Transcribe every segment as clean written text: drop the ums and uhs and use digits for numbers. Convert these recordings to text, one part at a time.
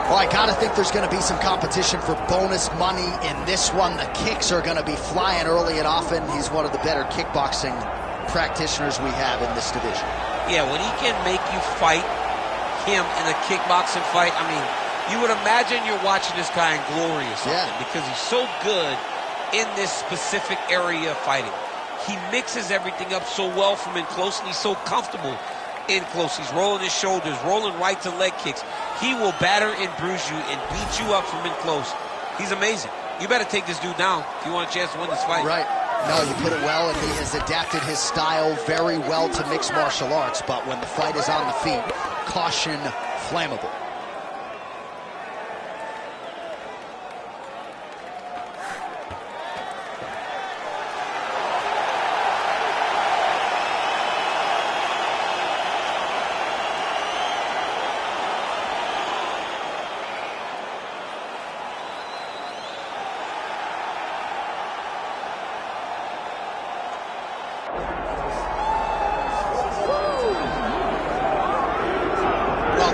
Well, I gotta think there's gonna be some competition for bonus money in this one. The kicks are gonna be flying early and often. He's one of the better kickboxing practitioners we have in this division. Yeah, when he can make you fight him in a kickboxing fight, I mean, you would imagine you're watching this guy in glory or something, because he's so good in this specific area of fighting. He mixes everything up so well from in close, and he's so comfortable in close. He's rolling his shoulders, rolling right to leg kicks. He will batter and bruise you and beat you up from in close. He's amazing. You better take this dude down if you want a chance to win this fight. Right. No, you put it well, and he has adapted his style very well to mixed martial arts, but when the fight is on the feet, caution, flammable.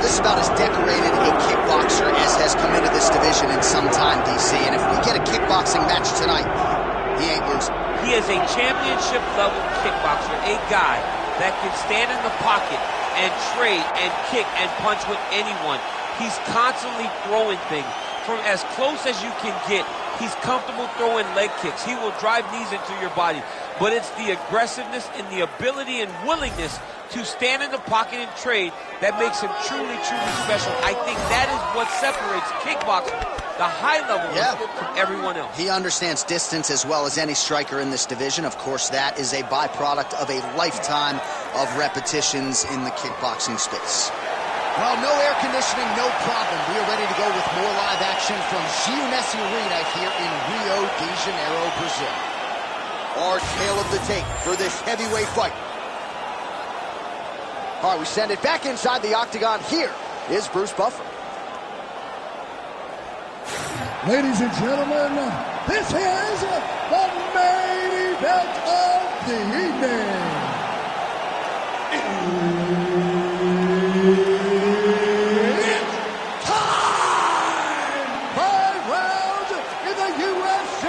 This is about as decorated a kickboxer as has come into this division in some time, DC. And if we get a kickboxing match tonight, he ain't losing. He is a championship-level kickboxer, a guy that can stand in the pocket and trade and kick and punch with anyone. He's constantly throwing things from as close as you can get. He's comfortable throwing leg kicks. He will drive knees into your body. But it's the aggressiveness and the ability and willingness to stand in the pocket and trade that makes him truly, truly special. I think that is what separates kickboxing, the high level, from everyone else. He understands distance as well as any striker in this division. Of course, that is a byproduct of a lifetime of repetitions in the kickboxing space. Well, no air conditioning, no problem. We are ready to go with more live action from JACARÉ Arena here in Rio de Janeiro, Brazil. Our tale of the tape for this heavyweight fight. All right, we send it back inside the octagon. Here is Bruce Buffer. Ladies and gentlemen, this is the main event of the evening. It's time! 5 rounds in the UFC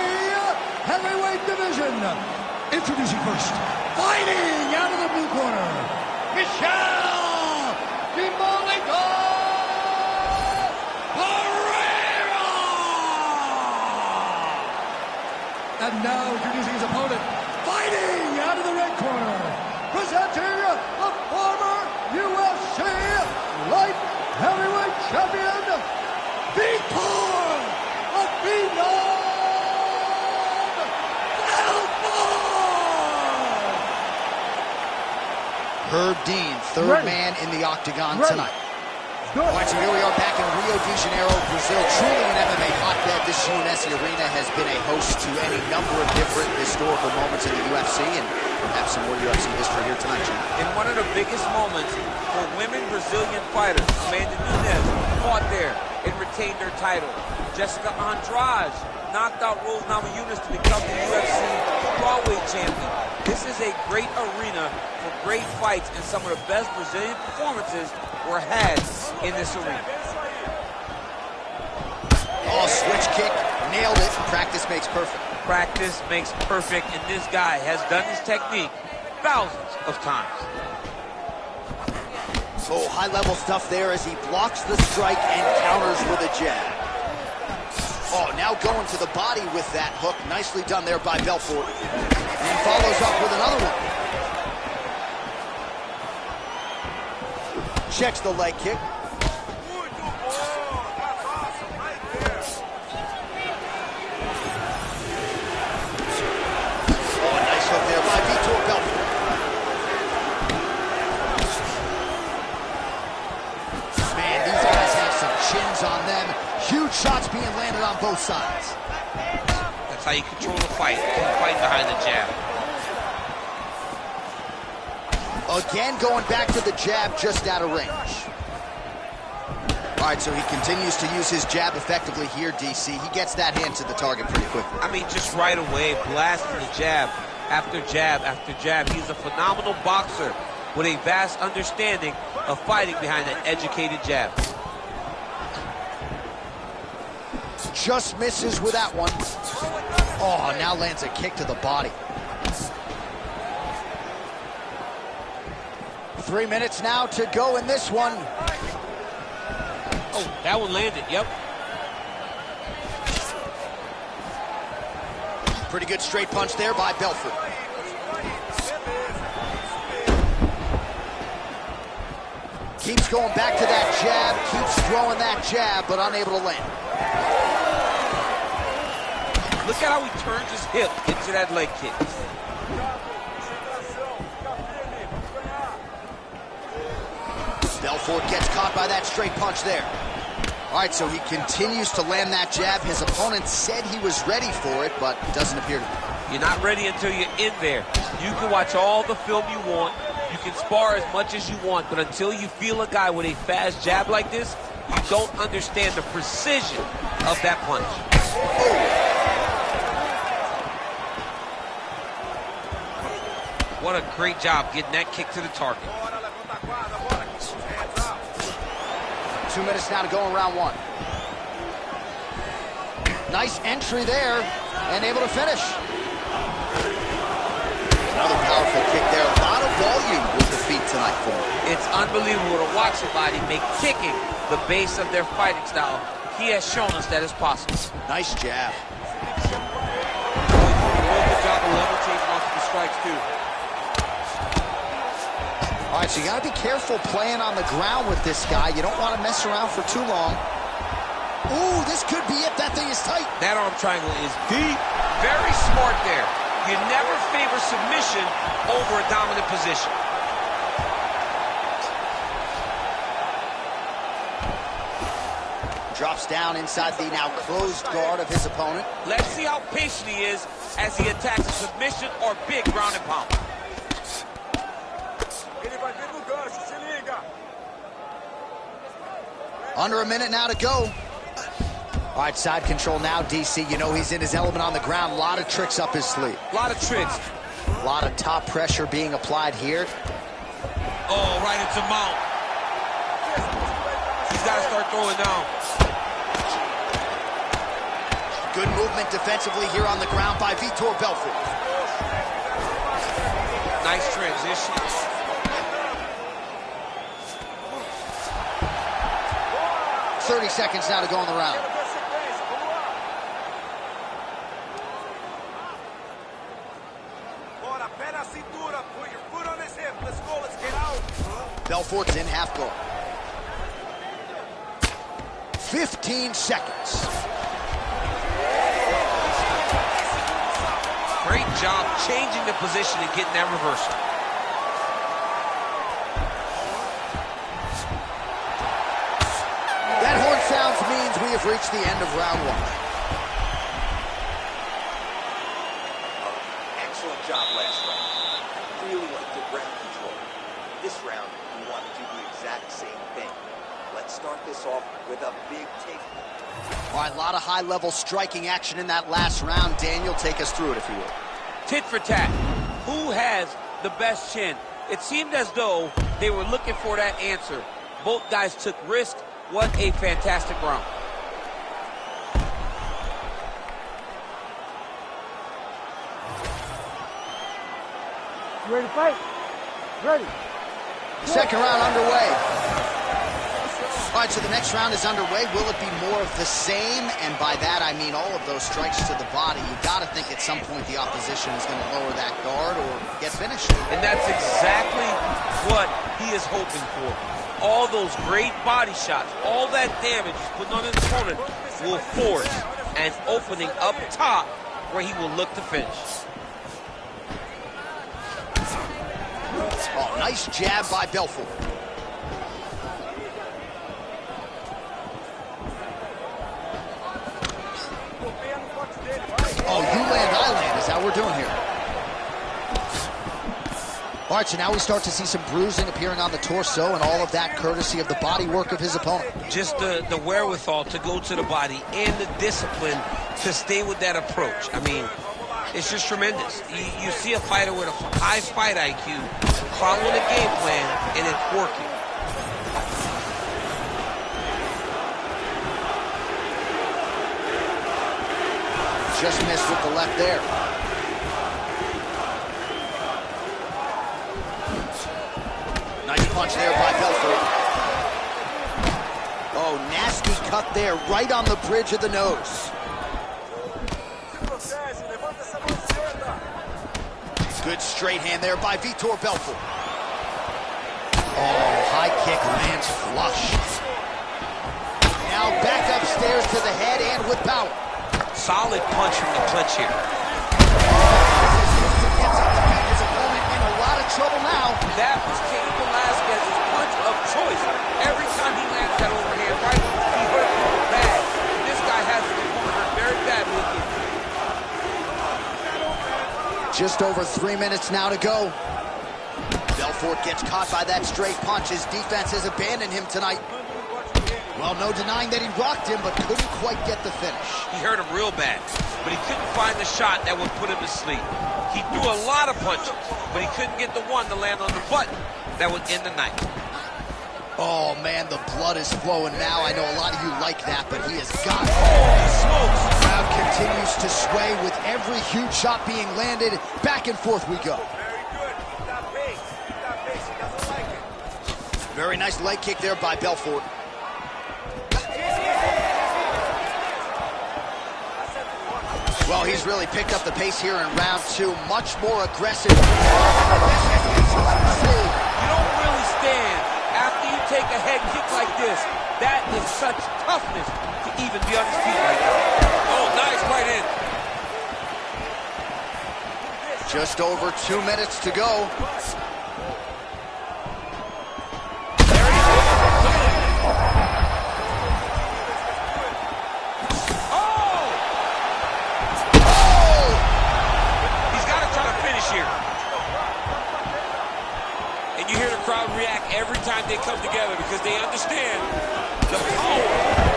heavyweight division. Introducing first, fighting out of the blue corner, Michelle Demolico Pereira! And now introducing his opponent, fighting out of the red corner, presenting the former UFC light heavyweight champion, Vitor Phenom Herb Dean, third man in the octagon tonight. All right, so here we are back in Rio de Janeiro, Brazil. Truly an MMA hotbed. This JACARÉ Arena has been a host to any number of different historical moments in the UFC, and we'll have some more UFC history here tonight, Jim. In one of the biggest moments for women Brazilian fighters, Amanda Nunes fought there and retained her title. Jessica Andrade knocked out Rose Namajunas to become the UFC strawweight champion. This is a great arena for great fights, and some of the best Brazilian performances were had in this arena. Oh, switch kick, nailed it. Practice makes perfect. Practice makes perfect, and this guy has done this technique thousands of times. So high-level stuff there as he blocks the strike and counters with a jab. Oh, now going to the body with that hook. Nicely done there by Belfort. And he follows up with another one. Checks the leg kick. Oh, nice hook there by Vitor Belfort. Man, these guys have some chins on them. Huge shots being landed on both sides. That's how you control the fight. Fight behind the jab. Again, going back to the jab just out of range. All right, so he continues to use his jab effectively here, DC. He gets that hand to the target pretty quickly. I mean, just right away, blasting the jab after jab after jab. He's a phenomenal boxer with a vast understanding of fighting behind an educated jab. Just misses with that one. Oh, now lands a kick to the body. 3 minutes now to go in this one. Oh, that one landed, yep. Pretty good straight punch there by Belfort. Keeps going back to that jab, keeps throwing that jab, but unable to land. Look at how he turns his hip into that leg kick. Belfort gets caught by that straight punch there. All right, so he continues to land that jab. His opponent said he was ready for it, but doesn't appear to be. You're not ready until you're in there. You can watch all the film you want. You can spar as much as you want, but until you feel a guy with a fast jab like this, you don't understand the precision of that punch. Oh. What a great job getting that kick to the target. 2 minutes now to go in round one. Nice entry there, and able to finish. Another powerful kick there. A lot of volume with the feet tonight for him. It's unbelievable to watch somebody make kicking the base of their fighting style. He has shown us that it's possible. Nice jab. Good job of level changing off the strikes, too. All right, so you got to be careful playing on the ground with this guy. You don't want to mess around for too long. Ooh, this could be it. That thing is tight. That arm triangle is deep. Very smart there. You never favor submission over a dominant position. Drops down inside the now closed guard of his opponent. Let's see how patient he is as he attacks a submission or big ground and pound. Under a minute now to go. All right, side control now, DC. You know he's in his element on the ground. A lot of tricks up his sleeve. A lot of tricks. A lot of top pressure being applied here. Oh, right into mount. He's got to start throwing down. Good movement defensively here on the ground by Vitor Belfort. Nice transition. .30 seconds now to go in the round. Belfort's in half guard. 15 seconds. Great job changing the position and getting that reversal. That horn sounds means we have reached the end of round one. Excellent job last round. Really like good ground control. This round, we want to do the exact same thing. Let's start this off with a big take. All right, a lot of high-level striking action in that last round. Daniel, take us through it, if you will. Tit for tat. Who has the best chin? It seemed as though they were looking for that answer. Both guys took risks. What a fantastic round. You ready to fight? Ready. Second round underway. All right, so the next round is underway. Will it be more of the same? And by that, I mean all of those strikes to the body. You got to think at some point the opposition is going to lower that guard or get finished. And that's exactly what he is hoping for. All those great body shots, all that damage he's putting on his opponent will force an opening up top where he will look to finish. Oh, nice jab by Belfort. Oh, you land, I land. Is that what we're doing here? All right, so now we start to see some bruising appearing on the torso, and all of that courtesy of the body work of his opponent. Just the wherewithal to go to the body and the discipline to stay with that approach. I mean, it's just tremendous. You see a fighter with a high fight IQ following a game plan, and it's working. just missed with the left there. Nice punch there by Belfort. Oh, nasty cut there, right on the bridge of the nose. Good straight hand there by Vitor Belfort. Oh, high kick lands flush. Now back upstairs to the head and with power. Solid punch from the clinch here. Gets up to beat his opponent in a lot of trouble now. That was Cain Velasquez's punch of choice. Every time he lands that overhand right, he hurt him bad. This guy has his opponent hurt very bad with it. Just over 3 minutes now to go. Belfort gets caught by that straight punch. His defense has abandoned him tonight. Well, no denying that he rocked him, but couldn't quite get the finish. He hurt him real bad, but he couldn't find the shot that would put him to sleep. He threw a lot of punches, but he couldn't get the one to land on the button that would end the night. Oh, man, the blood is flowing now. I know a lot of you like that, but he has got it. Holy smokes! The crowd continues to sway with every huge shot being landed. Back and forth we go. Very good. Keep that pace. Keep that pace. He doesn't like it. Very nice leg kick there by Belfort. Well, he's really picked up the pace here in round two. Much more aggressive. You don't really stand after you take a head kick like this. That is such toughness to even be on his feet like that. Oh, nice right in. Just over 2 minutes to go. Every time they come together because they understand the power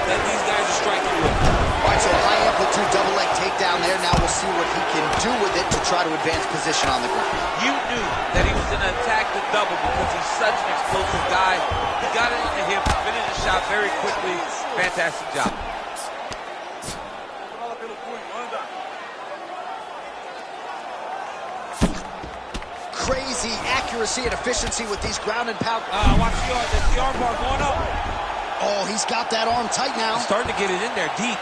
that these guys are striking with. All right, so high amplitude double leg takedown there. Now we'll see what he can do with it to try to advance position on the ground. You knew that he was going to attack the double because he's such an explosive guy. He got it on the hip, finished the shot very quickly. Fantastic job. Crazy accuracy and efficiency with these ground and pound. Watch the arm bar going up. Oh, he's got that arm tight now. He's starting to get it in there deep.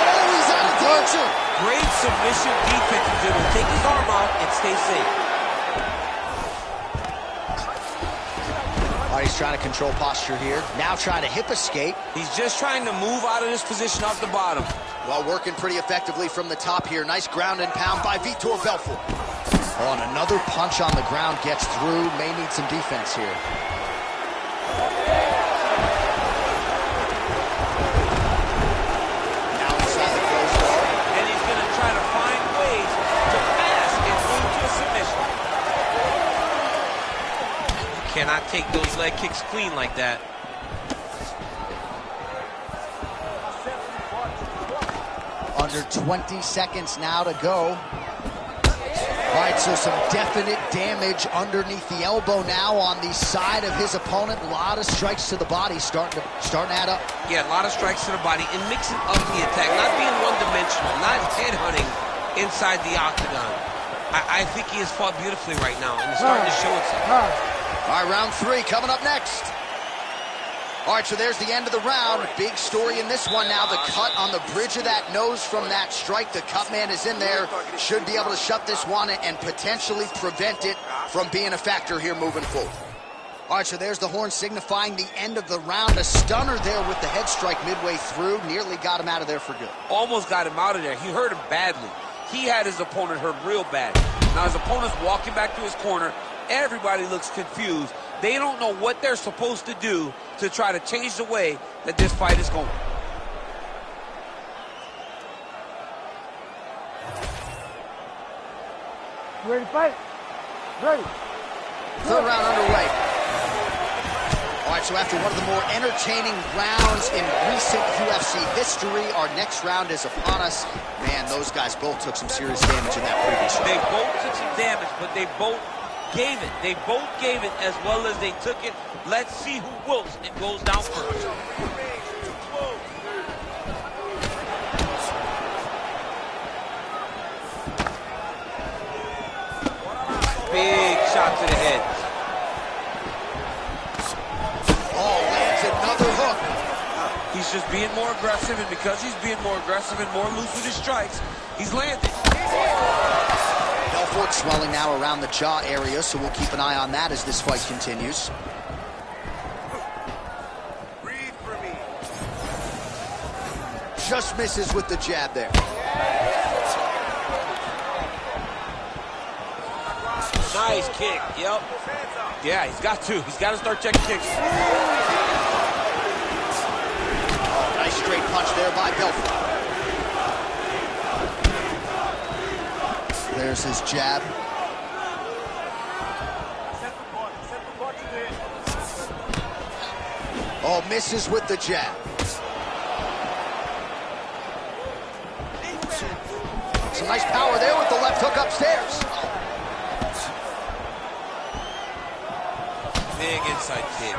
Oh, he's out of danger. Great submission defense. He's able to take his arm out and stay safe. All right, he's trying to control posture here. Now trying to hip escape. He's just trying to move out of this position off the bottom. Well, working pretty effectively from the top here. Nice ground and pound by Vitor Belfort. Oh, and another punch on the ground gets through. May need some defense here. Now inside the closed guard. And he's going to try to find ways to pass and move to a submission. You cannot take those leg kicks clean like that. Under 20 seconds now to go. All right, so some definite damage underneath the elbow now on the side of his opponent. A lot of strikes to the body starting to add up. Yeah, a lot of strikes to the body and mixing up the attack, not being one-dimensional, not headhunting inside the octagon. I think he has fought beautifully right now, and it's starting to show itself. All right, round three coming up next. All right, so there's the end of the round. Big story in this one now. The cut on the bridge of that nose from that strike. The cut man is in there. Should be able to shut this one and potentially prevent it from being a factor here moving forward. All right, so there's the horn signifying the end of the round. A stunner there with the head strike midway through. Nearly got him out of there for good. Almost got him out of there. He hurt him badly. He had his opponent hurt real bad. Now his opponent's walking back to his corner. Everybody looks confused. They don't know what they're supposed to do to try to change the way that this fight is going. You ready to fight? Ready. Third round underway. All right, so after one of the more entertaining rounds in recent UFC history, our next round is upon us. Man, those guys both took some serious damage in that previous round. They both took some damage, but they both gave it. They both gave it as well as they took it. Let's see who wilts and goes down first. to the head. Oh, lands another hook. He's just being more aggressive, and because he's being more aggressive and more loose with his strikes, he's landing. Belfort swelling now around the jaw area, so we'll keep an eye on that as this fight continues. Breathe for me. Just misses with the jab there. Nice kick, yep. Yeah, he's got to. He's got to start checking kicks. Oh, nice straight punch there by Belfort. There's his jab. Oh, misses with the jab. Some nice power there with the left hook upstairs. Big inside kick.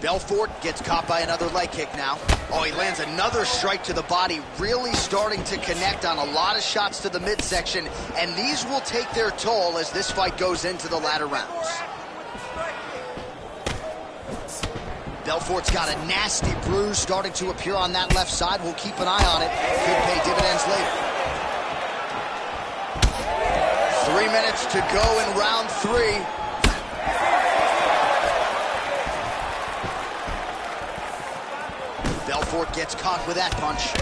Belfort gets caught by another leg kick now. Oh, he lands another strike to the body, really starting to connect on a lot of shots to the midsection, and these will take their toll as this fight goes into the latter rounds. Belfort's got a nasty bruise starting to appear on that left side. We'll keep an eye on it. Could pay dividends later. 3 minutes to go in round 3. Belfort gets caught with that punch.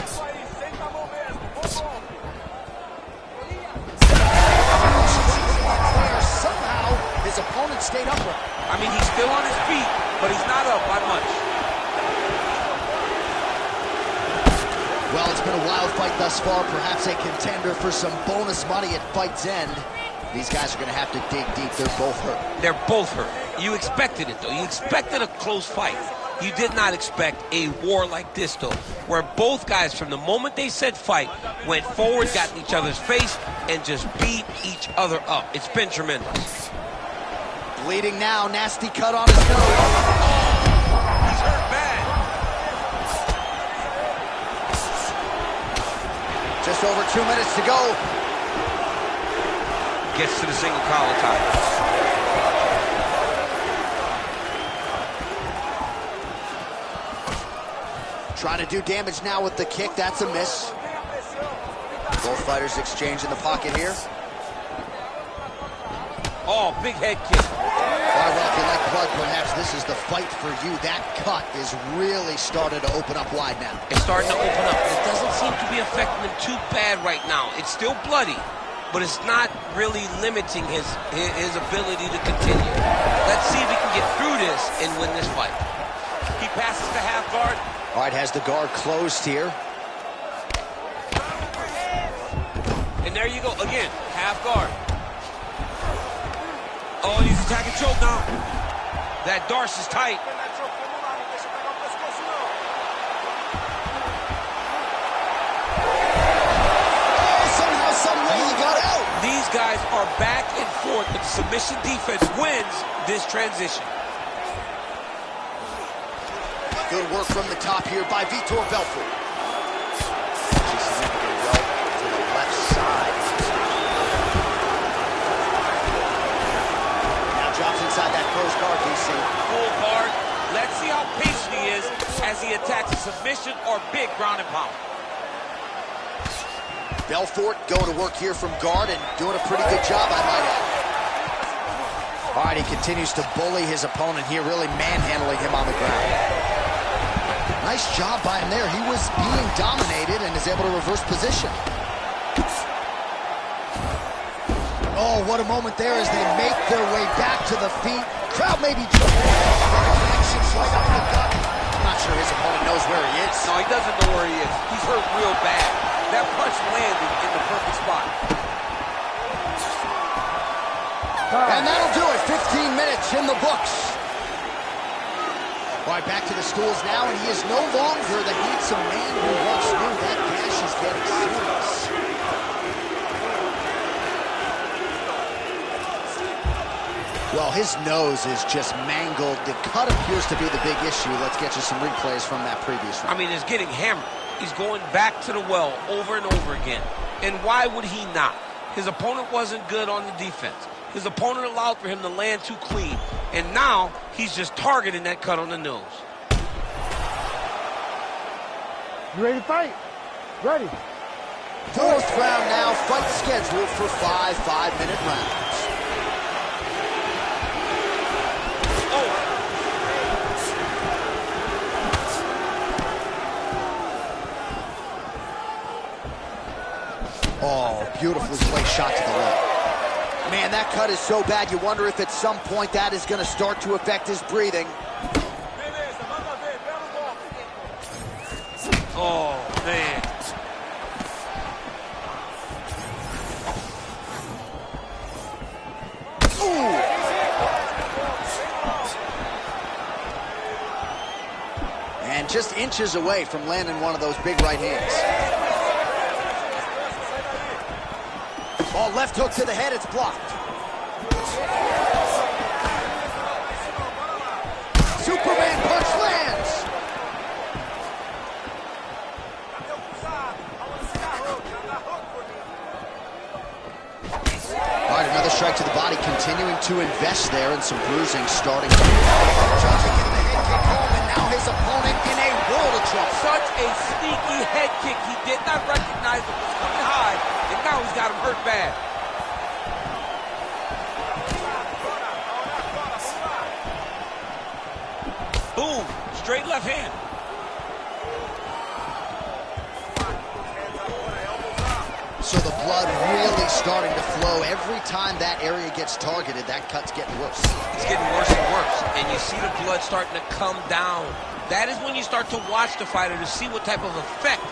Somehow, his opponent stayed upright. I mean, he's still on his feet, but he's not up by much. Well, it's been a wild fight thus far, perhaps a contender for some bonus money at fight's end. These guys are going to have to dig deep. They're both hurt. They're both hurt. You expected it, though. You expected a close fight. You did not expect a war like this, though, where both guys, from the moment they said fight, went forward, got in each other's face, and just beat each other up. It's been tremendous. Bleeding now, nasty cut on his nose. He's hurt bad. Just over 2 minutes to go. Gets to the single collar tie. Trying to do damage now with the kick. That's a miss. Both fighters exchange in the pocket here. Oh, big head kick. Well, if you like blood, perhaps this is the fight for you. That cut is really starting to open up wide now. It's starting to open up. It doesn't seem to be affecting him too bad right now. It's still bloody, but it's not really limiting his ability to continue. Let's see if he can get through this and win this fight. He passes the half guard. All right, has the guard closed here. And there you go, again, half guard. Oh, he's attacking choke now. That Darce is tight. Somehow, some way he got out. These guys are back and forth, but the submission defense wins this transition. Good work from the top here by Vitor Belfort. Significant welt to the left side. Now drops inside that closed guard, DC. Full guard. Let's see how patient he is as he attacks a submission or big ground and pound. Belfort going to work here from guard and doing a pretty good job, I might add. All right, he continues to bully his opponent here, really manhandling him on the ground. Nice job by him there. He was being dominated and is able to reverse position. Oh, what a moment there as they make their way back to the feet. Crowd may be connections right up the gut. I'm not sure his opponent knows where he is. No, he doesn't know where he is. He's hurt real bad. That punch landed in the perfect spot. And that'll do it. 15 minutes in the books. All right, back to the stools now, and he is no longer the handsome man who once knew. That gash is getting serious. Well, his nose is just mangled. The cut appears to be the big issue. Let's get you some replays from that previous round. I mean, it's getting hammered. He's going back to the well over and over again. And why would he not? His opponent wasn't good on the defense. His opponent allowed for him to land too clean. And now he's just targeting that cut on the nose. You ready to fight? Ready. Fourth round now, fight scheduled for 5 5-minute rounds. Oh, beautifully placed shot to the leg. Man, that cut is so bad, you wonder if at some point that is going to start to affect his breathing. Oh, man. Ooh. And just inches away from landing one of those big right hands. Oh, left hook to the head, it's blocked. Superman punch lands. All right, another strike to the body, continuing to invest there, and some bruising starting. Judging him the head kick home, and now his opponent in a world of trouble. Such a sneaky head kick. He did not recognize it was coming high, and now he's got him hurt bad. Boom, straight left hand. So the blood really starting to flow. Every time that area gets targeted, that cut's getting worse. It's getting worse and worse, and you see the blood starting to come down. That is when you start to watch the fighter to see what type of effect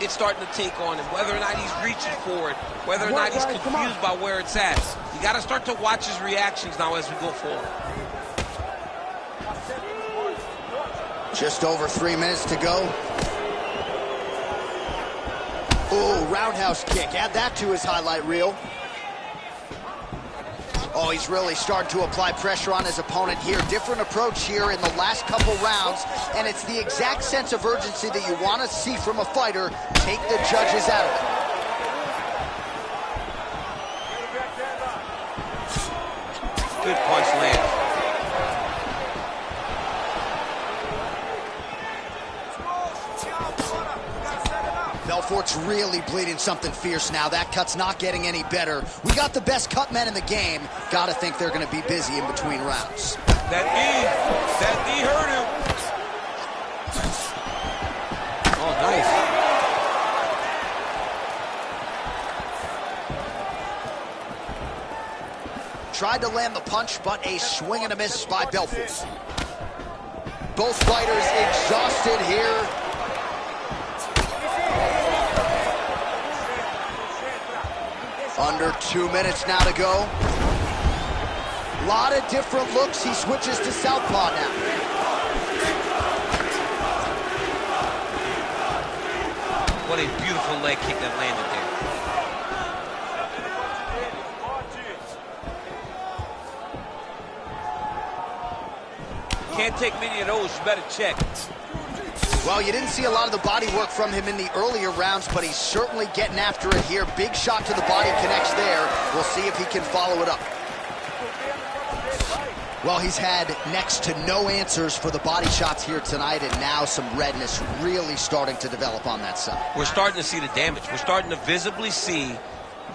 it's starting to take on him, whether or not he's reaching for it, whether or not he's confused by where it's at. You got to start to watch his reactions now as we go forward. Just over 3 minutes to go. Ooh, roundhouse kick. Add that to his highlight reel. Oh, he's really starting to apply pressure on his opponent here. Different approach here in the last couple rounds, and it's the exact sense of urgency that you want to see from a fighter. Take the judges out of it. Good punch lands. Belfort's really bleeding something fierce now. That cut's not getting any better. We got the best cut men in the game. Gotta think they're gonna be busy in between rounds. That knee hurt him. Oh, nice. Tried to land the punch, but a swing and a miss by Belfort. Both fighters exhausted here. Under 2 minutes now to go. A lot of different looks. He switches to southpaw now. What a beautiful leg kick that landed there. Can't take many of those. You better check. Well, you didn't see a lot of the body work from him in the earlier rounds, but he's certainly getting after it here. Big shot to the body connects there. We'll see if he can follow it up. Well, he's had next to no answers for the body shots here tonight, and now some redness really starting to develop on that side. We're starting to see the damage. We're starting to visibly see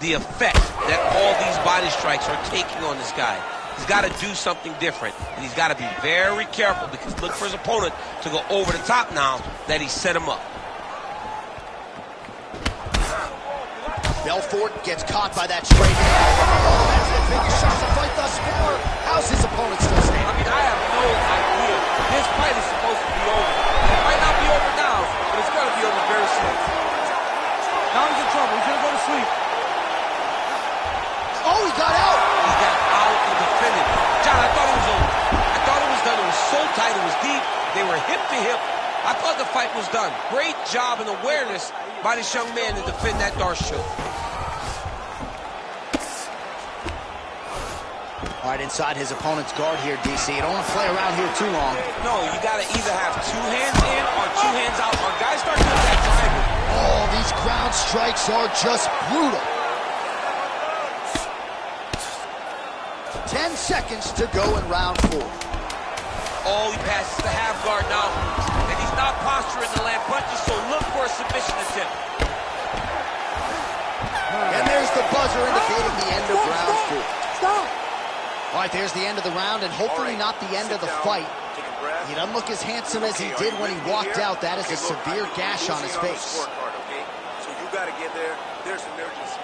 the effect that all these body strikes are taking on this guy. He's got to do something different, and he's got to be very careful because look for his opponent to go over the top now that he set him up. Belfort gets caught by that straight hand. Oh, that's the biggest shot to fight thus far. How's his opponent still standing? I mean, I have no idea. This fight is supposed to be over. It might not be over now, but it's going to be over very soon. Now he's in trouble. He's going to go to sleep. Oh, he got out. He got out and defended. John, I thought it was over. I thought it was done. It was so tight. It was deep. They were hip to hip. I thought the fight was done. Great job and awareness by this young man to defend that Darce choke. All right, inside his opponent's guard here, DC. You don't want to play around here too long. No, you got to either have two hands in or two hands out, or guys start doing that triangle. Oh, these ground strikes are just brutal. 10 seconds to go in round 4. Oh, he passes the half guard now. And he's not posturing to land punches, so look for a submission attempt. And there's the buzzer indicating the end of round 4. Stop. All right, there's the end of the round, and hopefully not the end of the fight. He doesn't look as handsome as he did when he walked out. That is a severe gash on his face. So you got to get there. There's an urgency.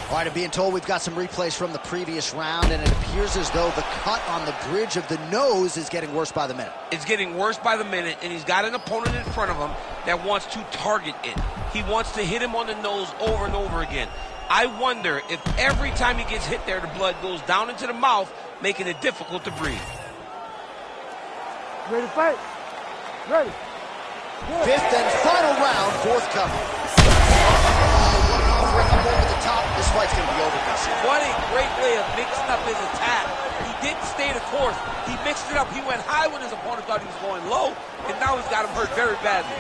All right, I'm being told we've got some replays from the previous round, and it appears as though the cut on the bridge of the nose is getting worse by the minute. It's getting worse by the minute, and he's got an opponent in front of him that wants to target it. He wants to hit him on the nose over and over again. I wonder if every time he gets hit there, the blood goes down into the mouth, making it difficult to breathe. Ready to fight? Ready. Fifth and final round, forthcoming. Up over the top. This fight's going to be over, Gus. What a great way of mixing up his attack. He didn't stay the course. He mixed it up. He went high when his opponent thought he was going low, and now he's got him hurt very badly.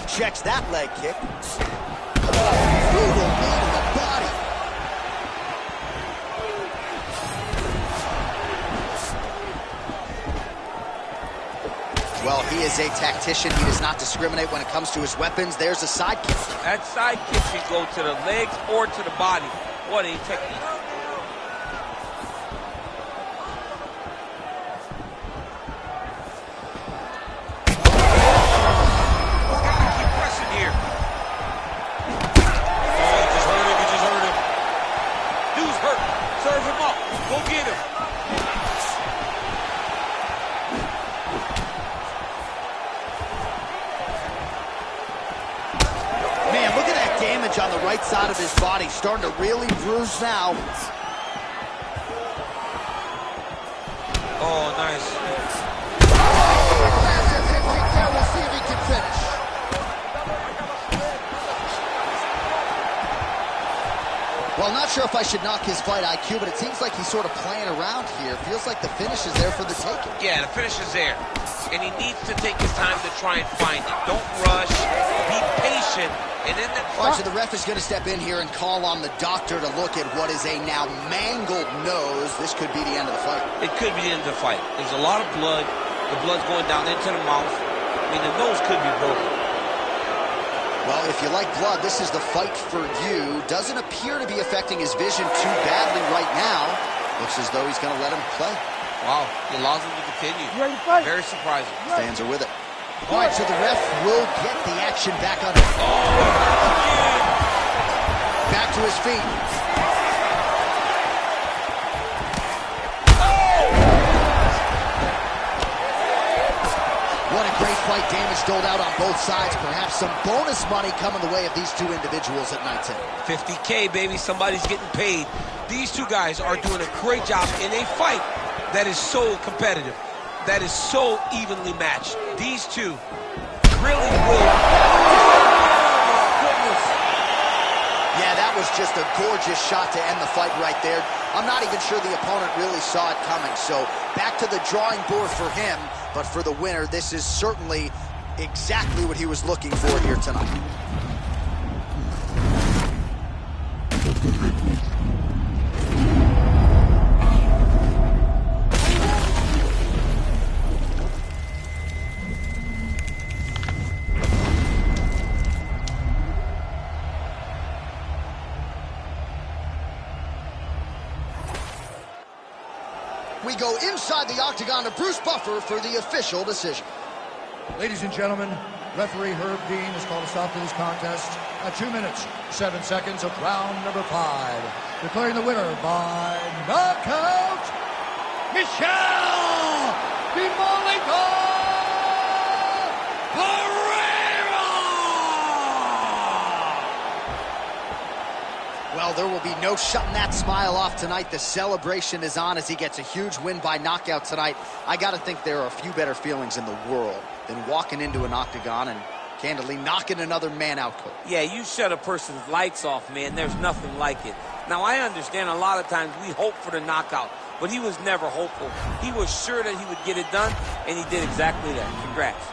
Checks that leg kick. Brutal knee to the body. Well, he is a tactician. He does not discriminate when it comes to his weapons. There's a side kick. That side kick can go to the legs or to the body. What a technique. Keep pressing here. Oh, he just hurt him. He just hurt him. Dude's hurt. Serve him up. Go get him. On the right side of his body, starting to really bruise now. Oh, nice. We'll see if he can finish. Well, not sure if I should knock his fight IQ, but it seems like he's sort of playing around here. Feels like the finish is there for the taking. Yeah, the finish is there. And he needs to take his time to try and find it. Don't rush. Be patient. And then all right, so the ref is going to step in here and call on the doctor to look at what is a now mangled nose. This could be the end of the fight. It could be the end of the fight. There's a lot of blood. The blood's going down into the mouth. I mean, the nose could be broken. Well, if you like blood, this is the fight for you. Doesn't appear to be affecting his vision too badly right now. Looks as though he's going to let him play. Wow, he allows him to continue. You ready to fight? Very surprising. Fans are with it. All right, so the ref will get the action back on. Back to his feet. What a great fight. Damage doled out on both sides. Perhaps some bonus money coming the way of these two individuals at night 10. $50K, baby. Somebody's getting paid. These two guys are doing a great job in a fight that is so competitive, that is so evenly matched. These two really will. Oh, goodness. Yeah, that was just a gorgeous shot to end the fight right there. I'm not even sure the opponent really saw it coming. So back to the drawing board for him. But for the winner, this is certainly exactly what he was looking for here tonight. We go inside the octagon to Bruce Buffer for the official decision. Ladies and gentlemen, referee Herb Dean has called a stop to this contest at 2 minutes, 7 seconds of round number 5. Declaring the winner by knockout, Michelle DeMolico! Well, there will be no shutting that smile off tonight. The celebration is on as he gets a huge win by knockout tonight. I got to think there are a few better feelings in the world than walking into an octagon and candidly knocking another man out, Cole. Yeah, you shut a person's lights off, man. There's nothing like it. Now, I understand a lot of times we hope for the knockout, but he was never hopeful. He was sure that he would get it done, and he did exactly that. Congrats.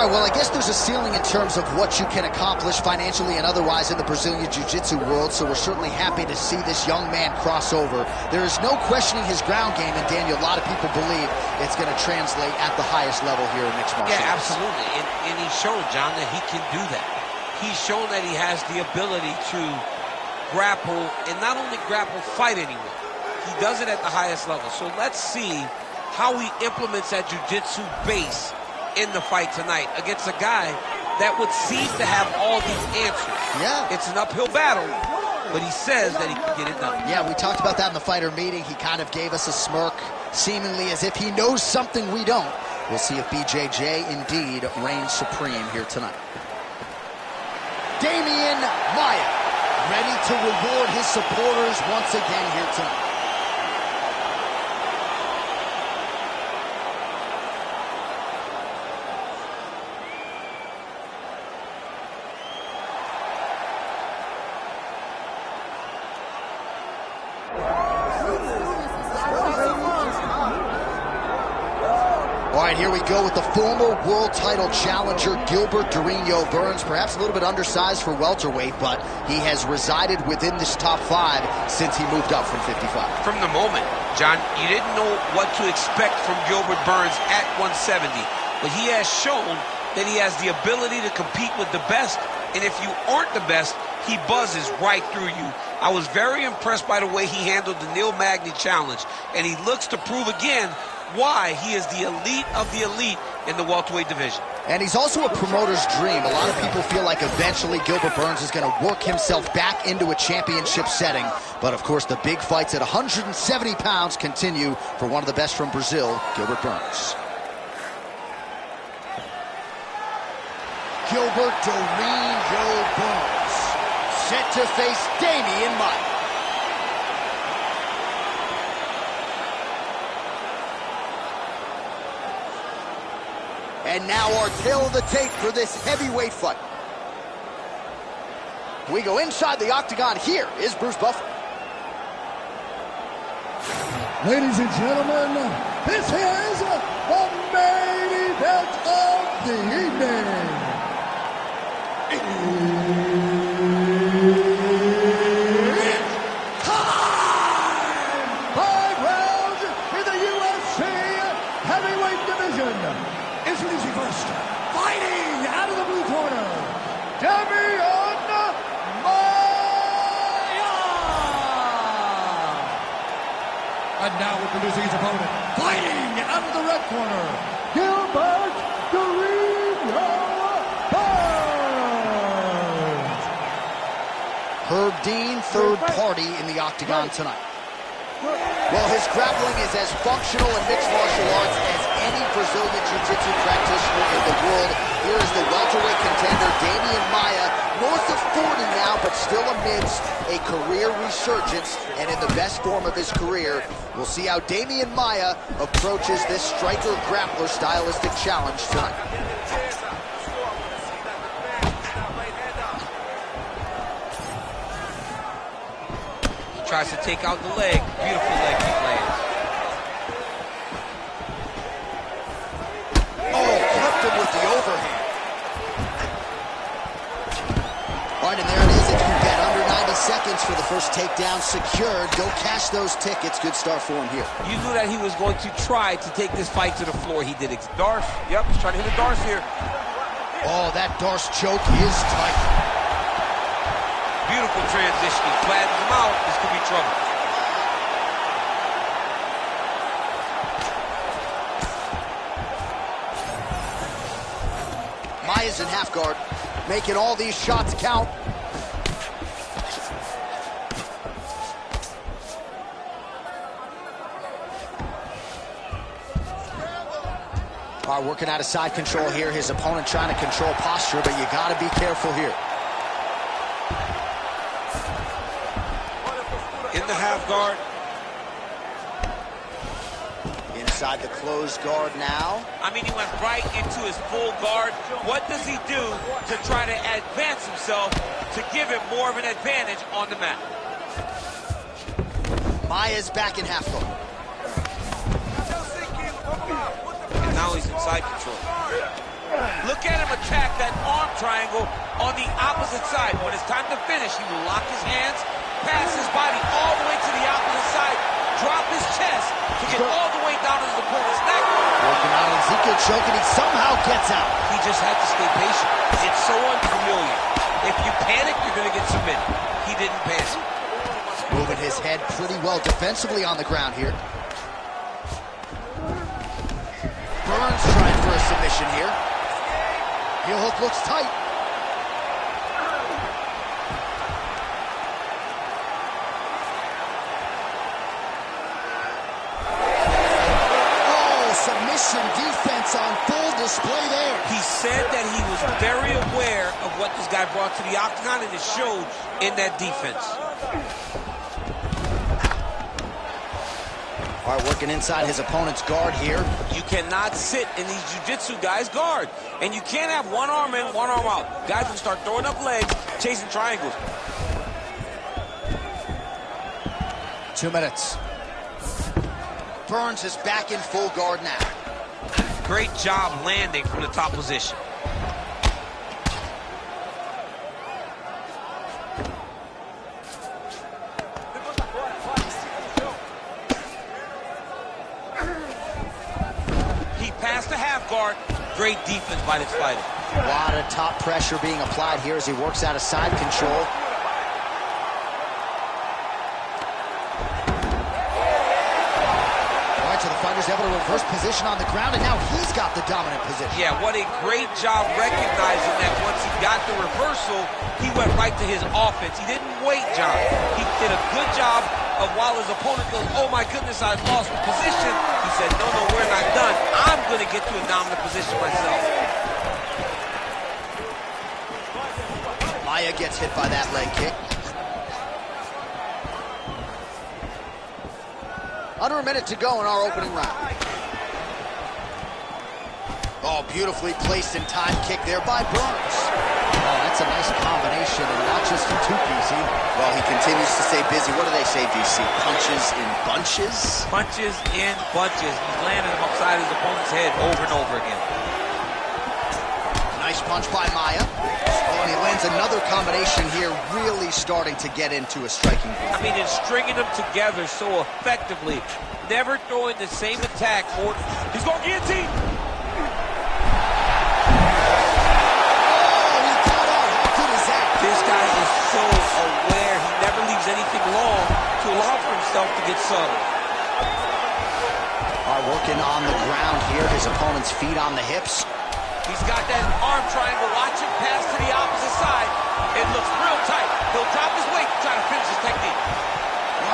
Yeah, well, I guess there's a ceiling in terms of what you can accomplish financially and otherwise in the Brazilian Jiu-Jitsu world, so we're certainly happy to see this young man cross over. There is no questioning his ground game, and Daniel, a lot of people believe it's going to translate at the highest level here in mixed martial arts. Yeah, absolutely, and he's shown, John, that he can do that. He's shown that he has the ability to grapple, and not only grapple, fight anyone. He does it at the highest level, so let's see how he implements that jiu-jitsu base in the fight tonight against a guy that would seem to have all these answers. Yeah. It's an uphill battle, but he says that he can get it done. Yeah, we talked about that in the fighter meeting. He kind of gave us a smirk, seemingly as if he knows something we don't. We'll see if BJJ indeed reigns supreme here tonight. DEMIAN MAIA, ready to reward his supporters once again here tonight. All right, here we go with the former world title challenger, Gilbert Durinho Burns. Perhaps a little bit undersized for welterweight, but he has resided within this top 5 since he moved up from 55. From the moment, John, you didn't know what to expect from Gilbert Burns at 170, but he has shown that he has the ability to compete with the best, and if you aren't the best, he buzzes right through you. I was very impressed by the way he handled the Neil Magny challenge, and he looks to prove again why he is the elite of the elite in the welterweight division. And he's also a promoter's dream. A lot of people feel like eventually Gilbert Burns is going to work himself back into a championship setting. But of course, the big fights at 170 pounds continue for one of the best from Brazil, Gilbert Burns. Gilbert Durinho Burns, set to face DEMIAN MAIA. And now our tail of the tape for this heavyweight fight. We go inside the octagon. Here is Bruce Buffer. Ladies and gentlemen, this is the main event of the evening. It's time! 5 rounds in the UFC heavyweight division. Introducing first, fighting out of the blue corner, DEMIAN MAIA. And now introducing his opponent, fighting out of the red corner, Gilbert Durinho Burns. Herb Dean, third party in the octagon tonight. Well, his grappling is as functional in mixed martial arts as any Brazilian Jiu-Jitsu practitioner in the world. Here is the welterweight contender, DEMIAN MAIA, north of 40 now, but still amidst a career resurgence and in the best form of his career. We'll see how DEMIAN MAIA approaches this striker-grappler stylistic challenge tonight. Tries to take out the leg. Beautiful leg kick lands. Oh, kept him with the overhand. All right, and there it is. If you bet under 90 seconds for the first takedown secured, go cash those tickets. Good start for him here. You knew that he was going to try to take this fight to the floor. He did it. Darce, yep, he's trying to hit a Darce here. Oh, that Darce choke is tight. Beautiful transition. He flattens him out. This could be trouble. Maia's in half guard, making all these shots count. All right, working out of side control here. His opponent trying to control posture, but you got to be careful here. In the half guard. Inside the closed guard now. I mean, he went right into his full guard. What does he do to try to advance himself to give him more of an advantage on the mat? Maia's back in half guard. And now he's in side control. Look at him attack that arm triangle on the opposite side. When it's time to finish, he will lock his hands, pass his body all the way to the opposite side, drop his chest to get all the way down to his opponent's neck. Working on Ezekiel choking, he somehow gets out. He just had to stay patient. It's so unfamiliar. If you panic, you're going to get submitted. He didn't panic. Moving his head pretty well defensively on the ground here. Burns trying for a submission here. Heel hook looks tight. Oh, submission defense on full display there. He said that he was very aware of what this guy brought to the octagon, and it showed in that defense. All right, working inside his opponent's guard here. You cannot sit in these jiu-jitsu guys' guard. And you can't have one arm in, one arm out. Guys will start throwing up legs, chasing triangles. 2 minutes. Burns is back in full guard now. Great job landing from the top position. Past the half guard. Great defense by this fighter. A lot of top pressure being applied here as he works out of side control. All right, so the fighter's able to reverse position on the ground, and now he's got the dominant position. Yeah, what a great job recognizing that once he got the reversal, he went right to his offense. He didn't wait, John. He did a good job of while his opponent goes, oh my goodness, I've lost the position. He said, no, we're not done. I'm going to get to a dominant position myself. Maia gets hit by that leg kick. Under a minute to go in our opening round. Oh, beautifully placed and timed kick there by Burns. Oh, that's a nice combination and not just a two-piece either. Well, he continues to stay busy. What do they say, DC? Punches in bunches? Punches in bunches. He's landing them upside his opponent's head over and over again. Nice punch by Maia. Oh, and he lands another combination here, really starting to get into a striking groove. I mean, and stringing them together so effectively. Never throwing the same attack. He's going guillotine. This guy is so aware. He never leaves anything long to allow for himself to get subtle. Working on the ground here. His opponent's feet on the hips. He's got that arm triangle. Watch him pass to the opposite side. It looks real tight. He'll drop his weight to try to finish his technique.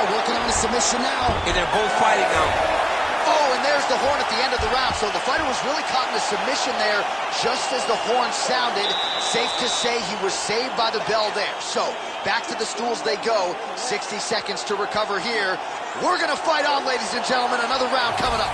Working on a submission now. And they're both fighting now. Oh, and there's the horn at the end of the round. So the fighter was really caught in a submission there just as the horn sounded. Safe to say he was saved by the bell there. So back to the stools they go. 60 seconds to recover here. We're going to fight on, ladies and gentlemen. Another round coming up.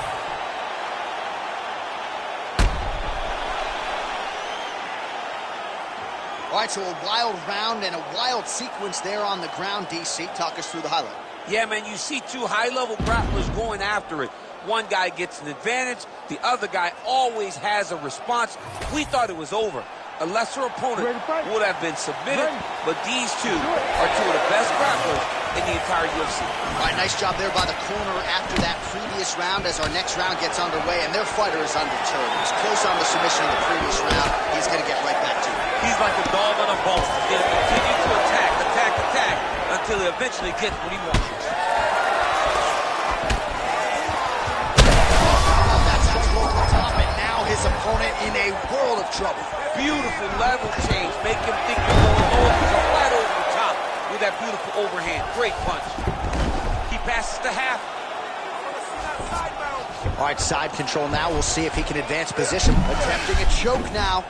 All right, so a wild round and a wild sequence there on the ground, DC. Talk us through the highlight. Yeah, man, you see two high-level grapplers going after it. One guy gets an advantage. The other guy always has a response. We thought it was over. A lesser opponent would have been submitted, but these two are two of the best grapplers in the entire UFC. All right, nice job there by the corner after that previous round as our next round gets underway, and their fighter is undeterred. He was close on the submission in the previous round. He's going to get right back to it. He's like a dog on a bone. He's going to continue to attack until he eventually gets what he wants. That's how he goes to the top, and now his opponent in a world of trouble. Beautiful level change. Make him think you're going low. He's right over the top with that beautiful overhand. Great punch. He passes the half. All right, side control now. We'll see if he can advance position. Attempting a choke now.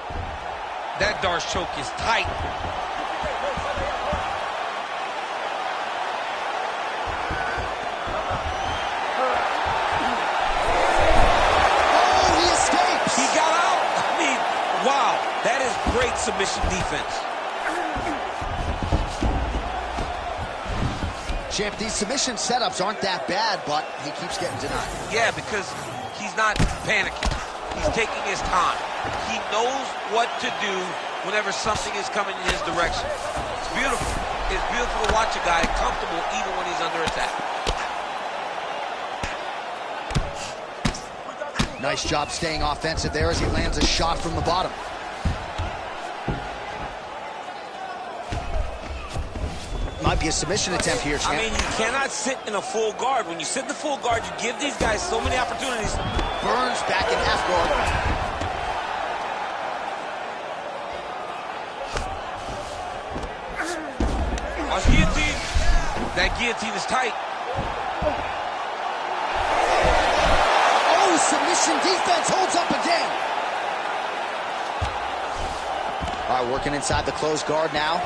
That Darce choke is tight. Oh, he escapes. He got out. I mean, wow. That is great submission defense. Champ, these submission setups aren't that bad, but he keeps getting denied. Yeah, because he's not panicking. He's taking his time. He knows what to do whenever something is coming in his direction. It's beautiful. It's beautiful to watch a guy comfortable even when he's under attack. Nice job staying offensive there as he lands a shot from the bottom. Might be a submission attempt here, champ. I mean, you cannot sit in a full guard. When you sit in the full guard, you give these guys so many opportunities. Burns back in half guard. Watch guillotine. That guillotine is tight. Oh, submission defense holds up again. All right, working inside the closed guard now.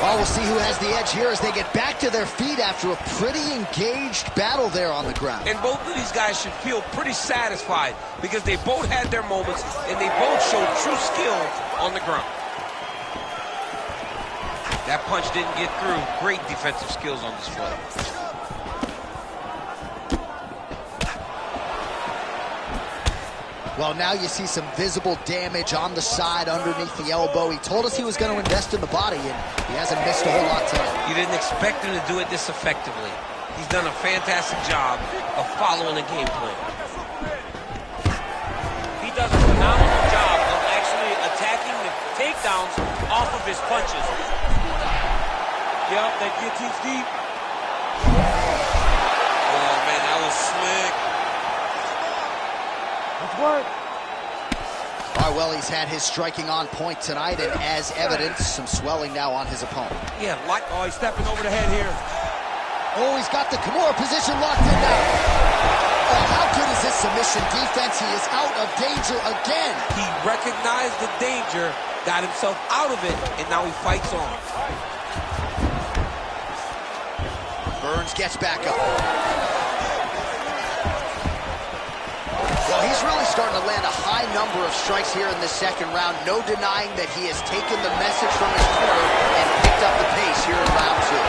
Well, we'll see who has the edge here as they get back to their feet after a pretty engaged battle there on the ground. And both of these guys should feel pretty satisfied because they both had their moments and they both showed true skill on the ground. That punch didn't get through. Great defensive skills on display. Well, now you see some visible damage on the side underneath the elbow. He told us he was going to invest in the body, and he hasn't missed a whole lot tonight. You didn't expect him to do it this effectively. He's done a fantastic job of following a game plan. He does a phenomenal job of actually attacking the takedowns off of his punches. Yup, that guillotine's deep. Oh, man, that was slick. Work. All right, well, he's had his striking on point tonight, and as evidence, some swelling now on his opponent. Yeah, like, oh, he's stepping over the head here. Oh, he's got the Kimura position locked in now. Oh, how good is his submission defense? He is out of danger again. He recognized the danger, got himself out of it, and now he fights on. Burns gets back up. Well, he's really starting to land a high number of strikes here in the second round. No denying that he has taken the message from his corner and picked up the pace here in round two.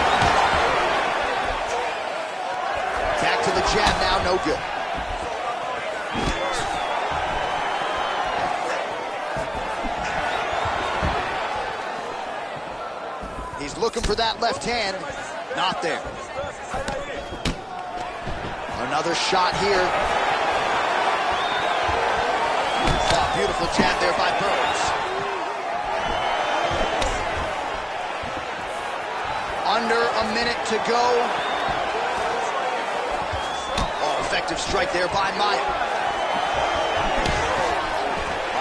Back to the jab now, no good. He's looking for that left hand. Not there. Another shot here. Beautiful jab there by Burns. Under a minute to go. Oh, effective strike there by MAIA.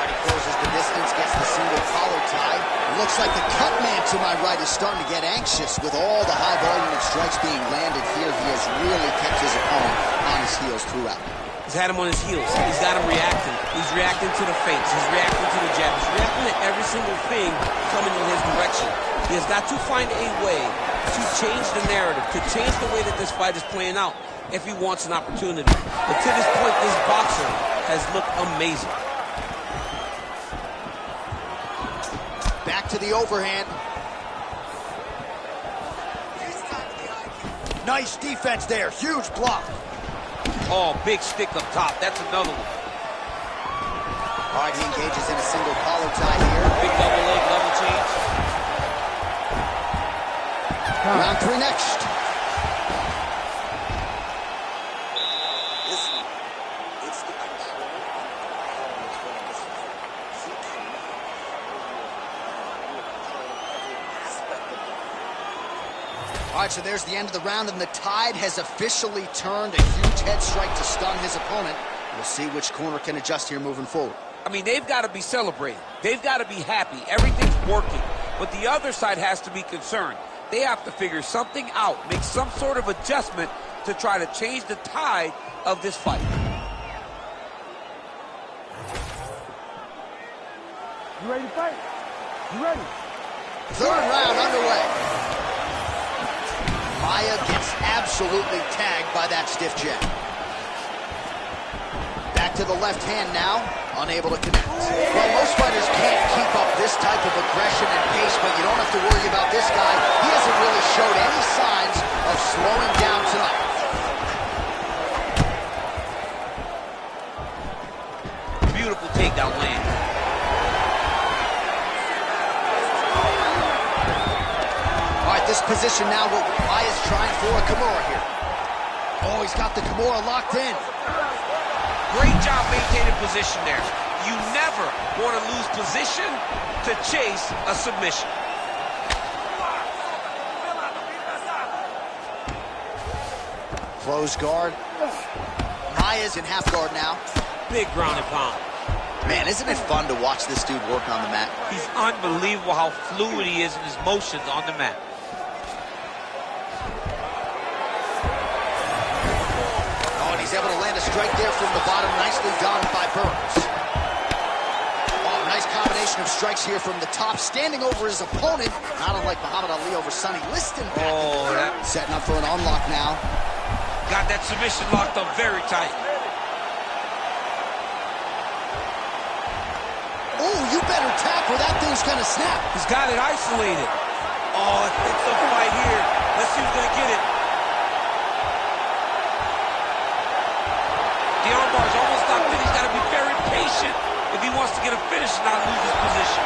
He closes the distance, gets the single collar tie. Looks like the cut man to my right is starting to get anxious with all the high volume of strikes being landed here. He has really kept his opponent on his heels throughout. He's had him on his heels. He's got him reacting. He's reacting to the feints. He's reacting to the jab. He's reacting to every single thing coming in his direction. He has got to find a way to change the narrative, to change the way that this fight is playing out if he wants an opportunity. But to this point, this boxer has looked amazing. Back to the overhand. Nice defense there. Huge block. Oh, big stick up top. That's another one. All right, he engages in a single collar tie here. Big double leg, double change. Round three next. Listen, it's the control of the elements when this fight. You cannot control every aspect of the fight. All right, so there's the end of the round, and the tide has officially turned. A huge head strike to stun his opponent. We'll see which corner can adjust here moving forward. I mean, they've got to be celebrating. They've got to be happy. Everything's working. But the other side has to be concerned. They have to figure something out, make some sort of adjustment to try to change the tide of this fight. You ready to fight? You ready? Third round underway. MAIA gets absolutely tagged by that stiff jab. Back to the left hand now, unable to connect. Well, most fighters can't keep up this type of aggression and pace, but you don't have to worry about this guy. He hasn't really showed any signs of slowing down tonight. Beautiful takedown land. position now. What Maia's trying for a Kimura here. Oh, he's got the Kimura locked in. Great job maintaining position there. You never want to lose position to chase a submission. Close guard. Maia's in half guard now. Big ground and pound. Man, isn't it fun to watch this dude work on the mat? He's unbelievable how fluid he is in his motions on the mat. Oh, and he's able to land a strike there from the bottom. Nicely done by Burns. Oh, nice combination of strikes here from the top, standing over his opponent. Not unlike Muhammad Ali over Sonny Liston. Oh, setting up for an unlock now. Got that submission locked up very tight. Oh, you better tap or that thing's gonna snap. He's got it isolated. Oh, it's a fight here. Let's see who's gonna get it. The armbar's almost locked in. He's gotta be very patient if he wants to get a finish and not lose his position.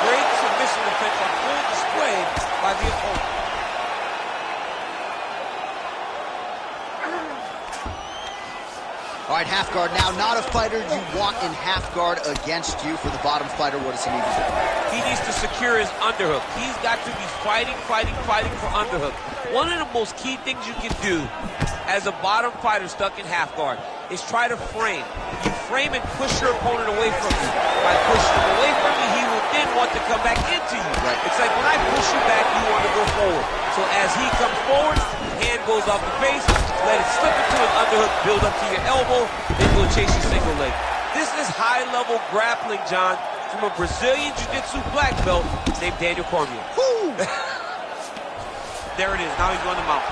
Great submission defense on full display by the opponent. All right, half guard now. Not a fighter you want in half guard against you. For the bottom fighter, what does he need to do? He needs to secure his underhook. He's got to be fighting for underhook. One of the most key things you can do as a bottom fighter stuck in half guard is try to frame. You frame and push your opponent away from you. By pushing him away from you, he will then want to come back into you. Right. It's like when I push you back, you want to go forward. So as he comes forward, hand goes off the face, let it slip into an underhook, build up to your elbow, then go chase your single leg. This is high-level grappling, John, from a Brazilian Jiu-Jitsu black belt named Daniel Cormier. There it is. Now he's going to mount.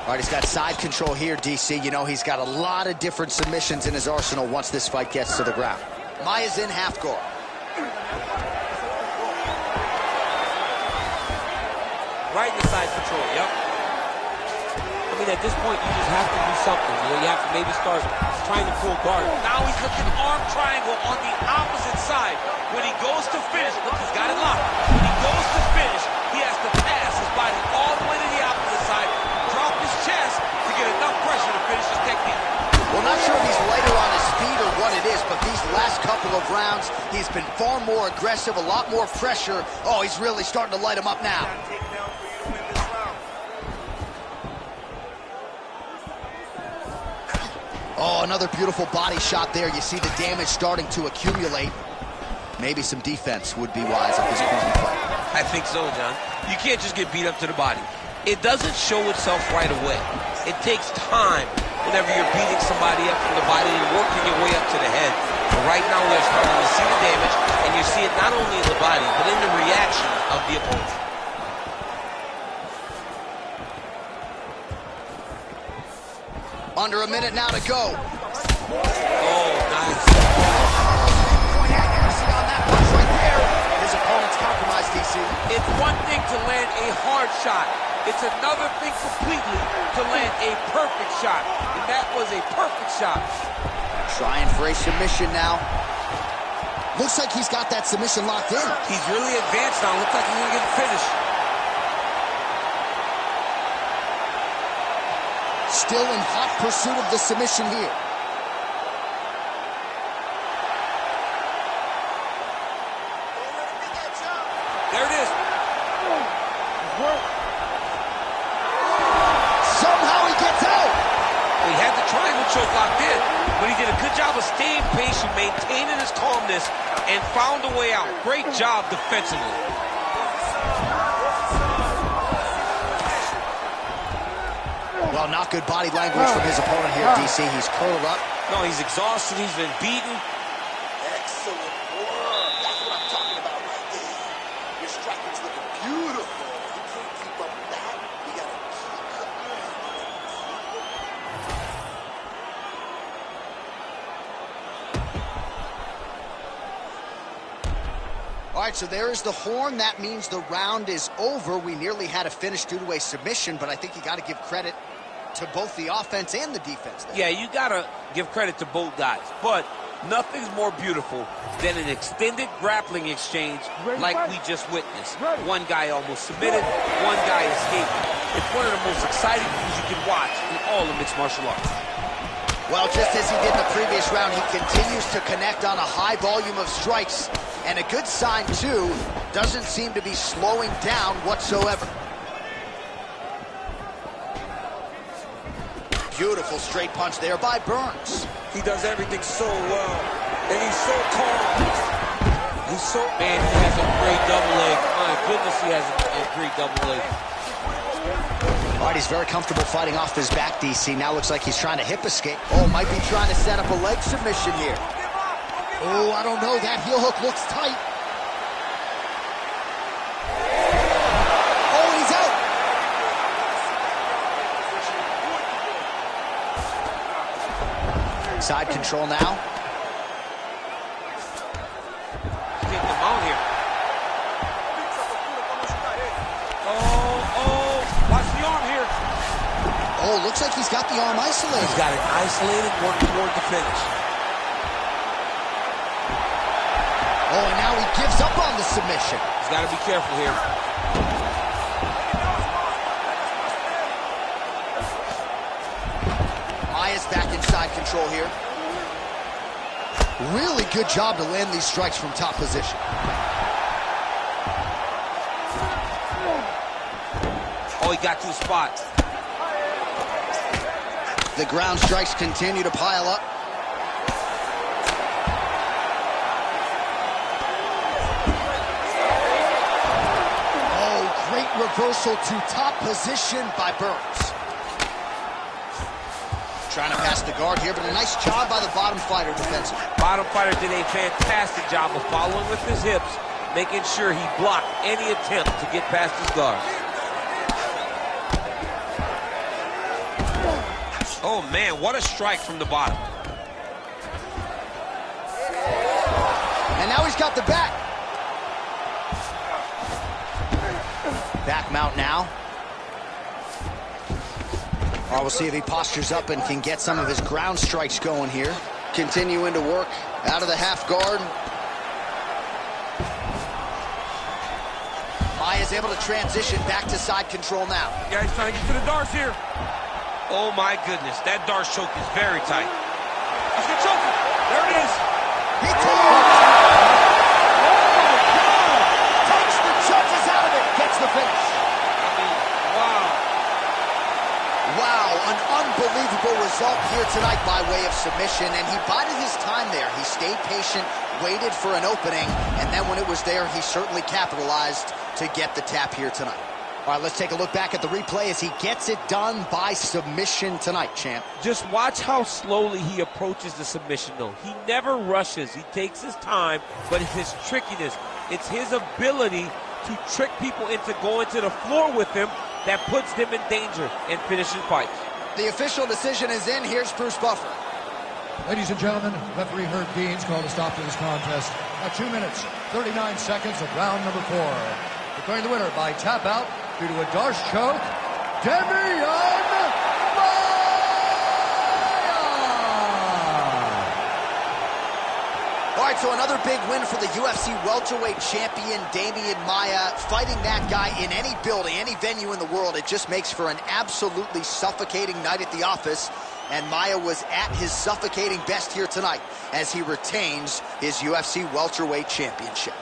All right, he's got side control here, DC. You know, he's got a lot of different submissions in his arsenal once this fight gets to the ground. Maia's in half guard. Right in the side control, yep. I mean, at this point, you just have to do something. You know, you have to maybe start trying to pull guard. Now he's looking arm triangle on the opposite side. When he goes to finish, look, he's got it locked. When he goes to finish, he has to pass his body all the way to the opposite side, drop his chest to get enough pressure to finish his technique. Well, not sure if he's lighter on his feet or what it is, but these last couple of rounds, he's been far more aggressive, a lot more pressure. Oh, he's really starting to light him up now. Oh, another beautiful body shot there. You see the damage starting to accumulate. Maybe some defense would be wise at this point in the fight. I think so, John. You can't just get beat up to the body. It doesn't show itself right away. It takes time whenever you're beating somebody up from the body and working your way up to the head. But right now, we're starting to see the damage, and you see it not only in the body, but in the reaction of the opponent. Under a minute now to go. Oh, nice. Point accuracy on that punch right there. His opponent's compromised, DC. It's one thing to land a hard shot. It's another thing completely to land a perfect shot. And that was a perfect shot. Trying for a submission now. Looks like he's got that submission locked in. He's really advanced now. Looks like he's going to get the finish. Still in hot pursuit of the submission here. There it is. Somehow he gets out. Well, he had the triangle choke locked in, but he did a good job of staying patient, maintaining his calmness, and found a way out. Great job defensively. Well, not good body language from his opponent here, DC. He's curled up. No, he's exhausted. He's been beaten. Excellent work. That's what I'm talking about right there. Your striking's looking beautiful. You can't keep up with that. You gotta keep. All right, so there is the horn. That means the round is over. We nearly had a finish due to a submission, but I think you got to give credit to both the offense and the defense there. Yeah, you gotta give credit to both guys, but nothing's more beautiful than an extended grappling exchange like we just witnessed. One guy almost submitted, one guy escaped. It's one of the most exciting things you can watch in all of mixed martial arts. Well, just as he did in the previous round, he continues to connect on a high volume of strikes. And a good sign, too, doesn't seem to be slowing down whatsoever. Beautiful straight punch there by Burns. He does everything so well, and he's so calm. He's so... Man, he has a great double leg. My goodness, he has a great double leg. All right, he's very comfortable fighting off his back, DC. Now looks like he's trying to hip escape. Oh, might be trying to set up a leg submission here. Oh, I don't know. That heel hook looks tight. Oh, he's out. Side control now. He's getting him out here. Watch the arm here. Oh, looks like he's got the arm isolated. He's got it isolated, working toward the finish. Oh, and now he gives up on the submission. He's got to be careful here. Maia's back inside control here. Really good job to land these strikes from top position. Oh, he got to the spot. The ground strikes continue to pile up. Oh, great reversal to top position by Burns. Trying to pass the guard here, but a nice job by the bottom fighter defensively. Bottom fighter did a fantastic job of following with his hips, making sure he blocked any attempt to get past his guard. Oh, man, what a strike from the bottom. And now he's got the back. Back mount now. Oh, we'll see if he postures up and can get some of his ground strikes going here. Continuing to work out of the half guard. Maia's able to transition back to side control now. Yeah, he's trying to get to the darts here. Oh, my goodness. That dart choke is very tight. He's going to choke him. There it is. He takes the judges out of it. Gets the finish. I mean, wow. Wow, an unbelievable result here tonight by way of submission, and he bided his time there. He stayed patient, waited for an opening, and then when it was there, he certainly capitalized to get the tap here tonight. All right, let's take a look back at the replay as he gets it done by submission tonight, champ. Just watch how slowly he approaches the submission, though. He never rushes. He takes his time, but it's his trickiness. It's his ability to trick people into going to the floor with him that puts them in danger and finishes fights. The official decision is in. Here's Bruce Buffer. Ladies and gentlemen, referee Herb Deans called a stop to this contest at 2 minutes, 39 seconds of round number 4. Declaring the winner by tap out due to a Darce choke, DEMIAN. All right, so another big win for the UFC welterweight champion, Demian Maia. Fighting that guy in any building, any venue in the world, it just makes for an absolutely suffocating night at the office. And Maia was at his suffocating best here tonight as he retains his UFC welterweight championship.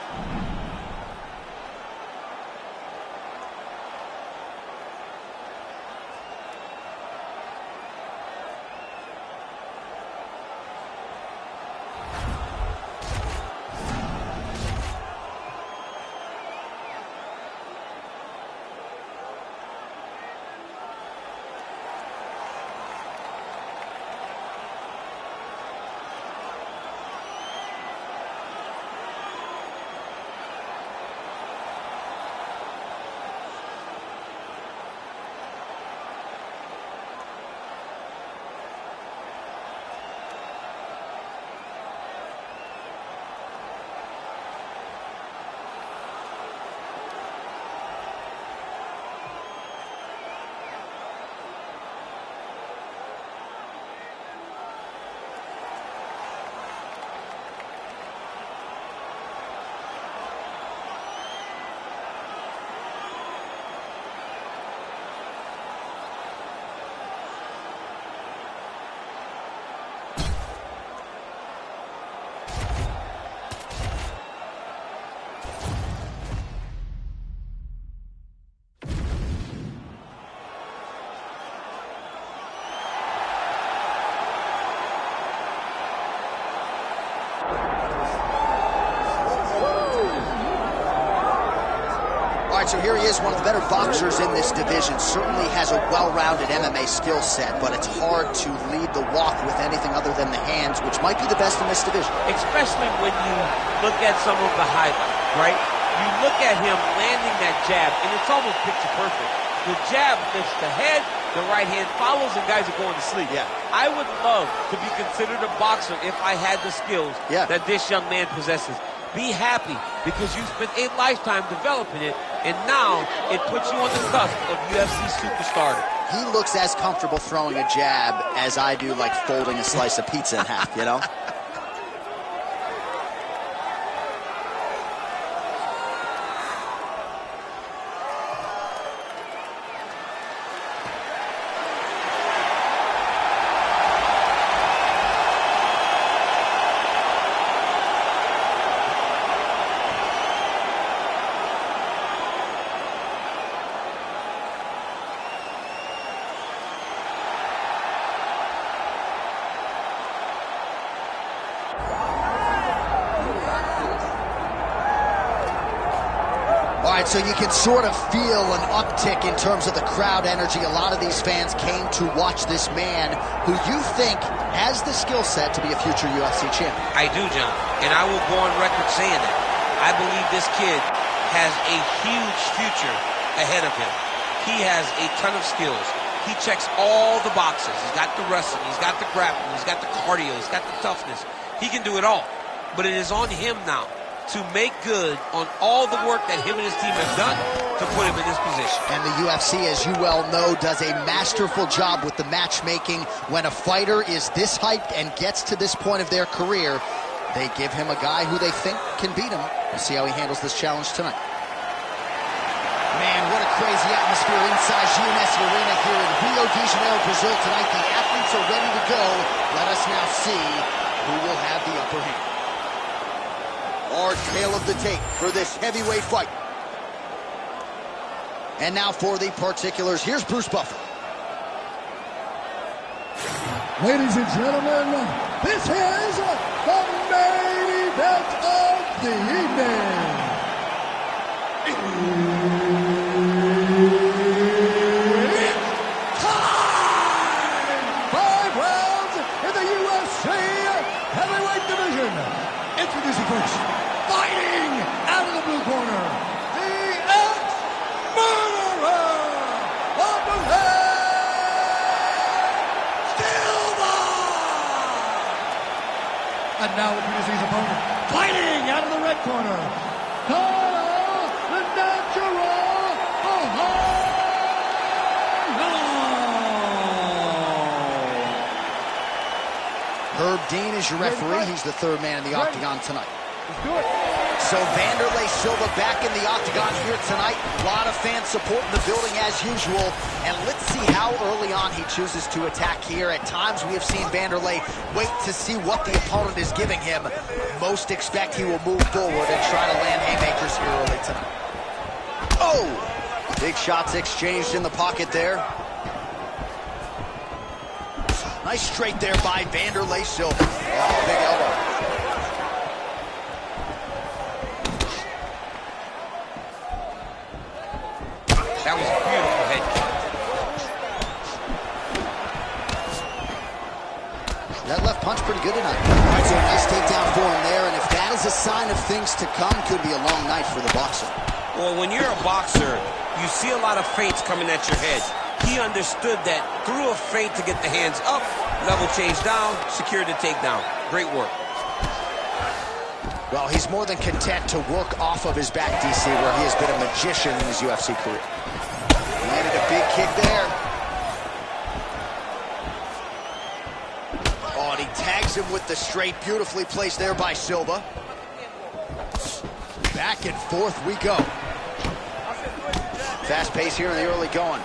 All right, so here he is, one of the better boxers in this division. Certainly has a well-rounded MMA skill set, but it's hard to lead the walk with anything other than the hands, which might be the best in this division. Especially when you look at some of the highlights, right? You look at him landing that jab, and it's almost picture perfect. The jab lifts the head, the right hand follows, and guys are going to sleep. Yeah. I would love to be considered a boxer if I had the skills that this young man possesses. Be happy because you spent a lifetime developing it, and now it puts you on the cusp of UFC superstar. He looks as comfortable throwing a jab as I do, like folding a slice of pizza in half, you know? So you can sort of feel an uptick in terms of the crowd energy. A lot of these fans came to watch this man who you think has the skill set to be a future UFC champion. I do, John, and I will go on record saying that. I believe this kid has a huge future ahead of him. He has a ton of skills. He checks all the boxes. He's got the wrestling, he's got the grappling, he's got the cardio, he's got the toughness. He can do it all, but it is on him now to make good on all the work that him and his team have done to put him in this position. And the UFC, as you well know, does a masterful job with the matchmaking. When a fighter is this hyped and gets to this point of their career, they give him a guy who they think can beat him. We'll see how he handles this challenge tonight. Man, what a crazy atmosphere inside GNS Arena here in Rio de Janeiro, Brazil tonight. The athletes are ready to go. Let us now see who will have the upper hand. Our tale of the tape for this heavyweight fight. And now for the particulars, here's Bruce Buffer. Ladies and gentlemen, this is the main event of the evening. It's time! 5 rounds in the UFC heavyweight division. Introducing first, fighting out of the blue corner, the ex-murderer of the Silva! And now introducing his opponent, fighting out of the red corner, the natural Herb Dean is your referee. He's the third man in the octagon tonight. Let's do it. So Vanderlei Silva back in the octagon here tonight. A lot of fan support in the building as usual. And let's see how early on he chooses to attack here. At times we have seen Vanderlei wait to see what the opponent is giving him. Most expect he will move forward and try to land haymakers here early tonight. Oh! Big shots exchanged in the pocket there. Nice straight there by Vanderlei Silva. Oh, big elbow. That was a beautiful head kick. That left punch pretty good tonight. All right, so a nice takedown for him there, and if that is a sign of things to come, could be a long night for the boxer. Well, when you're a boxer, you see a lot of feints coming at your head. He understood that through a feint to get the hands up, level change down, secure the takedown. Great work. Well, he's more than content to work off of his back, DC, where he has been a magician in his UFC career. Landed a big kick there. Oh, and he tags him with the straight. Beautifully placed there by Silva. Back and forth we go. Fast pace here in the early going.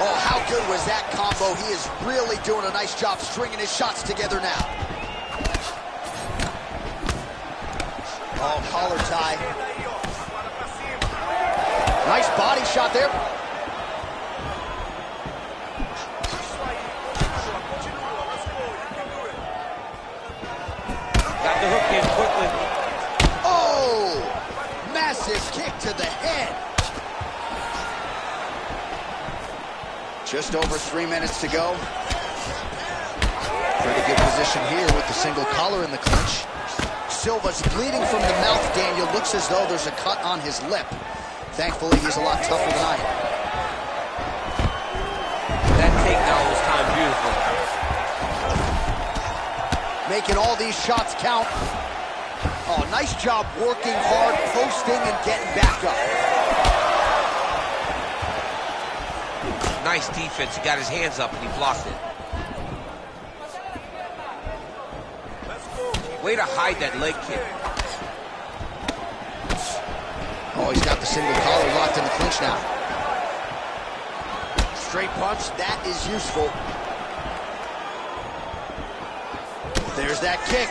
Oh, how good was that combo? He is really doing a nice job stringing his shots together now. Oh, collar tie. Nice body shot there. Got the hook in quickly. Oh, head. Just over 3 minutes to go. Pretty good position here with the single collar in the clinch. Silva's bleeding from the mouth, Daniel. Looks as though there's a cut on his lip. Thankfully, he's a lot tougher than I am. That takedown was timed beautiful. Making all these shots count. Oh, nice job working hard, posting, and getting back up. Nice defense. He got his hands up and he blocked it. Way to hide that leg kick. Oh, he's got the single collar locked in the clinch now. Straight punch, that is useful. There's that kick.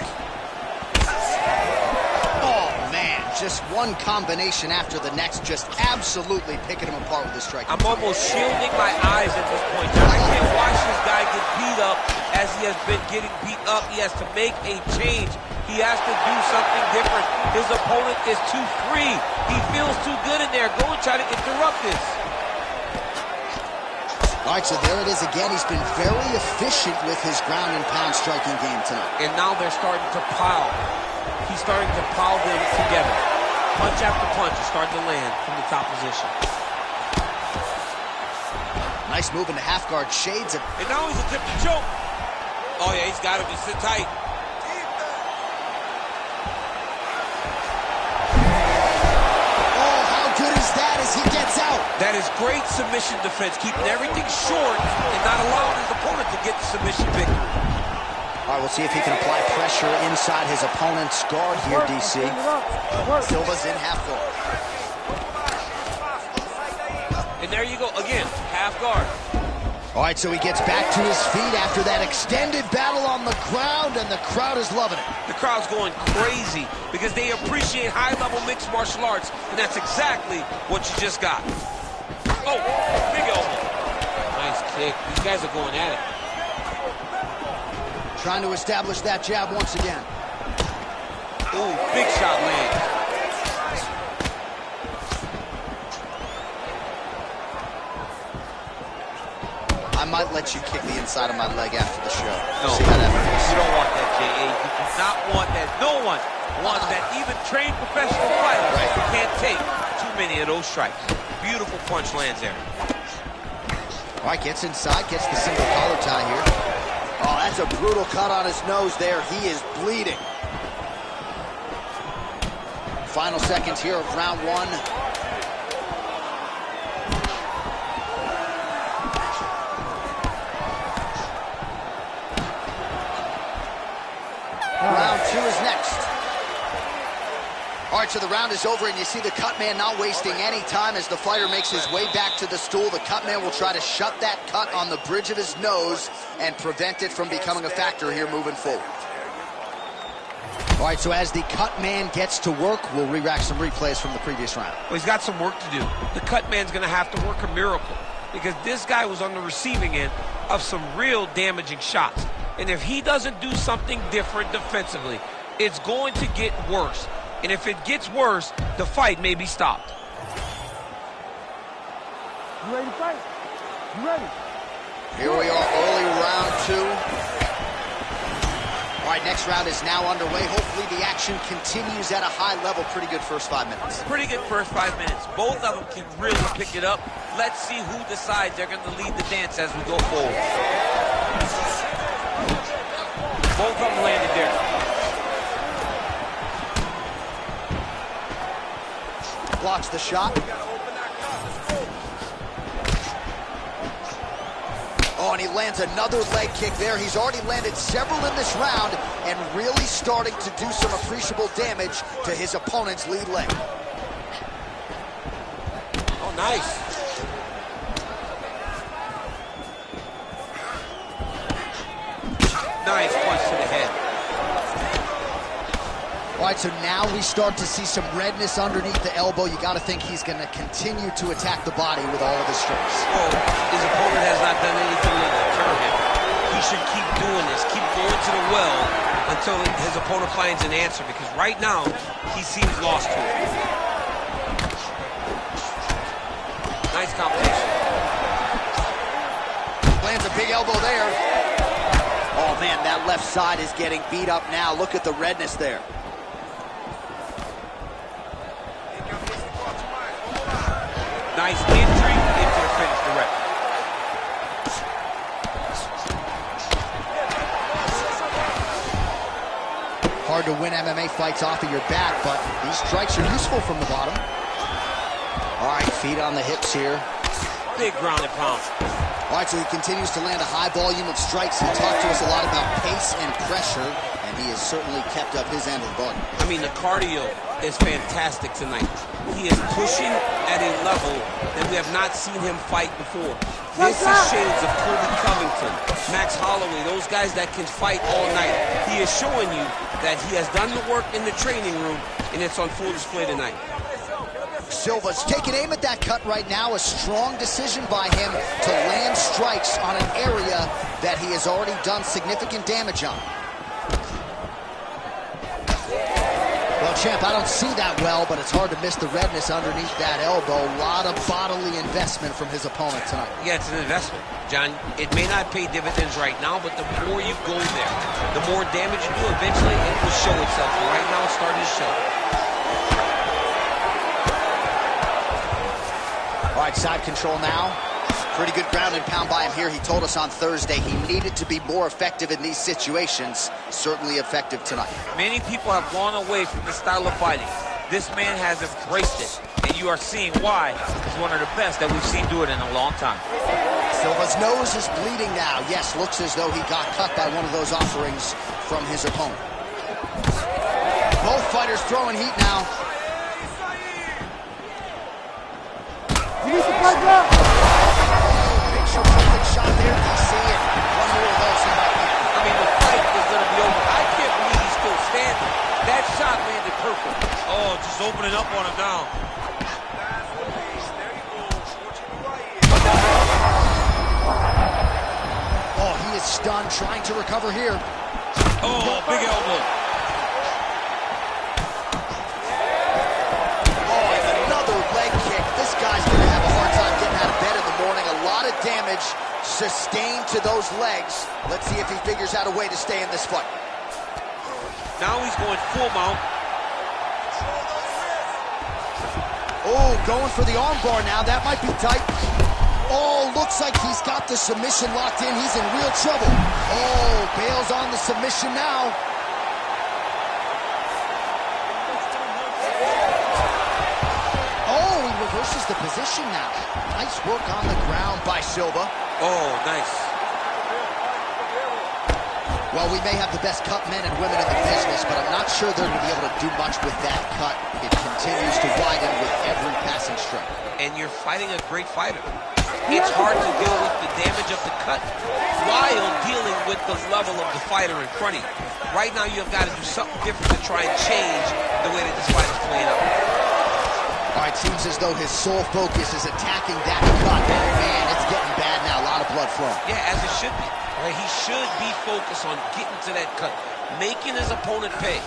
Oh, man, just one combination after the next, just absolutely picking him apart with his strike. I'm almost shielding my eyes at this point, John. I can't watch this guy get beat up as he has been getting beat up. He has to make a change. He has to do something different. His opponent is too free. He feels too good in there. Go and try to interrupt this. All right, so there it is again. He's been very efficient with his ground and pound striking game tonight. And now they're starting to pile. He's starting to pile them together. Punch after punch is starting to land from the top position. Nice move into half guard, shades it. And now he's attempting to choke. Oh yeah, he's got to be sit tight. He gets out. That is great submission defense, keeping everything short and not allowing his opponent to get the submission victory. All right, we'll see if he can apply pressure inside his opponent's guard here, DC. Silva's in half guard. And there you go, again, half guard. All right, so he gets back to his feet after that extended battle on the ground, and the crowd is loving it. The crowd's going crazy because they appreciate high-level mixed martial arts, and that's exactly what you just got. Oh, big elbow. Nice kick. These guys are going at it. Trying to establish that jab once again. Ooh, big shot land. I might let you kick the inside of my leg after the show. No, see how that feels. You don't want that, J.A. You do not want that. No one wants that. Even trained professional fighters can't take too many of those strikes. Beautiful punch lands there. All right, gets inside, gets the single collar tie here. Oh, that's a brutal cut on his nose there. He is bleeding. Final seconds here of round one. Round two is next. All right, so the round is over, and you see the cut man not wasting any time as the fighter makes his way back to the stool. The cut man will try to shut that cut on the bridge of his nose and prevent it from becoming a factor here moving forward. All right, so as the cut man gets to work, we'll re-rack some replays from the previous round. Well, he's got some work to do. The cut man's going to have to work a miracle because this guy was on the receiving end of some real damaging shots. And if he doesn't do something different defensively, it's going to get worse. And if it gets worse, the fight may be stopped. You ready to fight? You ready? Here we are, early round two. All right, next round is now underway. Hopefully the action continues at a high level. Pretty good first 5 minutes. Pretty good first 5 minutes. Both of them can really pick it up. Let's see who decides they're going to lead the dance as we go forward. Both of them landed there. Blocks the shot. Oh, and he lands another leg kick there. He's already landed several in this round and really starting to do some appreciable damage to his opponent's lead leg. Oh, nice. Nice punch to the head. All right, so now we start to see some redness underneath the elbow. You got to think he's going to continue to attack the body with all of his strikes. Oh, his opponent has not done anything to deter him. He should keep doing this, keep going to the well until his opponent finds an answer, because right now he seems lost to it. Nice combination. Lands a big elbow there. Oh man, that left side is getting beat up now. Look at the redness there. Nice entry into the finish direct. Hard to win MMA fights off of your back, but these strikes are useful from the bottom. All right, feet on the hips here. Big ground and pound. All right, so he continues to land a high volume of strikes. He talked to us a lot about pace and pressure, and he has certainly kept up his end of the bargain. I mean, the cardio is fantastic tonight. He is pushing at a level that we have not seen him fight before. This is shades of Kobe Covington, Max Holloway, those guys that can fight all night. He is showing you that he has done the work in the training room, and it's on full display tonight. Silva's taking aim at that cut right now. A strong decision by him to land strikes on an area that he has already done significant damage on. Well, champ, I don't see that well, but it's hard to miss the redness underneath that elbow. A lot of bodily investment from his opponent tonight. Yeah, it's an investment, John. It may not pay dividends right now, but the more you go there, the more damage you do, eventually it will show itself. And right now it's starting to show. All right, side control now. Pretty good ground and pound by him here. He told us on Thursday he needed to be more effective in these situations. Certainly effective tonight. Many people have gone away from this style of fighting. This man has embraced it, and you are seeing why he's one of the best that we've seen do it in a long time. Silva's nose is bleeding now. Yes, looks as though he got cut by one of those offerings from his opponent. Both fighters throwing heat now. You need to fight now. Big shot there, DC, and one more of those he might get. I mean, the fight is going to be over. I can't believe he's still standing. That shot landed perfect. Oh, just opening up on him now. Oh, he is stunned, trying to recover here. Oh, big elbow. Oh, and another leg kick. This guy's going to have a hard time getting out of bed in the morning. A lot of damage sustained to those legs. Let's see if he figures out a way to stay in this fight. Now he's going full mount. Oh, going for the armbar now. That might be tight. Oh, looks like he's got the submission locked in. He's in real trouble. Oh, bails on the submission now. Oh, he reverses the position now. Nice work on the ground by Silva. Oh, nice. Well, we may have the best cut men and women in the business, but I'm not sure they're going to be able to do much with that cut. It continues to widen with every passing strike. And you're fighting a great fighter. It's hard to deal with the damage of the cut while dealing with the level of the fighter in front of you. Right now, you've got to do something different to try and change the way that this fight is playing out. All right, seems as though his sole focus is attacking that cut. And man, it's getting bad now. A lot of blood flowing. Yeah, as it should be. Right? He should be focused on getting to that cut, making his opponent pay.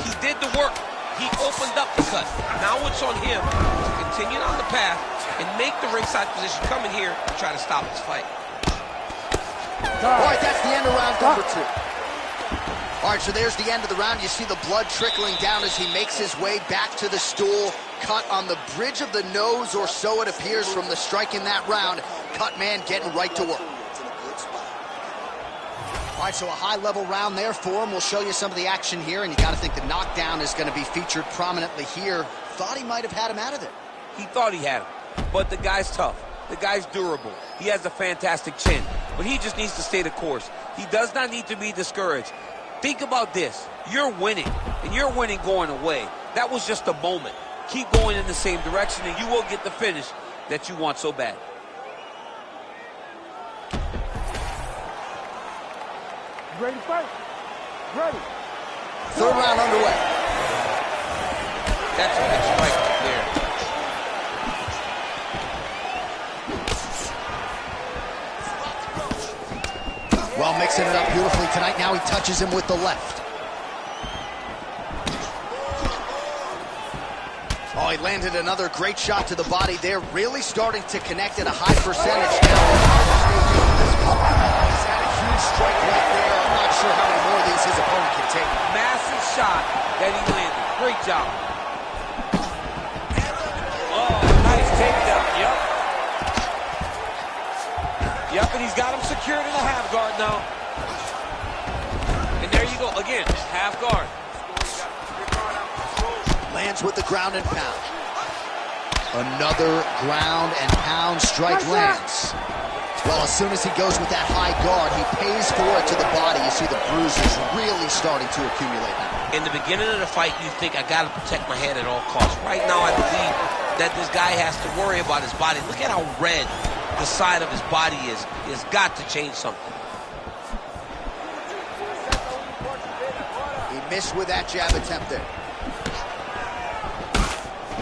He did the work. He opened up the cut. Now it's on him to continue on the path and make the ringside position, come in here and try to stop this fight. All right, that's the end of round number 2. All right, so there's the end of the round. You see the blood trickling down as he makes his way back to the stool. Cut on the bridge of the nose, or so it appears from the strike in that round. Cut man getting right to work. All right, so a high-level round there for him. We'll show you some of the action here, and you got to think the knockdown is going to be featured prominently here. Thought he might have had him out of there. He thought he had him, but the guy's tough. The guy's durable. He has a fantastic chin, but he just needs to stay the course. He does not need to be discouraged. Think about this. You're winning, and you're winning going away. That was just a moment. Keep going in the same direction, and you will get the finish that you want so bad. You ready to fight? Ready. Third round underway. That's a big strike right there. Well, mixing it up beautifully tonight. Now he touches him with the left. Oh, he landed another great shot to the body there. Really starting to connect at a high percentage now. He's had a huge strike right there. I'm not sure how many more of these his opponent can take. Massive shot that he landed. Great job. Oh, nice takedown. Yep, and he's got him secured in a half guard now. And there you go. Again, half guard. Lands with the ground and pound. Another ground and pound strike lands. Well, as soon as he goes with that high guard, he pays for it to the body. You see the bruises really starting to accumulate now. In the beginning of the fight, you think, I got to protect my head at all costs. Right now, I believe that this guy has to worry about his body. Look at how red the side of his body is. He has got to change something. He missed with that jab attempt there.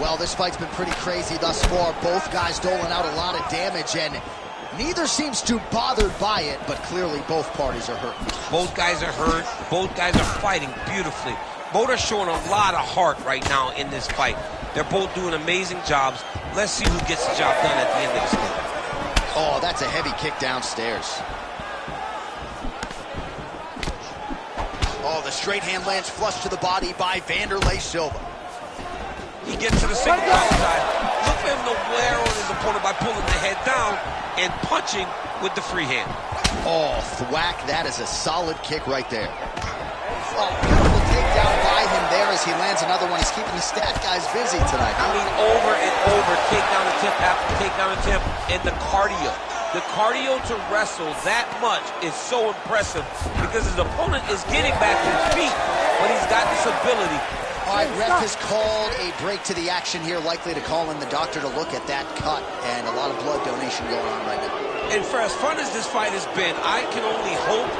Well, this fight's been pretty crazy thus far. Both guys doling out a lot of damage, and neither seems too bothered by it, but clearly both parties are hurt. Both guys are hurt. Both guys are fighting beautifully. Both are showing a lot of heart right now in this fight. They're both doing amazing jobs. Let's see who gets the job done at the end of this game. Oh, that's a heavy kick downstairs. Oh, the straight hand lands flush to the body by Vanderlei Silva. He gets to the single power side. Look for him to wear on his opponent by pulling the head down and punching with the free hand. Oh, thwack. That is a solid kick right there. Oh, beautiful takedown by him there as he lands another one. He's keeping the stat guys busy tonight. I mean, over and over, takedown attempt after takedown attempt, and the cardio. The cardio to wrestle that much is so impressive because his opponent is getting back to his feet, but he's got this ability. All right, ref has called a break to the action here, likely to call in the doctor to look at that cut, and a lot of blood donation going on right now. And for as fun as this fight has been, I can only hope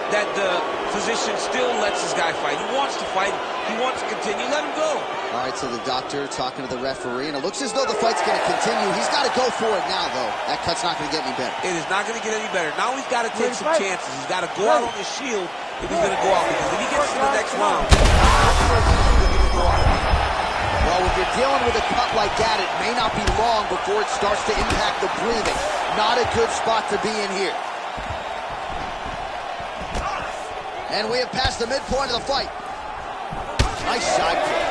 that the physician still lets this guy fight. He wants to fight. He wants to continue. Let him go. All right, so the doctor talking to the referee, and it looks as though the fight's going to continue. He's got to go for it now, though. That cut's not going to get any better. It is not going to get any better. Now he's got to take some chances. He's got to go out on his shield if he's going to go out. Because if he gets to the next round, well, if you're dealing with a cut like that, it may not be long before it starts to impact the breathing. Not a good spot to be in here. And we have passed the midpoint of the fight. Nice side kick.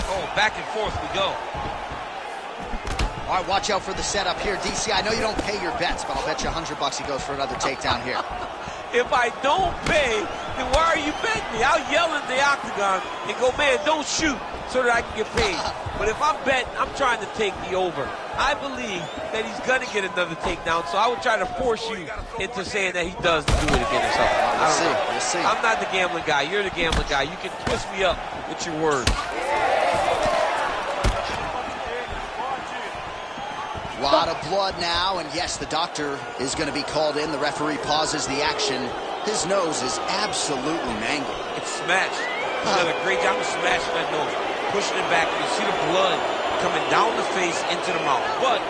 Oh, back and forth we go. All right, watch out for the setup here. DC, I know you don't pay your bets, but I'll bet you $100 he goes for another takedown here. If I don't pay, then why are you betting me? I'll yell in the octagon and go, man, don't shoot so that I can get paid. But if I'm betting, I'm trying to take the over. I believe that he's going to get another takedown, so I would try to force you into saying that he does do it again or something. We'll see. I'm not the gambling guy. You're the gambling guy. You can twist me up with your words. A lot of blood now, and yes, the doctor is going to be called in. The referee pauses the action. His nose is absolutely mangled. It's smashed. He's done a great job of smashing that nose, pushing it back. You see the blood coming down the face into the mouth. But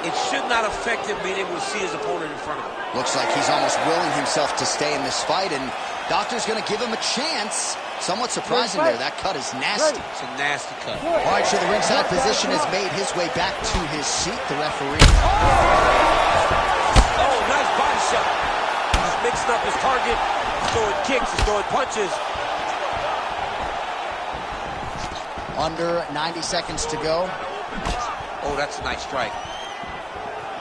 it should not affect him being able to see his opponent in front of him. Looks like he's almost willing himself to stay in this fight, and doctor's going to give him a chance. Somewhat surprising there. That cut is nasty. It's a nasty cut. All right, so the ringside physician has made his way back to his seat. The referee. Oh, nice body shot. He's mixing up his target. He's throwing kicks. He's throwing punches. Under 90 seconds to go. Oh, that's a nice strike.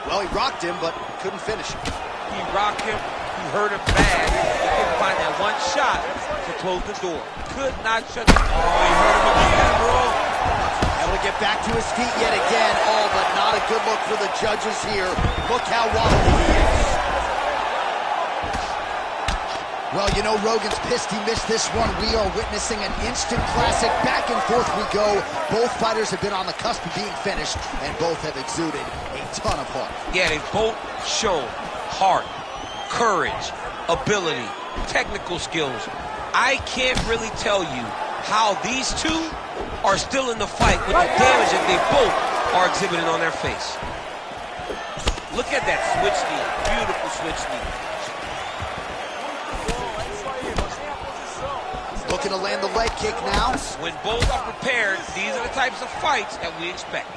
Well, he rocked him, but couldn't finish him. He rocked him. He hurt him bad. He couldn't find that one shot to close the door. Could not shut the door. Oh, he hurt him again, bro. Able to get back to his feet yet again. Oh, but not a good look for the judges here. Look how wobbly he is. Well, you know, Rogan's pissed he missed this one. We are witnessing an instant classic. Back and forth we go. Both fighters have been on the cusp of being finished, and both have exuded a ton of heart. Yeah, they both show heart, courage, ability, technical skills. I can't really tell you how these two are still in the fight with the damage that they both are exhibiting on their face. Look at that switch knee. Beautiful switch knee. Looking to land the leg kick now. When both are prepared, these are the types of fights that we expect.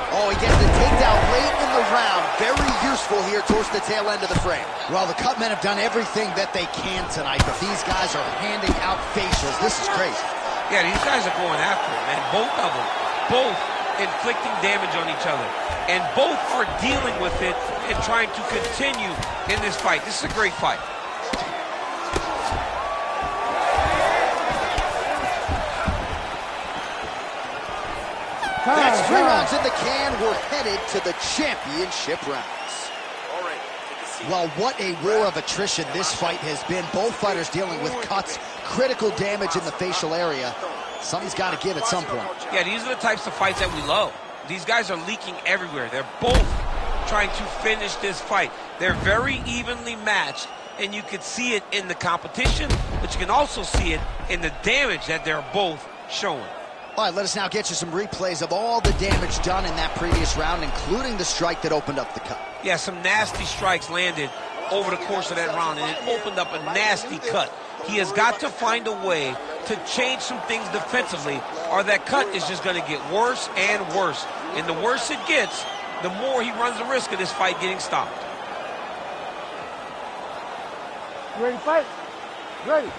Oh, he gets the takedown late in the round. Very useful here towards the tail end of the frame. Well, the cut men have done everything that they can tonight, but these guys are handing out facials. This is crazy. Yeah, these guys are going after it, man. Both of them. Both inflicting damage on each other. And both are dealing with it and trying to continue in this fight. This is a great fight. That's 3 rounds in the can. We're headed to the championship rounds. All right, take a seat. Well, what a war of attrition this fight has been. Both fighters dealing with cuts, critical damage in the facial area. Something's got to give at some point. Yeah, these are the types of fights that we love. These guys are leaking everywhere. They're both trying to finish this fight. They're very evenly matched, and you can see it in the competition, but you can also see it in the damage that they're both showing. All right, let us now get you some replays of all the damage done in that previous round, including the strike that opened up the cut. Yeah, some nasty strikes landed over the course of that round, and it opened up a nasty cut. He has got to find a way to change some things defensively, or that cut is just going to get worse and worse. And the worse it gets, the more he runs the risk of this fight getting stopped. You ready to fight? Ready.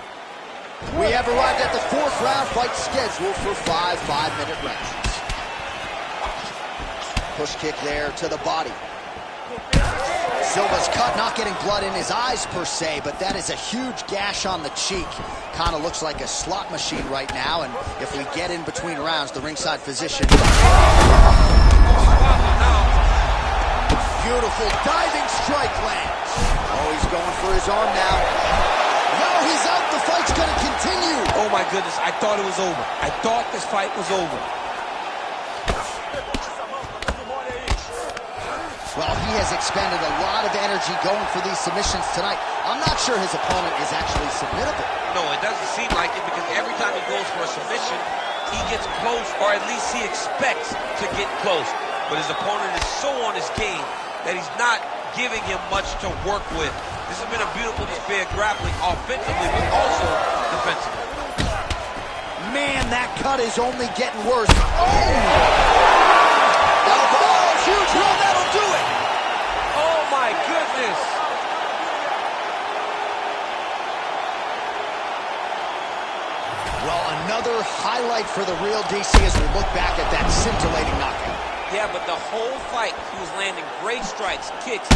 We have arrived at the 4th round, fight scheduled for 5 5-minute rounds. Push kick there to the body. Silva's cut, not getting blood in his eyes per se, but that is a huge gash on the cheek. Kind of looks like a slot machine right now, and if we get in between rounds, the ringside physician. Beautiful diving strike lands. Oh, he's going for his arm now. No, he's out. The fight's going to continue. Oh, my goodness. I thought it was over. I thought this fight was over. Well, he has expended a lot of energy going for these submissions tonight. I'm not sure his opponent is actually submittable. No, it doesn't seem like it, because every time he goes for a submission, he gets close, or at least he expects to get close. But his opponent is so on his game that he's not giving him much to work with. This has been a beautiful display of grappling offensively, but also defensively. Man, that cut is only getting worse. Oh! Elbow, huge roll, that'll do it! Oh, my goodness! Well, another highlight for the real DC as we look back at that scintillating knockout. Yeah, but the whole fight, he was landing great strikes, kicks,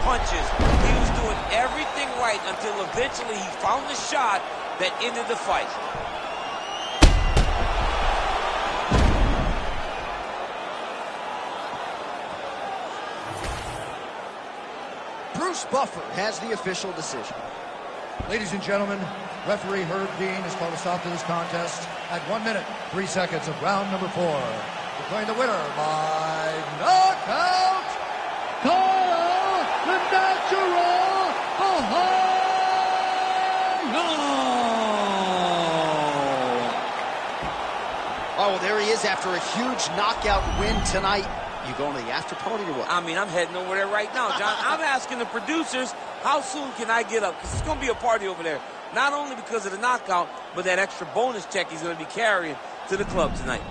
punches. He was doing everything right until eventually he found the shot that ended the fight. Bruce Buffer has the official decision. Ladies and gentlemen, referee Herb Dean has called a stop to this contest at 1 minute, 3 seconds of round number 4. Declaring the winner by knockout, Kyle the Natural Ohio! Oh, well, there he is after a huge knockout win tonight. You going to the after party or what? I mean, I'm heading over there right now, John. I'm asking the producers, how soon can I get up? Because it's going to be a party over there. Not only because of the knockout, but that extra bonus check he's going to be carrying to the club tonight.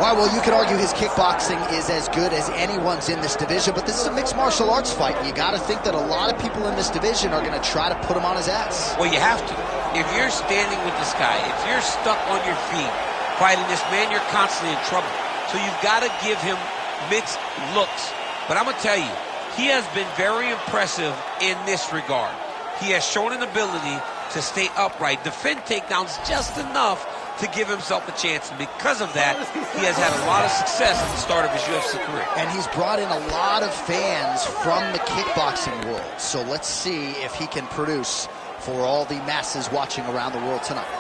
All right, well, you could argue his kickboxing is as good as anyone's in this division, but this is a mixed martial arts fight. You got to think that a lot of people in this division are going to try to put him on his ass. Well, you have to. If you're standing with this guy, if you're stuck on your feet fighting this man, you're constantly in trouble. So you've got to give him mixed looks. But I'm going to tell you, he has been very impressive in this regard. He has shown an ability to stay upright, defend takedowns just enough to give himself a chance. And because of that, he has had a lot of success at the start of his UFC career. And he's brought in a lot of fans from the kickboxing world. So let's see if he can produce for all the masses watching around the world tonight.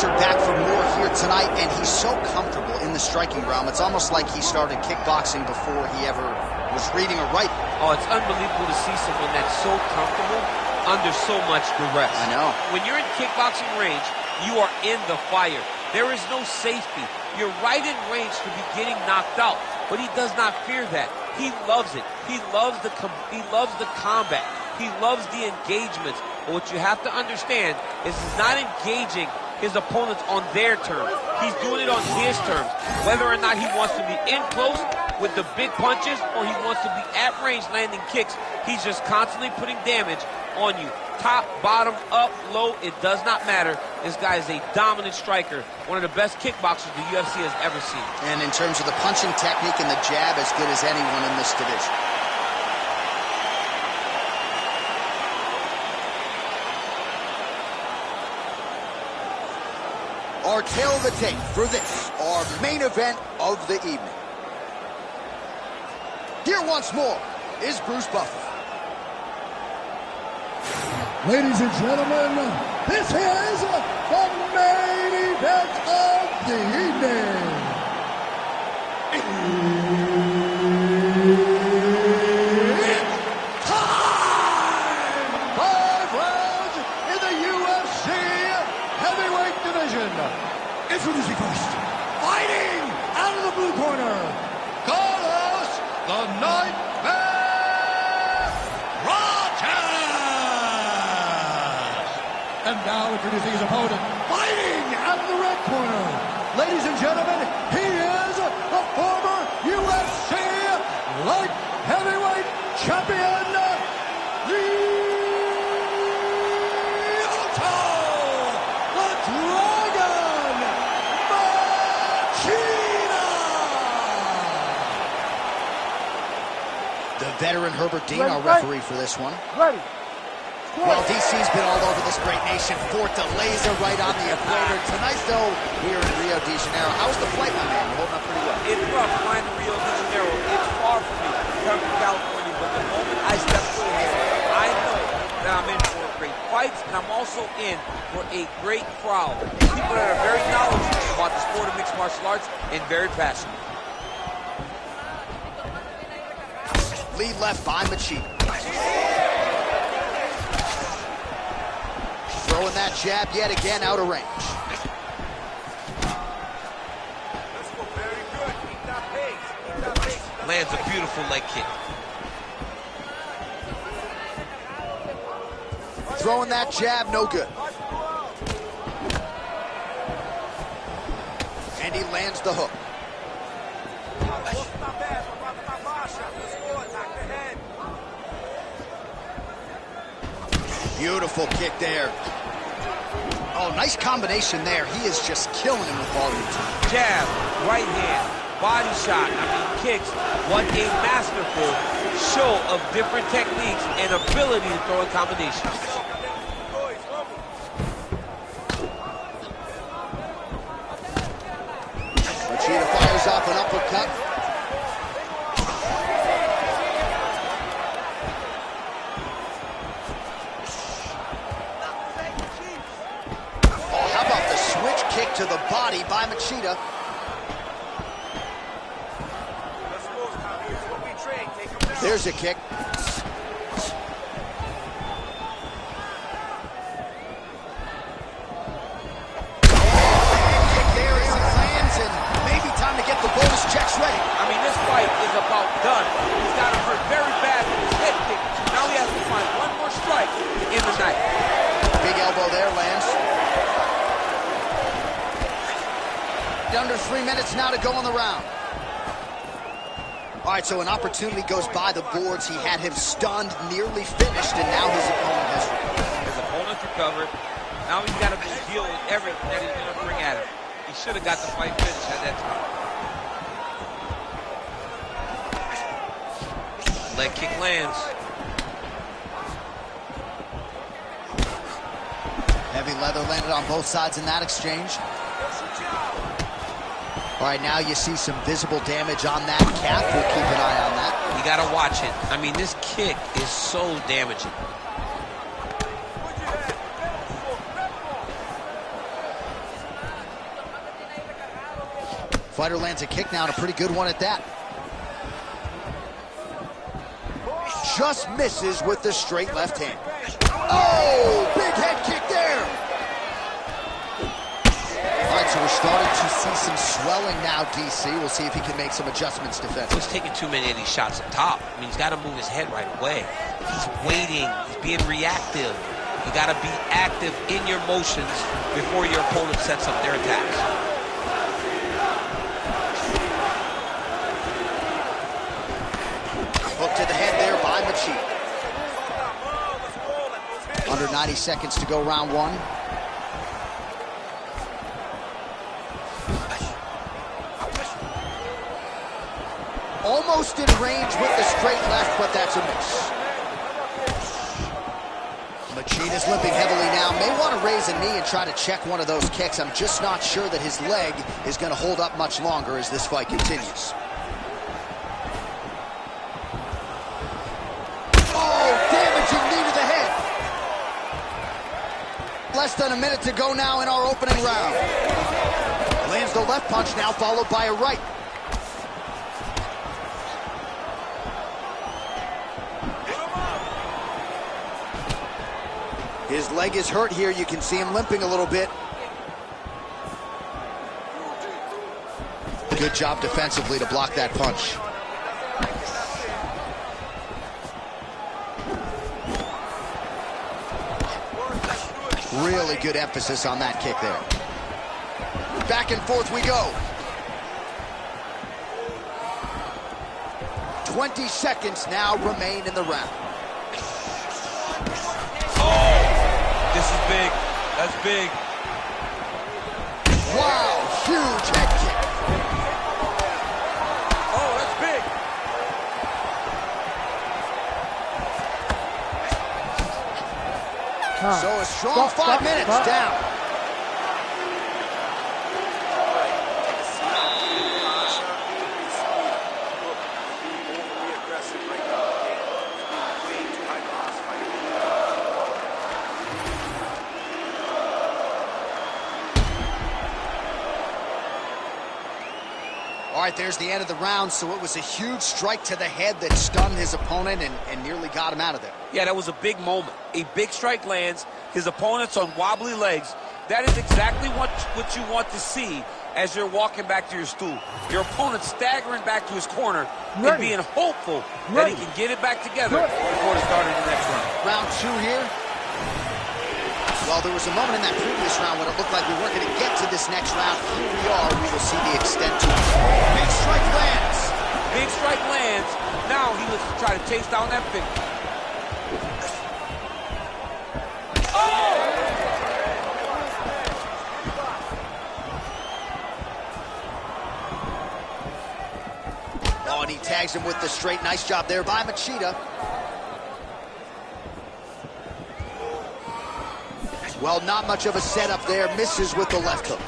Back for more here tonight, and he's so comfortable in the striking realm. It's almost like he started kickboxing before he ever was reading or writing. Oh, it's unbelievable to see someone that's so comfortable under so much duress. I know. When you're in kickboxing range, you are in the fire. There is no safety. You're right in range to be getting knocked out, but he does not fear that. He loves it. He loves the combat. He loves the engagements. But what you have to understand is he's not engaging his opponents on their terms. He's doing it on his terms. Whether or not he wants to be in close with the big punches or he wants to be at range landing kicks, he's just constantly putting damage on you. Top, bottom, up, low, it does not matter. This guy is a dominant striker, one of the best kickboxers the UFC has ever seen. And in terms of the punching technique and the jab, as good as anyone in this division. Our tail of the tape for this, our main event of the evening. Here once more is Bruce Buffer. Ladies and gentlemen, this is the main event of the evening. It's time! 5 rounds in the UFC heavyweight division. Introducing first, fighting out of the blue corner, Carlos the Nightmare Rogers. And now introducing his opponent, fighting out of the red corner. Ladies and gentlemen, he is the former UFC light heavyweight champion, Veteran Herbert Dean, our referee for this one. Ready. Well, DC's been all over this great nation. Fort to laser right on the equator. Tonight, though, here in Rio de Janeiro. How's the flight, my man? You're holding up pretty well. It's rough flying to Rio de Janeiro. It's far from me, coming from California, but the moment I step foot here, I know that I'm in for great fights, and I'm also in for a great crowd. People that are very knowledgeable about the sport of mixed martial arts and very passionate. Lead left by Machida. Throwing that jab yet again out of range. Very good. Keep that pace. Keep that pace. Lands a beautiful leg kick. Throwing that jab, no good. And he lands the hook. Beautiful kick there. Oh, nice combination there. He is just killing him with volume. Jab, right hand, body shot, kicks. What a masterful show of different techniques and ability to throw in combinations. Machida fires off an uppercut. To the body by Machida. There's a kick. Checks ready. I mean, this fight is about done. He's got him hurt very bad with his head kick. Now he has to find one more strike to end the night. Big elbow there lands. Under 3 minutes now to go in the round. All right, so an opportunity goes by the boards. He had him stunned, nearly finished, and now his opponent has recovered. His opponent's recovered. Now he's got to deal with everything that he's going to bring at him. He should have got the fight finished at that time. Leg kick lands. Heavy leather landed on both sides in that exchange. All right, now you see some visible damage on that cap. We'll keep an eye on that. You gotta watch it. I mean, this kick is so damaging. Fighter lands a kick now, and a pretty good one at that. Just misses with the straight left hand. Oh, big head kick there. All right, so we're starting to see some swelling now, DC. We'll see if he can make some adjustments defensively. He's taking too many of these shots up top. I mean, he's got to move his head right away. He's waiting. He's being reactive. You got to be active in your motions before your opponent sets up their attacks. Hook to the head there by Machida. Under 90 seconds to go, round one. Almost in range with the straight left, but that's a miss. Machida's limping heavily now. May want to raise a knee and try to check one of those kicks. I'm just not sure that his leg is going to hold up much longer as this fight continues. Less than a minute to go now in our opening round. Lands the left punch now, followed by a right. His leg is hurt here. You can see him limping a little bit. Good job defensively to block that punch. Really good emphasis on that kick there. Back and forth we go. 20 seconds now remain in the round. Oh! This is big. That's big. Wow, huge head kick. Oh, that's big. So a strong 5 minutes down. All right, there's the end of the round, so it was a huge strike to the head that stunned his opponent and nearly got him out of there. Yeah, that was a big moment. A big strike lands, his opponent's on wobbly legs. That is exactly what you want to see as you're walking back to your stool. Your opponent staggering back to his corner and being hopeful that he can get it back together before the start of the next round. Round two here. Well, there was a moment in that previous round when it looked like we weren't going to get to this next round. Here we are. We will see the extent to it. Big strike lands. Big strike lands. Now he looks to try to chase down that finish. Oh, and he tags him with the straight. Nice job there by Machida. Well, not much of a setup there. Misses with the left hook.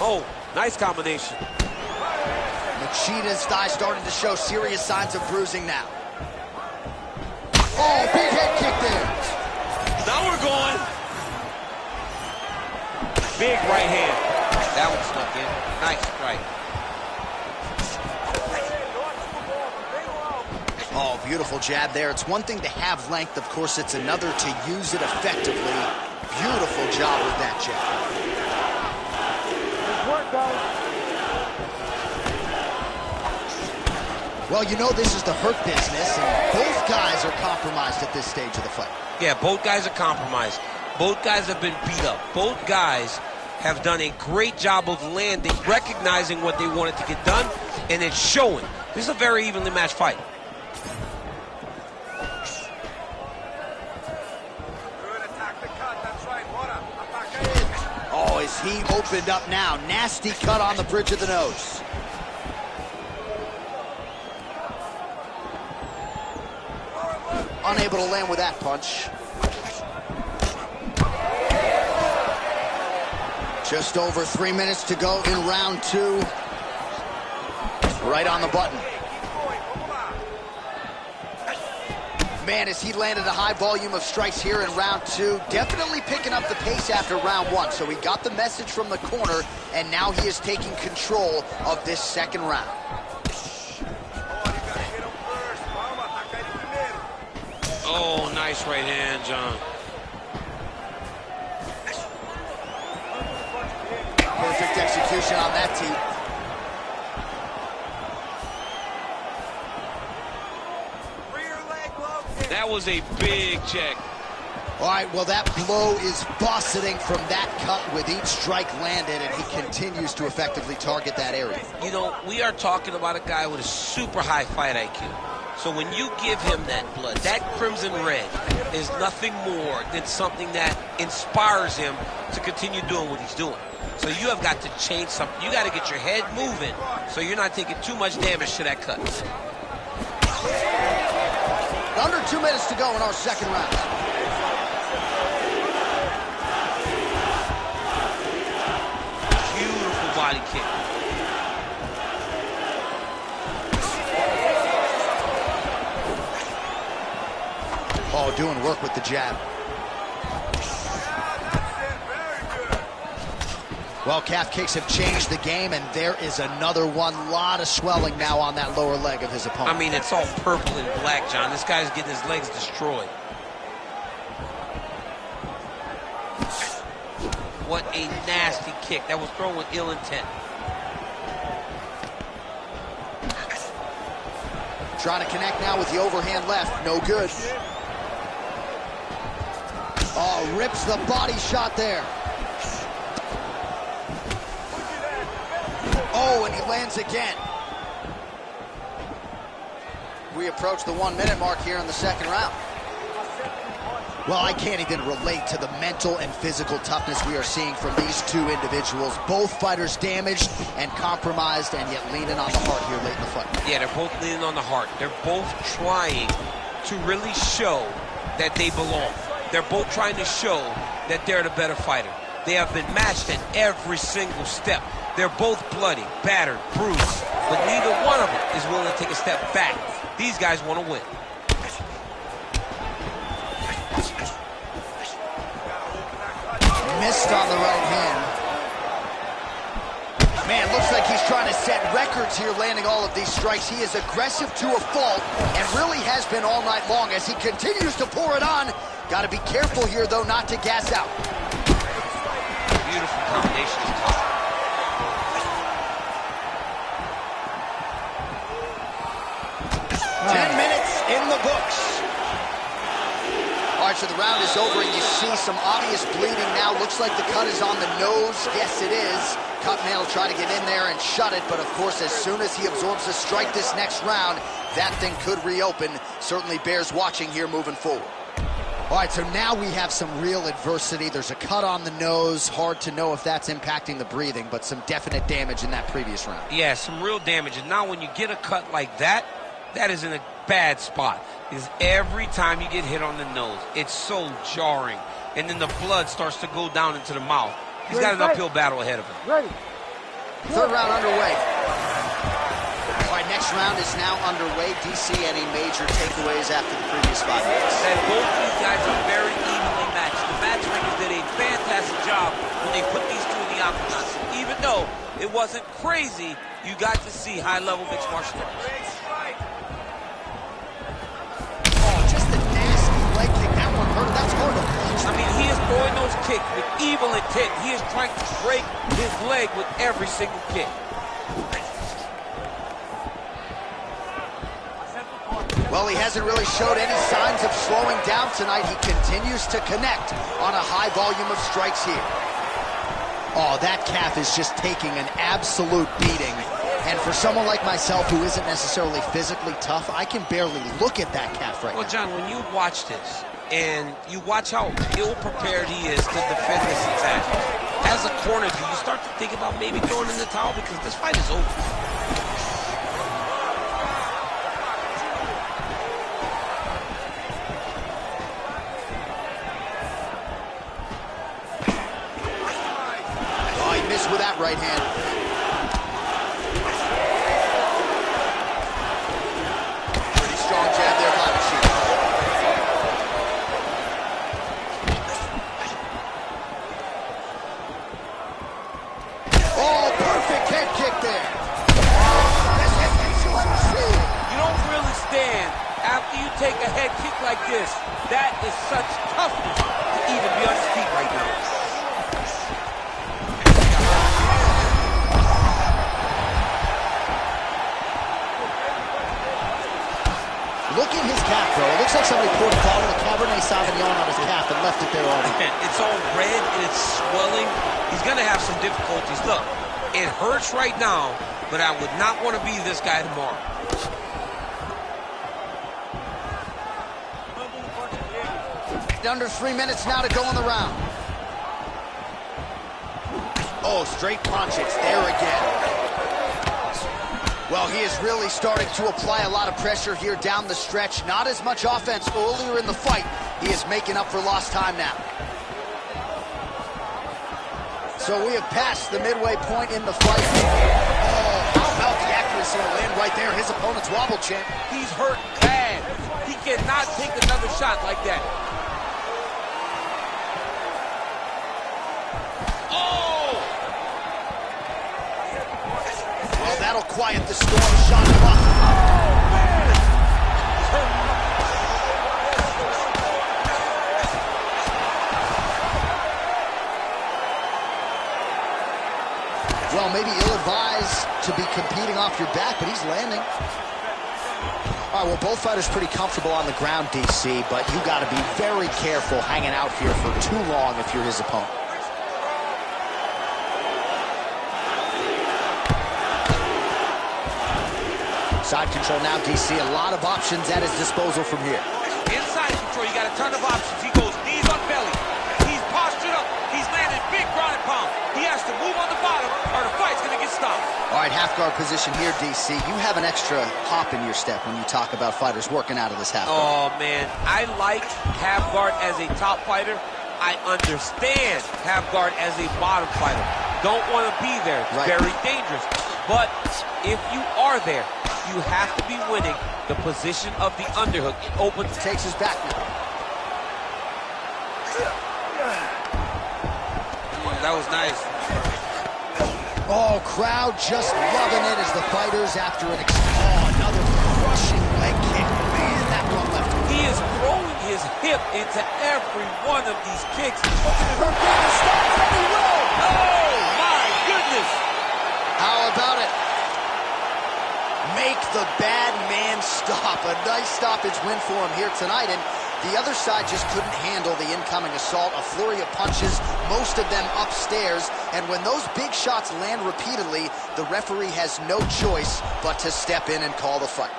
Oh, nice combination. Machida's thigh starting to show serious signs of bruising now. Oh, big head kick there. Now we're going. Big right hand. That one snuck in. Nice strike. Oh, beautiful jab there. It's one thing to have length, of course, it's another to use it effectively. Beautiful job with that jab. Good work, guys. Well, you know this is the hurt business, and both guys are compromised at this stage of the fight. Yeah, both guys are compromised. Both guys have been beat up. Both guys have done a great job of landing, recognizing what they wanted to get done, and it's showing. This is a very evenly matched fight. Oh, is he opened up now? Nasty cut on the bridge of the nose. Unable to land with that punch. Just over 3 minutes to go in round 2. Right on the button. Man, as he landed a high volume of strikes here in round 2, definitely picking up the pace after round 1. So he got the message from the corner, and now he is taking control of this second round. Oh, nice right hand, John. Perfect execution on that tee. That was a big check. All right, well, that blow is buffeting from that cut with each strike landed, and he continues to effectively target that area. You know, we are talking about a guy with a super high fight IQ. So when you give him that blood, that crimson red is nothing more than something that inspires him to continue doing what he's doing. So you have got to change something. You got to get your head moving so you're not taking too much damage to that cut. Under 2 minutes to go in our second round. Beautiful body kick. Oh, doing work with the jab. Well, calf kicks have changed the game, and there is another one. Lot of swelling now on that lower leg of his opponent. I mean, it's all purple and black, John. This guy's getting his legs destroyed. What a nasty kick. That was thrown with ill intent. Trying to connect now with the overhand left. No good. Oh, rips the body shot there. Oh, and he lands again. We approach the 1 minute mark here in the second round. Well, I can't even relate to the mental and physical toughness we are seeing from these two individuals. Both fighters damaged and compromised, and yet leaning on the heart here late in the fight. Yeah, they're both leaning on the heart. They're both trying to really show that they belong. They're both trying to show that they're the better fighter. They have been matched at every single step. They're both bloody, battered, bruised, but neither one of them is willing to take a step back. These guys want to win. Missed on the right hand. Man, looks like he's trying to set records here, landing all of these strikes. He is aggressive to a fault and really has been all night long as he continues to pour it on. Got to be careful here, though, not to gas out. Beautiful combination of top. In the books. All right, so the round is over, and you see some obvious bleeding now. Looks like the cut is on the nose. Yes, it is. Cutman will try to get in there and shut it, but of course, as soon as he absorbs a strike this next round, that thing could reopen. Certainly bears watching here moving forward. All right, so now we have some real adversity. There's a cut on the nose. Hard to know if that's impacting the breathing, but some definite damage in that previous round. Yeah, some real damage. And now when you get a cut like that, that is in a bad spot. Because every time you get hit on the nose, it's so jarring. And then the blood starts to go down into the mouth. He's got an uphill battle ahead of him. Ready. Third round underway. All right, next round is now underway. DC, any major takeaways after the previous 5 minutes? And both these guys are very evenly matched. The matchmakers did a fantastic job when they put these two in the octagon. So even though it wasn't crazy, you got to see high-level mixed martial arts. heard of that. It's hard to watch. I mean, he is throwing those kicks with evil intent. He is trying to break his leg with every single kick. Well, he hasn't really showed any signs of slowing down tonight. He continues to connect on a high volume of strikes here. Oh, that calf is just taking an absolute beating. And for someone like myself who isn't necessarily physically tough, I can barely look at that calf right now. Well, John, when you watch this, and you watch how ill-prepared he is to defend this attack, as a corner, do you start to think about maybe throwing in the towel? Because this fight is over. With that right hand. Pretty strong jab there by Machine. Oh, perfect head kick there. You don't really stand after you take a head kick like this. That is such toughness to even be on his feet right now. Look at his calf, bro. It looks like somebody poured a bottle of Cabernet Sauvignon on his calf and left it there already. It's all red, it's swelling. He's going to have some difficulties. Look, it hurts right now, but I would not want to be this guy tomorrow. Under 3 minutes now to go in the round. Oh, straight punch. It's there again. Well, he is really starting to apply a lot of pressure here down the stretch. Not as much offense earlier in the fight. He is making up for lost time now. So we have passed the midway point in the fight. Oh, how about the accuracy to land right there? His opponent's wobble, champ. He's hurt bad. He cannot take another shot like that. That'll quiet the storm. Shot him up. Oh, man! Well, maybe ill-advised to be competing off your back, but he's landing. All right, well, both fighters pretty comfortable on the ground, DC, but you got to be very careful hanging out here for too long if you're his opponent. Side control now, DC. A lot of options at his disposal from here. Inside control, you got a ton of options. He goes knees on belly. He's postured up. He's landed big ground and pound. He has to move on the bottom or the fight's going to get stopped. All right, half guard position here, DC. You have an extra hop in your step when you talk about fighters working out of this half guard. Oh, man. I like half guard as a top fighter. I understand half guard as a bottom fighter. Don't want to be there. It's very dangerous. But if you are there, you have to be winning the position of the underhook. It opens, takes his back now. That was nice. Oh, crowd just loving it as the fighters after an another crushing leg kick. Man, that one left. He is throwing his hip into every one of these kicks. Oh, my goodness. How about it? Make the bad man stop. A nice stoppage win for him here tonight, and the other side just couldn't handle the incoming assault. A flurry of punches, most of them upstairs, and when those big shots land repeatedly, the referee has no choice but to step in and call the fight.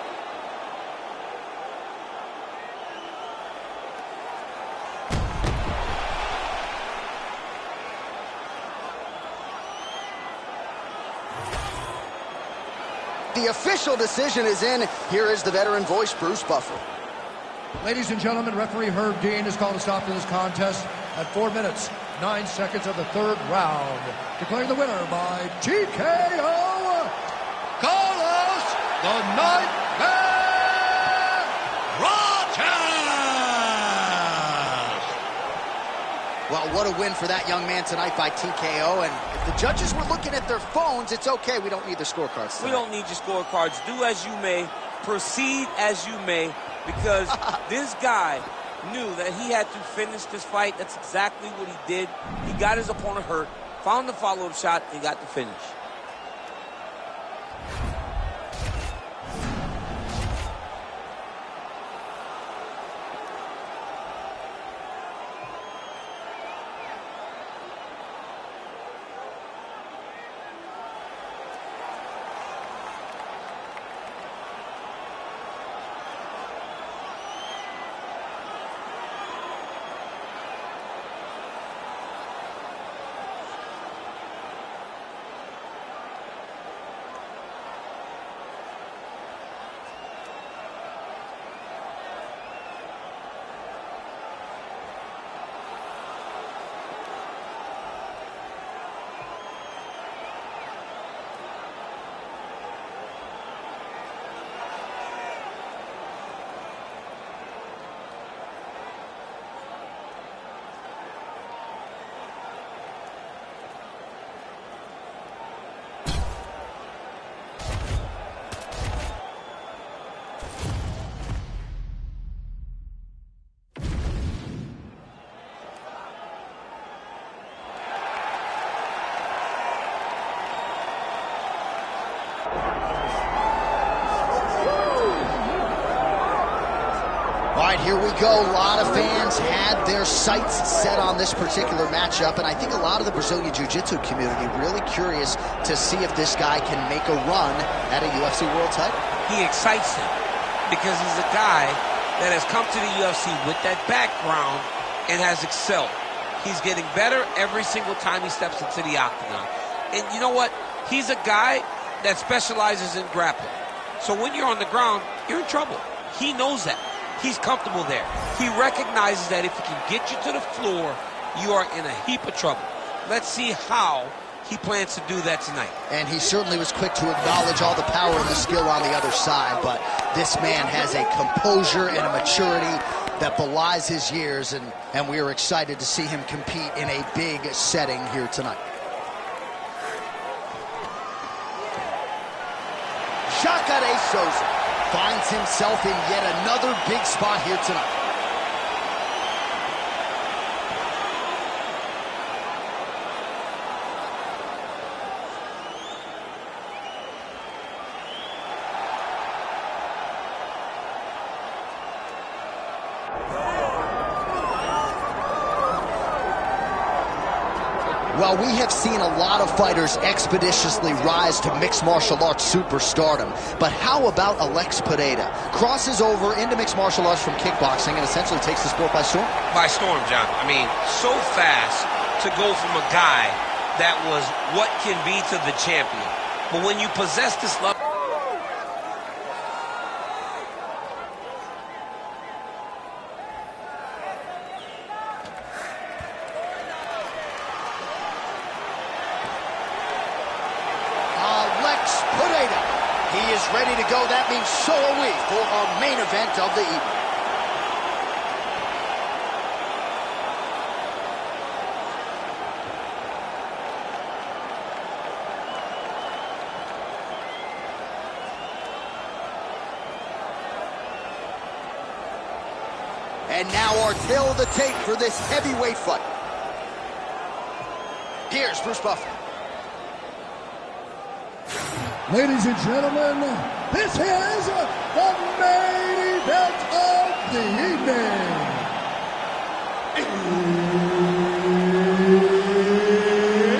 The official decision is in. Here is the veteran voice, Bruce Buffer. Ladies and gentlemen, referee Herb Dean has called a stop to this contest at 4 minutes, 9 seconds of the third round. Declaring the winner by TKO, Carlos the Nightmare Rodgers! Well, what a win for that young man tonight by TKO. And if the judges were looking at their phones, it's okay. We don't need their scorecards tonight. We don't need your scorecards. Do as you may. Proceed as you may. Because this guy knew that he had to finish this fight. That's exactly what he did. He got his opponent hurt, found the follow-up shot, and got the finish. Here we go. A lot of fans had their sights set on this particular matchup, and I think a lot of the Brazilian Jiu-Jitsu community really curious to see if this guy can make a run at a UFC world title. He excites him because he's a guy that has come to the UFC with that background and has excelled. He's getting better every single time he steps into the octagon. And you know what? He's a guy that specializes in grappling. So when you're on the ground, you're in trouble. He knows that. He's comfortable there. He recognizes that if he can get you to the floor, you are in a heap of trouble. Let's see how he plans to do that tonight. And he certainly was quick to acknowledge all the power and the skill on the other side, but this man has a composure and a maturity that belies his years, and we are excited to see him compete in a big setting here tonight. JACARÉ SOUZA finds himself in yet another big spot here tonight. Well, we have seen a lot of fighters expeditiously rise to mixed martial arts superstardom. But how about Alex Pereira? Crosses over into mixed martial arts from kickboxing and essentially takes the sport by storm? By storm, John. I mean, so fast to go from a guy that was what can be to the champion. But when you possess this level... He is ready to go. That means so are we for our main event of the evening. And now our tale of the tape for this heavyweight fight. Here's Bruce Buffer. Ladies and gentlemen, this is the main event of the evening.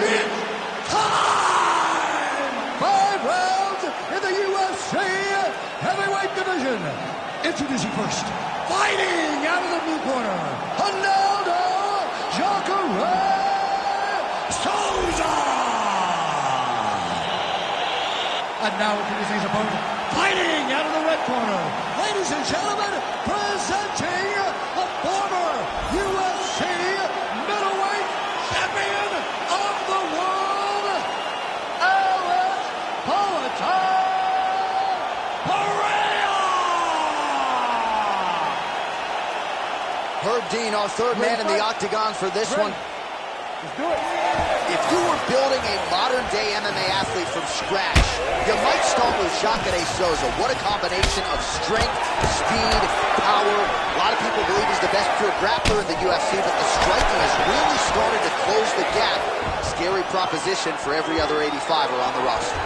It's time! 5 rounds in the UFC heavyweight division. Introducing first, fighting out of the blue corner, JACARÉ SOUZA. And now introducing his opponent, fighting out of the red corner. Ladies and gentlemen, presenting the former UFC middleweight champion of the world, Alex Pereira. Herb Dean, our third man in the octagon for this one. Let's do it. If you were building a modern-day MMA athlete from scratch, you might start with JACARÉ Souza. What a combination of strength, speed, power. A lot of people believe he's the best pure grappler in the UFC, but the striking has really started to close the gap. Scary proposition for every other 85er on the roster.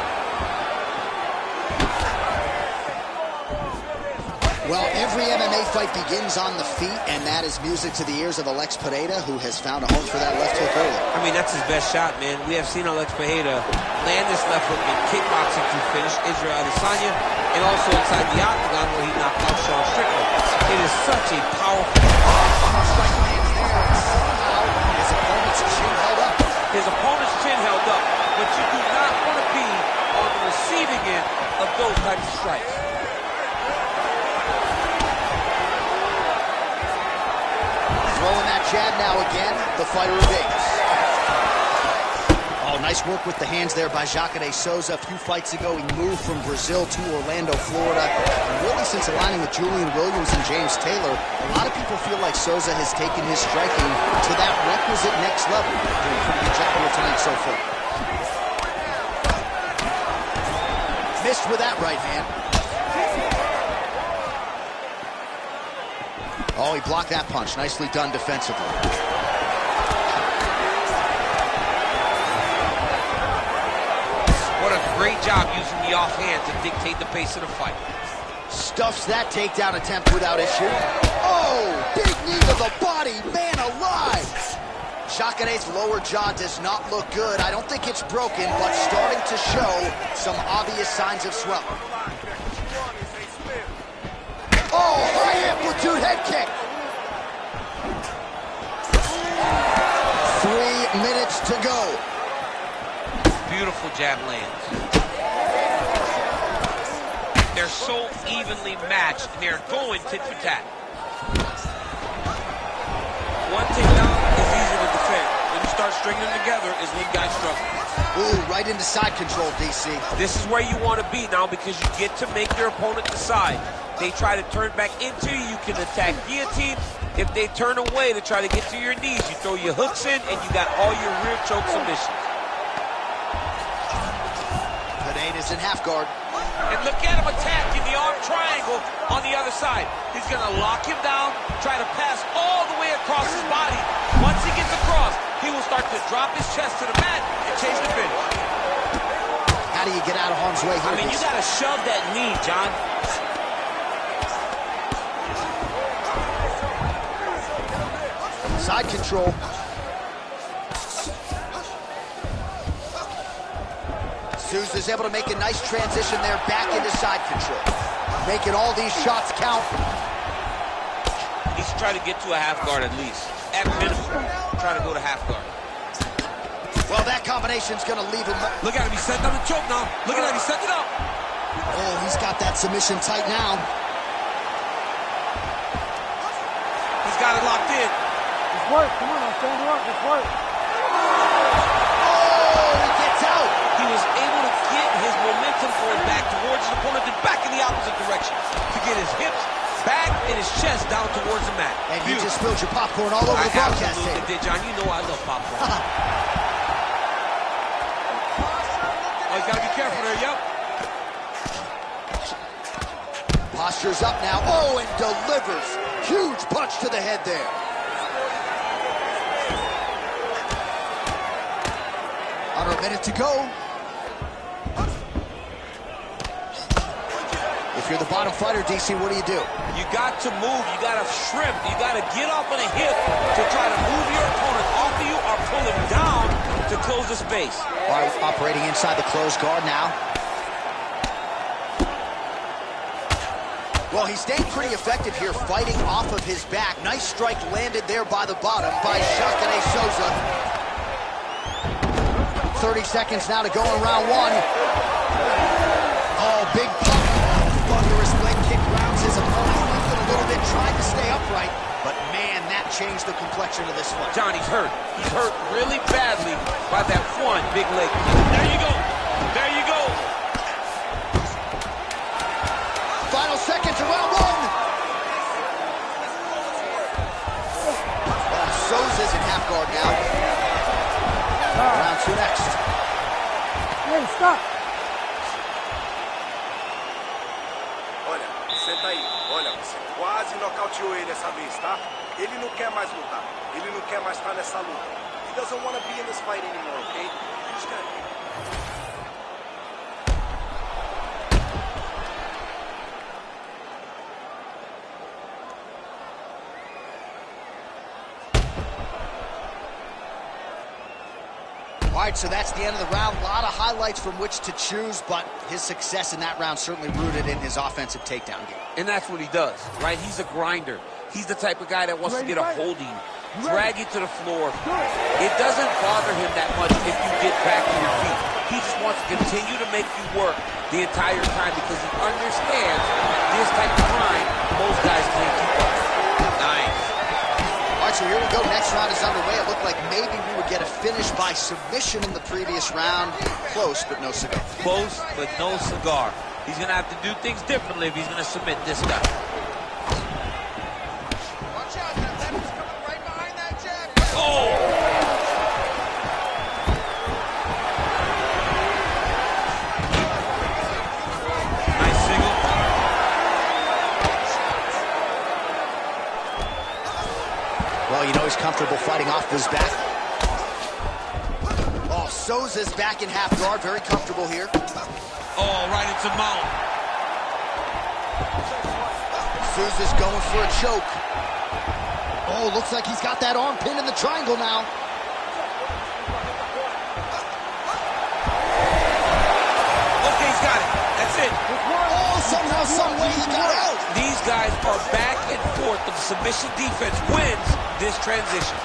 Well, every MMA fight begins on the feet, and that is music to the ears of Alex Pereira, who has found a home for that left hook early. I mean, that's his best shot, man. We have seen Alex Pereira land this left hook in kickboxing to finish Israel Adesanya, and also inside the octagon where he knocked out Sean Strickland. It is such a powerful Strike lands there, and somehow his opponent's chin held up. His opponent's chin held up, but you do not want to be on the receiving end of those types of strikes. Throwing that jab now again, the fighter evades. Oh, nice work with the hands there by JACARÉ Souza. A few fights ago, he moved from Brazil to Orlando, Florida. And really, since aligning with Julian Williams and James Taylor, a lot of people feel like Souza has taken his striking to that requisite next level. Doing a pretty good job here tonight so far. Missed with that right hand. Oh, he blocked that punch. Nicely done defensively. What a great job using the offhand to dictate the pace of the fight. Stuffs that takedown attempt without issue. Oh, big knee to the body. Man alive. JACARÉ's lower jaw does not look good. I don't think it's broken, but starting to show some obvious signs of swelling. Oh, high amplitude head kick. 3 minutes to go. Beautiful jab lands. They're so evenly matched, and they're going tit for tat. One takedown is easy to defend. When you start stringing them together is when guys struggle. Ooh, right into side control, DC. This is where you want to be now because you get to make your opponent decide. They try to turn back into you, you can attack guillotine. If they turn away to try to get to your knees, you throw your hooks in and you got all your rear choke submissions. Pereira's in half guard. And look at him attack in the arm triangle on the other side. He's going to lock him down, try to pass all the way across his body. Once he gets across, he will start to drop his chest to the mat and chase the finish. How do you get out of harm's way here? I mean, you got to shove that knee, John. Side control. Souza's able to make a nice transition there back into side control. Making all these shots count. He's trying to get to a half guard at least. At minimum, try to go to half guard. Well, that combination's going to leave him. Look at him, he's setting up the choke now. Look at that, he's setting it up. Oh, he's got that submission tight now. He's got it locked in. It's work. Come on, I'll stand you up. It's work. Oh, he gets out. He was able to get his momentum going back towards his opponent and back in the opposite direction to get his hips back and his chest down towards the mat. And you just spilled your popcorn all over the broadcast table. table. Did, John. You know I love popcorn. Oh, he's got to be careful there, yep. Posture's up now. Oh, and delivers. Huge punch to the head there. Under a minute to go. If you're the bottom fighter, DC, what do? You got to move. You got to shrimp. You got to get off on a hip to try to move your opponent off of you or pull him down to close the space. All right, operating inside the closed guard now. Well, he's staying pretty effective here, fighting off of his back. Nice strike landed there by the bottom by JACARÉ Souza. 30 seconds now to go in round one. Oh, big pump. Thunderous leg kick rounds his opponent. Lifted a little bit, tried to stay upright. But man, that changed the complexion of this fight. Johnny's hurt. He's hurt really badly by that one big leg kick. There you go. There you go. Final seconds of round one. Souza's in half guard now. Round Stop. Olha, senta aí. Olha, você quase nocauteou ele essa vez, tá? Ele não quer mais lutar. Ele não quer mais estar nessa luta. He doesn't want to be in this fight anymore, okay? You just gotta... All right, so that's the end of the round. A lot of highlights from which to choose, but his success in that round certainly rooted in his offensive takedown game. And that's what he does, right? He's a grinder. He's the type of guy that wants to get a hold of you, drag you to the floor. It doesn't bother him that much if you get back to your feet. He just wants to continue to make you work the entire time because he understands this type of grind most guys can't keep up. Nice. All right, so here we go. Next round is underway. It looked like maybe we would get a finish by submission in the previous round. Close, but no cigar. Close, but no cigar. He's going to have to do things differently if he's going to submit this guy. Watch out, that left is coming right behind that jab. Oh! Nice single. Well, you know he's comfortable fighting off his back. Oh, Souza's back in half guard. Very comfortable here. Oh, right into mount. Souza's going for a choke. Oh, looks like he's got that arm pinned in the triangle now. Okay, he's got it. That's it. Oh, somehow, some way he got out. These guys are back and forth. The submission defense wins this transition.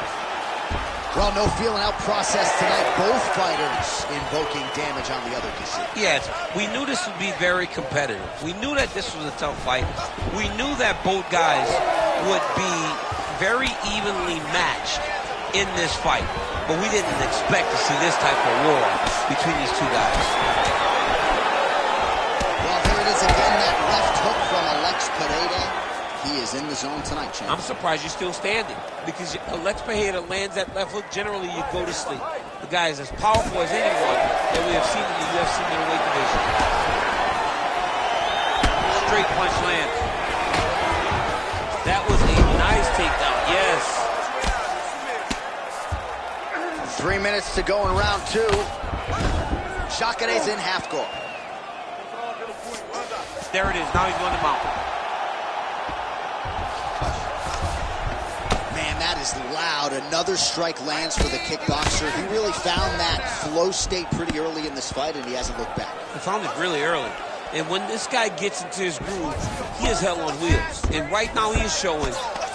Well, no feeling out process tonight. Both fighters invoking damage on the other DC. Yes, we knew this would be very competitive. We knew that this was a tough fight. We knew that both guys would be very evenly matched in this fight. But we didn't expect to see this type of war between these two guys. Well, here it is again, that left hook from Alex Pereira. He is in the zone tonight, champ. I'm surprised you're still standing because Alex Pereira lands that left hook. Generally, you go to sleep. The guy is as powerful as anyone that we have seen in the UFC middleweight division. Straight punch lands. That was a nice takedown, yes. 3 minutes to go in round two. Jacaré's in half guard. There it is. Now he's going to mount. Man, that is loud. Another strike lands for the kickboxer. He really found that flow state pretty early in this fight, and he hasn't looked back. He found it really early. And when this guy gets into his groove, he is hell on wheels. And right now he is showing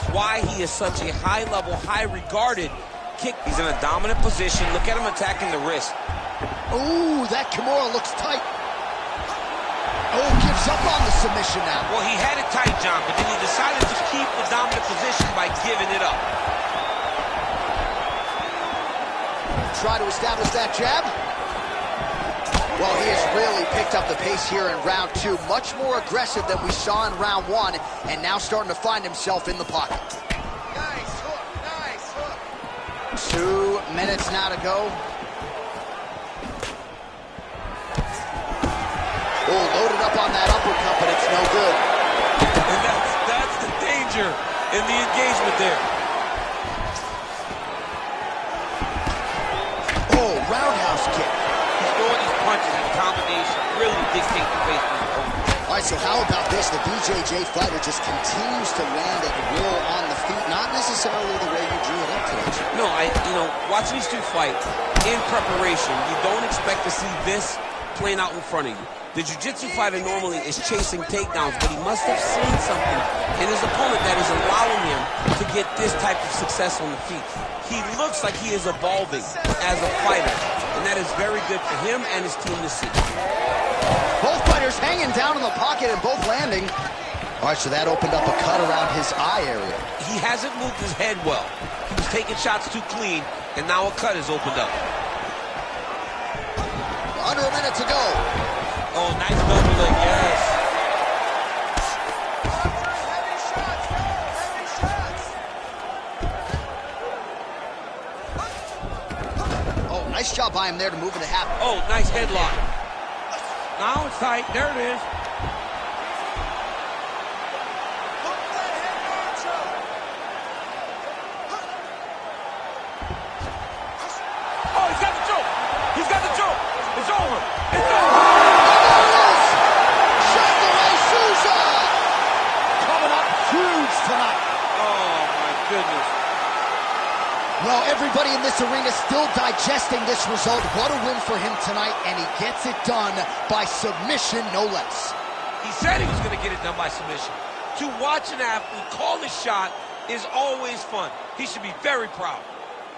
why he is such a high-level, high-regarded kick. He's in a dominant position. Look at him attacking the wrist. Ooh, that Kimura looks tight. Oh, gives up on the submission now. Well, he had it tight, John, but then he decided to keep the dominant position by giving it up. Try to establish that jab. Well, he has really picked up the pace here in round two. Much more aggressive than we saw in round one, and now starting to find himself in the pocket. Nice hook, nice hook. 2 minutes now to go. Oh, loaded up on that uppercut, but it's no good. And that's the danger in the engagement there. Oh, roundhouse kick. He's throwing these punches in combination, really dictate the pace of the opponent. All right, so how about this? The BJJ fighter just continues to land at will on the feet, not necessarily the way you drew it up today. No, watching these two fight in preparation, you don't expect to see this playing out in front of you. The jiu-jitsu fighter normally is chasing takedowns, but he must have seen something in his opponent that is allowing him to get this type of success on the feet. He looks like he is evolving as a fighter, and that is very good for him and his team to see. Both fighters hanging down in the pocket and both landing. All right, so that opened up a cut around his eye area. He hasn't moved his head well. He was taking shots too clean, and now a cut has opened up. Under a minute to go. Oh, nice double leg, yes. Heavy shots, go, heavy shots. Oh, nice job by him there to move into half. Oh, nice headlock. Now it's tight. There it is. Oh, he's got the choke. He's got the choke. It's over. It's over. JACARÉ SOUZA coming up huge tonight. Oh, my goodness. Well, everybody in this arena still digesting this result. What a win for him tonight, and he gets it done by submission, no less. He said he was going to get it done by submission. To watch an athlete call a shot is always fun. He should be very proud.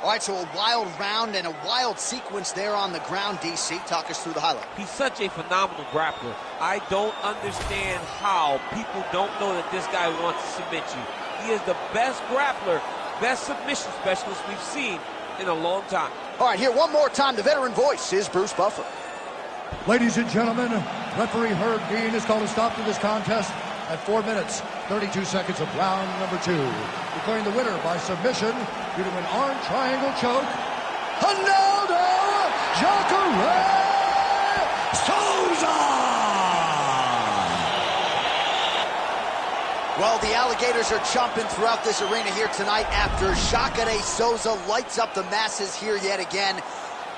All right, so a wild round and a wild sequence there on the ground, DC. Talk us through the highlight. He's such a phenomenal grappler. I don't understand how people don't know that this guy wants to submit you. He is the best grappler, best submission specialist we've seen in a long time. All right, here one more time, the veteran voice is Bruce Buffer. Ladies and gentlemen, referee Herb Dean has called a stop to this contest at 4 minutes, 32 seconds of round number 2. Declaring the winner by submission due to an arm triangle choke, Ronaldo JACARÉ SOUZA! Well, the alligators are jumping throughout this arena here tonight after JACARÉ SOUZA lights up the masses here yet again.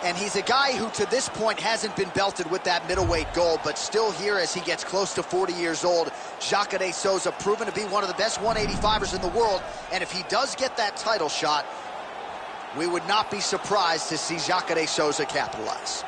And he's a guy who, to this point, hasn't been belted with that middleweight gold, but still here as he gets close to 40 years old. JACARÉ SOUZA proven to be one of the best 185ers in the world. And if he does get that title shot, we would not be surprised to see JACARÉ SOUZA capitalize.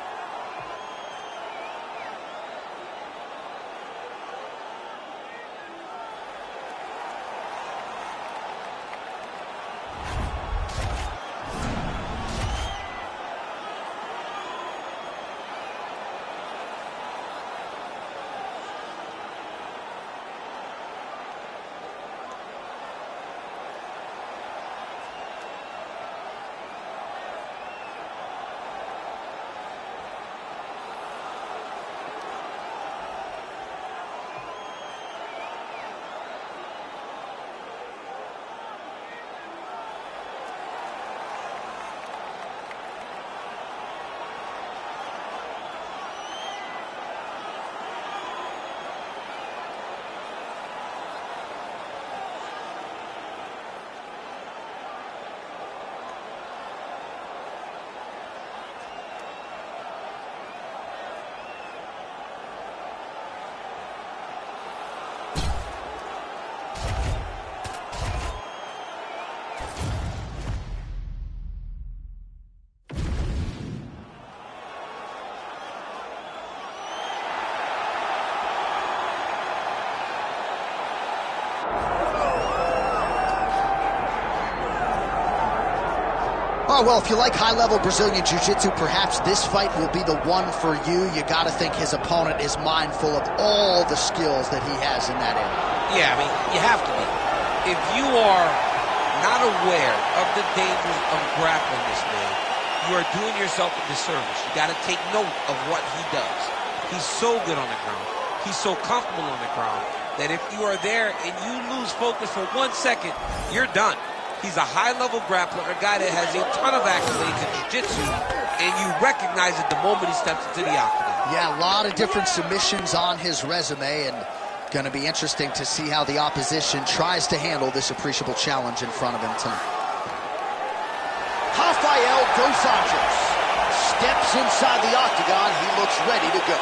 Oh, well, if you like high-level Brazilian Jiu-Jitsu, perhaps this fight will be the one for you. You got to think his opponent is mindful of all the skills that he has in that area. Yeah, I mean, you have to be. If you are not aware of the dangers of grappling this man, you are doing yourself a disservice. You got to take note of what he does. He's so good on the ground. He's so comfortable on the ground that if you are there and you lose focus for 1 second, you're done. He's a high-level grappler, a guy that has a ton of accolades in jiu-jitsu, and you recognize it the moment he steps into the octagon. Yeah, a lot of different submissions on his resume, and going to be interesting to see how the opposition tries to handle this appreciable challenge in front of him tonight. Rafael dos Anjos steps inside the octagon. He looks ready to go.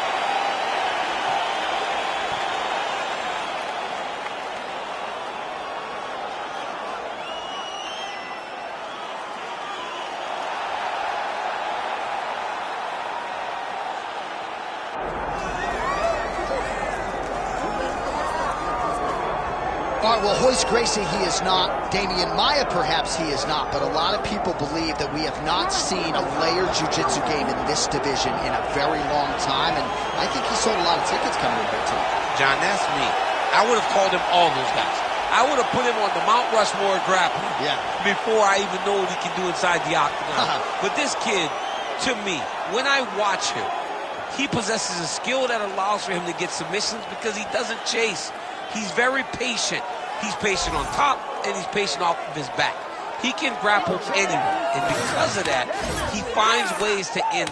All right, well, Royce Gracie, he is not. DEMIAN MAIA, perhaps he is not. But a lot of people believe that we have not seen a layered jiu-jitsu game in this division in a very long time. And I think he sold a lot of tickets coming in here tonight. John, that's me. I would have called him all those guys. I would have put him on the Mount Rushmore grappling before I even know what he can do inside the octagon. But this kid, to me, when I watch him, he possesses a skill that allows for him to get submissions because he doesn't chase. He's very patient. He's patient on top, and he's patient off of his back. He can grapple anyone, and because of that, he finds ways to end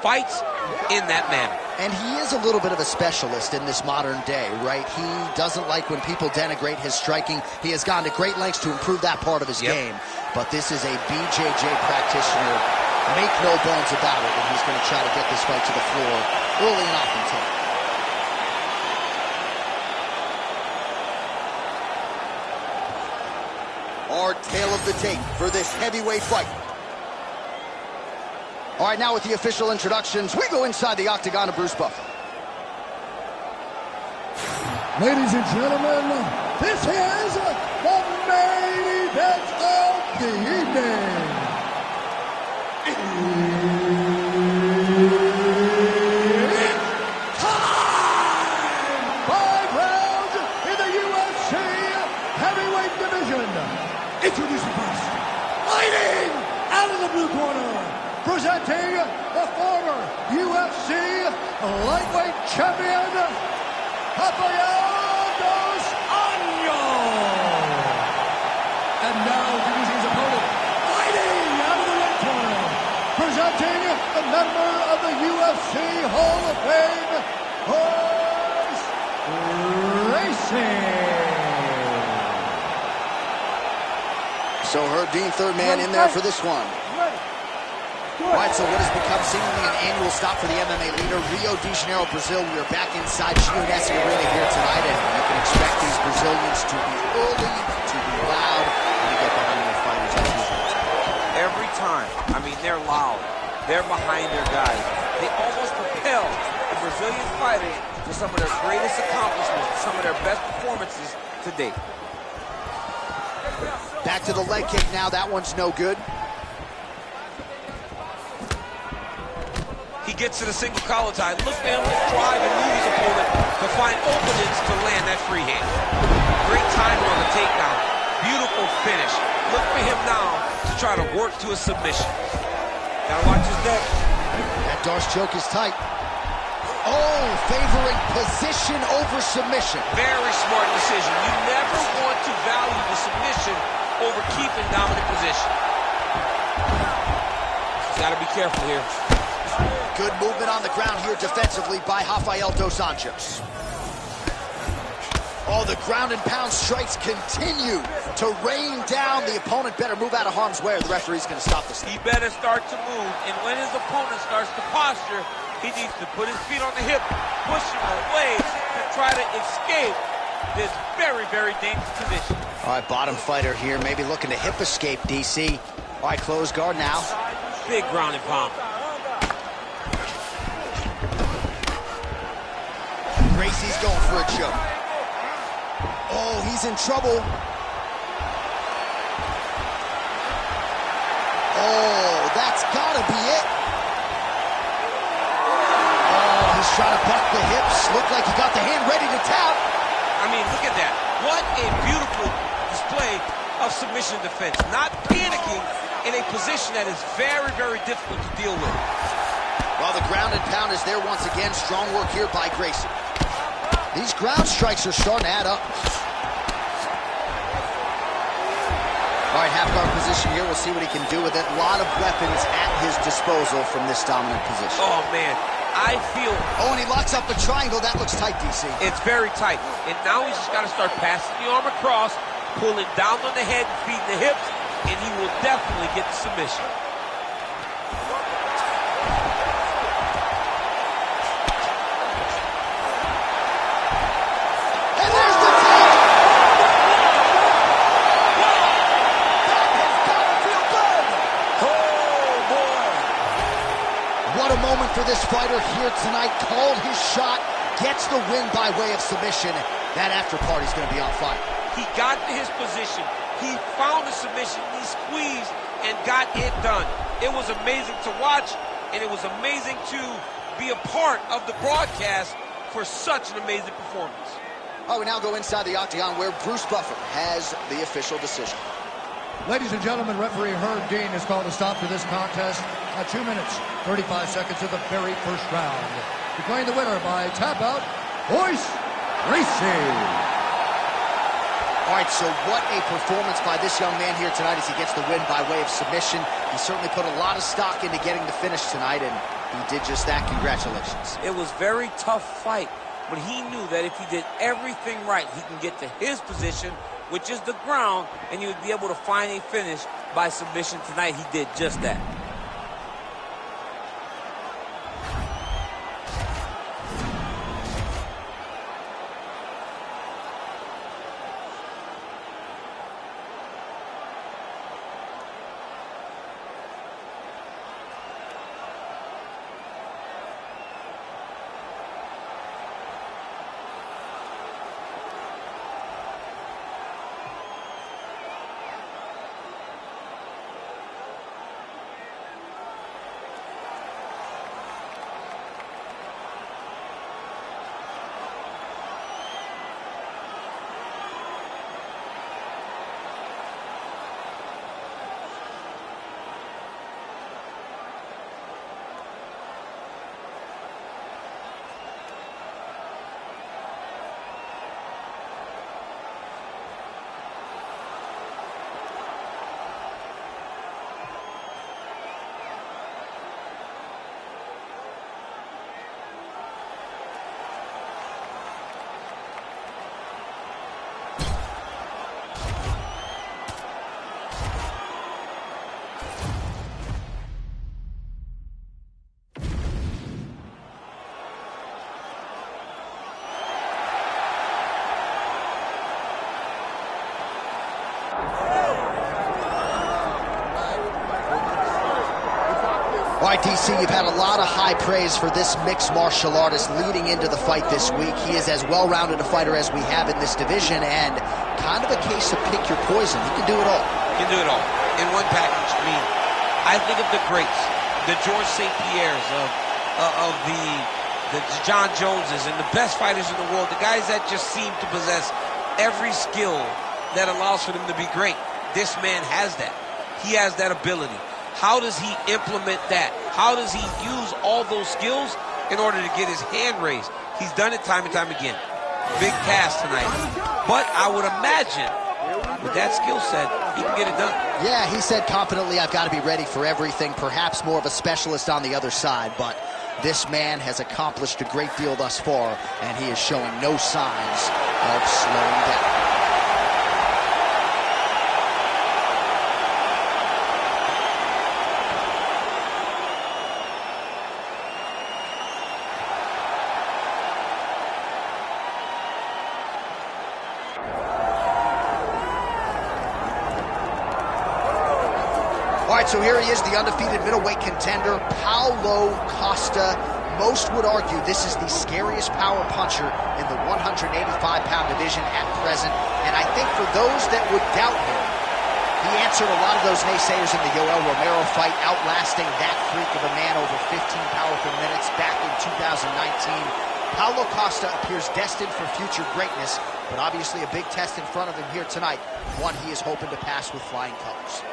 fights in that manner. And he is a little bit of a specialist in this modern day, right? He doesn't like when people denigrate his striking. He has gone to great lengths to improve that part of his game. But this is a BJJ practitioner, make no bones about it, and he's going to try to get this fight to the floor early and often tonight. Our tale of the tape for this heavyweight fight. All right, now with the official introductions, we go inside the octagon of Bruce Buffer. Ladies and gentlemen, this is the main event of the evening. It's time! 5 rounds in the UFC heavyweight division. Introducing first, fighting out of the blue corner, presenting the former UFC lightweight champion, Rafael dos Anjos. And now introducing his opponent, fighting out of the red corner, presenting the member of the UFC Hall of Fame, horse racing. So Herb Dean, third man in there for this one. All right, so what has become seemingly an annual stop for the MMA leader, Rio de Janeiro, Brazil. We are back inside Giannessi Arena here tonight, and you can expect these Brazilians to be early, to be loud, and to get behind their fighters as usual. Every time, I mean, they're loud. They're behind their guys. They almost propel the Brazilian fighters to some of their greatest accomplishments, some of their best performances to date. Back to the leg kick now. That one's no good. He gets to the single collar tie. Look at him drive and move his opponent to find openings to land that free hand. Great timing on the takedown. Beautiful finish. Look for him now to try to work to a submission. Gotta watch his neck. That Darce choke is tight. Oh, favoring position over submission. Very smart decision. You never want to value the submission over keeping dominant position. Gotta be careful here. Good movement on the ground here defensively by Rafael dos Anjos. Oh, the ground and pound strikes continue to rain down. The opponent better move out of harm's way or the referee's going to stop this. He better start to move, and when his opponent starts to posture, he needs to put his feet on the hip, push him away to try to escape this very, very dangerous position. All right, bottom fighter here, maybe looking to hip escape, DC. All right, closed guard now. Big ground and pound. Gracie's going for a choke. Oh, he's in trouble. Oh, that's gotta be it. Oh, he's trying to buck the hips. Looked like he got the hand ready to tap. I mean, look at that. What a beautiful display of submission defense. Not panicking in a position that is very, very difficult to deal with. Well, the ground and pound is there once again. Strong work here by Gracie. These ground strikes are starting to add up. All right, half guard position here. We'll see what he can do with it. A lot of weapons at his disposal from this dominant position. Oh, man. I feel... Oh, and he locks up a triangle. That looks tight, DC. It's very tight. And now he's just got to start passing the arm across, pulling down on the head and feeding the hips, and he will definitely get the submission. For this fighter here tonight, called his shot, gets the win by way of submission. That after party's going to be on fire. He got to his position. He found the submission. He squeezed and got it done. It was amazing to watch, and it was amazing to be a part of the broadcast for such an amazing performance. All right, we now go inside the octagon where Bruce Buffer has the official decision. Ladies and gentlemen, referee Herb Dean has called a stop to this contest at 2 minutes, 35 seconds of the very first round. Declaring the winner by tap out, Hoje Racing. All right, so what a performance by this young man here tonight as he gets the win by way of submission. He certainly put a lot of stock into getting the finish tonight, and He did just that. Congratulations. It was a very tough fight, but he knew that if he did everything right, he can get to his position, which is the ground, and he would be able to find a finish by submission tonight. He did just that. All right, DC, you've had a lot of high praise for this mixed martial artist leading into the fight this week. He is as well-rounded a fighter as we have in this division, and kind of a case of pick your poison. He can do it all. He can do it all in one package. I mean, I think of the greats, the George St. Pierres of the John Joneses and the best fighters in the world, the guys that just seem to possess every skill that allows for them to be great. This man has that. He has that ability. How does he implement that? How does he use all those skills in order to get his hand raised? He's done it time and time again. Big task tonight. But I would imagine with that skill set, he can get it done. Yeah, he said confidently, I've got to be ready for everything. Perhaps more of a specialist on the other side, but this man has accomplished a great deal thus far, and he is showing no signs of slowing down. All right, so here he is, the undefeated middleweight contender, Paulo Costa. Most would argue this is the scariest power puncher in the 185-pound division at present. And I think for those that would doubt him, he answered a lot of those naysayers in the Yoel Romero fight, outlasting that freak of a man over 15 powerful minutes back in 2019. Paulo Costa appears destined for future greatness, but obviously a big test in front of him here tonight, one he is hoping to pass with flying colors.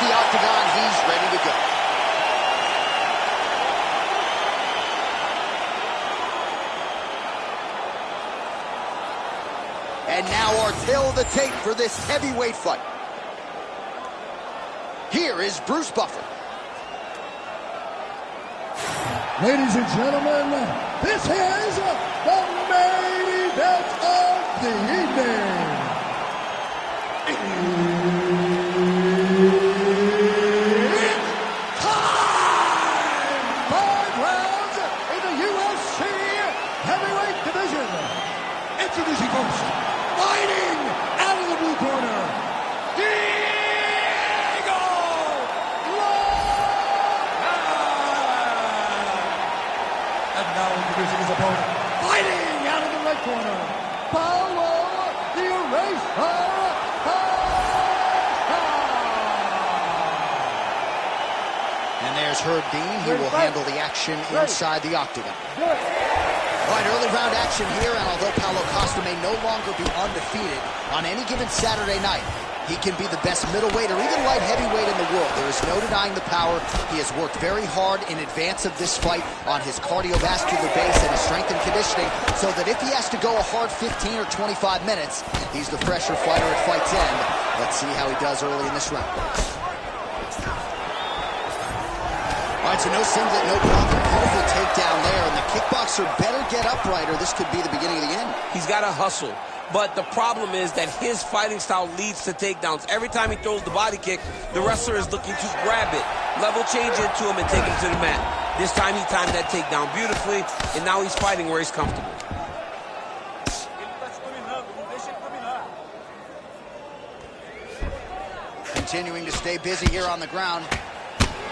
The octagon, he's ready to go. And now our tale of the tape for this heavyweight fight. Here is Bruce Buffer. Ladies and gentlemen, this is the main event of the evening. Introducing first, fighting out of the blue corner, Diego Lopez. And now introducing his opponent, fighting out of the red corner, Paulo the Eraser Costa. And there's Herb Dean. He will handle the action inside the octagon. All right, early round action here, and although Paulo Costa may no longer be undefeated, on any given Saturday night, He can be the best middleweight or even light heavyweight in the world. There is no denying the power. He has worked very hard in advance of this fight on his cardiovascular base and his strength and conditioning, so that if he has to go a hard 15 or 25 minutes, he's the fresher fighter at fight's end. Let's see how he does early in this round. All right, so no singlet, no problem. Beautiful takedown there, and the kickboxer better get upright or this could be the beginning of the end. He's got to hustle. But the problem is that his fighting style leads to takedowns. Every time he throws the body kick, the wrestler is looking to grab it, level change into him, and take him to the mat. This time he timed that takedown beautifully, and now he's fighting where he's comfortable. Continuing to stay busy here on the ground.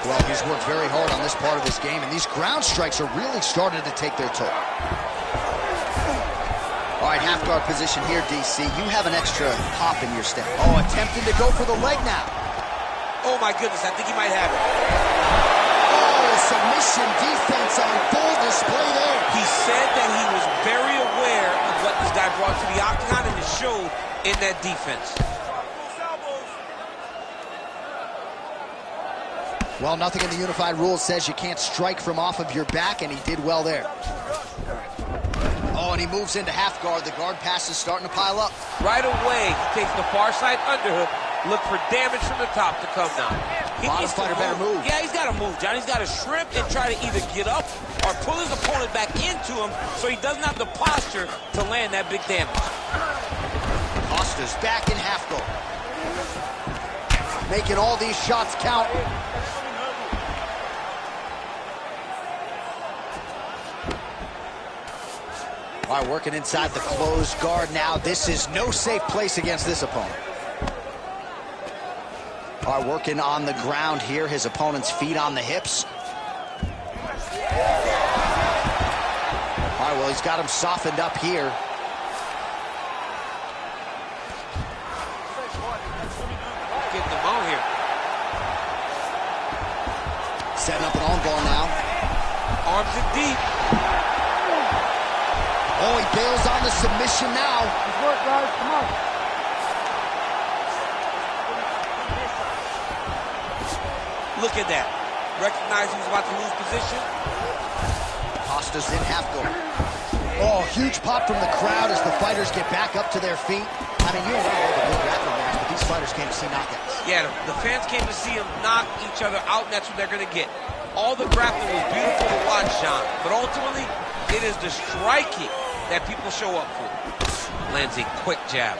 Well, he's worked very hard on this part of his game, and these ground strikes are really starting to take their toll. All right, half guard position here, DC. You have an extra pop in your step. Oh, attempting to go for the leg now. Oh, my goodness, I think he might have it. Oh, submission defense on full display there. He said that he was very aware of what this guy brought to the octagon, and it showed in that defense. Well, nothing in the unified rules says you can't strike from off of your back, and he did well there. Oh, and he moves into half guard. The guard pass is starting to pile up. Right away, he takes the far side underhook. Look for damage from the top to come now. Modern fighter better move. Yeah, he's got to move, John. He's got to shrimp and try to either get up or pull his opponent back into him so he doesn't have the posture to land that big damage. Costa's back in half guard. Making all these shots count. All right, working inside the closed guard now. This is no safe place against this opponent. All right, working on the ground here. His opponent's feet on the hips. All right, well, he's got him softened up here. Getting him on here. Setting up an arm bar now. Arms in deep. Oh, he bails on the submission now. Good work, guys. Come on. Look at that. Recognize he was about to lose position. Costa's in half guard. Oh, huge pop from the crowd as the fighters get back up to their feet. I mean, you and I know the real grappling match, but these fighters came to see knockouts. Yeah, the fans came to see him knock each other out, and that's what they're going to get. All the grappling was beautiful to watch, John, but ultimately, it is the striking that people show up for. Lands a quick jab.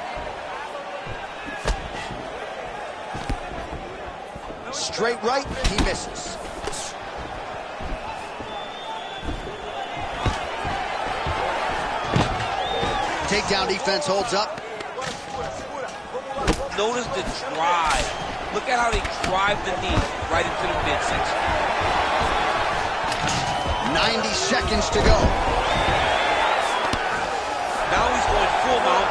Straight right, he misses. Takedown defense holds up. Notice the drive. Look at how they drive the knee right into the midsection. 90 seconds to go. Now he's going full mount.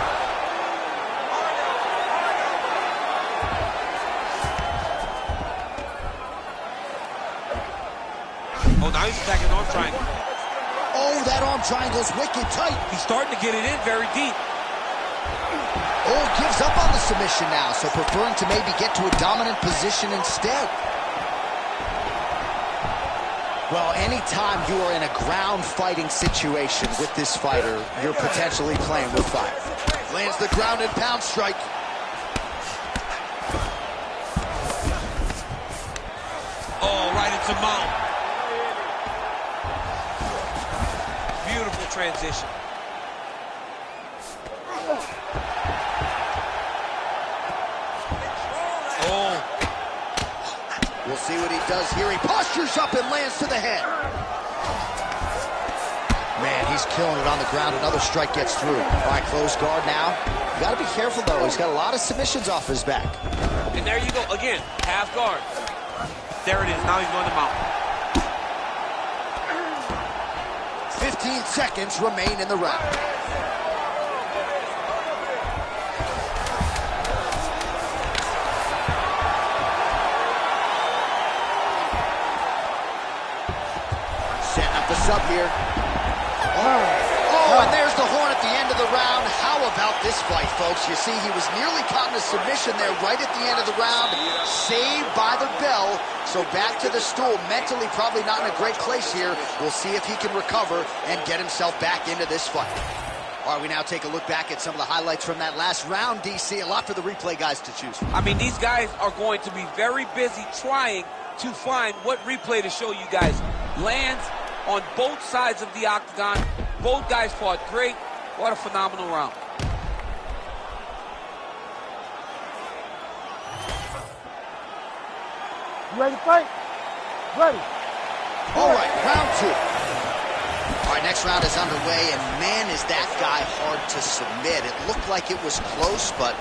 Oh, now he's attacking arm triangle. Oh, that arm triangle's wicked tight. He's starting to get it in very deep. Oh, gives up on the submission now, so preferring to maybe get to a dominant position instead. Well, anytime you are in a ground fighting situation with this fighter, you're potentially playing with fire. Lands the ground and pound strike. Oh, right into mount. Beautiful transition. Oh. We'll see what he does here. He postures up and lands to the head. Man, he's killing it on the ground. Another strike gets through. All right, closed guard now. You got to be careful, though. He's got a lot of submissions off his back. And there you go. Again, half guard. There it is. Now he's going to mount. 15 seconds remain in the round. Setting up the sub here. Oh, Oh, and there's the horn at the end of the round. How about this fight, folks? You see, he was nearly caught in a submission there right at the end of the round. Saved by the bell. So back to the stool. Mentally probably not in a great place here. We'll see if he can recover and get himself back into this fight. All right, we now take a look back at some of the highlights from that last round, DC. A lot for the replay guys to choose from. I mean, these guys are going to be very busy trying to find what replay to show you guys. Lands on both sides of the octagon. Both guys fought great. What a phenomenal round. You ready to fight? Ready. All right, round two. All right, next round is underway, and man, is that guy hard to submit. It looked like it was close, but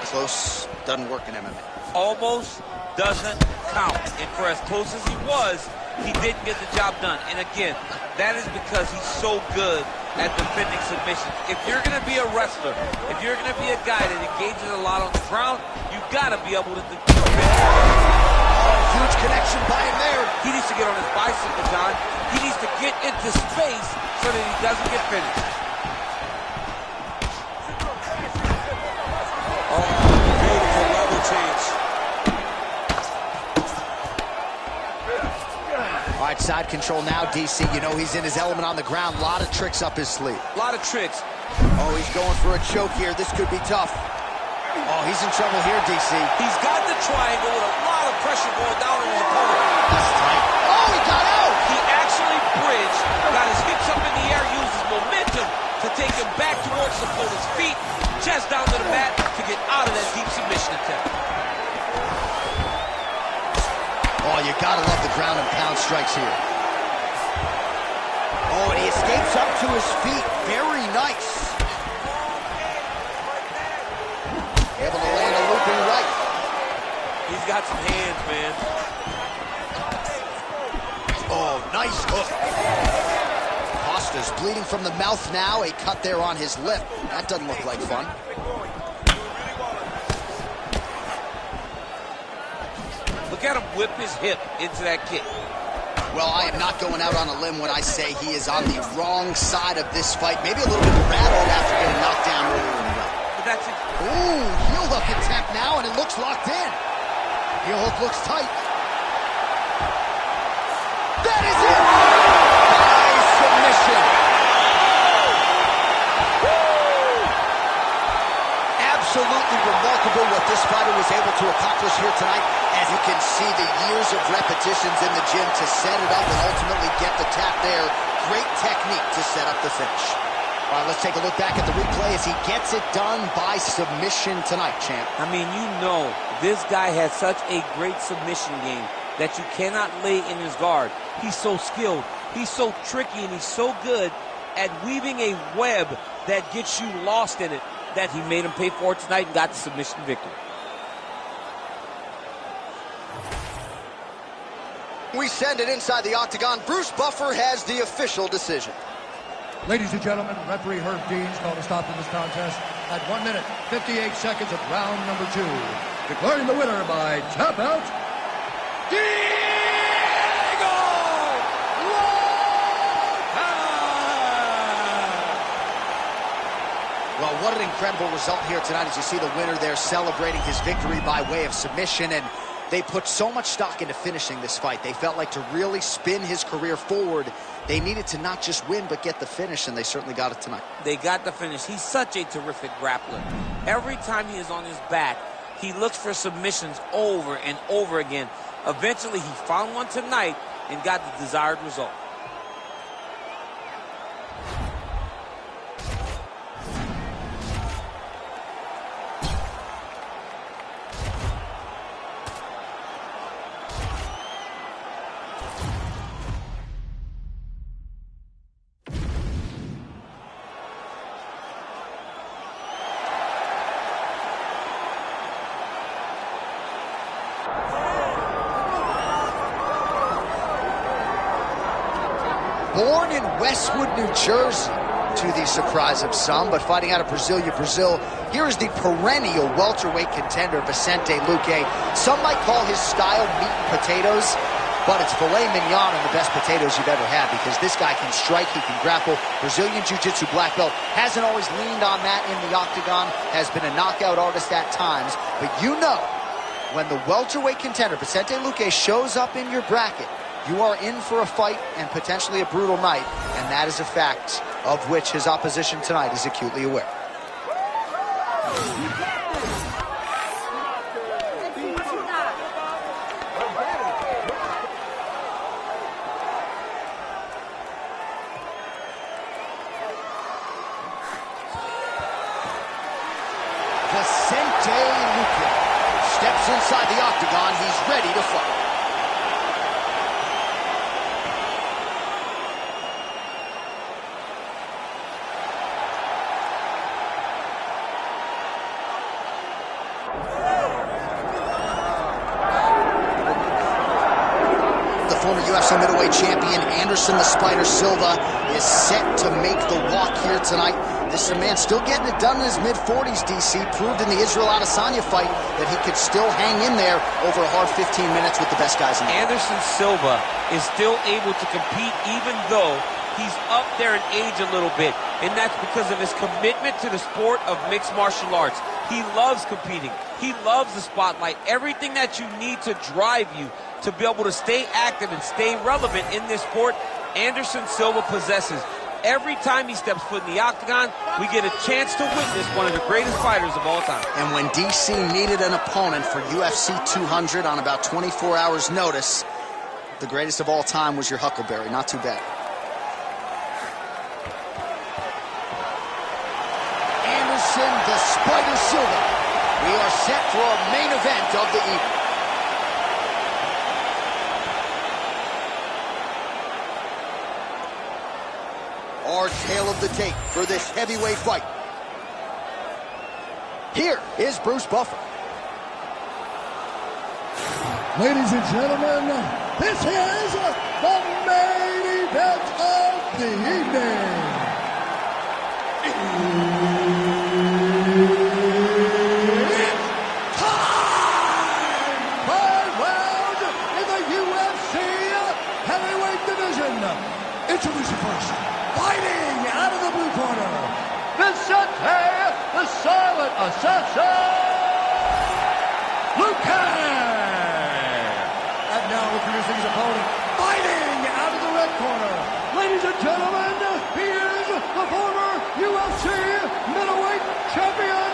close doesn't work in MMA. Almost doesn't count. And for as close as he was, he didn't get the job done. And again, that is because he's so good at defending submissions. If you're going to be a wrestler, if you're going to be a guy that engages a lot on the ground, you've got to be able to defend. Huge connection by him there. He needs to get on his bicycle, John. He needs to get into space so that he doesn't get finished. Oh, beautiful level change. All right, side control now, DC. You know he's in his element on the ground. A lot of tricks up his sleeve. A lot of tricks. Oh, he's going for a choke here. This could be tough. Oh, he's in trouble here, DC. He's got the triangle with a lot of pressure going down on his opponent. That's tight. Oh, he got out! He actually bridged, got his hips up in the air, used his momentum to take him back towards his opponent's feet, chest down to the mat to get out of that deep submission attempt. Oh, you gotta love the ground and pound strikes here. Oh, and he escapes up to his feet. Very nice. Able to land a looping right. He's got some hands, man. Oh, nice hook. Costa's bleeding from the mouth now. A cut there on his lip. That doesn't look like fun. Look at him whip his hip into that kick. Well, I am not going out on a limb when I say he is on the wrong side of this fight. Maybe a little bit rattled after getting knocked down earlier in the round. But that's it. Ooh, heel hook attempt now, and it looks locked in. Heel hook looks tight. That is it! Nice submission. Woo! Absolutely remarkable what this fighter was able to accomplish here tonight. As you can see, the years of repetitions in the gym to set it up and ultimately get the tap there. Great technique to set up the finish. All right, let's take a look back at the replay as he gets it done by submission tonight, champ. I mean, you know, this guy has such a great submission game that you cannot lay in his guard. He's so skilled, he's so tricky, and he's so good at weaving a web that gets you lost in it that he made him pay for it tonight and got the submission victory. We send it inside the octagon. Bruce Buffer has the official decision. Ladies and gentlemen, referee Herb Dean's called a stop to this contest at 1 minute, 58 seconds of round number 2. Declaring the winner by tap out, Diego Lopez! Well, what an incredible result here tonight as you see the winner there celebrating his victory by way of submission. And they put so much stock into finishing this fight. They felt like to really spin his career forward, they needed to not just win, but get the finish, and they certainly got it tonight. They got the finish. He's such a terrific grappler. Every time he is on his back, he looks for submissions over and over again. Eventually, he found one tonight and got the desired result. Born in Westwood, New Jersey, to the surprise of some, but fighting out of Brasilia, Brazil, here is the perennial welterweight contender, Vicente Luque. Some might call his style meat and potatoes. but it's filet mignon and the best potatoes you've ever had, because this guy can strike, he can grapple. Brazilian Jiu-Jitsu black belt, hasn't always leaned on that in the octagon, has been a knockout artist at times, but you know, when the welterweight contender, Vicente Luque, shows up in your bracket, you are in for a fight and potentially a brutal night, and that is a fact of which his opposition tonight is acutely aware. Vicente Luque steps inside the octagon. He's ready to fight. The former UFC middleweight champion Anderson the Spider Silva is set to make the walk here tonight. This is a man still getting it done in his mid-40s, DC. Proved in the Israel Adesanya fight that he could still hang in there over a hard 15 minutes with the best guys in the world. Anderson Silva is still able to compete even though he's up there in age a little bit. And that's because of his commitment to the sport of mixed martial arts. He loves competing. He loves the spotlight. Everything that you need to drive you to be able to stay active and stay relevant in this sport, Anderson Silva possesses. Every time he steps foot in the octagon, we get a chance to witness one of the greatest fighters of all time. And when DC needed an opponent for UFC 200 on about 24 hours notice, the greatest of all time was your Huckleberry. Not too bad. Anderson the Spider Silva. We are set for our main event of the evening. Our tale of the tape for this heavyweight fight. Here is Bruce Buffer. Ladies and gentlemen, this is the main event of the evening. It's time! 5 rounds in the UFC heavyweight division. Introducing first, fighting out of the blue corner, Vicente the Silent Assassin Luque. And now introducing his opponent, fighting out of the red corner, ladies and gentlemen, he is the former UFC middleweight champion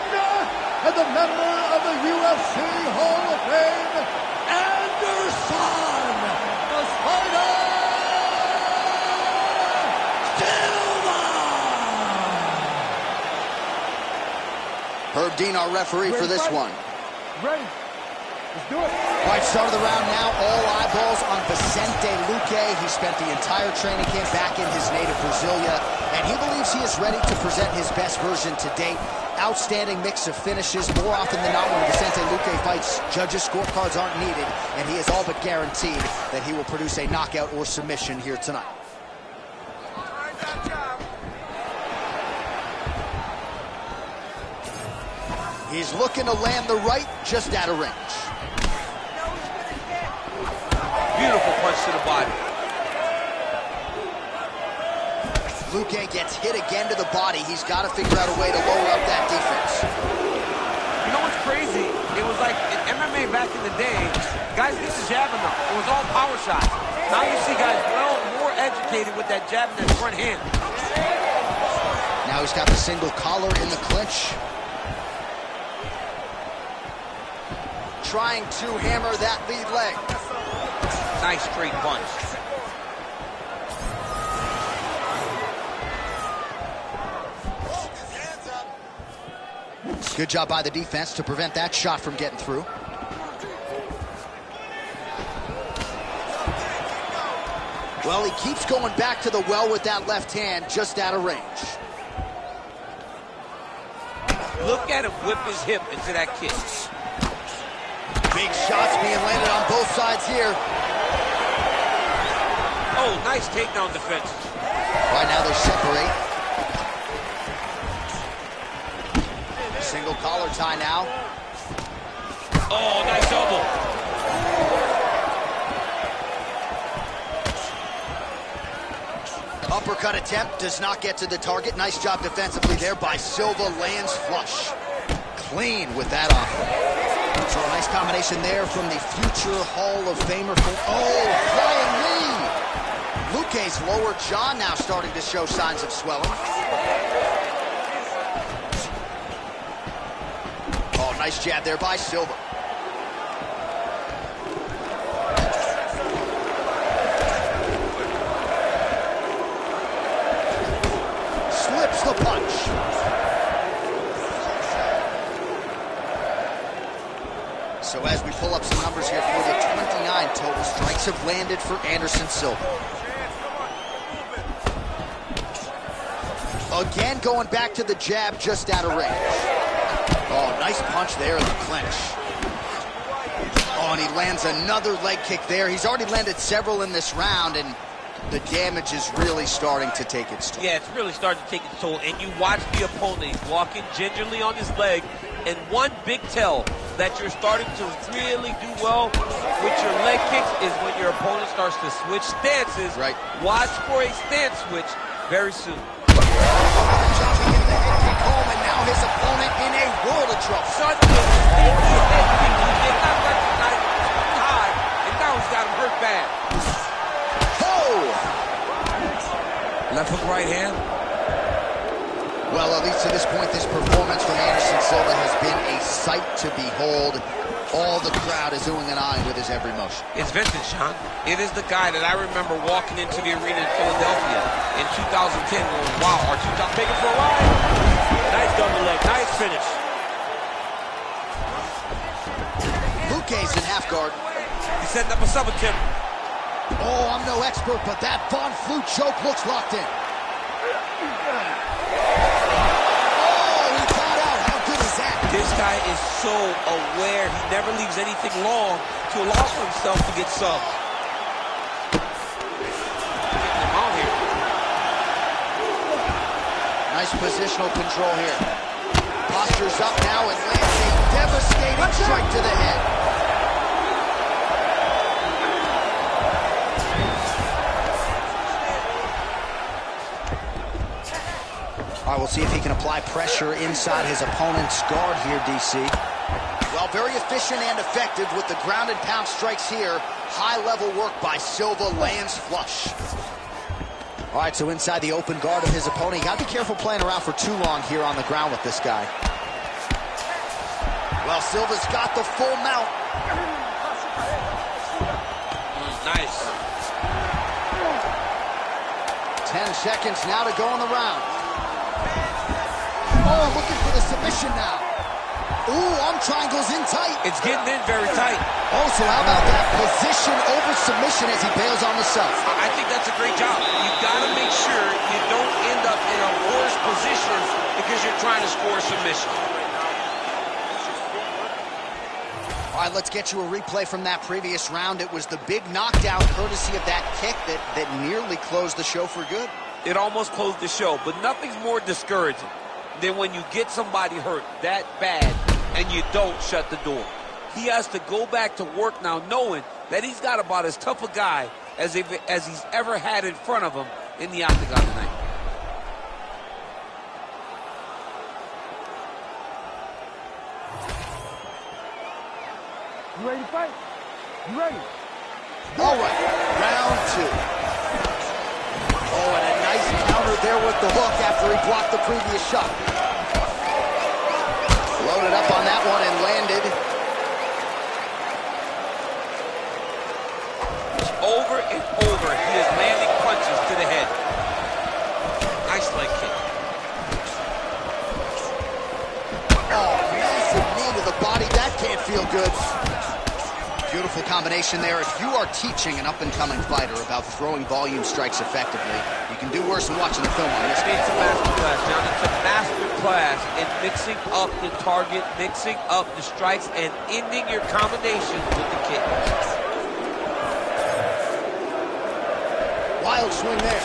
and the member of the UFC Hall of Fame, Anderson the Spider Herb Dean, our referee for this one. Ready. Let's do it. All right, start of the round now. All eyeballs on Vicente Luque. He spent the entire training camp back in his native Brasilia, and he believes he is ready to present his best version to date. Outstanding mix of finishes. More often than not, when Vicente Luque fights, judges' scorecards aren't needed, and he is all but guaranteed that he will produce a knockout or submission here tonight. He's looking to land the right, just out of range. Beautiful punch to the body. Luque gets hit again to the body. He's got to figure out a way to lower up that defense. You know what's crazy? It was like in MMA back in the day, guys didn't jab enough. It was all power shots. Now you see guys more educated with that jab in their front hand. Now he's got the single collar in the clinch. Trying to hammer that lead leg. Nice straight punch. Good job by the defense to prevent that shot from getting through. Well, he keeps going back to the well with that left hand, just out of range. Look at him whip his hip into that kick. Big shots being landed on both sides here. Oh, nice takedown defense. Right now they separate. Single collar tie now. Oh, nice elbow. uppercut attempt does not get to the target. Nice job defensively there by Silva. Lands flush. Clean with that offense. So a nice combination there from the future Hall of Famer. Flying knee. Luque's lower jaw now starting to show signs of swelling. Oh, nice jab there by Silva. Slips the punch. So as we pull up some numbers here for you, 29 total strikes have landed for Anderson Silva. Again, going back to the jab just out of range. Oh, nice punch there in the clinch. Oh, and he lands another leg kick there. He's already landed several in this round, and the damage is really starting to take its toll. Yeah, it's really starting to take its toll. And you watch the opponent. He's walking gingerly on his leg. And one big tell that you're starting to really do well with your leg kicks is when your opponent starts to switch stances. Right. Watch for a stance switch very soon. Jumping into the head kick home, and now his opponent in a world of trouble. Such a sneaky head kick. He did not recognize it was too high, and now he's got him hurt bad. Left hook, right hand. Well, at least to this point, this performance from Anderson Silva has been a sight to behold. All the crowd is oohing and eyeing with his every motion. It's vintage, Sean. It is the guy that I remember walking into the arena in Philadelphia in 2010 going, wow, are you taking for a ride? Nice double leg, nice finish. Luque's in half guard. He's setting up a sub attempt. Oh, I'm no expert, but that Von Flue choke looks locked in. This guy is so aware. He never leaves anything long to allow for himself to get subbed. Getting him out here. Nice positional control here. Postures up now and lands a devastating strike to the head. All right, we'll see if he can apply pressure inside his opponent's guard here, DC. Well, very efficient and effective with the ground and pound strikes here. High-level work by Silva, lands flush. All right, so inside the open guard of his opponent. You got to be careful playing around for too long here on the ground with this guy. Well, Silva's got the full mount. Nice. 10 seconds now to go in the round. Oh, looking for the submission now. Ooh, arm triangles in tight. It's getting in very tight. Oh, so how about that position over submission as he bails on the sub? I think that's a great job. You've got to make sure you don't end up in a worse position because you're trying to score a submission. All right, let's get you a replay from that previous round. It was the big knockdown courtesy of that kick that nearly closed the show for good. It almost closed the show, but nothing's more discouraging than when you get somebody hurt that bad and you don't shut the door. He has to go back to work now knowing that he's got about as tough a guy as he's ever had in front of him in the octagon tonight. You ready to fight? You ready? All right, round two. Oh, and a nice counter there with the hook after he blocked the previous shot. Loaded up on that one and landed. Over and over, he is landing punches to the head. Nice leg kick. Oh, massive knee to the body. That can't feel good. Beautiful combination there. If you are teaching an up-and-coming fighter about throwing volume strikes effectively, you can do worse than watching the film on this. It's a master class, John. It's a master class in mixing up the target, mixing up the strikes, and ending your combinations with the kick. Wild swing there.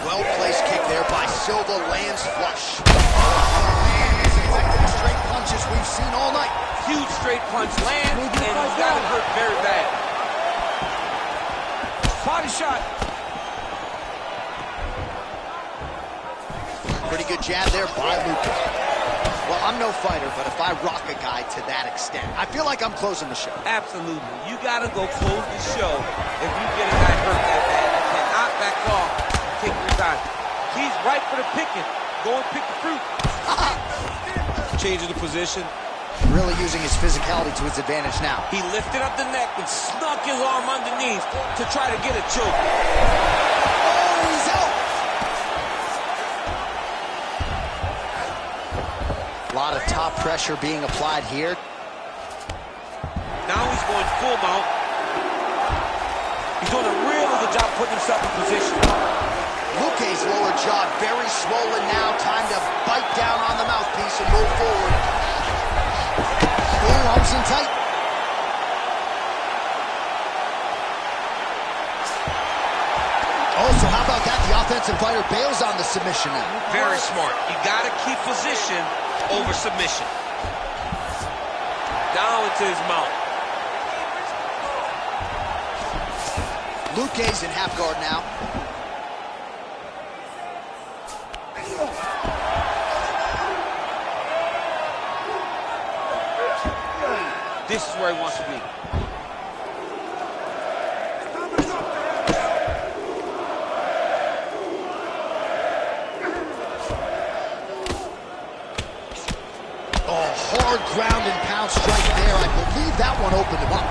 Well-placed kick there by Silva, lands flush. Straight punches we've seen all night. Huge straight punch lands, and he's got it hurt very bad. Body shot. Pretty good jab there by Lucas. Well, I'm no fighter, but if I rock a guy to that extent, I feel like I'm closing the show. Absolutely. You got to go close the show if you get a guy hurt that bad. You cannot back off and take your time. He's right for the picking. Go and pick the fruit. Changing the position. Really using his physicality to his advantage now. He lifted up the neck and snuck his arm underneath to try to get a choke. Oh, he's out. A lot of top pressure being applied here. Now he's going full mount. He's doing a real good job putting himself in position. Luque's lower jaw very swollen now. Time to bite down on the mouthpiece and move forward. Ooh, arms in tight. Oh, so how about that? The offensive fighter bails on the submission now. Very smart. You got to keep position over submission. Down into his mount. Luque's in half guard now. This is where he wants to be. Oh, hard ground and pound strike there. I believe that one opened him up.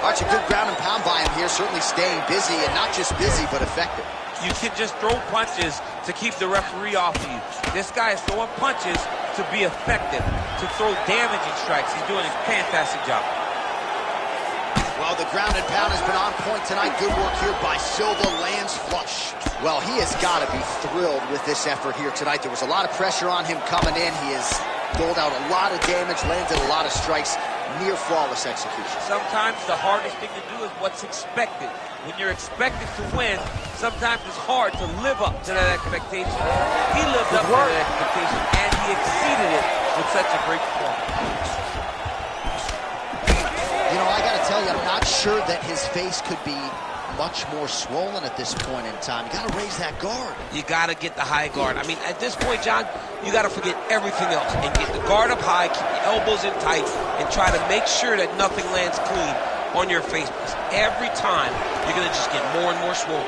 Arch, a good ground and pound by him here, certainly staying busy, and not just busy, but effective. You can just throw punches to keep the referee off of you. This guy is throwing punches to be effective, to throw damaging strikes. He's doing a fantastic job. Well, the ground and pound has been on point tonight. Good work here by Silva, lands flush. Well, he has got to be thrilled with this effort here tonight. There was a lot of pressure on him coming in. He has doled out a lot of damage, landed a lot of strikes, near flawless execution. Sometimes the hardest thing to do is what's expected. When you're expected to win, sometimes it's hard to live up to that expectation. He lived up to that expectation, and he exceeded it with such a great performance. You know, I got to tell you, I'm not sure that his face could be much more swollen at this point in time. You got to raise that guard. You got to get the high guard. I mean, at this point, John, you got to forget everything else and get the guard up high, keep your elbows in tight, and try to make sure that nothing lands clean on your face. Because every time, you're going to just get more and more swollen.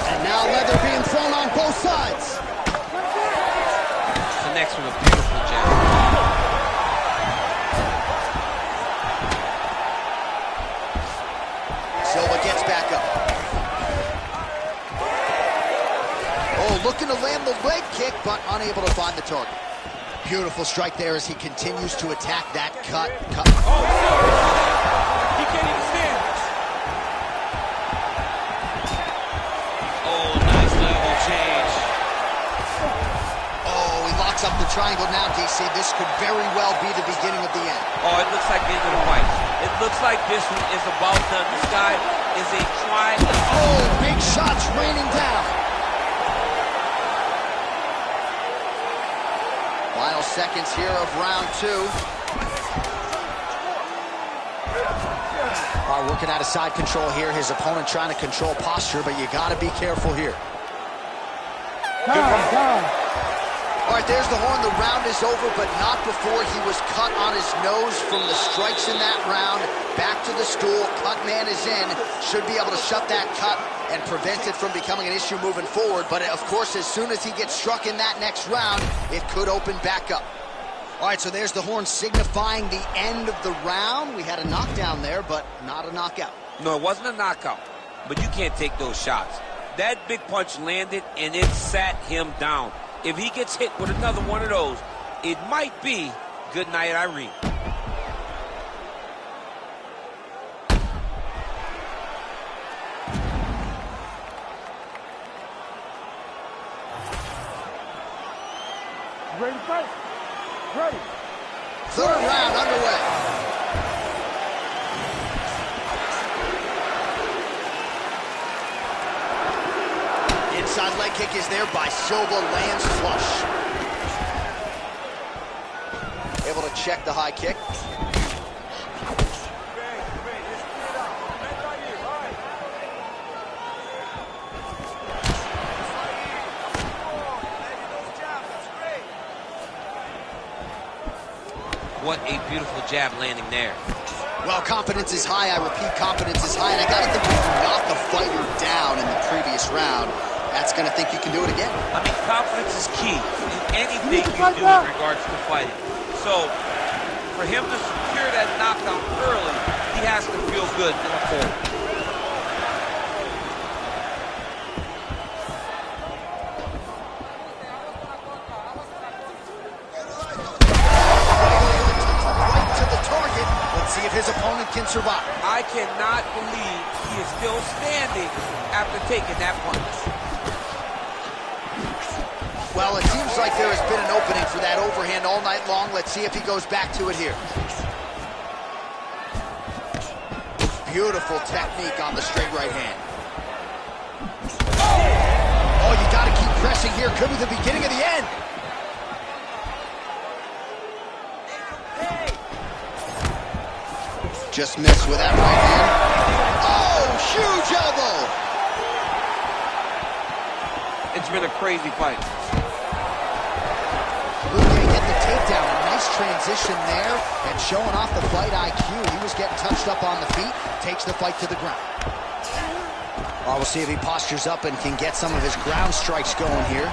And now leather being thrown on both sides. Connects with a beautiful jab. Silva gets back up. Oh, looking to land the leg kick, but unable to find the target. Beautiful strike there as he continues to attack that cut. Oh, he can't even stand. Oh, nice level change. Oh, he locks up the triangle now, DC. This could very well be the beginning of the end. Oh, it looks like the end of the fight. It looks like this one is about done. This guy is a triangle. Oh, big shots raining down. Final seconds here of round two. All right, working out of side control here. His opponent trying to control posture, but you got to be careful here. All right, there's the horn. The round is over, but not before he was cut on his nose from the strikes in that round. Back to the stool. Cut man is in. Should be able to shut that cut and prevent it from becoming an issue moving forward. But, of course, as soon as he gets struck in that next round, it could open back up. All right, so there's the horn signifying the end of the round. We had a knockdown there, but not a knockout. No, it wasn't a knockout, but you can't take those shots. That big punch landed, and it sat him down. If he gets hit with another one of those, it might be good night, Irene. Ready to fight? Ready. Third round underway. Inside leg kick is there by Silva, lands flush. check the high kick. What a beautiful jab landing there. Well, confidence is high. I repeat, confidence is high. And I got to think if you knocked the fighter down in the previous round, that's going to think you can do it again. I mean, confidence is key in anything you do in regards to fighting. So, for him to secure that knockdown early, he has to feel good in the forward. See if his opponent can survive. I cannot believe he is still standing after taking that punch. Well, it seems like there has been an opening for that overhand all night long. Let's see if he goes back to it here. Beautiful technique on the straight right hand. Oh, you got to keep pressing here. Could be the beginning of the end. Just missed with that right hand. Oh, huge elbow! It's been a crazy fight. Luke get the takedown. A nice transition there and showing off the fight IQ. He was getting touched up on the feet. Takes the fight to the ground. Well, we'll see if he postures up and can get some of his ground strikes going here.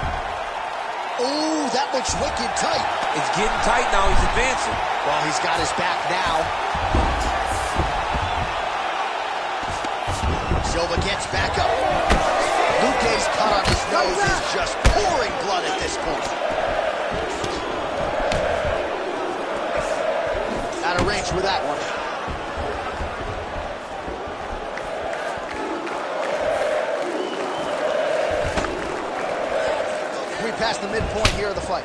Oh, that looks wicked tight. It's getting tight now. He's advancing. Well, he's got his back now. Silva gets back up. Luque's cut on his nose is just pouring blood at this point. Out of range with that one. We passed the midpoint here of the fight.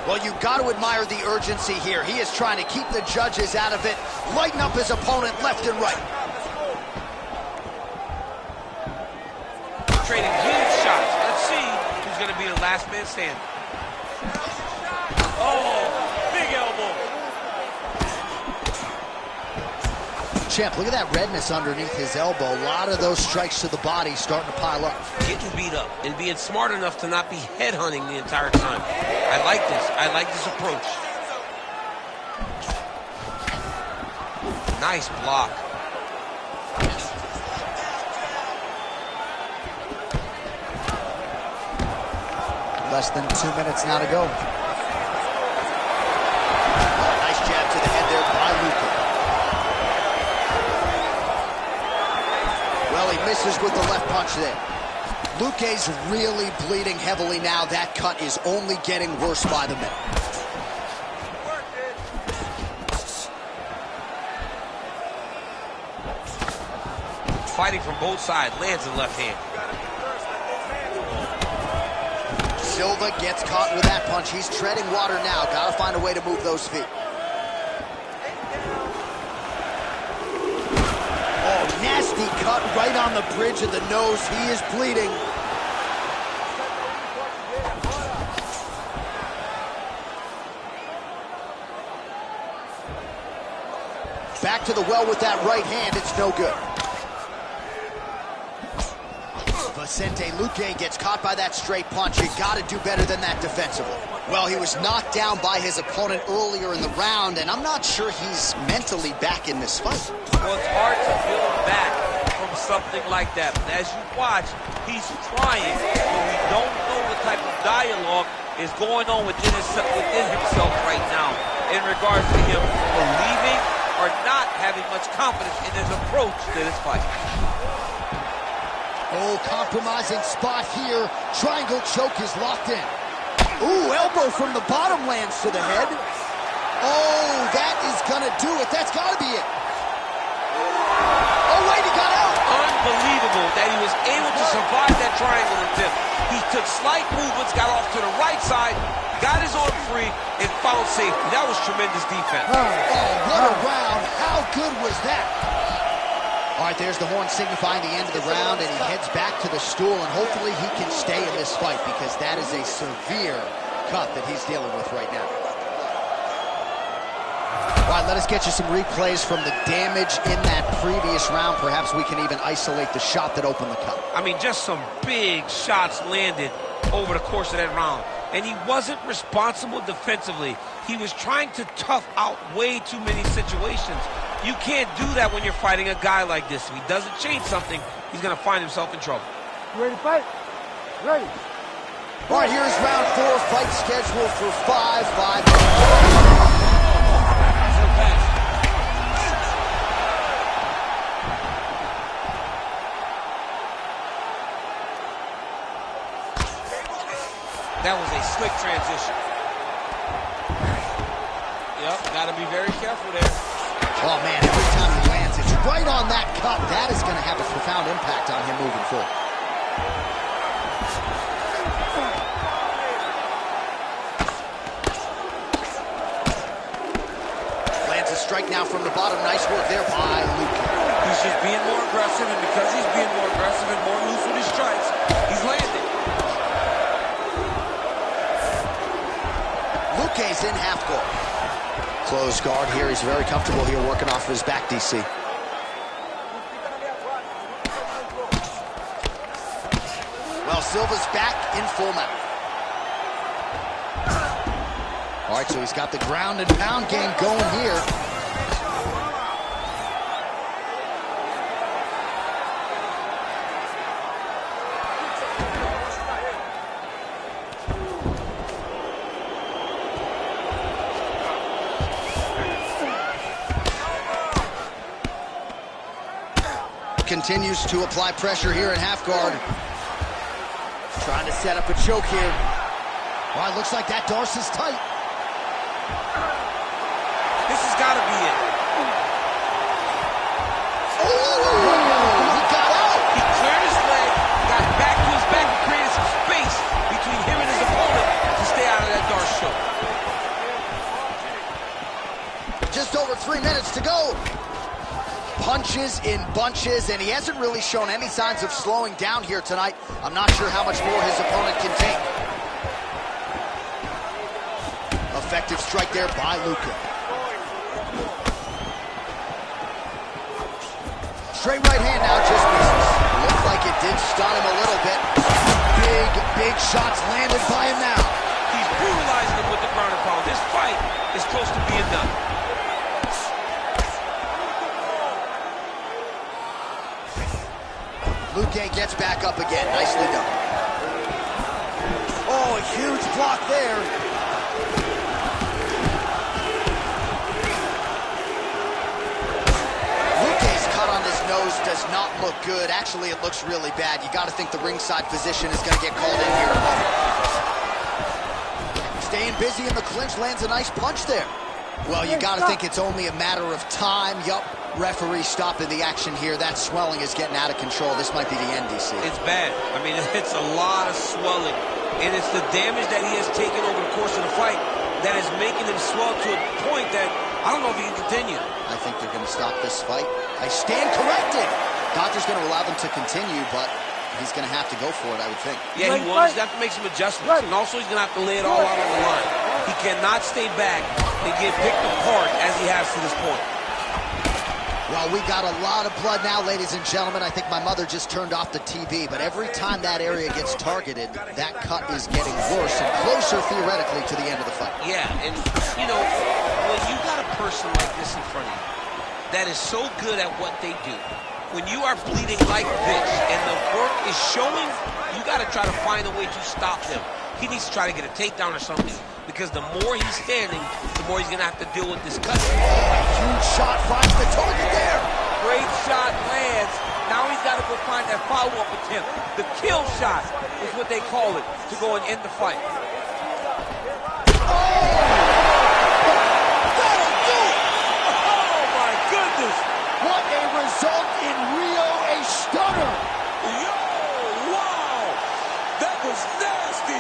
Well, you've got to admire the urgency here. He is trying to keep the judges out of it, lighten up his opponent left and right. Trading huge shots. Let's see who's going to be the last man standing. Oh, big elbow. Champ, look at that redness underneath his elbow. A lot of those strikes to the body starting to pile up. Getting beat up and being smart enough to not be headhunting the entire time. I like this. I like this approach. Nice block. Less than 2 minutes now to go. Nice jab to the head there by Luque. Well, he misses with the left punch there. Luque's really bleeding heavily now. That cut is only getting worse by the minute. Fighting from both sides, lands the left hand. Silva gets caught with that punch. He's treading water now. Gotta find a way to move those feet. Oh, nasty cut right on the bridge of the nose. He is bleeding. Back to the well with that right hand. It's no good. Vicente Luque gets caught by that straight punch. You got to do better than that defensively. Well, he was knocked down by his opponent earlier in the round, and I'm not sure he's mentally back in this fight. Well, it's hard to build back from something like that. But as you watch, he's trying, but we don't know what type of dialogue is going on within himself right now in regards to him believing or not having much confidence in his approach to this fight. Oh, compromising spot here. Triangle choke is locked in. Ooh, elbow from the bottom lands to the head. Oh, that is gonna do it. That's gotta be it. Oh, wait, he got out. Unbelievable that he was able to survive that triangle attempt. He took slight movements, got off to the right side, got his arm free, and found safety. That was tremendous defense. Oh, what a round. How good was that? All right, there's the horn signifying the end of the round, and he heads back to the stool, and hopefully he can stay in this fight because that is a severe cut that he's dealing with right now. let us get you some replays from the damage in that previous round. Perhaps we can even isolate the shot that opened the cut. I mean, just some big shots landed over the course of that round. And he wasn't responsible defensively. He was trying to tough out way too many situations. You can't do that when you're fighting a guy like this. If he doesn't change something, he's going to find himself in trouble. You ready to fight? Ready. All right, here's round 4, fight scheduled for 5 That was a slick transition. Yep, got to be very careful there. Oh, man, every time he lands, it's right on that cut. That is going to have a profound impact on him moving forward. Lands a strike now from the bottom. Nice work there by Luke. He's just being more aggressive, and because he's being more aggressive and more loose with his strikes, he's landing. Luque's in half guard. Close guard here. He's very comfortable here working off of his back, DC. Well, Silva's back in full mount. All right, so he's got the ground and pound game going here. Continues to apply pressure here in half guard. Trying to set up a choke here. Well, it looks like that dorse is tight. This has got to be it. Oh, he got out. He cleared his leg, got back to his back, and created some space between him and his opponent to stay out of that dorse choke. Just over 3 minutes to go. Punches in bunches, and he hasn't really shown any signs of slowing down here tonight. I'm not sure how much more his opponent can take. Effective strike there by Luka. Straight right hand now, just misses. Looked like it did stun him a little bit. Big shots landed by him now. He's brutalizing him with the ground and pound. This fight is close to being done. Luque gets back up again. Nicely done. Oh, a huge block there. Luque's cut on his nose does not look good. Actually, it looks really bad. You got to think the ringside physician is going to get called in here in a moment. Staying busy in the clinch, lands a nice punch there. Well, you got to think it's only a matter of time. Yup. Referee stopping the action here. That swelling is getting out of control. This might be the end, DC. It's bad. I mean, it's a lot of swelling. And it's the damage that he has taken over the course of the fight that is making him swell to a point that I don't know if he can continue. I think they're going to stop this fight. I stand corrected. Doctor's going to allow them to continue, but he's going to have to go for it, I would think. Yeah, he will. He's going to have to make some adjustments. And also, he's going to have to lay it all out on the line. He cannot stay back and get picked apart as he has to this point. Well, we got a lot of blood now, ladies and gentlemen. I think my mother just turned off the TV, but every time that area gets targeted, that cut is getting worse and closer, theoretically, to the end of the fight. Yeah, and, you know, when you got a person like this in front of you that is so good at what they do, when you are bleeding like this and the work is showing, you got to try to find a way to stop him. He needs to try to get a takedown or something, because the more he's standing, the more he's going to have to deal with this cut. Huge shot finds the target there. Great shot lands. Now he's got to go find that follow-up attempt. The kill shot is what they call it, to go and end the fight. Oh! That'll do it! Oh, my goodness! What a result in Rio, a stunner! Yo, wow! That was nasty!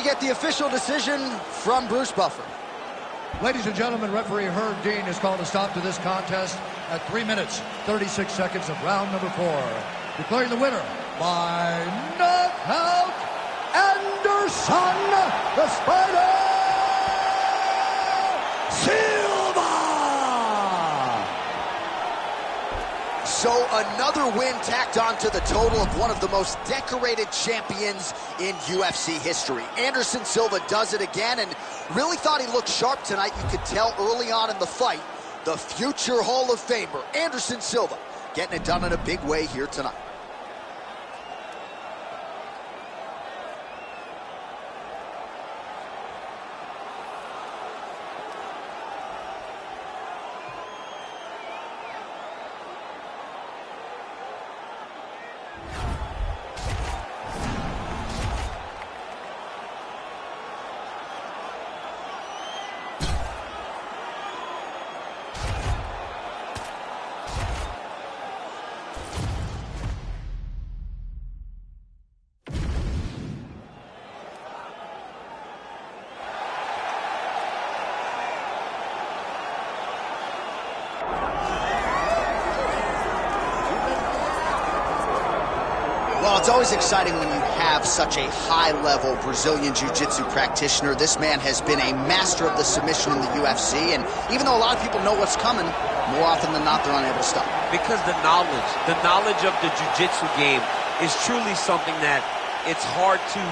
we get the official decision from Bruce Buffer. Ladies and gentlemen, referee Herb Dean has called a stop to this contest at 3 minutes, 36 seconds of round number 4. Declaring the winner by knockout, Anderson, the Spider Silva! So another win tacked on to the total of one of the most decorated champions in UFC history. Anderson Silva does it again and really thought he looked sharp tonight. You could tell early on in the fight. The future Hall of Famer, Anderson Silva, getting it done in a big way here tonight. Well, it's always exciting when you have such a high-level Brazilian Jiu-Jitsu practitioner. This man has been a master of the submission in the UFC, and even though a lot of people know what's coming, more often than not, they're unable to stop. Because the knowledge of the Jiu-Jitsu game is truly something that it's hard to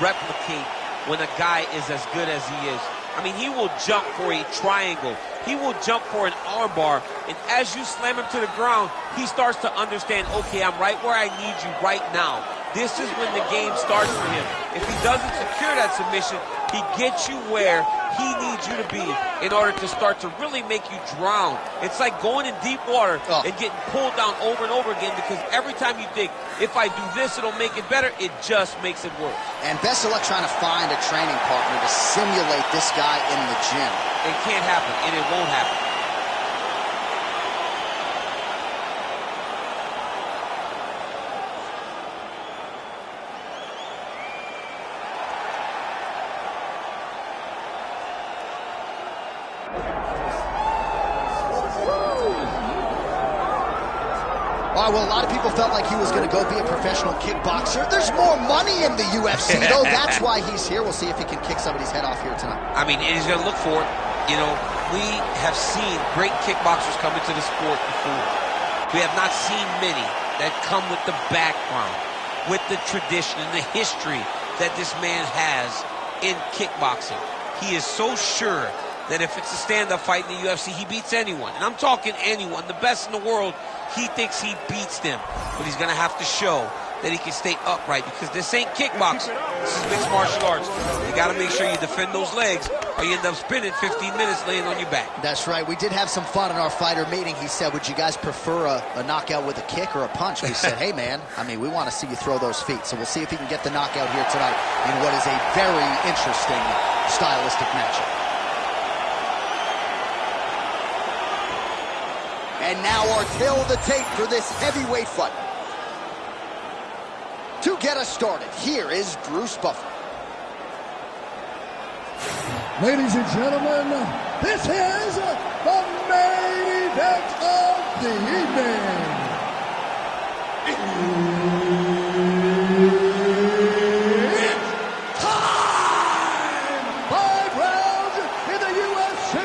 replicate when a guy is as good as he is. I mean, he will jump for a triangle. He will jump for an armbar, and as you slam him to the ground, he starts to understand, okay, I'm right where I need you right now. This is when the game starts for him. If he doesn't secure that submission, he gets you where he needs you to be in order to start to really make you drown. It's like going in deep water and getting pulled down over and over again, because every time you think, if I do this, it'll make it better, it just makes it worse. And best of luck trying to find a training partner to simulate this guy in the gym. It can't happen, and it won't happen. All right, well, a lot of people felt like he was going to go be a professional kickboxer. There's more money in the UFC, though. That's why he's here. We'll see if he can kick somebody's head off here tonight. I mean, he's going to look for it. You know, we have seen great kickboxers come into the sport before. We have not seen many that come with the background, with the tradition and the history that this man has in kickboxing. He is so sure that if it's a stand-up fight in the UFC, he beats anyone. And I'm talking anyone, the best in the world. He thinks he beats them, but he's going to have to show that he can stay upright, because this ain't kickboxing. This is mixed martial arts. You got to make sure you defend those legs, or you end up spinning 15 minutes laying on your back. That's right. We did have some fun in our fighter meeting. He said, would you guys prefer a knockout with a kick or a punch? We said, hey, man, I mean, we want to see you throw those feet. So we'll see if he can get the knockout here tonight in what is a very interesting stylistic matchup. And now our tale of the tape for this heavyweight fight. To get us started, here is Bruce Buffer. Ladies and gentlemen, this is the main event of the evening. It's time! 5 rounds in the UFC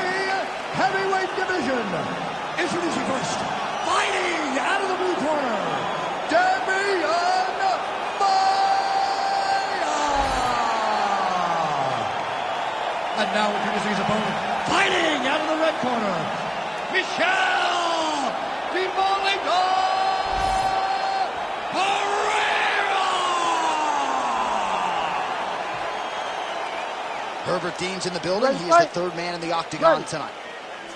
heavyweight division. Introducing first, fighting out of the blue corner, DEMIAN MAIA. And now introducing his opponent, fighting out of the red corner, Michel Dimoligo Pereira. Herbert Dean's in the building. He is the third man in the octagon tonight.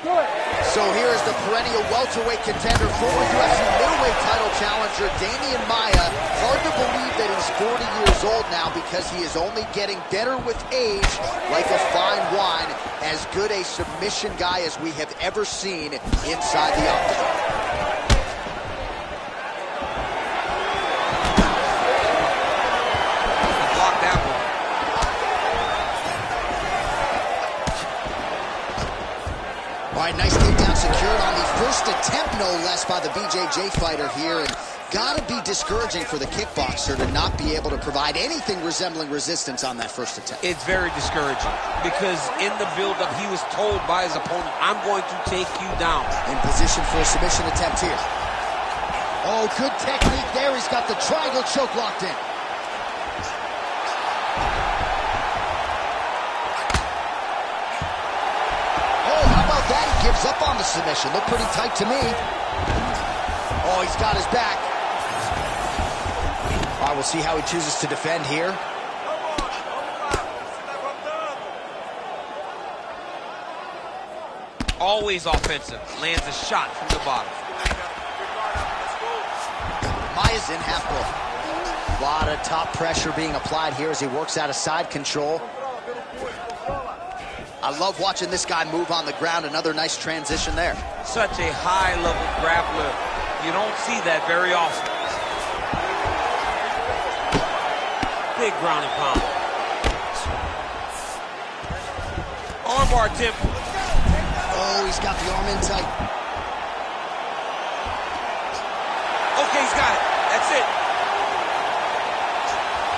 So here is the perennial welterweight contender, former UFC middleweight title challenger, DEMIAN MAIA. Hard to believe that he's 40 years old now, because he is only getting better with age, like a fine wine. As good a submission guy as we have ever seen inside the octagon. All right, nice takedown secured on the first attempt, no less, by the BJJ fighter here. And gotta be discouraging for the kickboxer to not be able to provide anything resembling resistance on that first attempt. It's very discouraging because in the build-up, he was told by his opponent, I'm going to take you down. In position for a submission attempt here. Oh, good technique there. He's got the triangle choke locked in. Oh, how about that? He gives up on the submission. Looked pretty tight to me. Oh, he's got his back. All right, we'll see how he chooses to defend here. Always offensive. Lands a shot from the bottom. Maia's in half guard. A lot of top pressure being applied here as he works out of side control. I love watching this guy move on the ground. Another nice transition there. Such a high-level grappler. You don't see that very often. Big ground and pound. Armbar attempt. Oh, he's got the arm in tight. Okay, he's got it. That's it.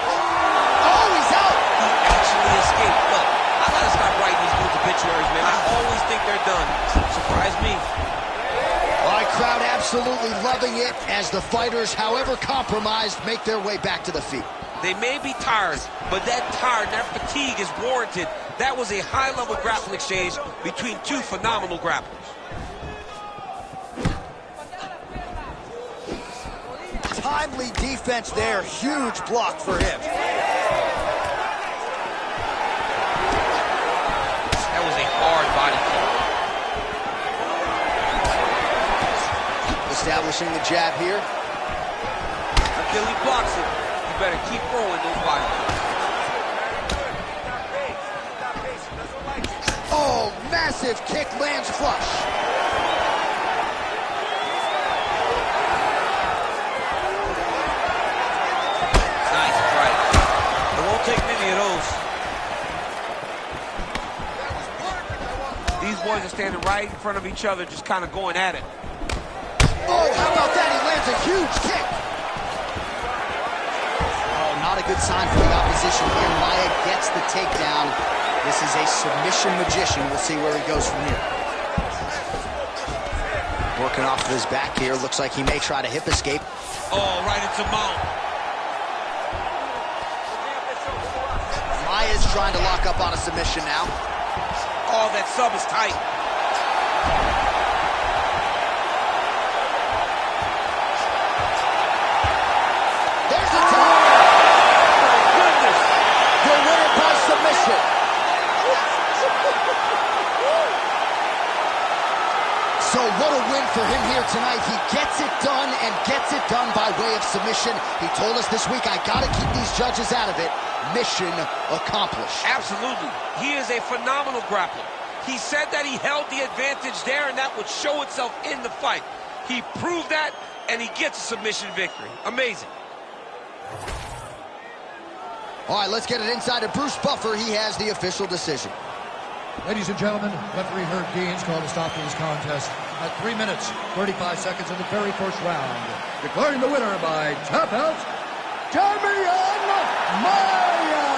Oh, he's out. He actually escaped. Look, I gotta stop writing these dudes obituaries, man. I always think they're done. Surprise me. All right, crowd absolutely loving it as the fighters, however compromised, make their way back to the feet. They may be tired, but that tired, that fatigue is warranted. That was a high-level grappling exchange between two phenomenal grapplers. Timely defense there. Huge block for him. That was a hard body kick. Establishing the jab here. Until he blocks it, you better keep throwing those body kicks. Oh, massive kick lands flush. Nice strike. It won't take many of those. These boys are standing right in front of each other, just kind of going at it. Oh, how about that? He lands a huge kick. Oh, not a good sign for the opposition here. Maia gets the takedown. This is a submission magician. We'll see where he goes from here. Working off of his back here. Looks like he may try to hip escape. Oh, right into mount. Maia's trying to lock up on a submission now. Oh, that sub is tight. There's the time. Oh, my goodness. The winner by submission. So what a win for him here tonight. He gets it done and gets it done by way of submission. He told us this week, I gotta keep these judges out of it. Mission accomplished. Absolutely. He is a phenomenal grappler. He said that he held the advantage there and that would show itself in the fight. He proved that and he gets a submission victory. Amazing. All right, let's get it inside of Bruce Buffer. He has the official decision. Ladies and gentlemen, referee Herb Dean's called a stop to this contest at 3 minutes, 35 seconds in the very first round. Declaring the winner by tap out, DEMIAN MAIA!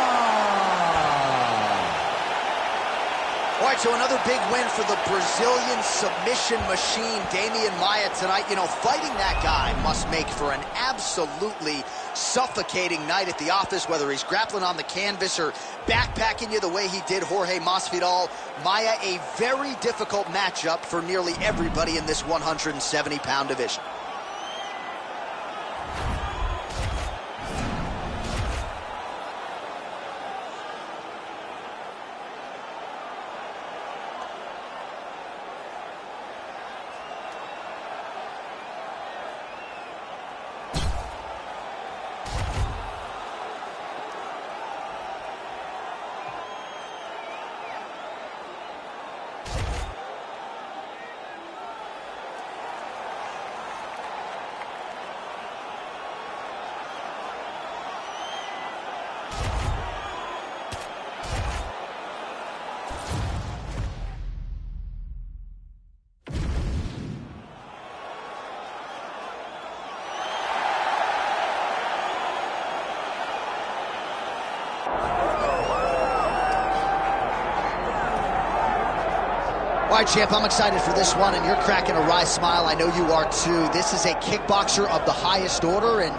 All right, so another big win for the Brazilian submission machine, Demian Maia, tonight. You know, fighting that guy must make for an absolutely suffocating night at the office, whether he's grappling on the canvas or backpacking you the way he did Jorge Masvidal. Maia, a very difficult matchup for nearly everybody in this 170-pound division. All right, champ, I'm excited for this one, and you're cracking a wry smile. I know you are too. This is a kickboxer of the highest order, and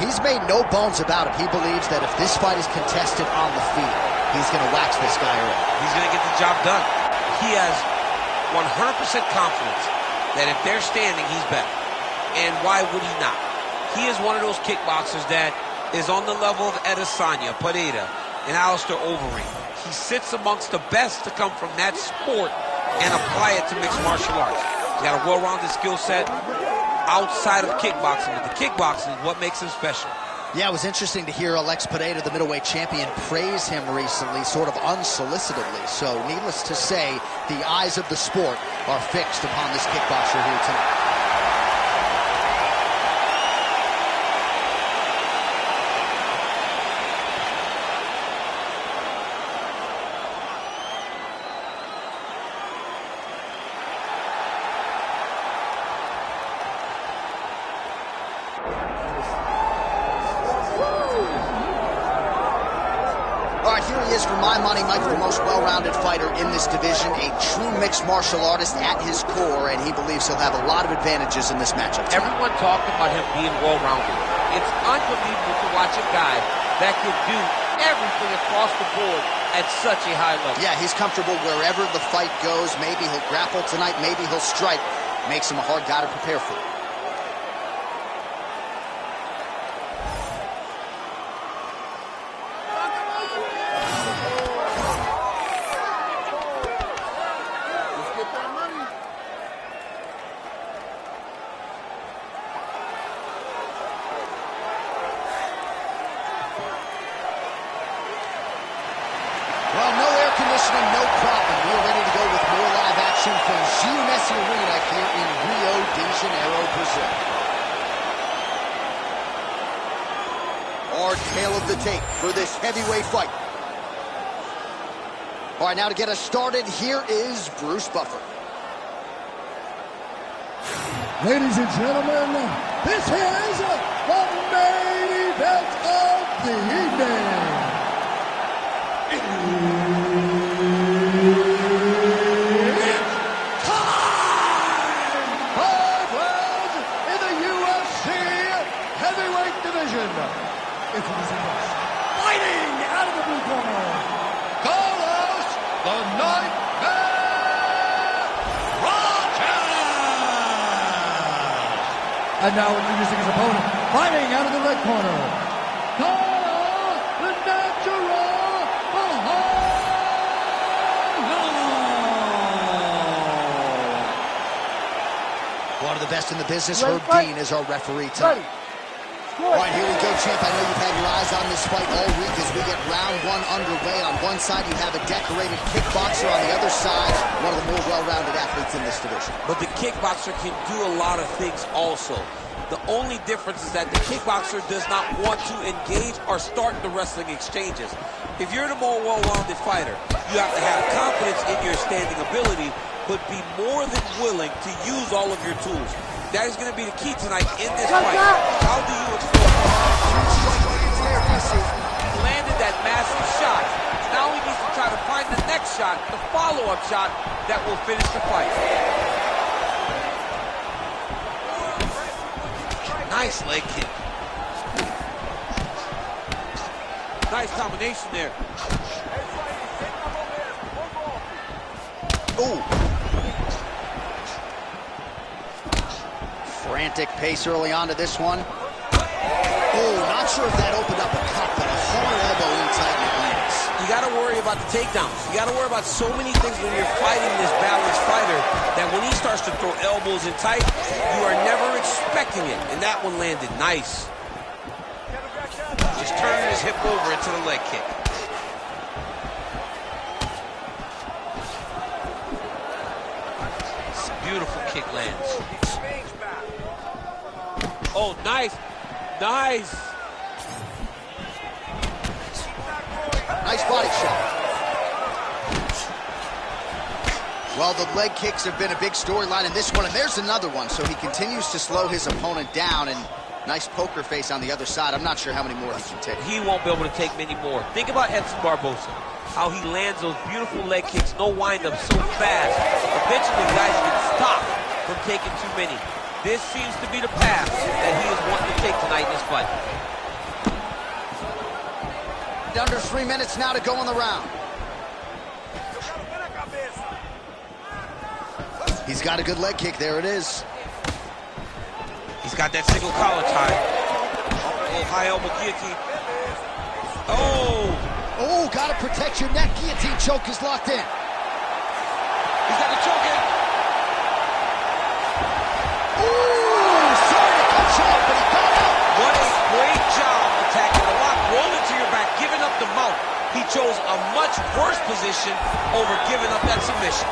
he's made no bones about it. He believes that if this fight is contested on the feet, he's going to wax this guy around. He's going to get the job done. He has 100% confidence that if they're standing, he's better. And why would he not? He is one of those kickboxers that is on the level of Adesanya, Pereira, and Alistair Overeem. He sits amongst the best to come from that sport and apply it to mixed martial arts. He's got a well-rounded skill set outside of kickboxing, but the kickboxing is what makes him special. Yeah, it was interesting to hear Alex Pereira, the middleweight champion, praise him recently, sort of unsolicitedly. So, needless to say, the eyes of the sport are fixed upon this kickboxer here tonight. Here he is, for my money, Mike, the most well-rounded fighter in this division, a true mixed martial artist at his core, and he believes he'll have a lot of advantages in this matchup tonight. Everyone talked about him being well-rounded. It's unbelievable to watch a guy that can do everything across the board at such a high level. Yeah, he's comfortable wherever the fight goes. Maybe he'll grapple tonight, maybe he'll strike. Makes him a hard guy to prepare for. Well, no air conditioning, no problem. We're ready to go with more live action from Messi Arena here in Rio de Janeiro, Brazil. Our tale of the tape for this heavyweight fight. All right, now to get us started, here is Bruce Buffer. Ladies and gentlemen, this is the main event of the evening. It's time! 5 rounds in the UFC heavyweight division. Introducing first, fighting out of the blue corner, Carlos the Nightmare Rogers. And now introducing his opponent, fighting out of the red corner, Carlos the Natural. One of the best in the business, Herb Dean, is our referee tonight. All right, here we go, champ. I know you've had your eyes on this fight all week as we get round one underway. On one side, you have a decorated kickboxer. On the other side, one of the more well-rounded athletes in this division. But the kickboxer can do a lot of things also. The only difference is that the kickboxer does not want to engage or start the wrestling exchanges. If you're the more well-rounded fighter, you have to have confidence in your standing ability, but be more than willing to use all of your tools. That is going to be the key tonight in this fight. How do you explode? He landed that massive shot. Now he needs to try to find the next shot, the follow-up shot that will finish the fight. Nice leg kick. Nice combination there. Ooh. Frantic pace early on to this one. Oh, not sure if that opened up a cut, but a hard elbow in tight and it lands. You got to worry about the takedowns. You got to worry about so many things when you're fighting this balanced fighter that when he starts to throw elbows in tight, you are never expecting it. And that one landed nice. Just turning his hip over into the leg kick. Beautiful kick lands. Oh, nice. Nice. Nice body shot. Well, the leg kicks have been a big storyline in this one, and there's another one. So he continues to slow his opponent down, and Nice poker face on the other side. I'm not sure how many more he can take. He won't be able to take many more. Think about Edson Barbosa, how he lands those beautiful leg kicks, no wind-up, so fast. Eventually, guys get stopped from taking too many. This seems to be the path that he is wanting to take tonight in this fight. Under 3 minutes now to go in the round. He's got a good leg kick. There it is. He's got that single collar tie. Oh, high elbow guillotine. Oh! Oh, gotta protect your neck. Guillotine choke is locked in. He's got the choke in. Ooh, sorry to cut short, but he got out. What a great job attacking the lock, rolling to your back, giving up the mount. He chose a much worse position over giving up that submission.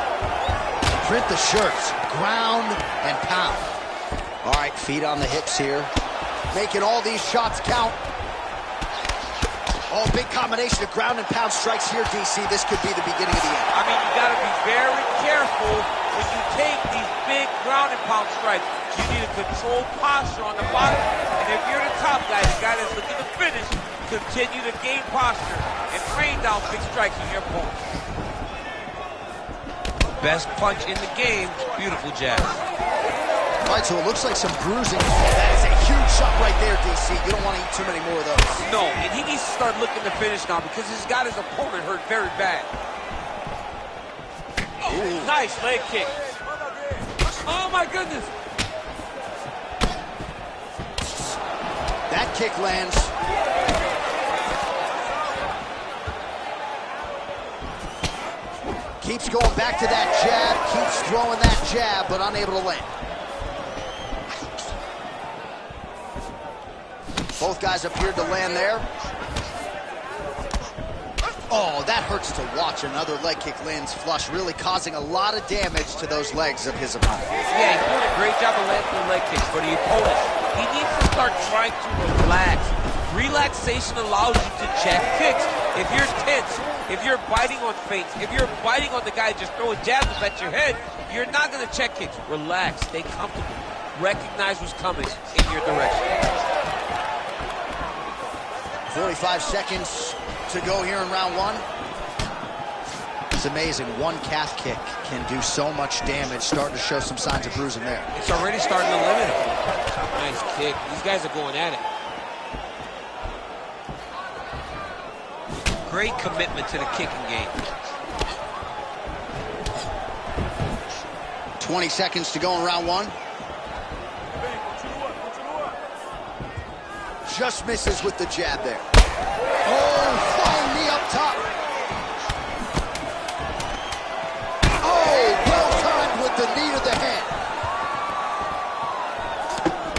Print the shirts, ground and pound. All right, feet on the hips here. Making all these shots count. Oh, big combination of ground and pound strikes here, DC. This could be the beginning of the end. I mean, you got to be very careful when you take these big ground and pound strikes. You need a controlled posture on the bottom. And if you're the top guy, the guy that's looking to finish, continue to gain posture and rain down big strikes on your opponent. Best punch in the game, beautiful jab. All right, so it looks like some bruising. That is a huge shot right there, DC. You don't want to eat too many more of those. No, and he needs to start looking to finish now because he's got his opponent hurt very bad. Oh, nice leg kick. Oh, my goodness. That kick lands. Keeps going back to that jab, keeps throwing that jab, but unable to land. Both guys appeared to land there. Oh, that hurts to watch. Another leg kick lands flush, really causing a lot of damage to those legs of his opponent. Yeah, he's doing a great job of landing the leg kicks for the opponent. He needs to start trying to relax. Relaxation allows you to check kicks. If you're tense, if you're biting on feints, if you're biting on the guy just throwing jabs at your head, you're not going to check kicks. Relax, stay comfortable. Recognize what's coming in your direction. 45 seconds to go here in round one. It's amazing. One calf kick can do so much damage. Starting to show some signs of bruising there. It's already starting to limit him. Nice kick. These guys are going at it. Great commitment to the kicking game. 20 seconds to go in round one. Just misses with the jab there. Oh, flying knee up top. Oh, well timed with the knee to the head.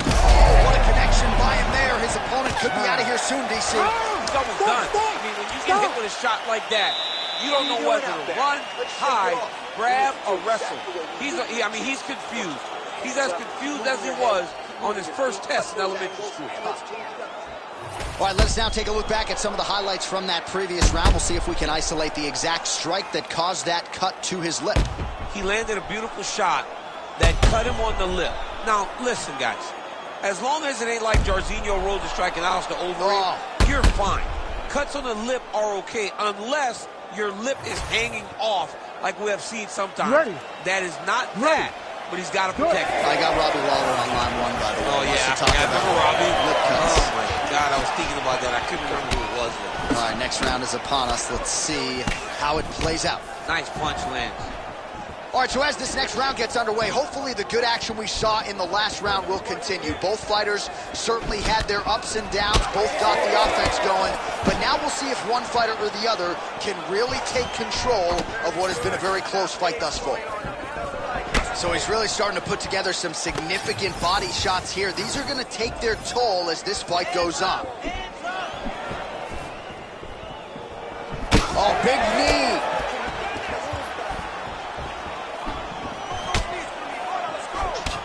Oh, what a connection by him there. His opponent could be out of here soon, DC. He's almost done. I mean, when you get hit with a shot like that, you don't know whether to run, hide, grab, or wrestle. He's confused. He's as confused as he was on his first test in elementary school. All right, let's now take a look back at some of the highlights from that previous round. We'll see if we can isolate the exact strike that caused that cut to his lip. He landed a beautiful shot that cut him on the lip. Now, listen, guys. As long as it ain't like Jairzinho rolled the strike and Alistair Overeem, you're fine. Cuts on the lip are okay unless your lip is hanging off like we have seen sometimes. Ready. That is not that, but he's got to protect it. I got Robbie Lawler on line one, by the way. Oh, yeah, I remember Robbie. Lip cuts. Oh, my God, I was thinking about that. I couldn't remember who it was. All right, next round is upon us. Let's see how it plays out. Nice punch lands. All right, so as this next round gets underway, hopefully the good action we saw in the last round will continue. Both fighters certainly had their ups and downs. Both got the offense going. But now we'll see if one fighter or the other can really take control of what has been a very close fight thus far. So he's really starting to put together some significant body shots here. These are going to take their toll as this fight goes on. Oh, big knee.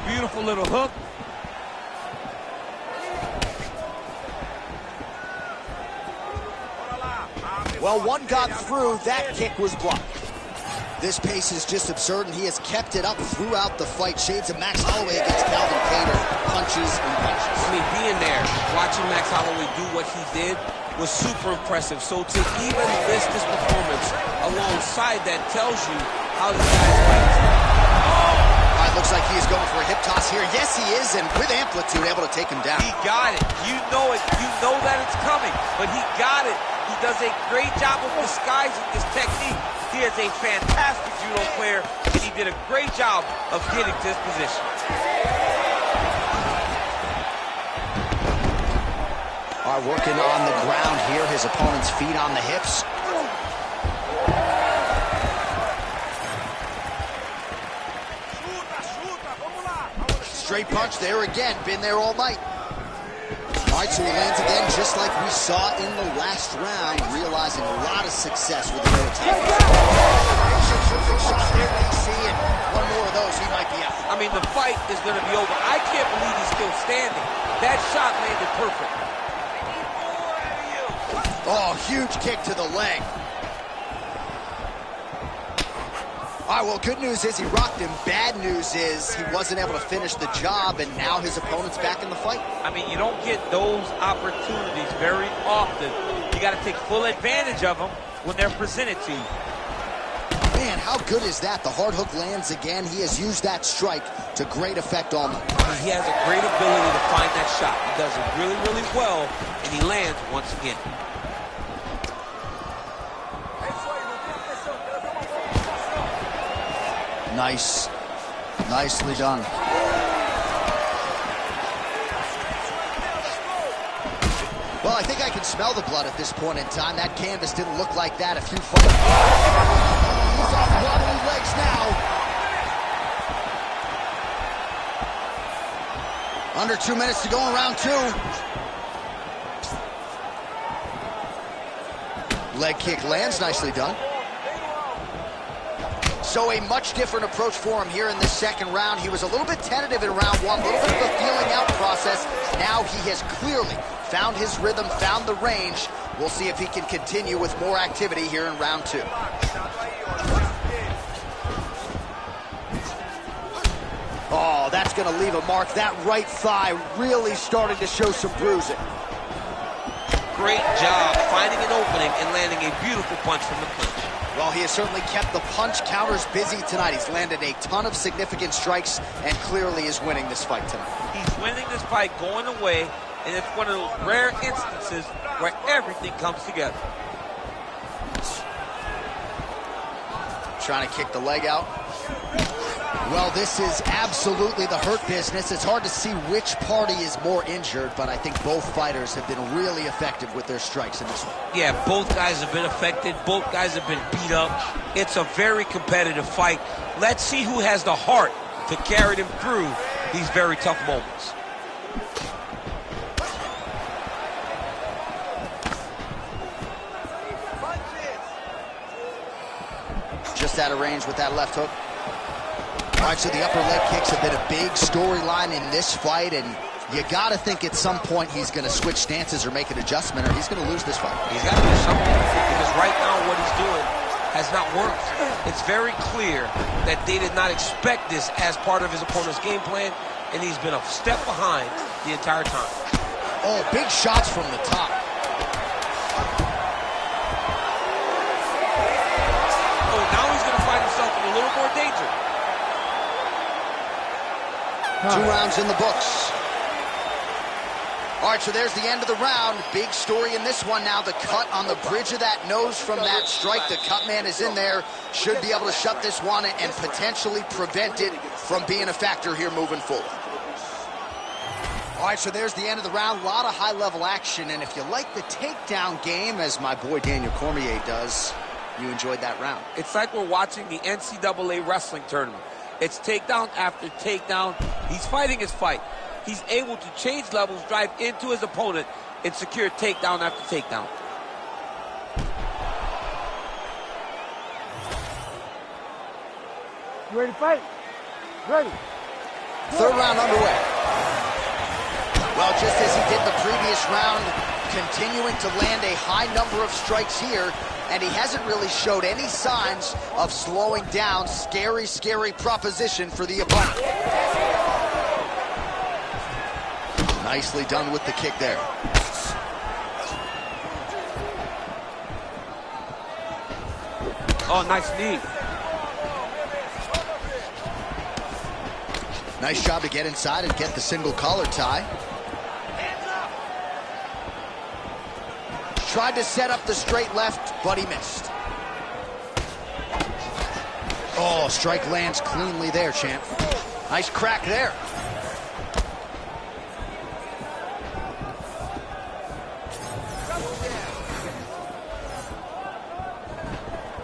Beautiful little hook. Well, one got through. That kick was blocked. This pace is just absurd, and he has kept it up throughout the fight. Shades of Max Holloway against Calvin Kattar, punches and punches. I mean, being there, watching Max Holloway do what he did was super impressive. So to even list this performance alongside that tells you how the guy's fighting. Looks like he is going for a hip toss here. Yes, he is, and with amplitude, able to take him down. He got it. You know it. You know that it's coming, but he got it. He does a great job of disguising this technique. He is a fantastic judo player, and he did a great job of getting to this position. All right, working on the ground here. His opponent's feet on the hips. Straight punch there again. Been there all night. All right, so he lands again just like we saw in the last round, realizing a lot of success with the low attack. And one more of those, he might be out. I mean, the fight is going to be over. I can't believe he's still standing. That shot landed perfect. Oh, huge kick to the leg. All right, well, good news is he rocked him. Bad news is he wasn't able to finish the job, and now his opponent's back in the fight. I mean, you don't get those opportunities very often. You got to take full advantage of them when they're presented to you. Man, how good is that? The hard hook lands again. He has used that strike to great effect all night. He has a great ability to find that shot. He does it really, really well, and he lands once again. Nice. Nicely done. Well, I think I can smell the blood at this point in time. That canvas didn't look like that a few fights. He's off wobbly legs now. Under 2 minutes to go in round two. Leg kick lands, nicely done. So a much different approach for him here in the second round. He was a little bit tentative in round one, a little bit of a feeling out process. Now he has clearly found his rhythm, found the range. We'll see if he can continue with more activity here in round two. Oh, that's going to leave a mark. That right thigh really starting to show some bruising. Great job finding an opening and landing a beautiful punch from the clinch. Well, he has certainly kept the punch counters busy tonight. He's landed a ton of significant strikes and clearly is winning this fight tonight. He's winning this fight going away, and it's one of those rare instances where everything comes together. Trying to kick the leg out. Well, this is absolutely the hurt business. It's hard to see which party is more injured, but I think both fighters have been really effective with their strikes in this one. Yeah, both guys have been affected. Both guys have been beat up. It's a very competitive fight. Let's see who has the heart to carry them through these very tough moments. Just out of range with that left hook. All right, so the upper leg kicks have been a big storyline in this fight, and you got to think at some point he's going to switch stances or make an adjustment, or he's going to lose this fight. He's got to do something, because right now what he's doing has not worked. It's very clear that they did not expect this as part of his opponent's game plan, and he's been a step behind the entire time. Oh, big shots from the top. Oh, now he's going to find himself in a little more danger. 2 rounds in the books. All right, so there's the end of the round. Big story in this one now. The cut on the bridge of that nose from that strike. The cut man is in there. Should be able to shut this one and potentially prevent it from being a factor here moving forward. All right, so there's the end of the round. A lot of high-level action. And if you like the takedown game, as my boy Daniel Cormier does, you enjoyed that round. It's like we're watching the NCAA wrestling tournament. It's takedown after takedown. He's fighting his fight. He's able to change levels, drive into his opponent, and secure takedown after takedown. You ready to fight? Ready. Third round underway. Well, just as he did the previous round, continuing to land a high number of strikes here, and he hasn't really showed any signs of slowing down. Scary, scary proposition for the opponent. Nicely done with the kick there. Oh, nice knee. Nice job to get inside and get the single collar tie. Tried to set up the straight left, but he missed. Oh, strike lands cleanly there, champ. Nice crack there.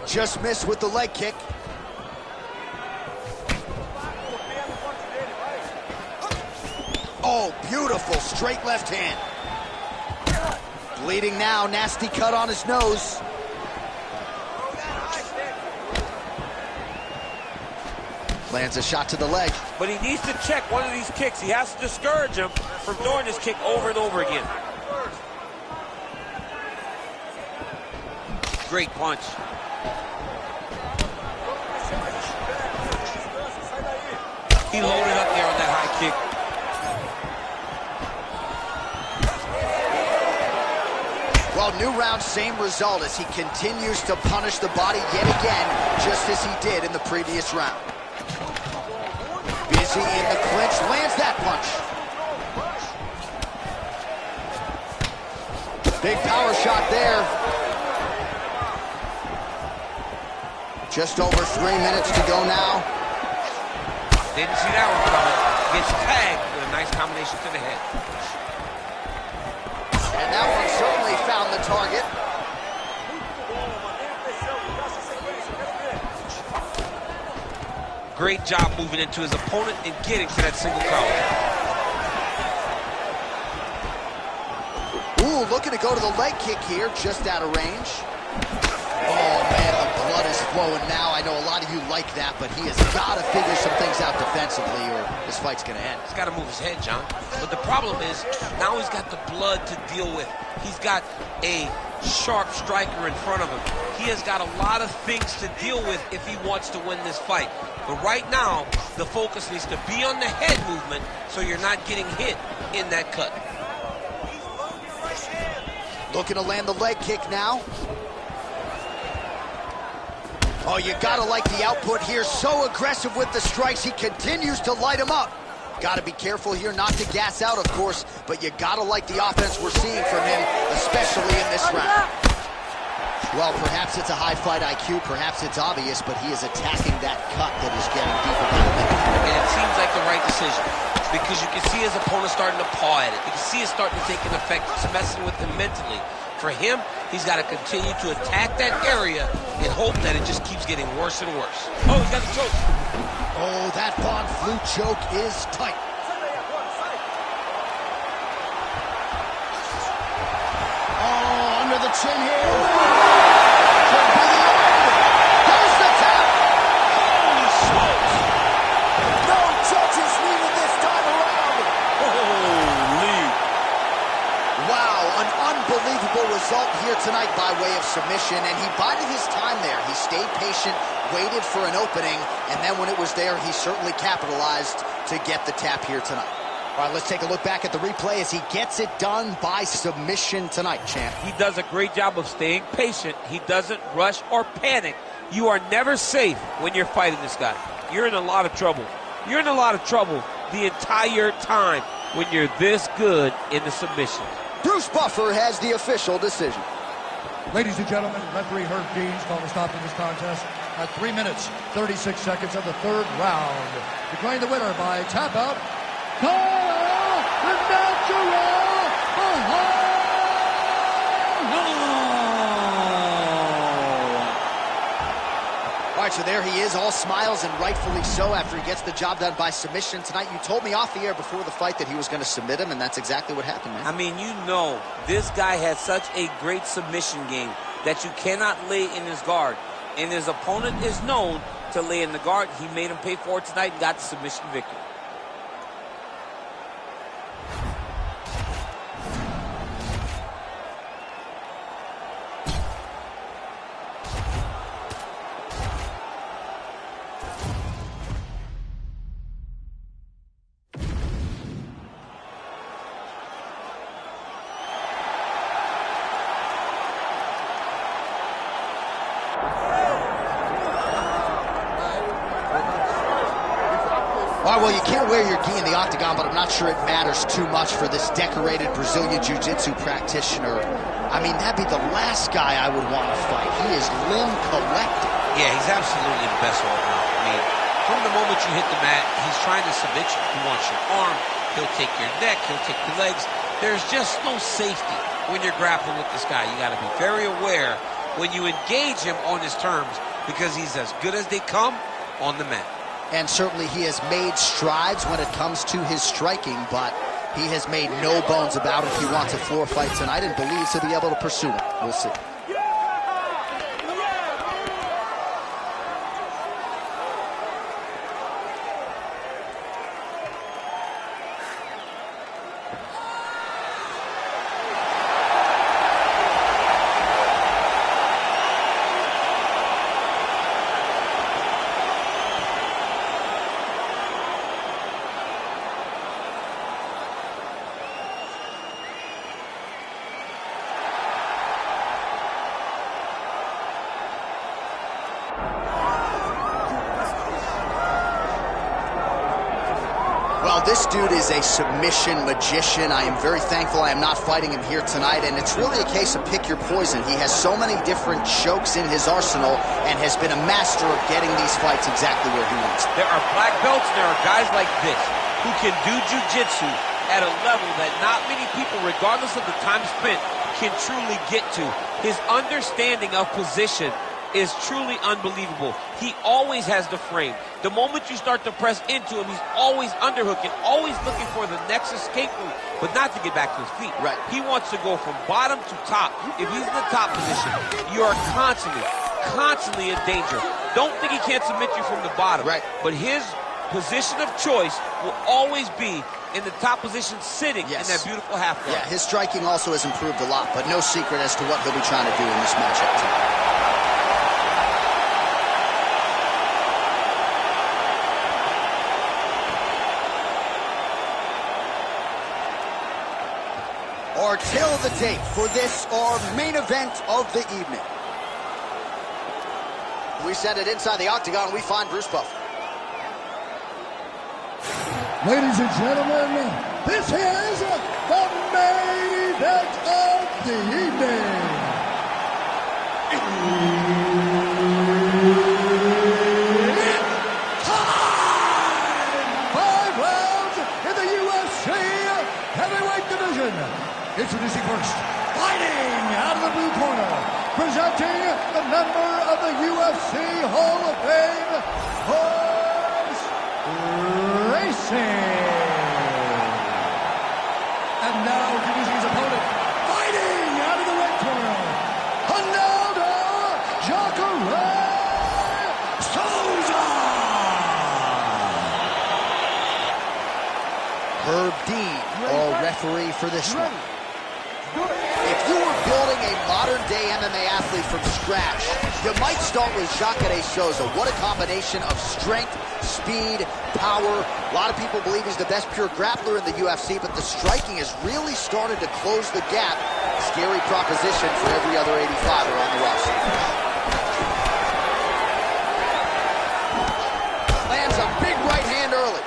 Just missed with the leg kick. Oh, beautiful straight left hand. Bleeding now, nasty cut on his nose. Lands a shot to the leg. But he needs to check one of these kicks. He has to discourage him from doing this kick over and over again. Great punch. He loaded up there on that high kick. Well, new round, same result as he continues to punish the body yet again, just as he did in the previous round. Busy in the clinch, lands that punch. Big power shot there. Just over 3 minutes to go now. Didn't see that one coming. Gets tagged with a nice combination to the head. And that one certainly found the target. Great job moving into his opponent and getting to that single collar. Ooh, looking to go to the leg kick here, just out of range. Oh, man, the blood is flowing now. I know a lot of you like that, but he has got to figure some things out defensively or this fight's going to end. He's got to move his head, John. But the problem is, now he's got the blood to deal with. He's got a sharp striker in front of him. He has got a lot of things to deal with if he wants to win this fight. But right now, the focus needs to be on the head movement so you're not getting hit in that cut. Looking to land the leg kick now. Oh, you gotta like the output here. So aggressive with the strikes. He continues to light him up. Gotta be careful here not to gas out, of course, but you gotta like the offense we're seeing from him, especially in this round. Well, perhaps it's a high fight IQ, perhaps it's obvious, but he is attacking that cut that is getting deeper down the middle. And it seems like the right decision because you can see his opponent starting to paw at it. You can see it starting to take an effect. It's messing with him mentally. For him, he's got to continue to attack that area and hope that it just keeps getting worse and worse. Oh, he's got the choke. Oh, that Von Flue choke is tight. Oh, under the chin here. Could be the end. There's the tap. Holy smokes. No judges needed this time around. Holy. Wow, an unbelievable result here tonight by way of submission, and he bided his time there. He stayed patient, waited for an opening, and then when it was there, he certainly capitalized to get the tap here tonight. All right, let's take a look back at the replay as he gets it done by submission tonight, champ. He does a great job of staying patient. He doesn't rush or panic. You are never safe when you're fighting this guy. You're in a lot of trouble. You're in a lot of trouble the entire time when you're this good in the submission. Bruce Buffer has the official decision. Ladies and gentlemen, referee Herb Deans called a stop to this contest at 3 minutes, 36 seconds of the third round. Declaring the winner by tap out, Kyle the Natural Ohio! All right, so there he is, all smiles, and rightfully so after he gets the job done by submission tonight. You told me off the air before the fight that he was going to submit him, and that's exactly what happened, man. I mean, you know, this guy has such a great submission game that you cannot lay in his guard. And his opponent is known to lay in the guard. He made him pay for it tonight and got the submission victory. well, you can't wear your gi in the octagon, but I'm not sure it matters too much for this decorated Brazilian Jiu-Jitsu practitioner. I mean, that'd be the last guy I would want to fight. He is limb collected. Yeah, he's absolutely the best all around. I mean, from the moment you hit the mat, he's trying to submit you. He wants your arm, he'll take your neck, he'll take your legs. There's just no safety when you're grappling with this guy. You got to be very aware when you engage him on his terms, because he's as good as they come on the mat. And certainly he has made strides when it comes to his striking, but he has made no bones about it. He wants a floor fight tonight and believes he'll be able to pursue it. We'll see. This dude is a submission magician. I am very thankful I am not fighting him here tonight, and it's really a case of pick your poison. He has so many different chokes in his arsenal and has been a master of getting these fights exactly where he wants. There are black belts and there are guys like this who can do jiu-jitsu at a level that not many people, regardless of the time spent, can truly get to. His understanding of position is truly unbelievable. He always has the frame. The moment you start to press into him, he's always underhooking, always looking for the next escape route, but not to get back to his feet. Right. He wants to go from bottom to top. If he's in the top position, you are constantly in danger. Don't think he can't submit you from the bottom. Right. But his position of choice will always be in the top position, sitting in that beautiful half guard. Yeah, his striking also has improved a lot, but no secret as to what he'll be trying to do in this matchup tonight. Our tale of the tape for this, our main event of the evening. We send it inside the octagon, we find Bruce Buffer. Ladies and gentlemen, this is the main event of the evening. It's time! 5 rounds in the UFC heavyweight division. Introducing first, fighting out of the blue corner, presenting the member of the UFC Hall of Fame, horse racing. And now introducing his opponent, fighting out of the red corner, Ronaldo JACARÉ SOUZA. Herb Dean, our referee for this one. If you were building a modern-day MMA athlete from scratch, you might start with JACARÉ SOUZA. What a combination of strength, speed, power. A lot of people believe he's the best pure grappler in the UFC, but the striking has really started to close the gap. Scary proposition for every other 85er on the roster. Lands a big right hand early.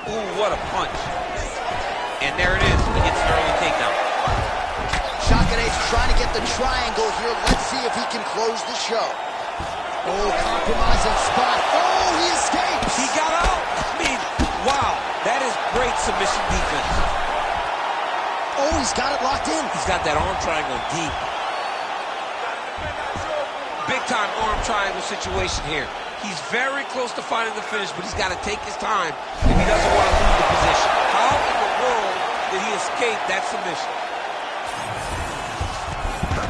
Ooh, what a punch. And there it is. He gets an early takedown. JACARÉ's trying to get the triangle here. Let's see if he can close the show. Oh, compromising spot. Oh, he escapes. He got out. I mean, wow. That is great submission defense. Oh, he's got it locked in. He's got that arm triangle deep. Big time arm triangle situation here. He's very close to finding the finish, but he's got to take his time if he doesn't want to lose the position. How in the world did he escape that submission?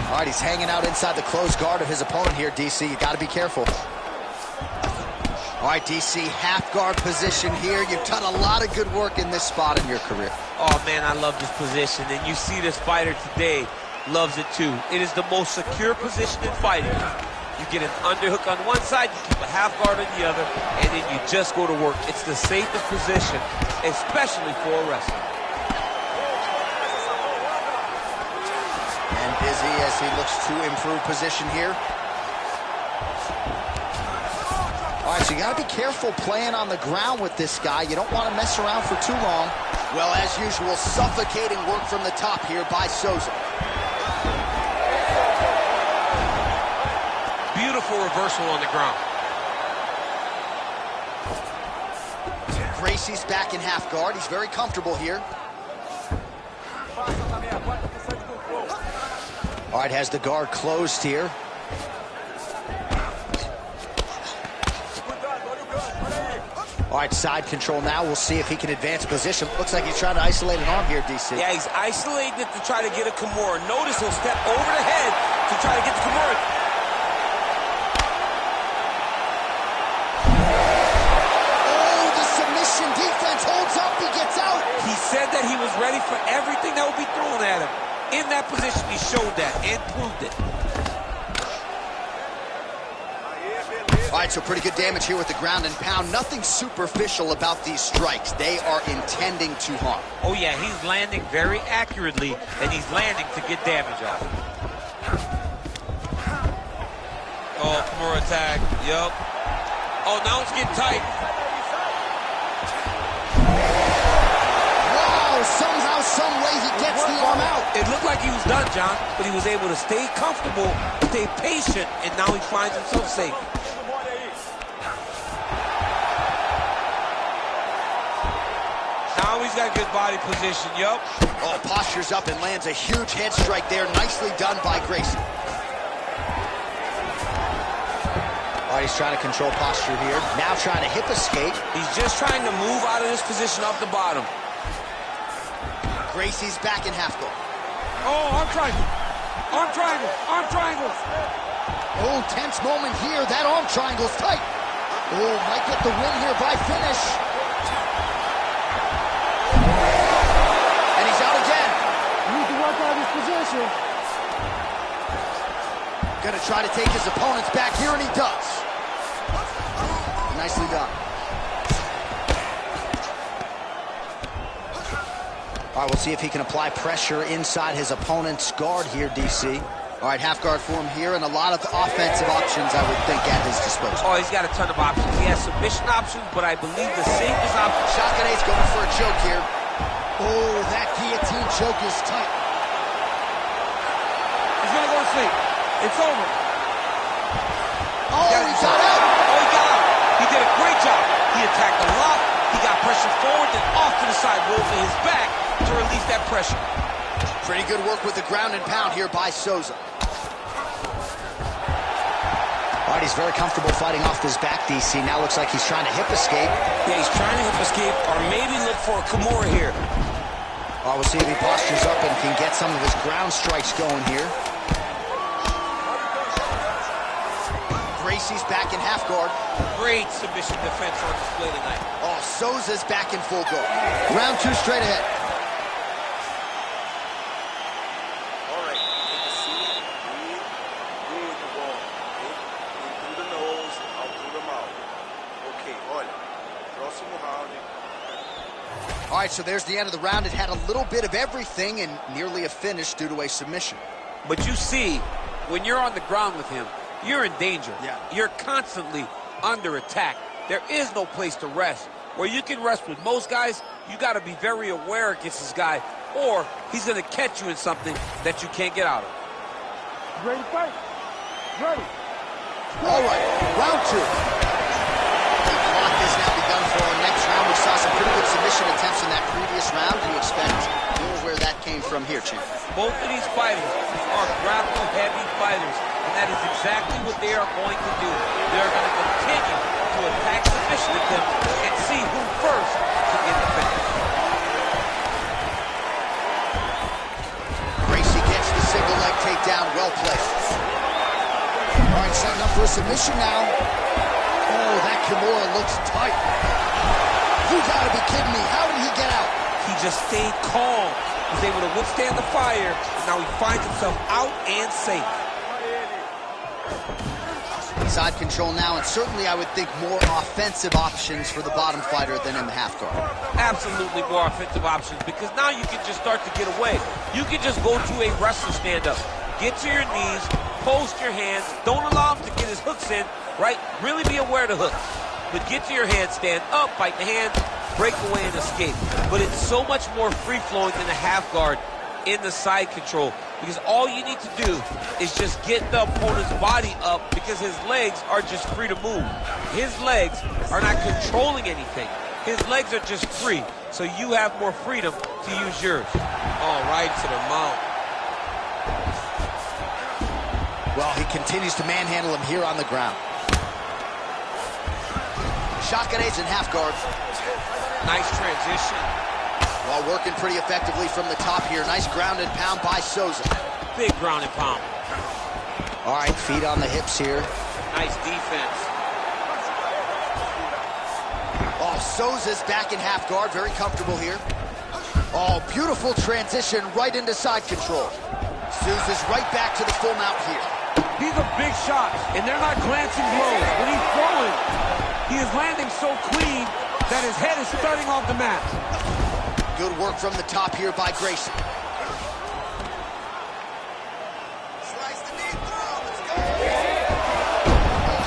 All right, he's hanging out inside the closed guard of his opponent here, DC. You got to be careful. All right, DC, half guard position here. You've done a lot of good work in this spot in your career. Oh, man, I love this position, and you see this fighter today loves it too. It is the most secure position in fighting. You get an underhook on one side, you keep a half guard on the other, and then you just go to work. It's the safest position, especially for a wrestler. And Busy as he looks to improve position here. All right, so you got to be careful playing on the ground with this guy. You don't want to mess around for too long. Well, as usual, suffocating work from the top here by Souza. Beautiful reversal on the ground. Gracie's back in half guard. He's very comfortable here. All right, has the guard closed here. All right, side control now. We'll see if he can advance position. Looks like he's trying to isolate an arm here, DC. Yeah, he's isolating it to try to get a Kimura. Notice he'll step over the head to try to get the Kimura. Oh, the submission defense holds up. He gets out. He said that he was ready for everything that would be thrown at him. In that position, he showed that and proved it. All right, so pretty good damage here with the ground and pound. Nothing superficial about these strikes. They are intending to harm. Oh, yeah, he's landing very accurately, and he's landing to get damage off. Oh, Kimura attack. Yup. Oh, now it's getting tight. Wow, somehow, some way he gets the arm out. It looked like he was done, John, but he was able to stay comfortable, stay patient, and now he finds himself safe. Now he's got good body position, yup. Oh, postures up and lands a huge head strike there. Nicely done by Gracie. All right, he's trying to control posture here. Now trying to hip escape. He's just trying to move out of this position off the bottom. Gracie's back in half guard. Oh, arm triangle. Arm triangle. Arm triangle. Oh, tense moment here. That arm triangle's tight. Oh, might get the win here by finish. And he's out again. You need to work out his position. Gonna try to take his opponents back here, and he does. Nicely done. All right, we'll see if he can apply pressure inside his opponent's guard here, DC. All right, half guard form here, and a lot of offensive options, I would think, at his disposal. Oh, he's got a ton of options. He has submission options, but I believe the safest option. JACARÉ's going for a choke here. Oh, that guillotine choke is tight. He's gonna go to sleep. It's over. Oh, he got out. Oh, he got out. He did a great job. He attacked a lot. He got pressure forward, then off to the side, rolled to his back to release that pressure. Pretty good work with the ground and pound here by Souza. All right, he's very comfortable fighting off his back, DC. Now looks like he's trying to hip escape. Yeah, he's trying to hip escape or maybe look for a Kimura here. All right, we'll see if he postures up and can get some of his ground strikes going here. Gracie's back in half guard. Great submission defense on display tonight. Oh, Souza's back in full guard. Round two straight ahead. All right, take a seat, breathe, breathe the ball. Okay? In through the nose, out through the mouth. Okay, olha, próximo round. All right, so there's the end of the round. It had a little bit of everything and nearly a finish due to a submission. But you see, when you're on the ground with him, you're in danger. Yeah. You're constantly under attack. There is no place to rest. Where you can rest with most guys, you got to be very aware against this guy, or he's going to catch you in something that you can't get out of. Ready to fight? Ready. All right, round two. The clock has now begun for our next round. We saw some pretty good submission attempts in that previous round. Do you expect more where that came from here, champ? Both of these fighters are grapple-heavy fighters, and that is exactly what they are going to do. They're going to continue to attack submission attempts and see who first can get the finish. Gracie gets the single leg takedown. Well played. All right, setting up for a submission now. Oh, that Kimura looks tight. You gotta be kidding me. How did he get out? He just stayed calm. Was able to withstand the fire, and now he finds himself out and safe. Side control now, and certainly I would think more offensive options for the bottom fighter than in the half guard. Absolutely more offensive options, because now you can just start to get away. You can just go to a wrestler stand-up, get to your knees, post your hands. Don't allow him to get his hooks in, right? Really be aware of the hooks. But get to your hand, stand up, bite the hand, break away and escape. But it's so much more free-flowing than a half guard in the side control, because all you need to do is just get the opponent's body up, because his legs are just free to move. His legs are not controlling anything. His legs are just free, so you have more freedom to use yours. Oh, right to the mount. Well, he continues to manhandle him here on the ground. JACARÉ's in half guard. Nice transition. While working pretty effectively from the top here. Nice ground and pound by SOUZA. Big ground and pound. All right, feet on the hips here. Nice defense. Oh, SOUZA's back in half guard. Very comfortable here. Oh, beautiful transition right into side control. SOUZA's right back to the full mount here. These are big shots, and they're not glancing blows. When he's throwing, he is landing so clean that his head is starting off the mat. Good work from the top here by Gracie. Oh,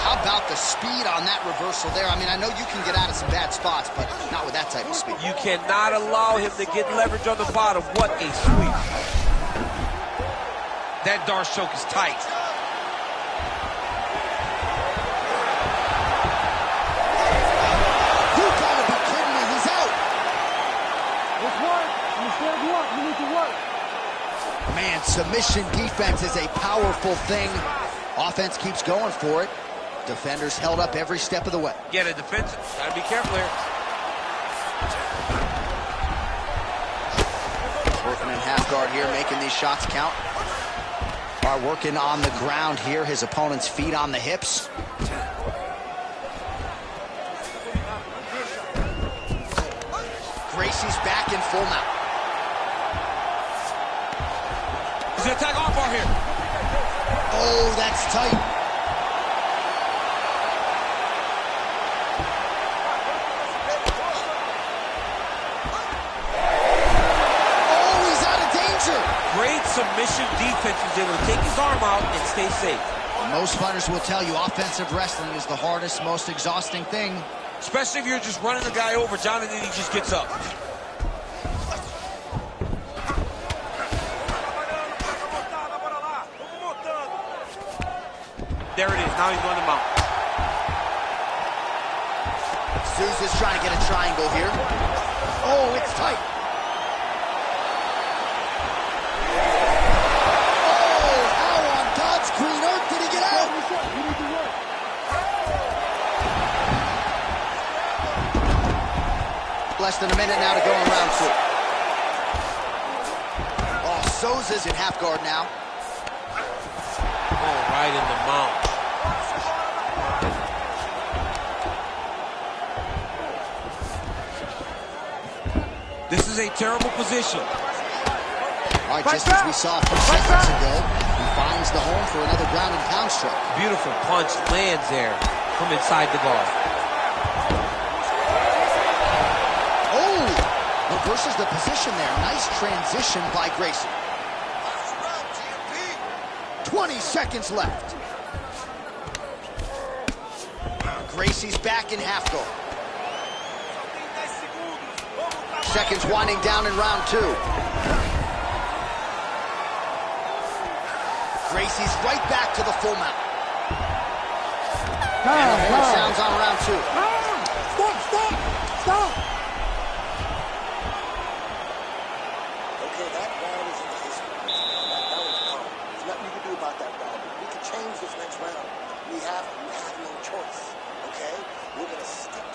how about the speed on that reversal there? I mean, I know you can get out of some bad spots, but not with that type of speed. You cannot allow him to get leverage on the bottom. What a sweep. That Darce choke is tight. You gotta be kidding me, he's out. Let's work. Instead of work, you need to work. Man, submission defense is a powerful thing. Offense keeps going for it. Defenders held up every step of the way. Get a defense. Gotta be careful here. Working in half guard here, making these shots count. Are working on the ground here. His opponent's feet on the hips. Gracie's back in full mount. He's gonna attack armbar here. Oh, that's tight. Oh, he's out of danger. Great submission defense. He's able to take his arm out and stay safe. Most fighters will tell you offensive wrestling is the hardest, most exhausting thing. Especially if you're just running the guy over, John, and then he just gets up. There it is. Now he's going to mount. SOUZA's trying to get a triangle here. Oh, it's tight. Oh, how on God's green earth did he get out? You need to work. Less than a minute now to go in round two. Oh, SOUZA's in half guard now. Oh, right in the mount. This is a terrible position. All right, just as we saw a few seconds ago, he finds the home for another ground and pound strike. Beautiful punch lands there from inside the guard. Oh, reverses the position there. Nice transition by Gracie. 20 seconds left. Gracie's back in half guard. Seconds winding down in round two. Gracie's right back to the full mount. And the horn sounds on round two. Stop! Okay, that round is in the history. That round is gone. There's nothing you can do about that round. We can change this next round. We have no choice. Okay? We're gonna stick to it.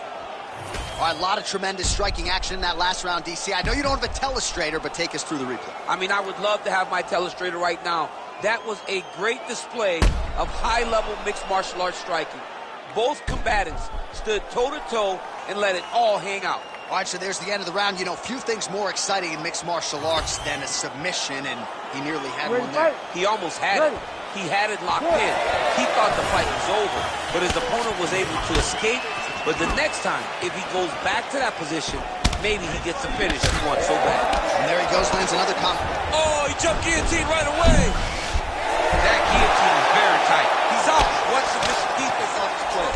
All right, a lot of tremendous striking action in that last round, DC. I know you don't have a telestrator, but take us through the replay. I mean, I would love to have my telestrator right now. That was a great display of high-level mixed martial arts striking. Both combatants stood toe-to-toe and let it all hang out. All right, so there's the end of the round. You know, few things more exciting in mixed martial arts than a submission, and he nearly had one there. He almost had it. He had it locked in. He thought the fight was over, but his opponent was able to escape. But the next time, if he goes back to that position, maybe he gets the finish he wants so bad. And there he goes, lands another combo. Oh, he jumped guillotine right away. That guillotine is very tight. He's out. What's submission defense on display?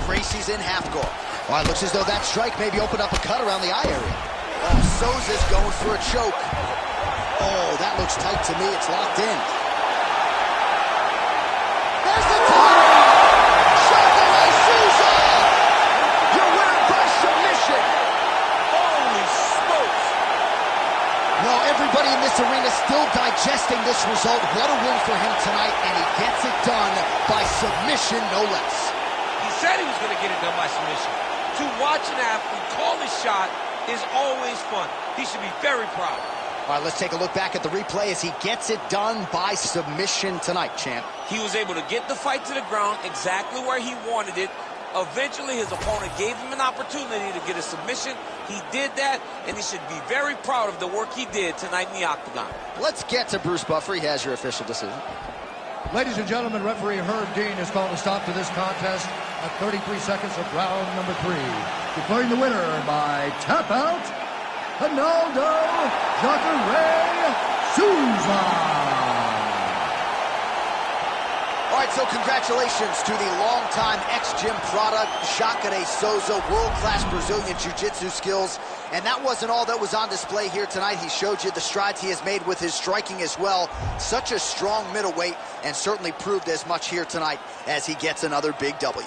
Gracie's in half guard. Oh, it looks as though that strike maybe opened up a cut around the eye area. Oh, Souza's going for a choke. Oh, that looks tight to me. It's locked in. There's the tap! Jacare Souza! Your winner by submission. Holy smokes! Well, everybody in this arena still digesting this result. What a win for him tonight, and he gets it done by submission, no less. He said he was going to get it done by submission. To watch an athlete call his shot is always fun. He should be very proud. All right, let's take a look back at the replay as he gets it done by submission tonight, champ. He was able to get the fight to the ground exactly where he wanted it. Eventually, his opponent gave him an opportunity to get a submission. He did that, and he should be very proud of the work he did tonight in the octagon. Let's get to Bruce Buffer. He has your official decision. Ladies and gentlemen, referee Herb Dean has called a stop to this contest at 33 seconds of round number 3. Declaring the winner by tap out, Ronaldo JACARÉ SOUZA. All right, so congratulations to the longtime ex-gym product, JACARÉ Souza, world-class Brazilian jiu-jitsu skills. And that wasn't all that was on display here tonight. He showed you the strides he has made with his striking as well. Such a strong middleweight, and certainly proved as much here tonight as he gets another big W.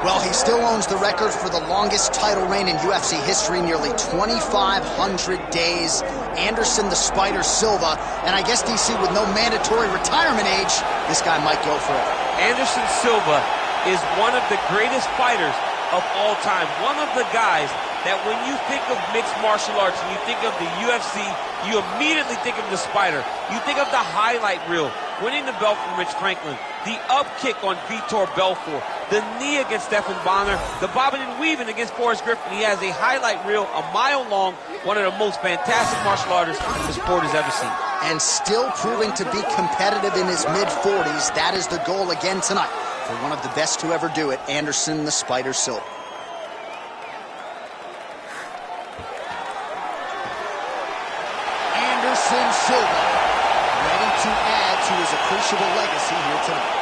Well, he still owns the record for the longest title reign in UFC history, nearly 2,500 days. Anderson the Spider Silva, and I guess, DC, with no mandatory retirement age, this guy might go forever. Anderson Silva is one of the greatest fighters of all time. One of the guys that when you think of mixed martial arts and you think of the UFC, you immediately think of the Spider. You think of the highlight reel, winning the belt from Rich Franklin, the up kick on Vitor Belfort, the knee against Stephan Bonner, the bobbing and weaving against Forrest Griffin. He has a highlight reel a mile long, one of the most fantastic martial artists the sport has ever seen. And still proving to be competitive in his mid-40s. That is the goal again tonight for one of the best to ever do it, Anderson the Spider Silva. Anderson Silva, ready to add to his appreciable legacy here tonight.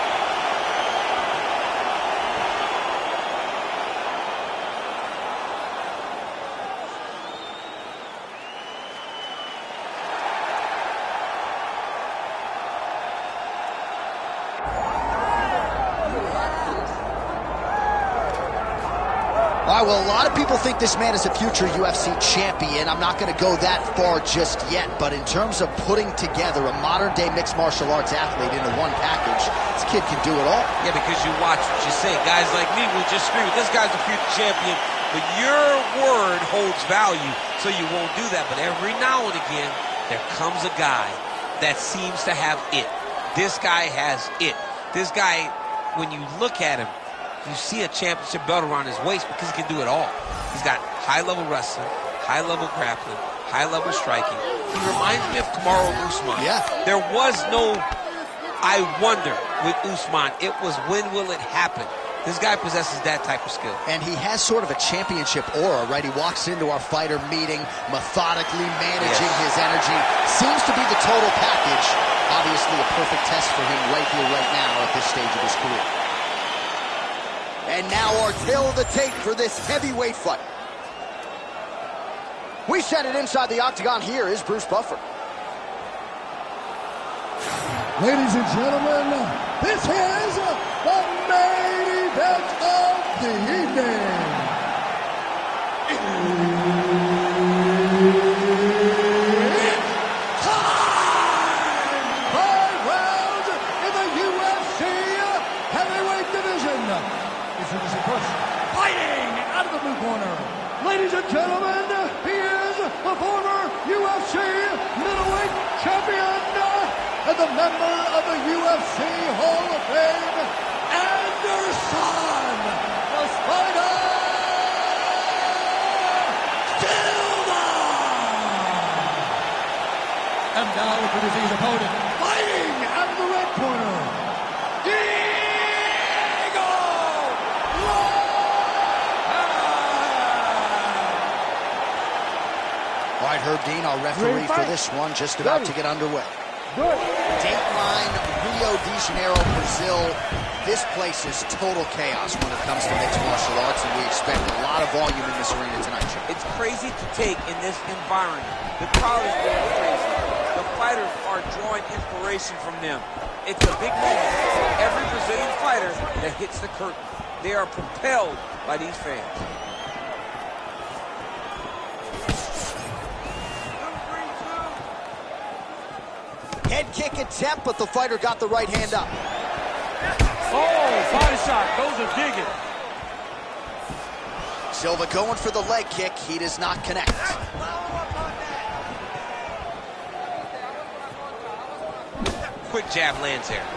All right, well, a lot of people think this man is a future UFC champion. I'm not going to go that far just yet, but in terms of putting together a modern-day mixed martial arts athlete into one package, this kid can do it all. Yeah, because you watch what you say. Guys like me will just scream, this guy's a future champion, but your word holds value, so you won't do that. But every now and again, there comes a guy that seems to have it. This guy has it. This guy, when you look at him, you see a championship belt around his waist because he can do it all. He's got high-level wrestling, high-level grappling, high-level striking. He reminds me of Kamaru Usman. Yeah. There was no I wonder with Usman. It was when will it happen? This guy possesses that type of skill. And he has sort of a championship aura, right? He walks into our fighter meeting, methodically managing his energy. Seems to be the total package. Obviously a perfect test for him right here, right now at this stage of his career. And now our tale of the tape for this heavyweight fight. We send it inside the octagon. Here is Bruce Buffer. Ladies and gentlemen, this is the main event of the evening. It's time! 5 rounds in the UFC heavyweight division. Introducing first, fighting out of the blue corner. Ladies and gentlemen, he is the former UFC middleweight the member of the UFC Hall of Fame, Anderson, the Spider Silva. And now introducing his opponent, fighting out of the red corner, All right, Herb Dean, our referee for this one, just about to get underway. Dateline, Rio de Janeiro, Brazil. This place is total chaos when it comes to mixed martial arts, and we expect a lot of volume in this arena tonight, Jim. It's crazy to take in this environment. The crowd is going crazy. The fighters are drawing inspiration from them. It's a big moment. Every Brazilian fighter that hits the curtain, they are propelled by these fans. Head kick attempt, but the fighter got the right hand up. Oh, body shot. Those are digging. Silva going for the leg kick. He does not connect. Quick jab lands there.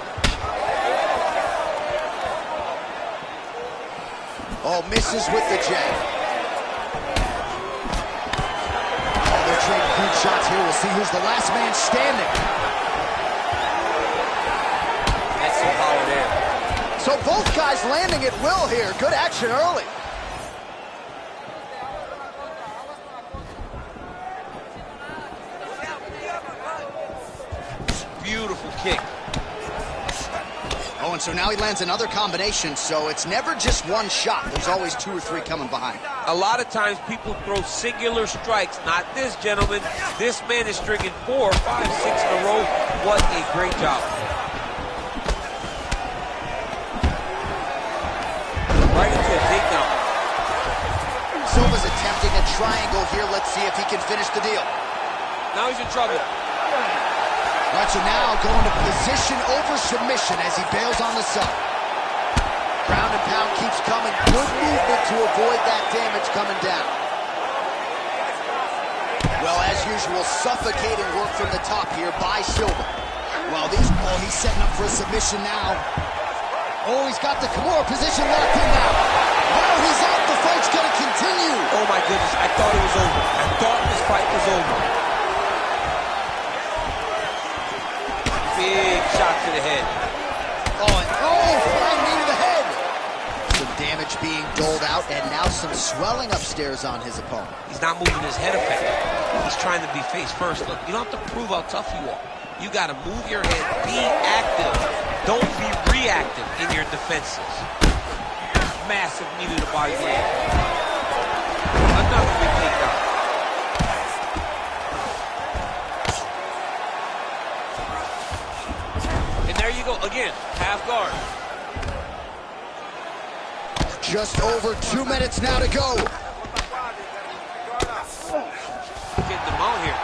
Oh, misses with the jab. Oh, they're trading huge shots here. We'll see who's the last man standing. So both guys landing at will here. Good action early. Beautiful kick. Oh, and so now he lands another combination, so it's never just one shot. There's always two or three coming behind. A lot of times people throw singular strikes. Not this gentleman. This man is stringing 4, 5, 6 in a row. What a great job. Right into a takedown. Silva's attempting a triangle here. Let's see if he can finish the deal. Now he's in trouble. All right, so now going to position over submission as he bails on the sub. Ground and pound keeps coming. Good movement to avoid that damage coming down. Well, as usual, suffocating work from the top here by Silva. Well, he's setting up for a submission now. Oh, he's got the Kimura position locked in now. Now he's out. The fight's going to continue. Oh, my goodness. I thought it was over. I thought this fight was over. Big shot to the head. Flying knee to the head. Some damage being doled out, and now some swelling upstairs on his opponent. He's not moving his head effectively. He's trying to be face first. Look, you don't have to prove how tough you are. You got to move your head. Be active. Don't be reactive in your defenses. Massive knee to the body land. Another big takedown. And there you go. Again, half guard. Just over 2 minutes now to go. Getting them out here.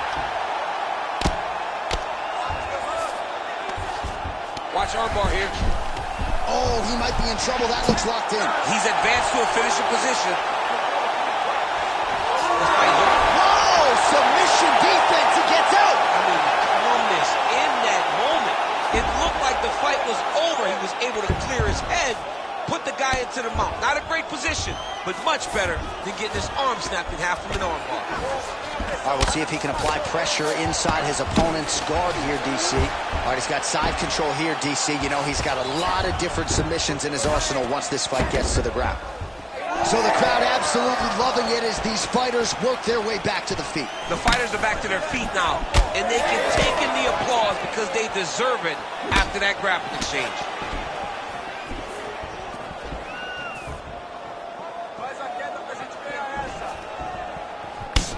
Watch armbar here. Oh, he might be in trouble. That looks locked in. He's advanced to a finishing position. Whoa! Submission defense. He gets out. I mean, calmness in that moment. It looked like the fight was over. He was able to clear his head, put the guy into the mount. Not a great position, but much better than getting his arm snapped in half from an armbar. All right, we'll see if he can apply pressure inside his opponent's guard here, DC. All right, he's got side control here, DC. You know, he's got a lot of different submissions in his arsenal once this fight gets to the ground. So the crowd absolutely loving it as these fighters work their way back to the feet. The fighters are back to their feet now, and they can take in the applause because they deserve it after that grappling exchange.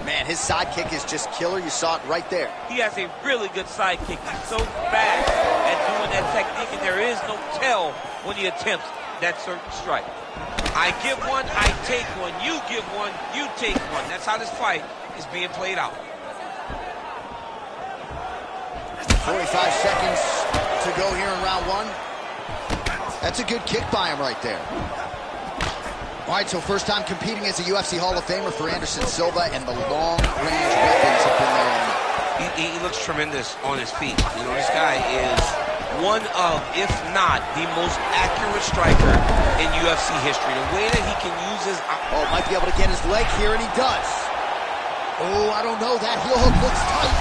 Man, his sidekick is just killer. You saw it right there. He has a really good sidekick. He's so fast at doing that technique, and there is no tell when he attempts that certain strike. I give one, I take one. You give one, you take one. That's how this fight is being played out. 45 seconds to go here in round one. That's a good kick by him right there. All right, so first time competing as a UFC Hall of Famer for Anderson Silva, and the long-range weapons have been there all night. He looks tremendous on his feet. You know, this guy is one of, if not, the most accurate striker in UFC history. The way that he can use his... Oh, might be able to get his leg here, and he does. Oh, I don't know. That heel hook looks tight.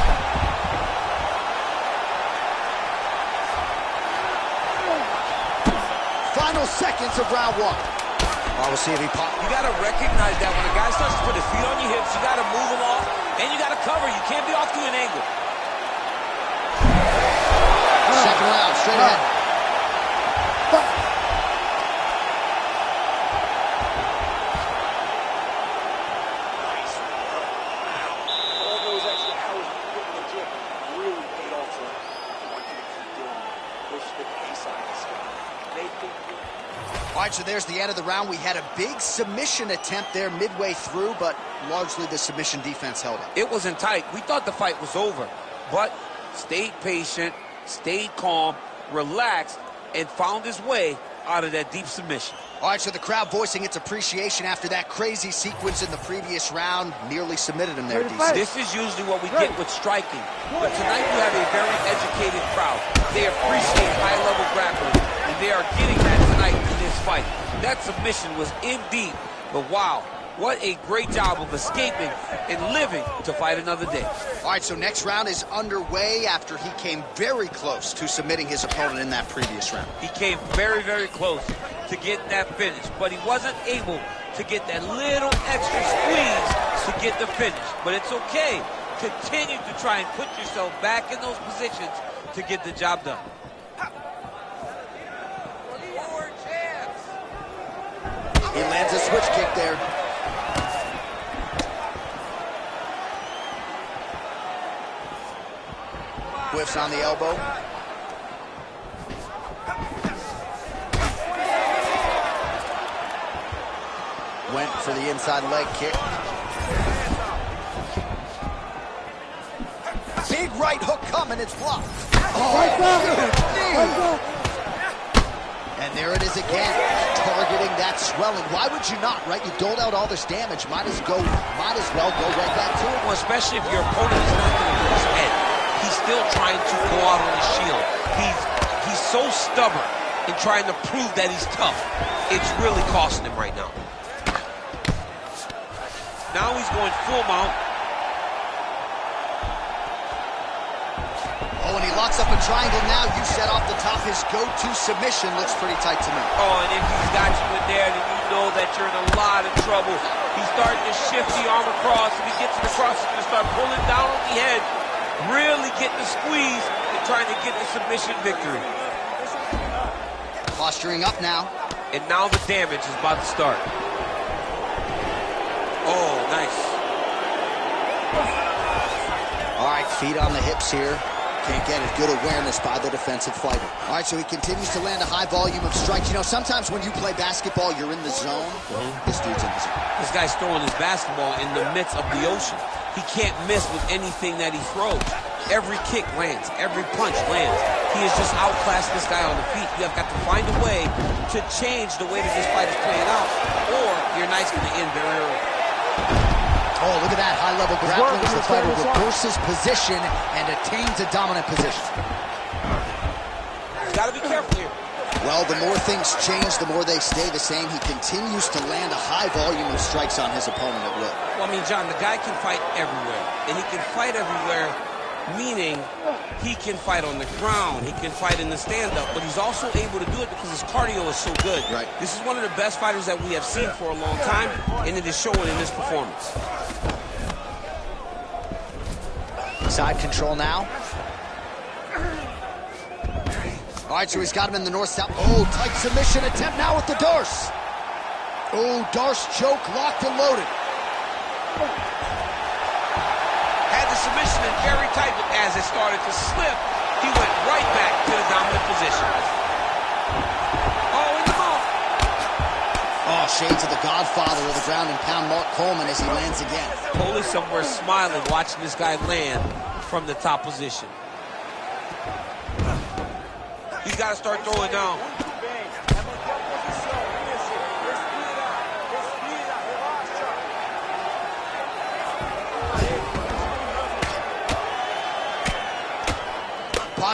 Final seconds of round one. Oh, we'll see if he pops. You got to recognize that when a guy starts to put his feet on your hips, you got to move him off, and you got to cover. You can't be off to an angle. Second round, straight ahead. Nice work. Wow. All those extra hours you put in the gym really paid off for him. I want you to keep doing it. Push the pace on this guy. Make him do it. All right, so there's the end of the round. We had a big submission attempt there midway through, but largely the submission defense held it. It wasn't tight. We thought the fight was over, but stayed patient, stayed calm, relaxed, and found his way out of that deep submission. All right, so the crowd voicing its appreciation after that crazy sequence in the previous round. Nearly submitted him there, DC. This is usually what we get with striking, but tonight you have a very educated crowd. They appreciate high-level grappling, and they are getting that tonight in this fight. That submission was in deep, but wow, what a great job of escaping and living to fight another day. All right, so next round is underway after he came very close to submitting his opponent in that previous round. He came very, very close to getting that finish, but he wasn't able to get that little extra squeeze to get the finish. But it's okay. Continue to try and put yourself back in those positions to get the job done. He lands a switch kick there. Whiffs on the elbow. Went for the inside leg kick. Big right hook coming, it's blocked. Oh, good knee. And there it is again, targeting that swelling. Why would you not, right? You doled out all this damage. Might as well go right back to it. Well, especially if your opponent is not going to do his head. He's still trying to go out on his shield. He's so stubborn in trying to prove that he's tough. It's really costing him right now. Now he's going full mount. Oh, and he locks up a triangle now. You said off the top his go-to submission looks pretty tight to me. Oh, and if he's got you in there, then you know that you're in a lot of trouble. He's starting to shift the arm across. If he gets it across, he's going to start pulling down on the head, really getting the squeeze and trying to get the submission victory. Posturing up now. And now the damage is about to start. Oh, nice. All right, feet on the hips here. Can't get a good awareness by the defensive fighter. All right, so he continues to land a high volume of strikes. You know, sometimes when you play basketball, you're in the zone. This dude's in the zone. This guy's throwing his basketball in the midst of the ocean. He can't miss with anything that he throws. Every kick lands. Every punch lands. He has just outclassed this guy on the feet. You have got to find a way to change the way that this fight is playing out, or your night's going to end very early. Oh, look at that high-level grappling as the fighter reverses position and attains a dominant position. He's got to be careful here. Well, the more things change, the more they stay the same. He continues to land a high volume of strikes on his opponent at will. Well, I mean, John, the guy can fight everywhere. And he can fight everywhere, meaning he can fight on the ground, he can fight in the stand-up, but he's also able to do it because his cardio is so good. Right. This is one of the best fighters that we have seen for a long time, and it is showing in this performance. Side control now. All right, so he's got him in the north south. Oh, tight submission attempt now with the Darce. Oh, Darce choke locked and loaded. Had the submission in very tight, but as it started to slip, he went right back to the dominant position. Oh, in the mouth. Oh, shades of the godfather of the ground and pound, Mark Coleman, as he lands again. Totally somewhere smiling, watching this guy land from the top position. He's got to start throwing down.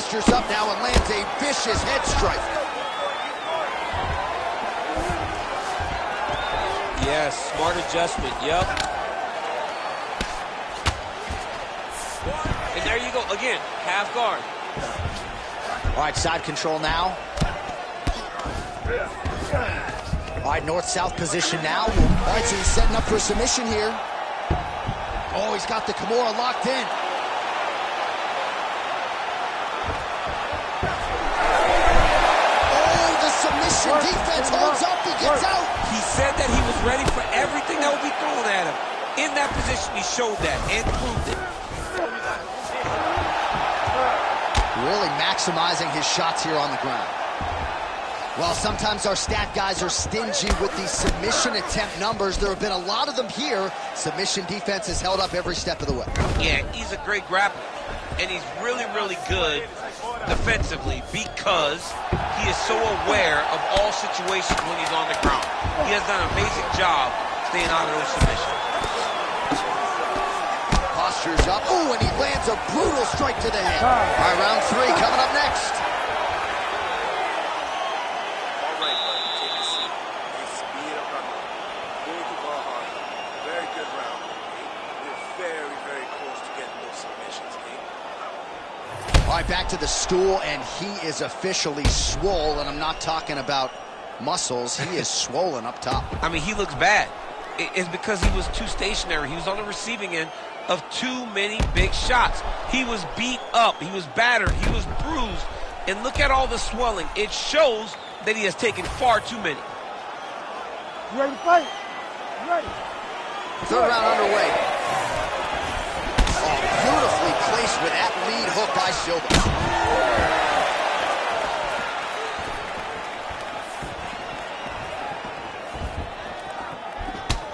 postures up now and lands a vicious head strike. Yes, smart adjustment, yep. And there you go, again, half guard. All right, side control now. All right, north-south position now. All right, so he's setting up for a submission here. Oh, he's got the Kimura locked in. Oh, the submission defense holds up, he gets out. He said that he was ready for everything that would be thrown at him. In that position, he showed that and proved it. Really maximizing his shots here on the ground. Well, sometimes our stat guys are stingy with these submission attempt numbers. There have been a lot of them here. Submission defense has held up every step of the way. Yeah, he's a great grappler. And he's really, really good defensively because he is so aware of all situations when he's on the ground. He has done an amazing job staying out of those submissions. Postures up. Ooh, and he lands a brutal strike to the head. All right, round 3 coming up next. All right, back to the stool, and he is officially swole, and I'm not talking about muscles. He is swollen up top. I mean, he looks bad. It's because he was too stationary. He was on the receiving end of too many big shots. He was beat up. He was battered. He was bruised. And look at all the swelling. It shows that he has taken far too many. You ready to fight? You ready? Third round underway. Oh, beautifully placed with that lead hook by SOUZA.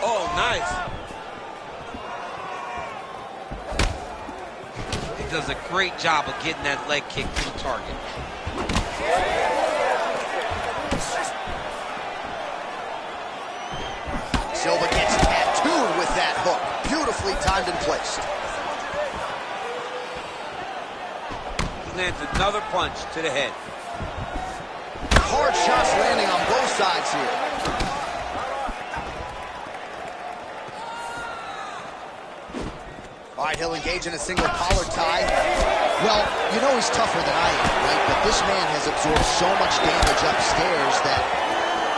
Oh, nice. He does a great job of getting that leg kick to the target. SOUZA gets tattooed with that hook. Beautifully timed and placed. Lands another punch to the head. Hard shots landing on both sides here. All right, he'll engage in a single collar tie. Well, you know he's tougher than I am, right? But this man has absorbed so much damage upstairs that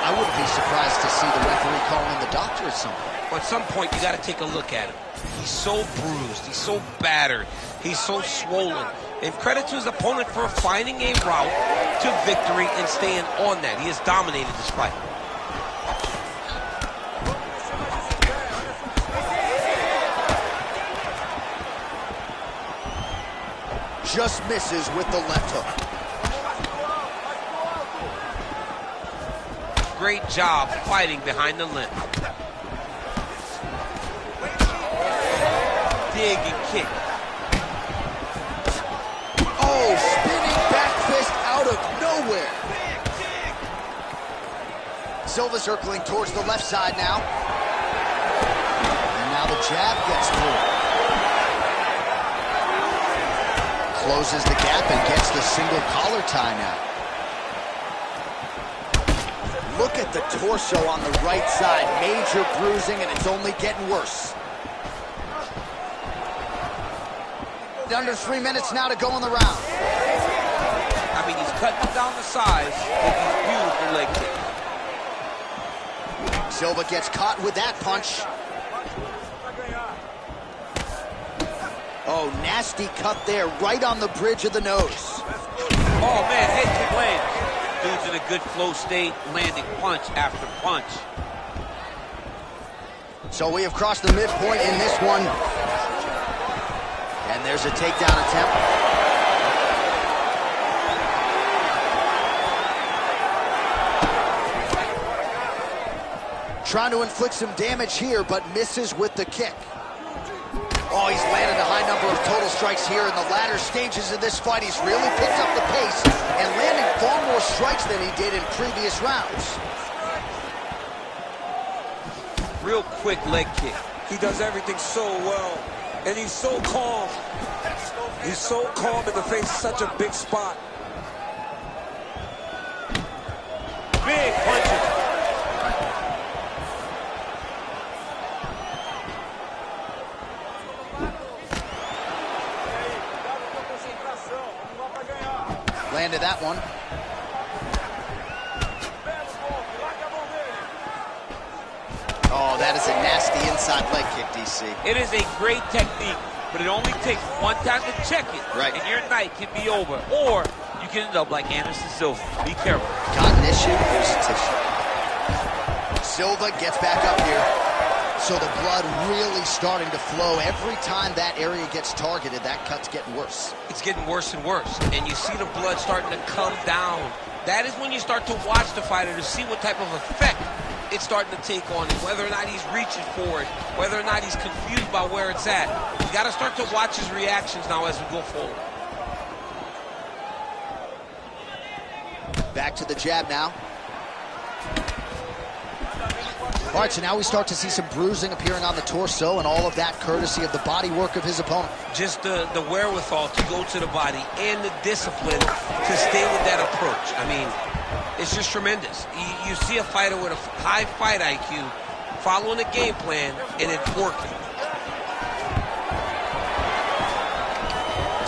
I wouldn't be surprised to see the referee calling in the doctor at some point. At some point, you got to take a look at him. He's so bruised. He's so battered. He's so swollen. And credit to his opponent for finding a route to victory and staying on that. He has dominated this fight. Just misses with the left hook. Great job fighting behind the limb. Dig and kick. Oh, spinning back fist out of nowhere. SOUZA circling towards the left side now. And now the jab gets through. Closes the gap and gets the single collar tie now. Look at the torso on the right side. Major bruising, and it's only getting worse. Under 3 minutes now to go in the round. I mean, he's cutting down the size with these beautiful leg kicks. SOUZA gets caught with that punch. Oh, nasty cut there, right on the bridge of the nose. Oh, man, head kick lands. Dude's in a good flow state, landing punch after punch. So we have crossed the midpoint in this one. And there's a takedown attempt. Trying to inflict some damage here, but misses with the kick. Oh, he's landed a high number of total strikes here in the latter stages of this fight. He's really picked up the pace and landing far more strikes than he did in previous rounds. Real quick leg kick. He does everything so well. And he's so calm. He's so calm in the face of such a big spot. Big punches. Landed that one. Oh, that is a nasty inside leg kick, DC. It is a great technique, but it only takes one time to check it, right, and your night can be over. Or you can end up like Anderson Silva. Be careful. Got an issue, here's the tissue. Silva gets back up here. So the blood really starting to flow. Every time that area gets targeted, that cut's getting worse. It's getting worse and worse. And you see the blood starting to come down. That is when you start to watch the fighter to see what type of effect it's starting to take on him, whether or not he's reaching for it, whether or not he's confused by where it's at. You got to start to watch his reactions now as we go forward. Back to the jab now. All right, so now we start to see some bruising appearing on the torso, and all of that courtesy of the body work of his opponent. Just the wherewithal to go to the body and the discipline to stay with that approach. I mean, it's just tremendous. You see a fighter with a high fight IQ following a game plan, and it's working.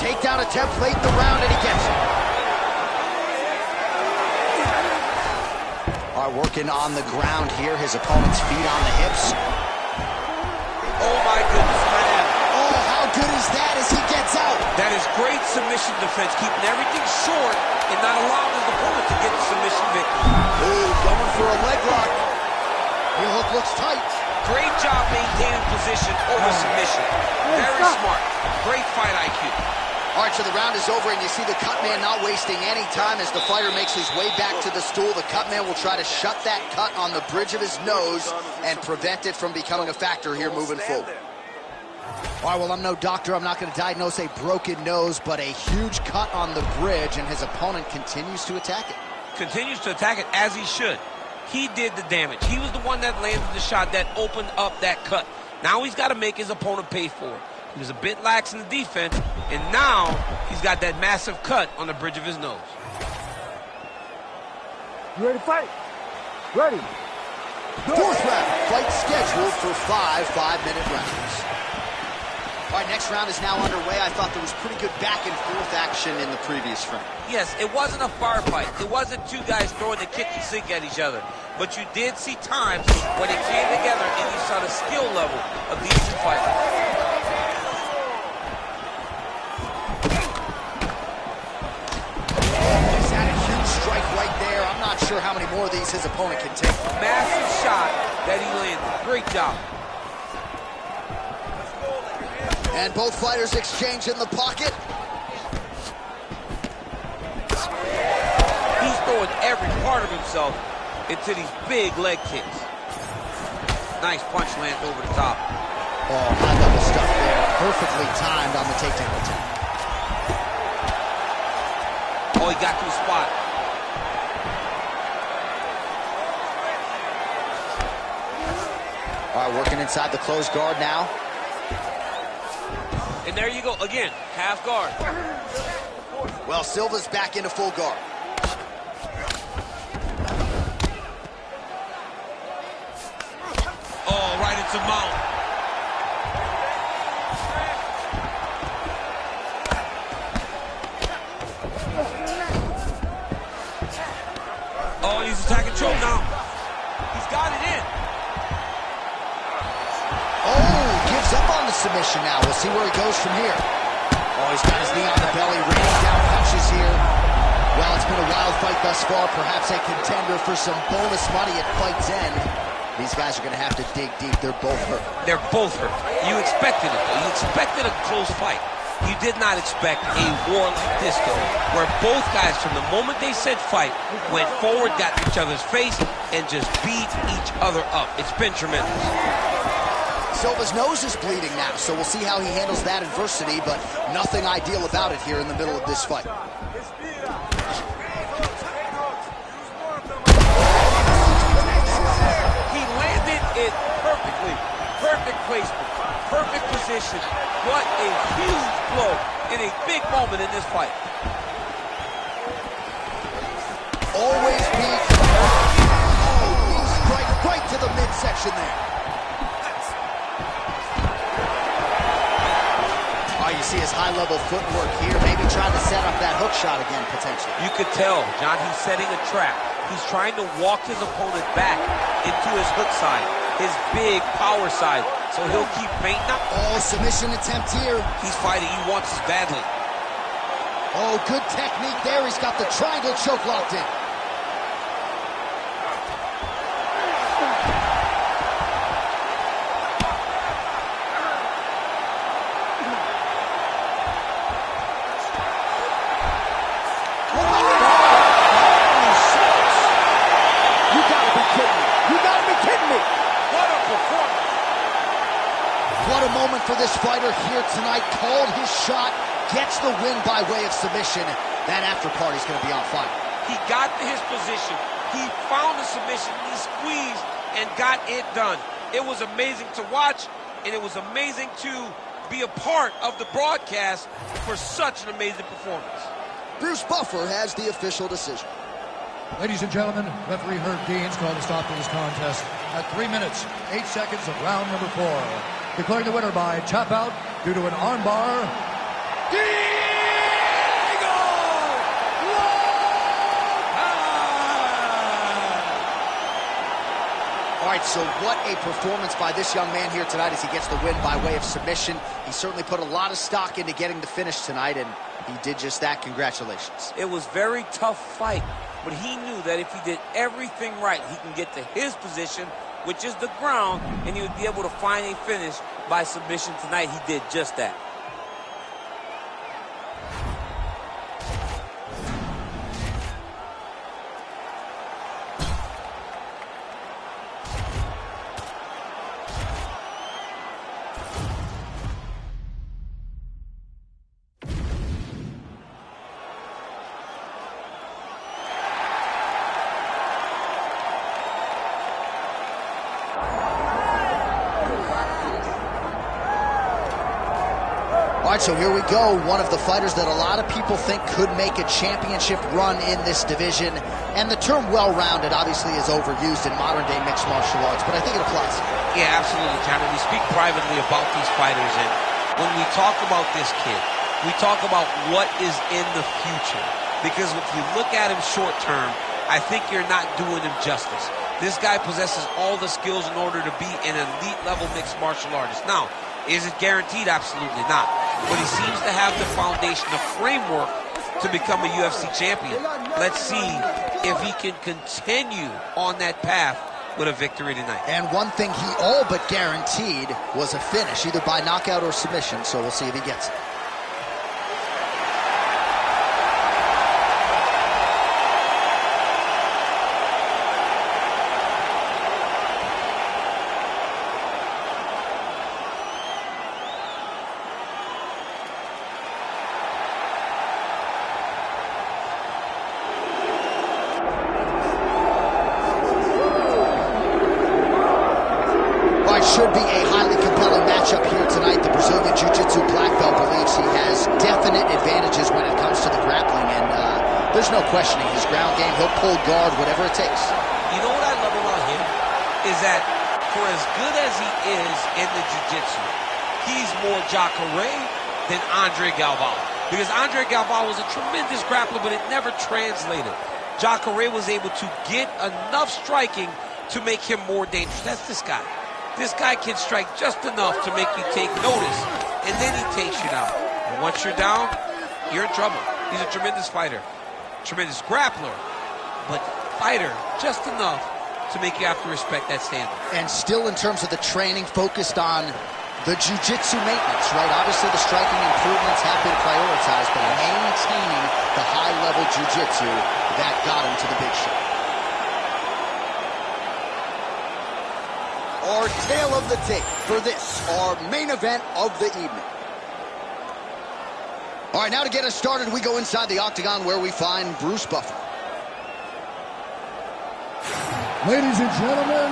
Takedown attempt late in the round, and he gets it. All right, working on the ground here. His opponent's feet on the hips. Oh, my goodness. Oh, how good is that as he gets out? That is great submission defense, keeping everything short and not allowing his opponent to get the submission victory. Ooh, going for a leg lock. Heel hook looks tight. Great job maintaining position over submission. Very smart. Great fight IQ. All right, so the round is over, and you see the cut man not wasting any time as the fighter makes his way back to the stool. The cut man will try to shut that cut on the bridge of his nose and prevent it from becoming a factor here moving forward. All right, well, I'm no doctor. I'm not going to diagnose a broken nose, but a huge cut on the bridge, and his opponent continues to attack it. Continues to attack it as he should. He did the damage. He was the one that landed the shot that opened up that cut. Now he's got to make his opponent pay for it. He was a bit lax in the defense, and now he's got that massive cut on the bridge of his nose. You ready to fight? Ready. Fourth round. Fight scheduled for 5 5-minute rounds. All right, next round is now underway. I thought there was pretty good back and forth action in the previous round. Yes, it wasn't a firefight. It wasn't two guys throwing the kitchen sink at each other. But you did see times when it came together and you saw the skill level of these two fighters. Strike right there. I'm not sure how many more of these his opponent can take. Massive shot that he landed. Great job. And both fighters exchange in the pocket. He's throwing every part of himself into these big leg kicks. Nice punch lands over the top. Oh, high-level stuff there. Perfectly timed on the takedown attempt. Oh, he got to the spot. All right, working inside the closed guard now. And there you go, again, half guard. Well, Silva's back into full guard. Oh, right into mount. Oh, he's attacking choke now. He's got it in. Oh, gives up on the submission now. We'll see where he goes from here. Oh, he's got his knee on the belly, raining down punches here. Well, it's been a wild fight thus far. Perhaps a contender for some bonus money at fight's end. These guys are going to have to dig deep. They're both hurt. They're both hurt. You expected it, though. You expected a close fight. You did not expect a war like this, though, where both guys, from the moment they said fight, went forward, got in each other's face, and just beat each other up. It's been tremendous. Silva's nose is bleeding now, so we'll see how he handles that adversity, but nothing ideal about it here in the middle of this fight. He landed it perfectly. Perfect placement. Perfect position. position. What a huge blow in a big moment in this fight. Always be... Oh, knee strike right to the midsection there. Oh, you see his high-level footwork here, maybe trying to set up that hook shot again, potentially. You could tell, John, he's setting a trap. He's trying to walk his opponent back into his hook side, his big power side, so he'll keep baiting up. Oh, submission attempt here. He's fighting, he wants this badly. Oh, good technique there. He's got the triangle choke locked in. What a moment for this fighter here tonight. Called his shot, gets the win by way of submission. That after party's going to be on fire. He got to his position. He found the submission. He squeezed and got it done. It was amazing to watch, and it was amazing to be a part of the broadcast for such an amazing performance. Bruce Buffer has the official decision. Ladies and gentlemen, referee Herb Dean's called to stop this contest at 3 minutes, 8 seconds of round number 4. Declaring the winner by tap out due to an armbar, Diego Lopez! All right, so what a performance by this young man here tonight as he gets the win by way of submission. He certainly put a lot of stock into getting the finish tonight, and he did just that. Congratulations. It was a very tough fight, but he knew that if he did everything right, he can get to his position, which is the ground, and he would be able to find a finish by submission tonight. He did just that. All right, so here we go. One of the fighters that a lot of people think could make a championship run in this division. And the term well-rounded obviously is overused in modern-day mixed martial arts, but I think it applies. Yeah, absolutely, John. We speak privately about these fighters, and when we talk about this kid, we talk about what is in the future. Because if you look at him short-term, I think you're not doing him justice. This guy possesses all the skills in order to be an elite-level mixed martial artist. Now, is it guaranteed? Absolutely not. But he seems to have the foundation, the framework to become a UFC champion. Let's see if he can continue on that path with a victory tonight. And one thing he all but guaranteed was a finish, either by knockout or submission, so we'll see if he gets it. Should be a highly compelling matchup here tonight. The Brazilian Jiu-Jitsu black belt believes he has definite advantages when it comes to the grappling, and there's no questioning his ground game. He'll pull guard, whatever it takes. You know what I love about him? Is that for as good as he is in the Jiu-Jitsu, he's more JACARÉ than Andre Galvão. Because Andre Galvão was a tremendous grappler, but it never translated. JACARÉ was able to get enough striking to make him more dangerous. That's this guy. This guy can strike just enough to make you take notice, and then he takes you down. And once you're down, you're in trouble. He's a tremendous fighter, tremendous grappler, but fighter just enough to make you have to respect that standard. And still in terms of the training, focused on the jiu-jitsu maintenance, right? Obviously the striking improvements have been prioritized, but maintaining the high-level jiu-jitsu that got him to the big show. Our tale of the tape for this, our main event of the evening. All right, now to get us started, we go inside the octagon where we find Bruce Buffer. Ladies and gentlemen,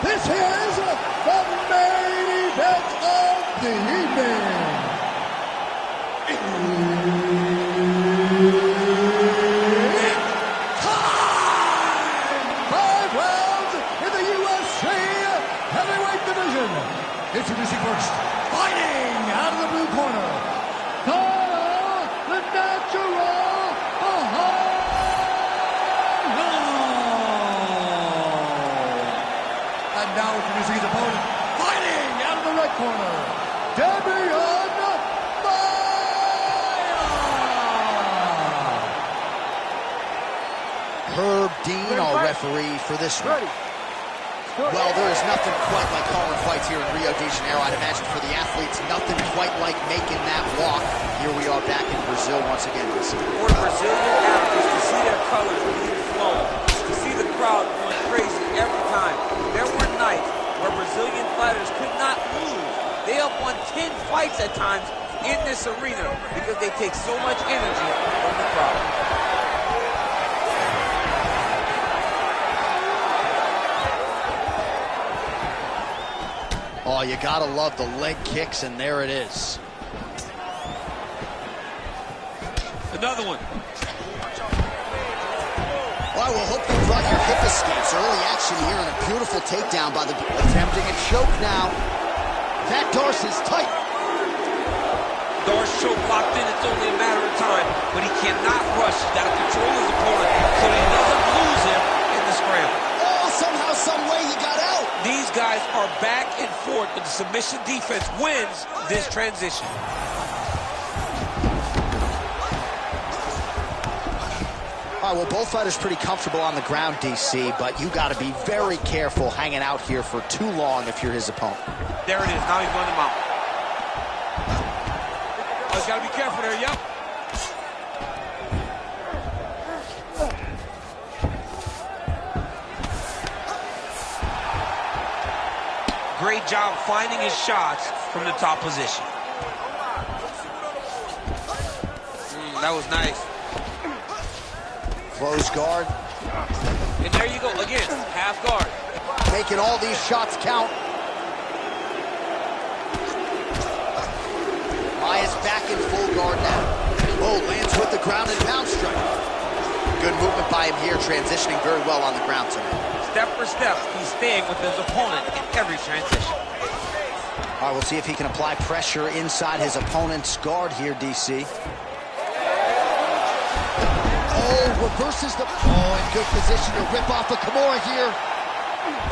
this is the main event of the evening. Time! 5 rounds in the UFC heavyweight division. Introducing first, fighting out of the blue corner, the natural and now introducing his opponent, fighting out of the red corner, DEMIAN, MAIA. Herb Dean, our referee for this one. Well, there is nothing quite like calling fights here in Rio de Janeiro. I'd imagine for the athletes, nothing quite like making that walk. Here we are back in Brazil once again. For Brazilian athletes to see their colors being flown, to see the crowd going crazy every time. There were nights where Brazilian fighters could not lose. They have won 10 fights at times in this arena because they take so much energy from the crowd. Oh, you gotta love the leg kicks, and there it is. Another one. Well, I will hope you brought your hip escapes. Early action here and a beautiful takedown by the... Attempting a choke now. That Darce is tight. Darce choke locked in. It's only a matter of time, but he cannot rush. He's got to control his opponent so he doesn't lose him in the scramble. Oh, somehow, some way he got out. These guys are back and forth, but the submission defense wins this transition. All right, well, both fighters pretty comfortable on the ground, DC, but you got to be very careful hanging out here for too long if you're his opponent. There it is. Now he's running him out. Oh, he's got to be careful there. Yep. Great job finding his shots from the top position. That was nice. Close guard. And there you go, again, half guard. Making all these shots count. Maia's back in full guard now. Oh, lands with the ground and pound strike. Good movement by him here, transitioning very well on the ground tonight. Step for step, he's staying with his opponent in every transition. All right, we'll see if he can apply pressure inside his opponent's guard here, DC. Oh, reverses the... Oh, in good position to rip off a Kimura here.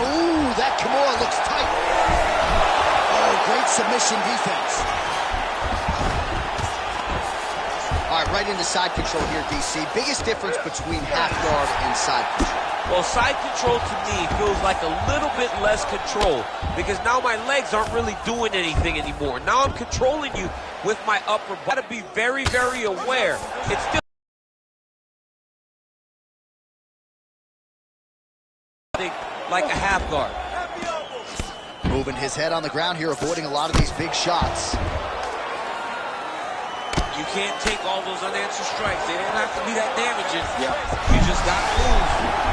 Oh, that Kimura looks tight. Oh, great submission defense. All right, right into side control here, DC. Biggest difference between half guard and side control. Well, side control to me feels like a little bit less control because now my legs aren't really doing anything anymore. Now I'm controlling you with my upper body. Got to be very, very aware. It's still like a half guard. Moving his head on the ground here, avoiding a lot of these big shots. You can't take all those unanswered strikes. They don't have to be that damaging. Yeah. You just got to move.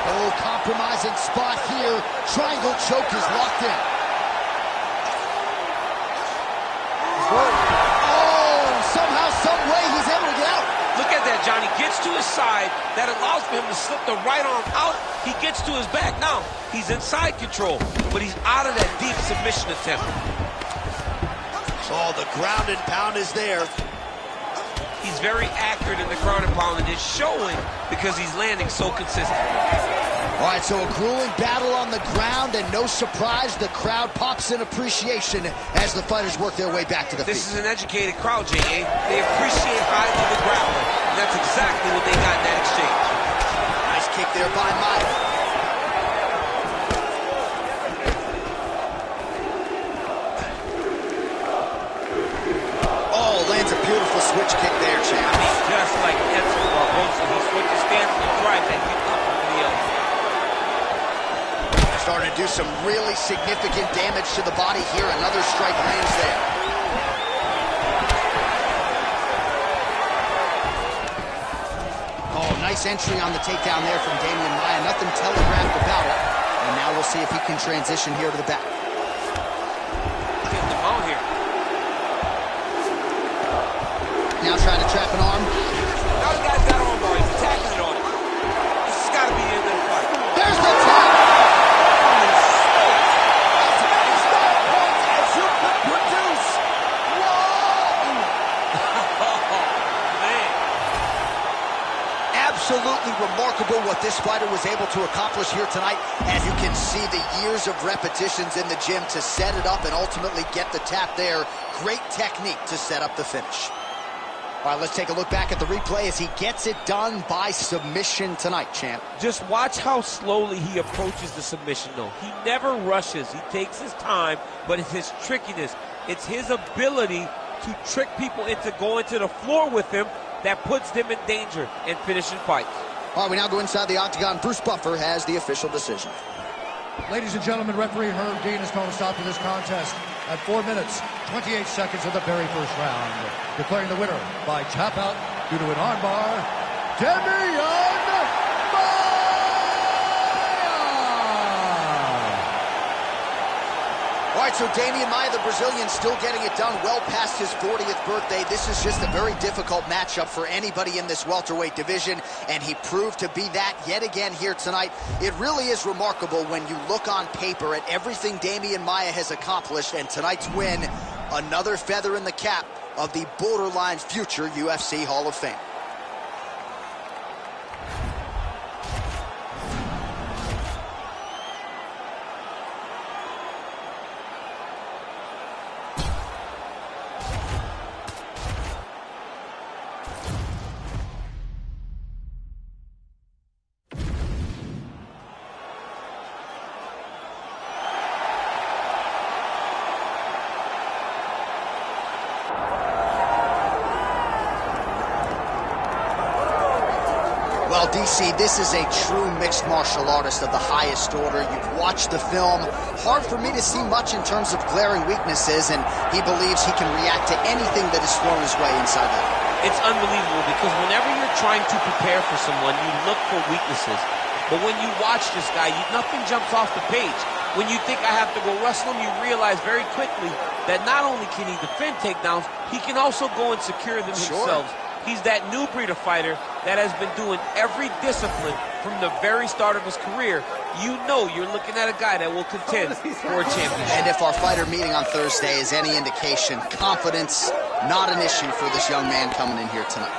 Oh, compromising spot here. Triangle choke is locked in. Oh, somehow, some way he's able to get out. Look at that, Johnny. Gets to his side. That allows for him to slip the right arm out. He gets to his back. Now, he's in side control, but he's out of that deep submission attempt. Oh, the ground and pound is there. He's very accurate in the ground and pound, and it's showing because he's landing so consistent. All right, so a grueling battle on the ground, and no surprise, the crowd pops in appreciation as the fighters work their way back to the feet. This is an educated crowd, J.A. They appreciate high-level grappling, and that's exactly what they got in that exchange. Nice kick there by Maia. Lands a beautiful switch kick there, champ. I mean, just like Edson Barbosa, he switches stance and drives that kick up over the elbow. Starting to do some really significant damage to the body here. Another strike lands there. Oh, nice entry on the takedown there from Demian Maia. Nothing telegraphed about it. And now we'll see if he can transition here to the back. now trying to trap an arm. Now the guy's got arm bar. He's attacking it on him. This has got to be the end of the fight. There's the tap. Absolutely remarkable what this fighter was able to accomplish here tonight, and you can see the years of repetitions in the gym to set it up and ultimately get the tap there. Great technique to set up the finish. All right, let's take a look back at the replay as he gets it done by submission tonight, champ. Just watch how slowly he approaches the submission, though. He never rushes. He takes his time, but it's his trickiness. It's his ability to trick people into going to the floor with him that puts them in danger and finishing fights. All right, we now go inside the octagon. Bruce Buffer has the official decision. Ladies and gentlemen, referee Herb Dean has called a stop to this contest at 4 minutes, 28 seconds of the very first round, declaring the winner by tap out due to an armbar, DEMIAN. All right, so Demian Maia, the Brazilian, still getting it done well past his 40th birthday. This is just a very difficult matchup for anybody in this welterweight division, and he proved to be that yet again here tonight. It really is remarkable when you look on paper at everything Demian Maia has accomplished, and tonight's win, another feather in the cap of the borderline future UFC Hall of Fame. Well, DC, this is a true mixed martial artist of the highest order. You've watched the film. Hard for me to see much in terms of glaring weaknesses, and he believes he can react to anything that is thrown his way inside the ring. It's unbelievable because whenever you're trying to prepare for someone, you look for weaknesses. But when you watch this guy, nothing jumps off the page. When you think I have to go wrestle him, you realize very quickly that not only can he defend takedowns, he can also go and secure them himself. He's that new breed of fighter that has been doing every discipline from the very start of his career. You know you're looking at a guy that will contend for a championship. And if our fighter meeting on Thursday is any indication, confidence, not an issue for this young man coming in here tonight.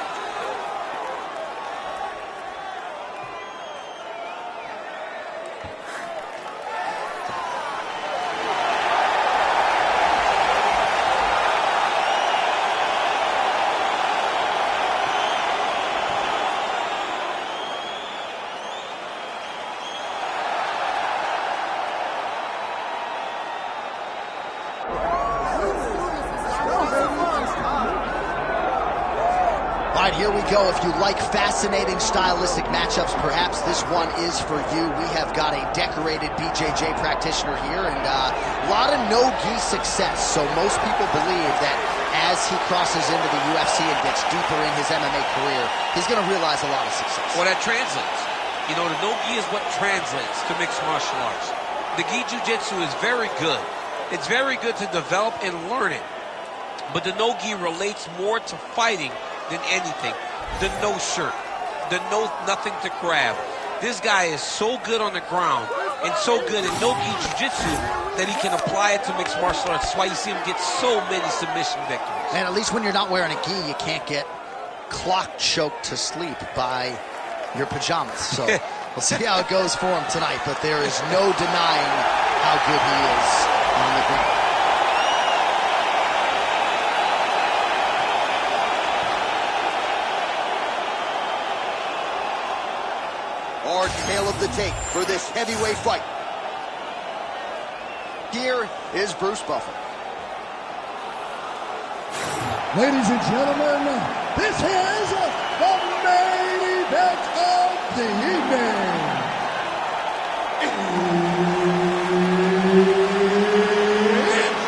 All right, here we go. If you like fascinating stylistic matchups, perhaps this one is for you. We have got a decorated BJJ practitioner here and a lot of no-gi success. So most people believe that as he crosses into the UFC and gets deeper in his MMA career, he's going to realize a lot of success. Well, that translates. You know, the no-gi is what translates to mixed martial arts. The gi jiu-jitsu is very good. It's very good to develop and learn it. But the no-gi relates more to fighting than anything. The no shirt, the no nothing to grab. This guy is so good on the ground and so good in no-gi jiu-jitsu that he can apply it to mixed martial arts. That's why you see him get so many submission victories. And at least when you're not wearing a gi, you can't get clock choked to sleep by your pajamas. So we'll see how it goes for him tonight, but there is no denying how good he is on the ground. Our tale of the tape for this heavyweight fight. Here is Bruce Buffer. Ladies and gentlemen, this is the main event of the evening. It's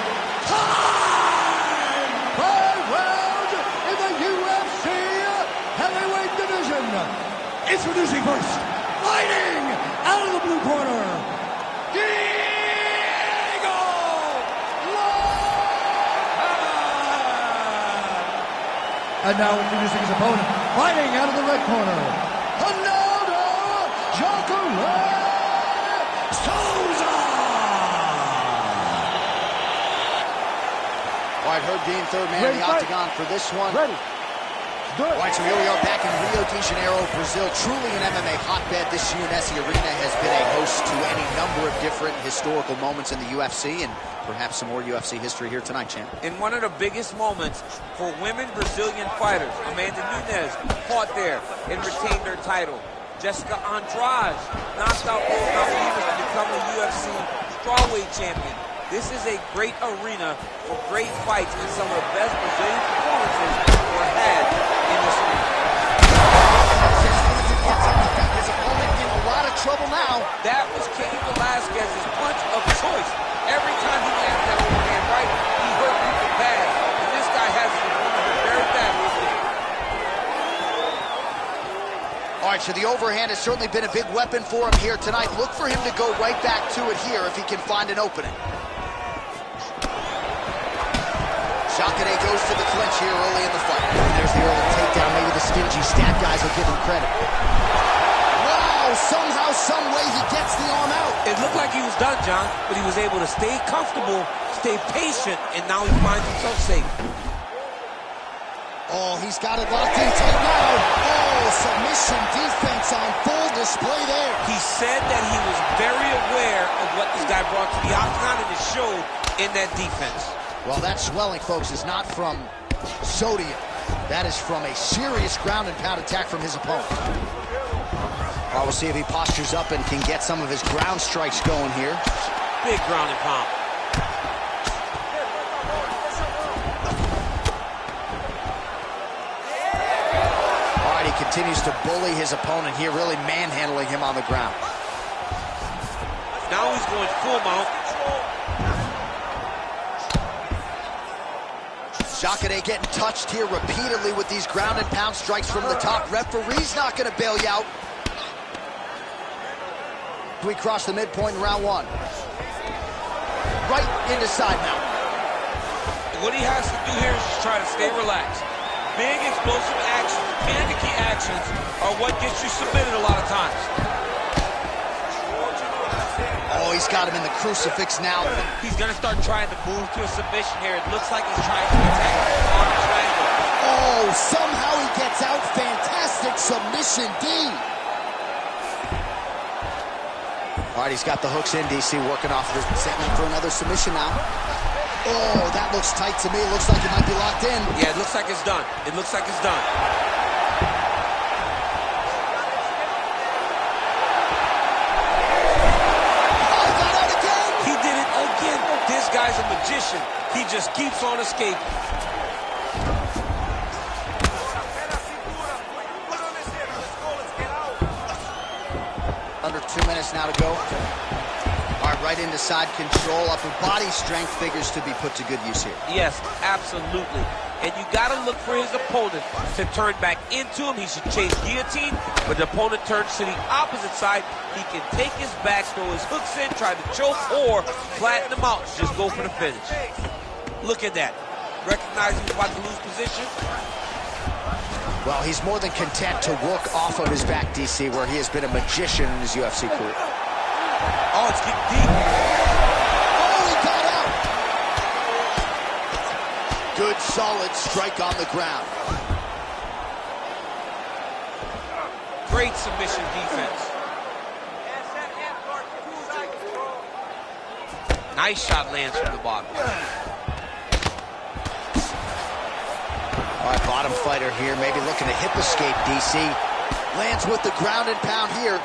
time! 5 rounds in the UFC heavyweight division. Introducing first, fighting out of the blue corner, And now introducing his opponent, fighting out of the red corner, JACARÉ SOUZA! All right, Herb Dean, third man in the octagon for this one. Ready. All right, so here we are back in Rio de Janeiro, Brazil. Truly an MMA hotbed. This UNSC arena has been a host to any number of different historical moments in the UFC, and perhaps some more UFC history here tonight, champ. In one of the biggest moments for women Brazilian fighters, Amanda Nunes fought there and retained her title. Jessica Andrade knocked out both Namajunas to become a UFC strawweight champion. This is a great arena for great fights, and some of the best Brazilian performances were had in this arena. His opponent in a lot of trouble now. That was Cain Velasquez's punch of choice. Every time he landed that overhand right, he hurt people bad. And this guy has his opponent very badly. All right, so the overhand has certainly been a big weapon for him here tonight. Look for him to go right back to it here if he can find an opening. JACARÉ goes to the clinch here early in the fight. And there's the early takedown. Maybe the stingy stat guys will give him credit. Wow, somehow, some way he gets the arm out. It looked like he was done, John, but he was able to stay comfortable, stay patient, and now he finds himself safe. Oh, he's got it locked in tight now. Oh, submission defense on full display there. He said that he was very aware of what this guy brought to the octagon, and it showed in that defense. Well, that swelling, folks, is not from sodium. That is from a serious ground and pound attack from his opponent. Well, we'll see if he postures up and can get some of his ground strikes going here. Big ground and pound. All right, he continues to bully his opponent here, really manhandling him on the ground. Now he's going full mount. JACARÉ getting touched here repeatedly with these ground and pound strikes from the top. Referee's not going to bail you out. We cross the midpoint in round one. Right into side mount. What he has to do here is just try to stay relaxed. Big explosive actions, panicky actions are what gets you submitted a lot of times. Oh, he's got him in the crucifix now. He's going to start trying to move to a submission here. It looks like he's trying to attack on the triangle. Oh, somehow he gets out. Fantastic submission, D. All right, he's got the hooks in, DC, working off his setting for another submission now. Oh, that looks tight to me. It looks like it might be locked in. Yeah, it looks like it's done. It looks like it's done. This guy's a magician. He just keeps on escaping. Under 2 minutes now to go. All right, right into side control. Upper body strength figures to be put to good use here. Yes, absolutely. And you got to look for his opponent to turn back into him. He should chase guillotine, but the opponent turns to the opposite side. He can take his back, throw his hooks in, try to choke, or flatten him out. Just go for the finish. Look at that. Recognize he's about to lose position. Well, he's more than content to work off of his back, DC, where he has been a magician in his UFC career. Oh, it's getting deep. Oh, he got out. Good, solid strike on the ground. Great submission defense. Nice shot lands from the bottom. All right, bottom fighter here, maybe looking to hip escape, DC. Lands with the ground and pound here.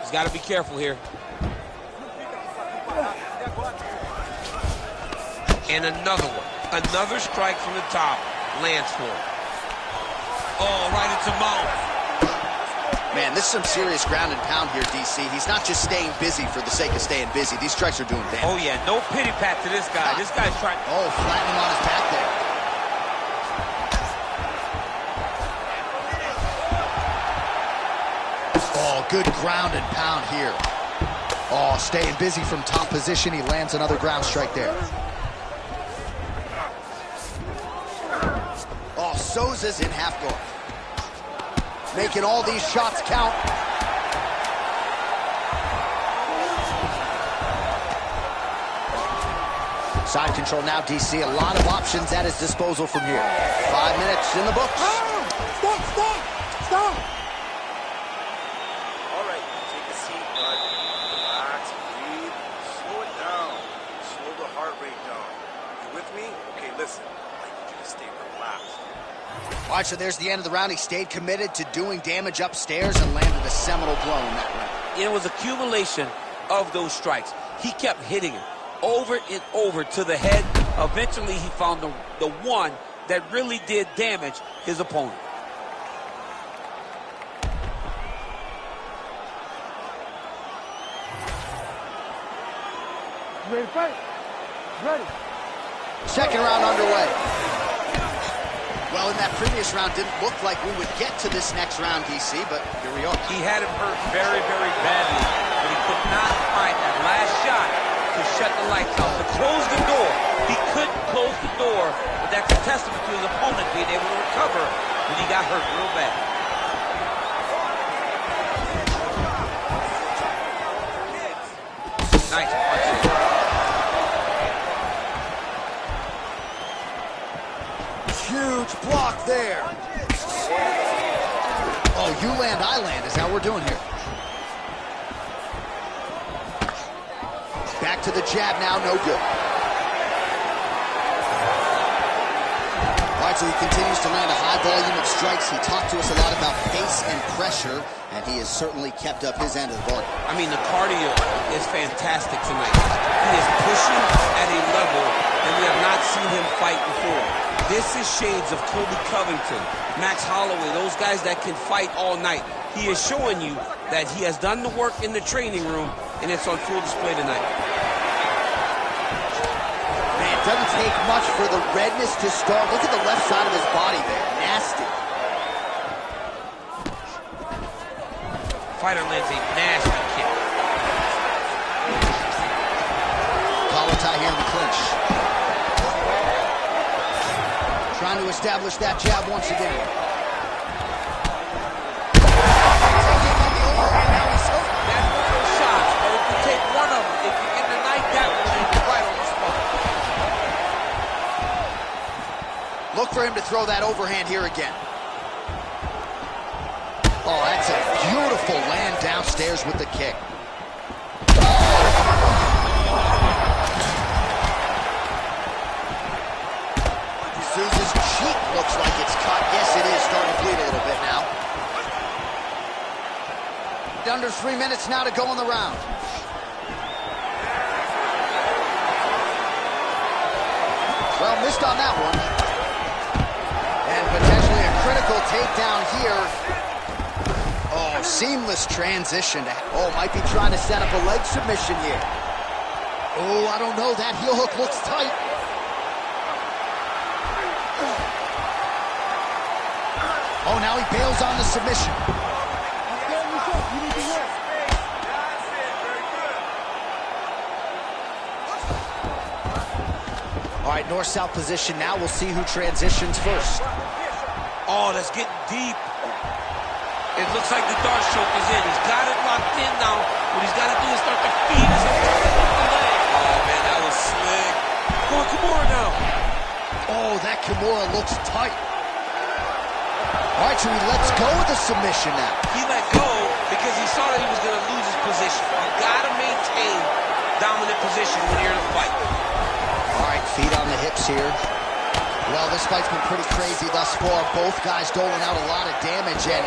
He's got to be careful here. And another one. Another strike from the top. Lands for him. Oh, right into mount. Man, this is some serious ground and pound here, DC. He's not just staying busy for the sake of staying busy. These strikes are doing damage. Oh, yeah. No pity pat to this guy. This guy's trying... Oh, flattening on his back there. Oh, good ground and pound here. Oh, staying busy from top position. He lands another ground strike there. Souza's in half guard. Making all these shots count. Side control now, DC. A lot of options at his disposal from here. 5 minutes in the books. Stop! All right, take a seat, bud. Relax, breathe, slow it down. Slow the heart rate down. You with me? Okay, listen. I need you to stay relaxed. All right, so there's the end of the round. He stayed committed to doing damage upstairs and landed a seminal blow in that round. It was accumulation of those strikes. He kept hitting him over and over to the head. Eventually, he found the one that really did damage his opponent. Ready to fight? Ready. Second round underway. Well, in that previous round, didn't look like we would get to this next round, DC, but here we are. He had him hurt very, very badly, but he could not find that last shot to shut the lights off, to close the door. He couldn't close the door, but that's a testament to his opponent being able to recover when he got hurt real bad. Nice punch. Huge block there. Oh, you land, I land is how we're doing here. Back to the jab now, no good. All right, so he continues to land a high volume of strikes. He talked to us a lot about pace and pressure, and he has certainly kept up his end of the bargain. I mean, the cardio is fantastic tonight. He is pushing at a level that we have not seen him fight before. This is shades of Kobe Covington, Max Holloway, those guys that can fight all night. He is showing you that he has done the work in the training room, and it's on full display tonight. Man, it doesn't take much for the redness to start. Look at the left side of his body there. Nasty. Fighter lands a nasty kick. Collar tie here in the clinch. Trying to establish that jab once again. That's one of those shots, but if you take one of them, if you're in the night, that will leave you right on the spot. Look for him to throw that overhand here again. Oh, that's a beautiful land downstairs with the kick. Souza's cheek looks like it's cut. Yes, it is starting to bleed a little bit now. Under 3 minutes now to go in the round. Well, missed on that one. And potentially a critical takedown here. Oh, seamless transition. Oh, might be trying to set up a leg submission here. Oh, I don't know. That heel hook looks tight. Oh, now he bails on the submission. All right, north-south position now. We'll see who transitions first. Oh, that's getting deep. It looks like the dart choke is in. He's got it locked in now. What he's got to do is start to feed his opponent with the leg. Oh, man, that was slick. Go on, Kimura now. Oh, that Kimura looks tight. All right, so he lets go of the submission now. He let go because he saw that he was going to lose his position. You got to maintain dominant position when you're in a fight. All right, feet on the hips here. Well, this fight's been pretty crazy thus far. Both guys doling out a lot of damage, and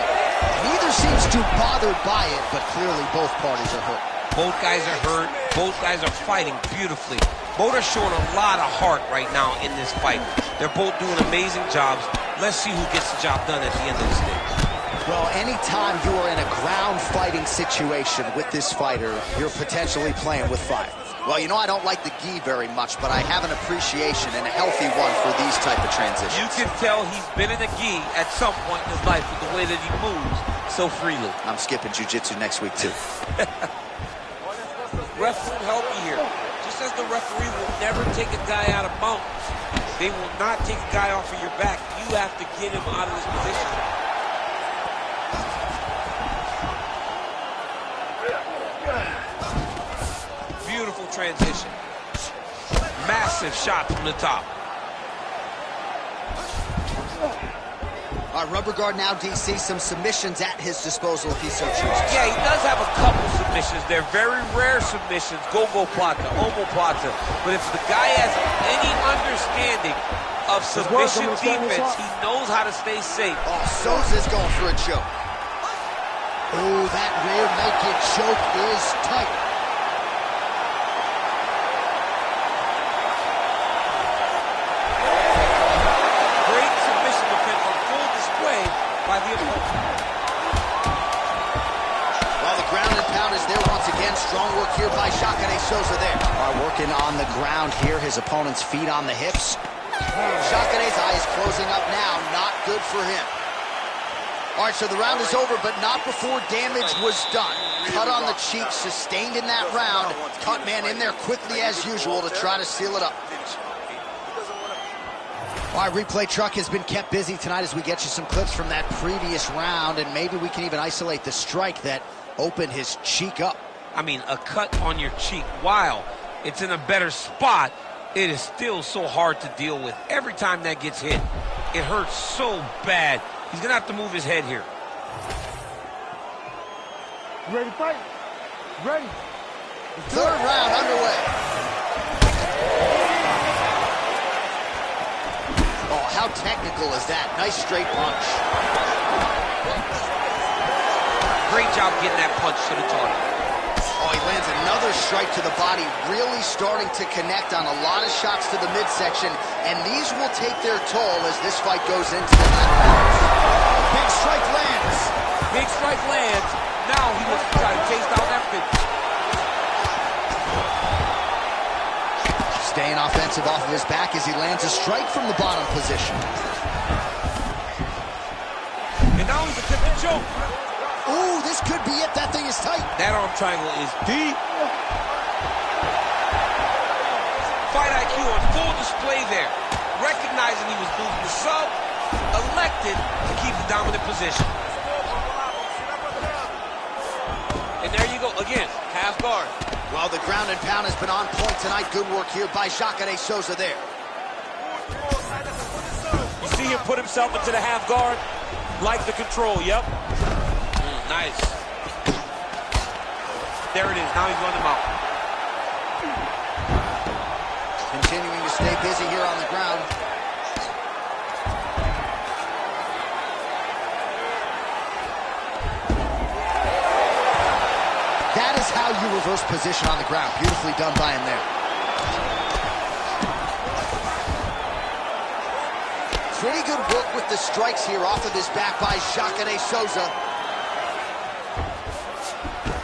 neither seems too bothered by it, but clearly both parties are hurt. Both guys are hurt. Both guys are fighting beautifully. Both are showing a lot of heart right now in this fight. They're both doing amazing jobs. Let's see who gets the job done at the end of this day. Well, anytime you are in a ground fighting situation with this fighter, you're potentially playing with fire. Well, you know, I don't like the gi very much, but I have an appreciation and a healthy one for these type of transitions. You can tell he's been in a gi at some point in his life with the way that he moves so freely. I'm skipping jiu-jitsu next week, too. Ref will help you here. Just as the referee will never take a guy out of bounds. They will not take a guy off of your back. You have to get him out of this position. Beautiful transition. Massive shot from the top. All right, rubber guard now, DC. Some submissions at his disposal if he so chooses. Yeah, he does have a couple submissions. They're very rare submissions. Go-go plata, omoplata. But if the guy has any understanding of submission defense, he knows how to stay safe. Oh, Souza's going for a choke. Oh, that rear naked choke is tight. By the opponent. Well, the ground and pound is there once again. Strong work here by JACARÉ Souza there. Working on the ground here. His opponent's feet on the hips. JACARÉ's eye is closing up now. Not good for him. All right, so the round is over, but not before damage was done. Cut on the cheek, sustained in that round. Cut man in there quickly as usual to try to seal it up. All right, replay truck has been kept busy tonight as we get you some clips from that previous round, and maybe we can even isolate the strike that opened his cheek up. I mean, a cut on your cheek, while it's in a better spot, it is still so hard to deal with. Every time that gets hit, it hurts so bad. He's gonna have to move his head here. You ready to fight? Ready. Third round underway. Oh, how technical is that? Nice straight punch. Great job getting that punch to the target. Oh, he lands another strike to the body, really starting to connect on a lot of shots to the midsection, and these will take their toll as this fight goes into the latter rounds. Big strike lands. Big strike lands. Now he looks to try to chase down that finish. Staying offensive off of his back as he lands a strike from the bottom position. And now he's attempting to choke. Ooh, this could be it. That thing is tight. That arm triangle is deep. Fight IQ on full display there. Recognizing he was losing the sub, elected to keep the dominant position. And there you go, again, half guard. Well, the ground and pound has been on point tonight. Good work here by JACARÉ Souza there. You see him put himself into the half guard? Like the control, yep. Nice. There it is, now he's running him out. Continuing to stay busy here on the ground. That is how you reverse position on the ground. Beautifully done by him there. Pretty good work with the strikes here off of his back by JACARÉ Souza.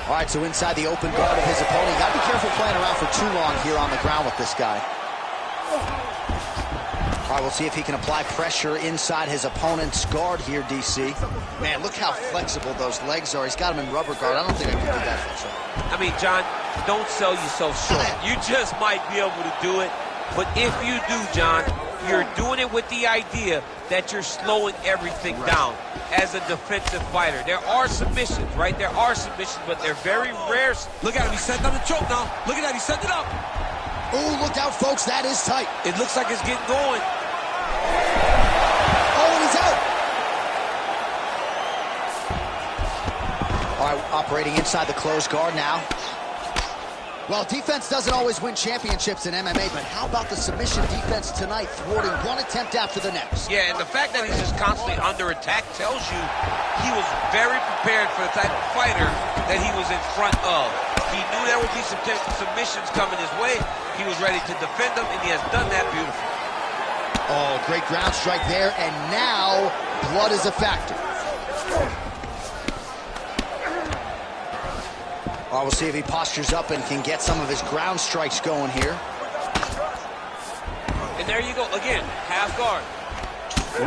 All right, so inside the open guard of his opponent. You got to be careful playing around for too long here on the ground with this guy. All right, we'll see if he can apply pressure inside his opponent's guard here, DC. Man, look how flexible those legs are. He's got him in rubber guard. I don't think I can do that for sure. I mean, John, don't sell yourself short. You just might be able to do it. But if you do, John, you're doing it with the idea that you're slowing everything down as a defensive fighter. There are submissions, right? There are submissions, but they're very rare. Look at him. He's setting up the choke now. Look at that. He's setting it up. Oh, look out, folks. That is tight. It looks like it's getting going. Oh, and he's out. All right, operating inside the closed guard now. Well, defense doesn't always win championships in MMA, but how about the submission defense tonight, thwarting one attempt after the next? Yeah, and the fact that he's just constantly under attack tells you he was very prepared for the type of fighter that he was in front of. He knew there would be some submissions coming his way. He was ready to defend them, and he has done that beautifully. Oh, great ground strike there, and now blood is a factor. Well, we'll see if he postures up and can get some of his ground strikes going here. And there you go, again, half guard.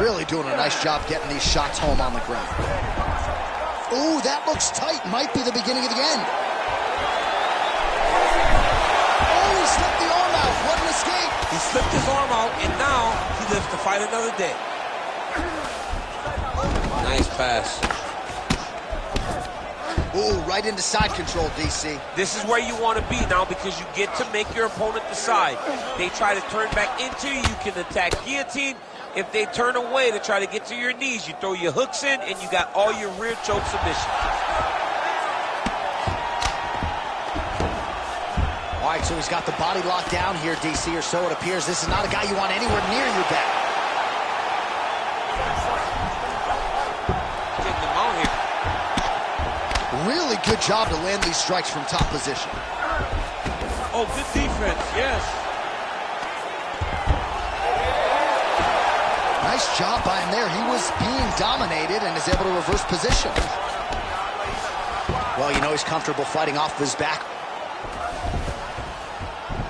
Really doing a nice job getting these shots home on the ground. Ooh, that looks tight. Might be the beginning of the end. Oh, he slipped the arm out. what an escape! He slipped his arm out, and now he lives to fight another day. Nice pass. Ooh, right into side control, DC. This is where you want to be now because you get to make your opponent decide. They try to turn back into you, you can attack guillotine. If they turn away to try to get to your knees, you throw your hooks in and you got all your rear choke submissions. All right, so he's got the body locked down here, DC, or so it appears. This is not a guy you want anywhere near your back. Getting them out here. Really good job to land these strikes from top position. Oh, good defense, yes. Nice job by him there. He was being dominated and is able to reverse position. Well, you know he's comfortable fighting off of his back.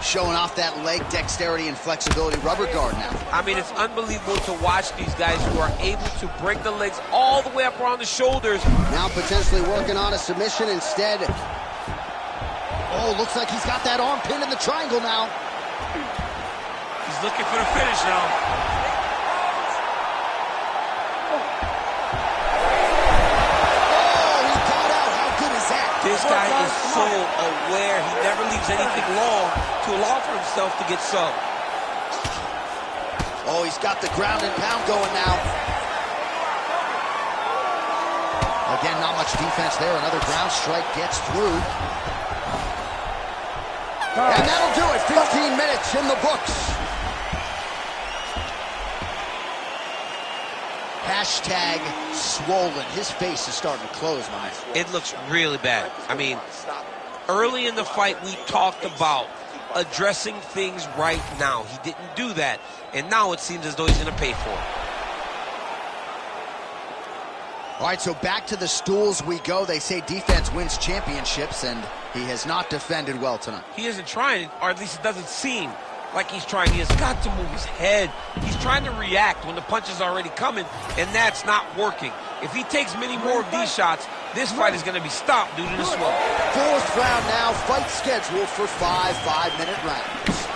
Showing off that leg dexterity and flexibility rubber guard now. I mean, it's unbelievable to watch these guys who are able to break the legs all the way up around the shoulders. Now potentially working on a submission instead. Oh, looks like he's got that arm pinned in the triangle now. He's looking for the finish now. This guy is so aware. He never leaves anything long to allow for himself to get subbed. Oh, he's got the ground and pound going now. Again, not much defense there. Another ground strike gets through. And that'll do it. 15 minutes in the books. Hashtag swollen. His face is starting to close, Maya. It looks really bad. I mean, early in the fight, we talked about addressing things right now. He didn't do that, and now it seems as though he's going to pay for it. All right, so back to the stools we go. They say defense wins championships, and he has not defended well tonight. He isn't trying, or at least it doesn't seem like he's trying. He has got to move his head. He's trying to react when the punch is already coming, and that's not working. If he takes many more of these shots, this fight is going to be stopped due to the swell. Fourth round now, fight scheduled for 5 5-minute rounds.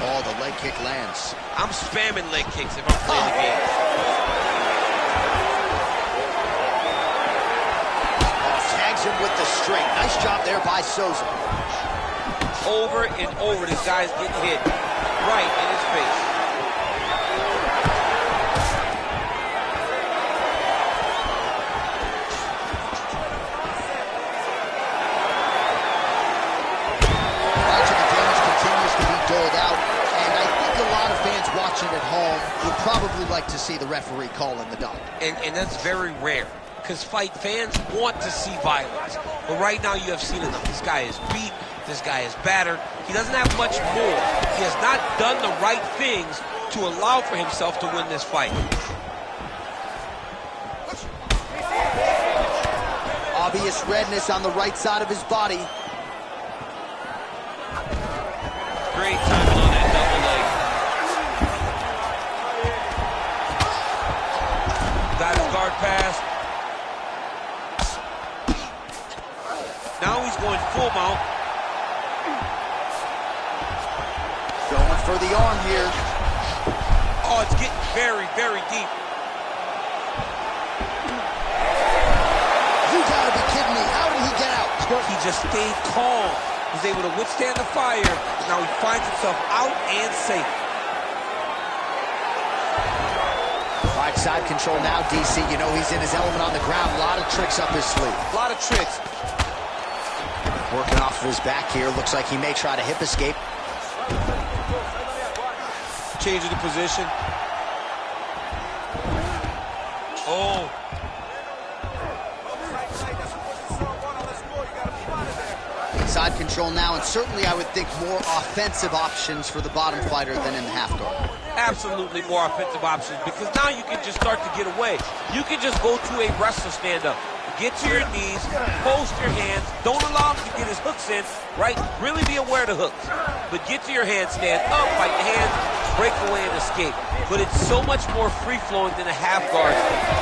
Oh, the leg kick lands. I'm spamming leg kicks if I'm playing the game. Tags him with the straight. Nice job there by SOUZA. Over and over, this guy's getting hit right in his face. Much of the damage continues to be doled out, and I think a lot of fans watching at home would probably like to see the referee call in the dot. And that's very rare, because fight fans want to see violence. But right now you have seen enough. This guy is beat. This guy is battered. He doesn't have much more. He has not done the right things to allow for himself to win this fight. Obvious redness on the right side of his body. Great timing on that double leg. Got his guard pass. Now he's going full mount. Going for the arm here. Oh, it's getting very, very deep. You gotta be kidding me. How did he get out? He just stayed calm. Was able to withstand the fire. Now he finds himself out and safe. All right, side control now, DC. You know he's in his element on the ground. A lot of tricks up his sleeve. A lot of tricks. Working off of his back here. Looks like he may try to hip escape. Changing the position. Oh. Side control now, and certainly I would think more offensive options for the bottom fighter than in the half guard. Absolutely more offensive options, because now you can just start to get away. You can just go to a wrestler stand-up. Get to your knees, post your hands, don't allow him to get his hooks in, right? Really be aware of the hooks. But get to your handstand, up, fight the hands, break away and escape. But it's so much more free-flowing than a half guard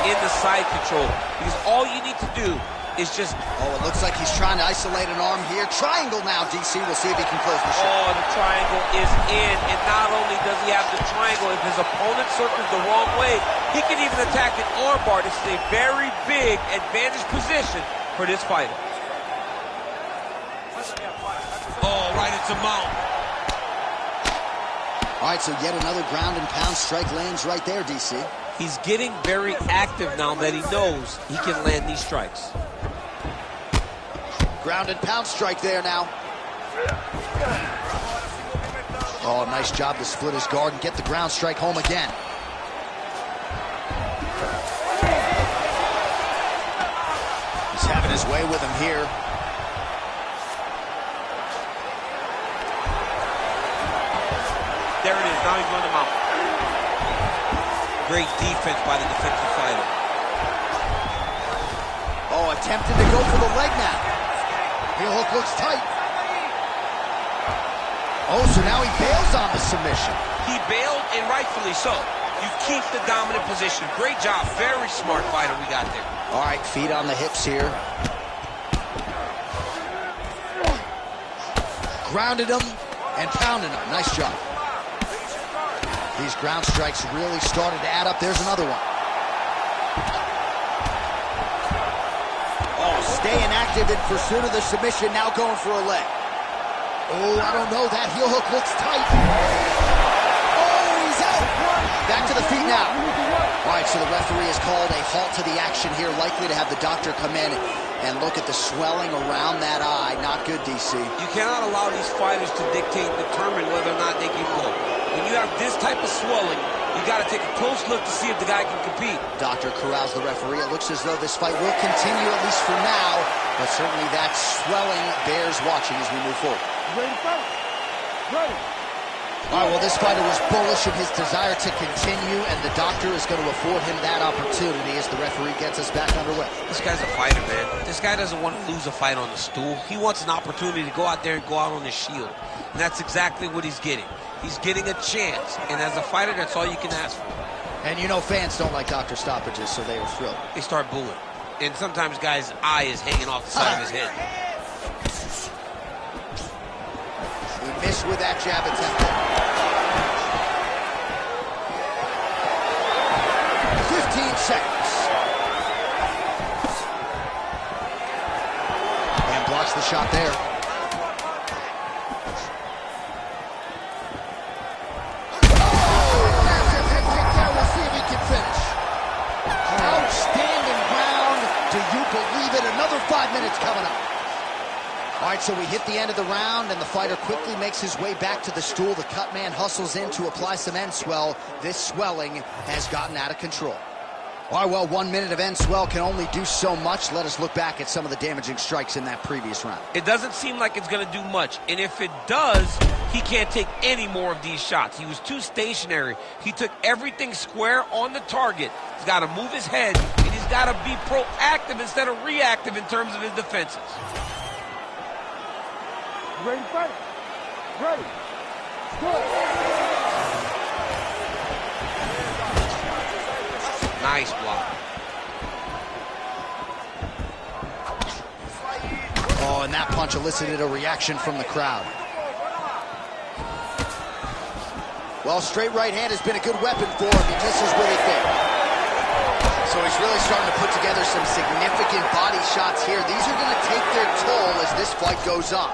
in the side control, because all you need to do is just... Oh, it looks like he's trying to isolate an arm here. Triangle now, DC. We'll see if he can close the shot. Oh, the triangle is in. And not only does he have the triangle, if his opponent circles the wrong way, he can even attack an arm bar. This is a very big advantage position for this fighter. Oh, right into mount. All right, so yet another ground and pound strike lands right there, DC. He's getting very active now that he knows he can land these strikes. Ground and pound strike there now. Oh, nice job to split his guard and get the ground strike home again. He's having his way with him here. There it is. Now he's going to mount. Great defense by the defensive fighter. Oh, attempting to go for the leg now. Heel hook looks tight. Oh, so now he bails on the submission. He bailed, and rightfully so. You keep the dominant position. Great job. Very smart fighter we got there. All right, feet on the hips here. Grounded him and pounded him. Nice job. These ground strikes really started to add up. There's another one. Oh, staying active in pursuit of the submission, now going for a leg. Oh, I don't know. That heel hook looks tight. Oh, he's out. Back to the feet now. All right, so the referee has called a halt to the action here, likely to have the doctor come in and look at the swelling around that eye. Not good, DC. You cannot allow these fighters to dictate and determine whether or not they can go. When you have this type of swelling, you got to take a close look to see if the guy can compete. Doctor corrals the referee. It looks as though this fight will continue, at least for now, but certainly that swelling bears watching as we move forward. Ready to fight? Ready. All right, well, this fighter was bullish in his desire to continue, and the doctor is going to afford him that opportunity as the referee gets us back underway. This guy's a fighter, man. This guy doesn't want to lose a fight on the stool. He wants an opportunity to go out there and go out on his shield. And that's exactly what he's getting. He's getting a chance. And as a fighter, that's all you can ask for. And you know fans don't like doctor stoppages, so they are thrilled. They start booing. And sometimes guys' eye is hanging off the side of his head. He missed with that jab attempt. 15 seconds. And blocks the shot there. Believe it, another 5 minutes coming up. All right, so we hit the end of the round, and the fighter quickly makes his way back to the stool. The cut man hustles in to apply some end swell. This swelling has gotten out of control. All right, well, 1 minute of end swell can only do so much. Let us look back at some of the damaging strikes in that previous round. It doesn't seem like it's going to do much, and if it does, he can't take any more of these shots. He was too stationary. He took everything square on the target. He's got to move his head, and he's got to be proactive instead of reactive in terms of his defenses. Ready to fight? Ready. Good. Nice block. Oh, and that punch elicited a reaction from the crowd. Well, straight right hand has been a good weapon for him. He misses with it there. So he's really starting to put together some significant body shots here. These are going to take their toll as this fight goes on.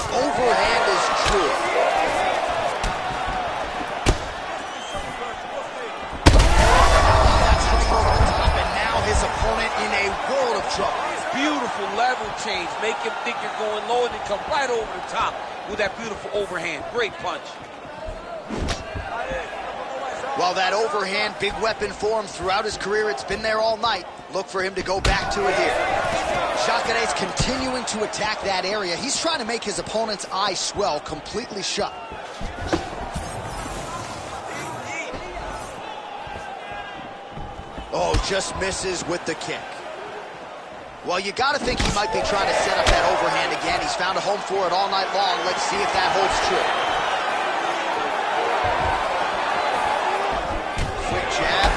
Overhand is true. That's right over the top, and now his opponent in a world of trouble. Beautiful level change. Make him think you're going low and then come right over the top with that beautiful overhand. Great punch. Well, that overhand, big weapon for him throughout his career. It's been there all night. Look for him to go back to it here. JACARÉ's continuing to attack that area. He's trying to make his opponent's eye swell completely shut. Oh, just misses with the kick. Well, you got to think he might be trying to set up that overhand again. He's found a home for it all night long. Let's see if that holds true. Quick jab.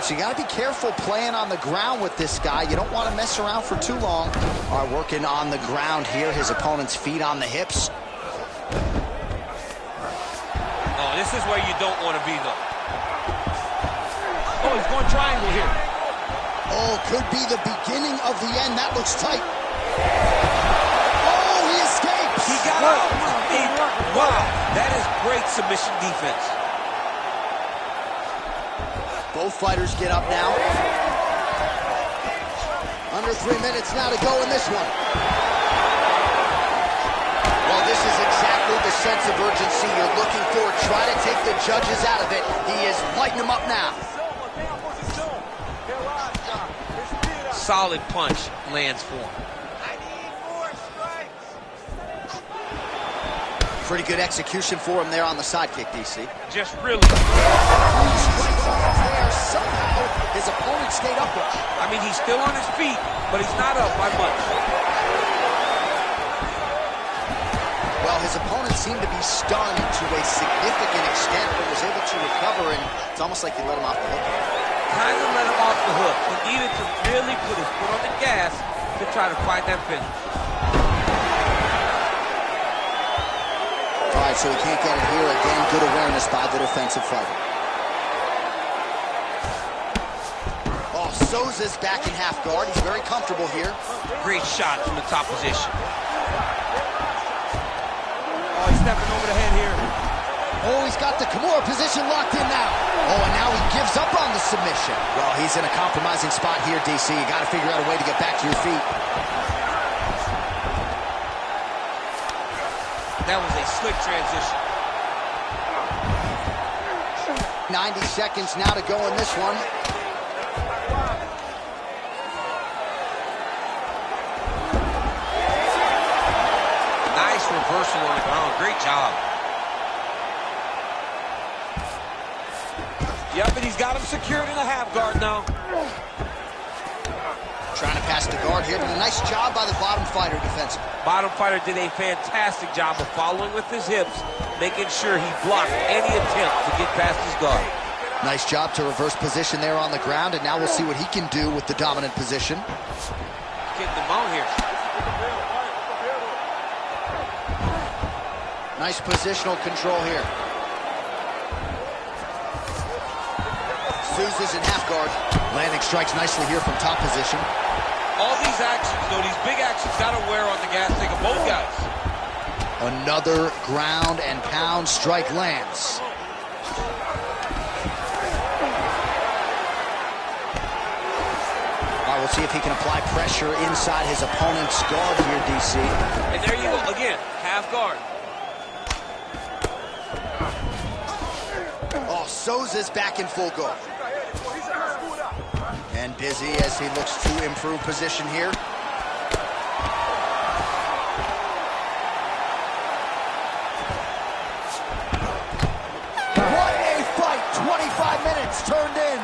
right, so you got to be careful playing on the ground with this guy. You don't want to mess around for too long. All right, working on the ground here. His opponent's feet on the hips. Oh, this is where you don't want to be, though. Oh, he's going triangle here. Oh, could be the beginning of the end. That looks tight. Oh, he escapes. He got out. Wow, that is great submission defense. Both fighters get up now. Under 3 minutes now to go in this one. Well, this is exactly the sense of urgency you're looking for. Try to take the judges out of it. He is lighting them up now. Solid punch lands for him. Pretty good execution for him there on the sidekick, DC. Just really. Somehow, his opponent stayed upright. I mean, he's still on his feet, but he's not up by much. Well, his opponent seemed to be stunned to a significant extent, but was able to recover, and it's almost like he let him off the hook. Kind of let him off the hook. He needed to really put his foot on the gas to try to find that finish. All right, so he can't get it here. Again, good awareness by the defensive fighter. Oh, Souza's back in half guard. He's very comfortable here. Great shot from the top position. Oh, he's stepping over the head here. Oh, he's got the Kimura position locked in now. Oh, and now he gives up on the submission. Well, he's in a compromising spot here, DC. You got to figure out a way to get back to your feet. That was a slick transition. 90 seconds now to go in this one. Nice reversal on the ground. Great job. Yep, and he's got him secured in a half guard now. Trying to pass the guard here, but a nice job by the bottom fighter defensively. Bottom fighter did a fantastic job of following with his hips, making sure he blocked any attempt to get past his guard. Nice job to reverse position there on the ground, and now we'll see what he can do with the dominant position. Getting them out here. Nice positional control here. Souza's in half guard. Landing strikes nicely here from top position. All these actions, though, these big actions got to wear on the gas tank of both guys. Another ground and pound strike lands. All right, we'll see if he can apply pressure inside his opponent's guard here, DC. And there you go, again, half guard. Oh, Souza's back in full guard. And busy as he looks to improve position here. What a fight! 25 minutes turned in.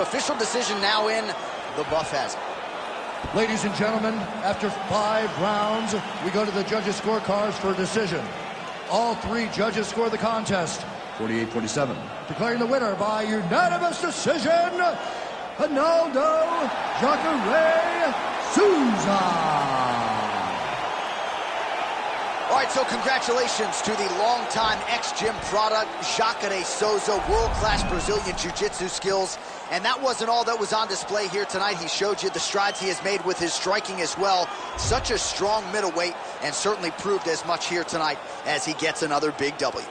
Official decision now in. The buff has it. Ladies and gentlemen, after 5 rounds, we go to the judges' scorecards for a decision. All 3 judges score the contest 48-47. Declaring the winner by unanimous decision, Ronaldo JACARÉ SOUZA. All right, so congratulations to the longtime ex-gym product, JACARÉ SOUZA, world-class Brazilian jiu-jitsu skills. And that wasn't all that was on display here tonight. He showed you the strides he has made with his striking as well. Such a strong middleweight, and certainly proved as much here tonight as he gets another big W.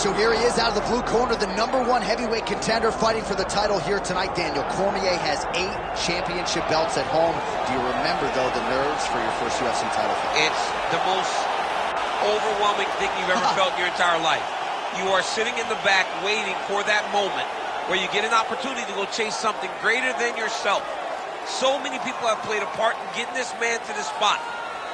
So here he is out of the blue corner, the #1 heavyweight contender fighting for the title here tonight. Daniel Cormier has 8 championship belts at home. Do you remember, though, the nerves for your first UFC title fight? It's the most overwhelming thing you've ever felt in your entire life. You are sitting in the back waiting for that moment where you get an opportunity to go chase something greater than yourself. So many people have played a part in getting this man to this spot.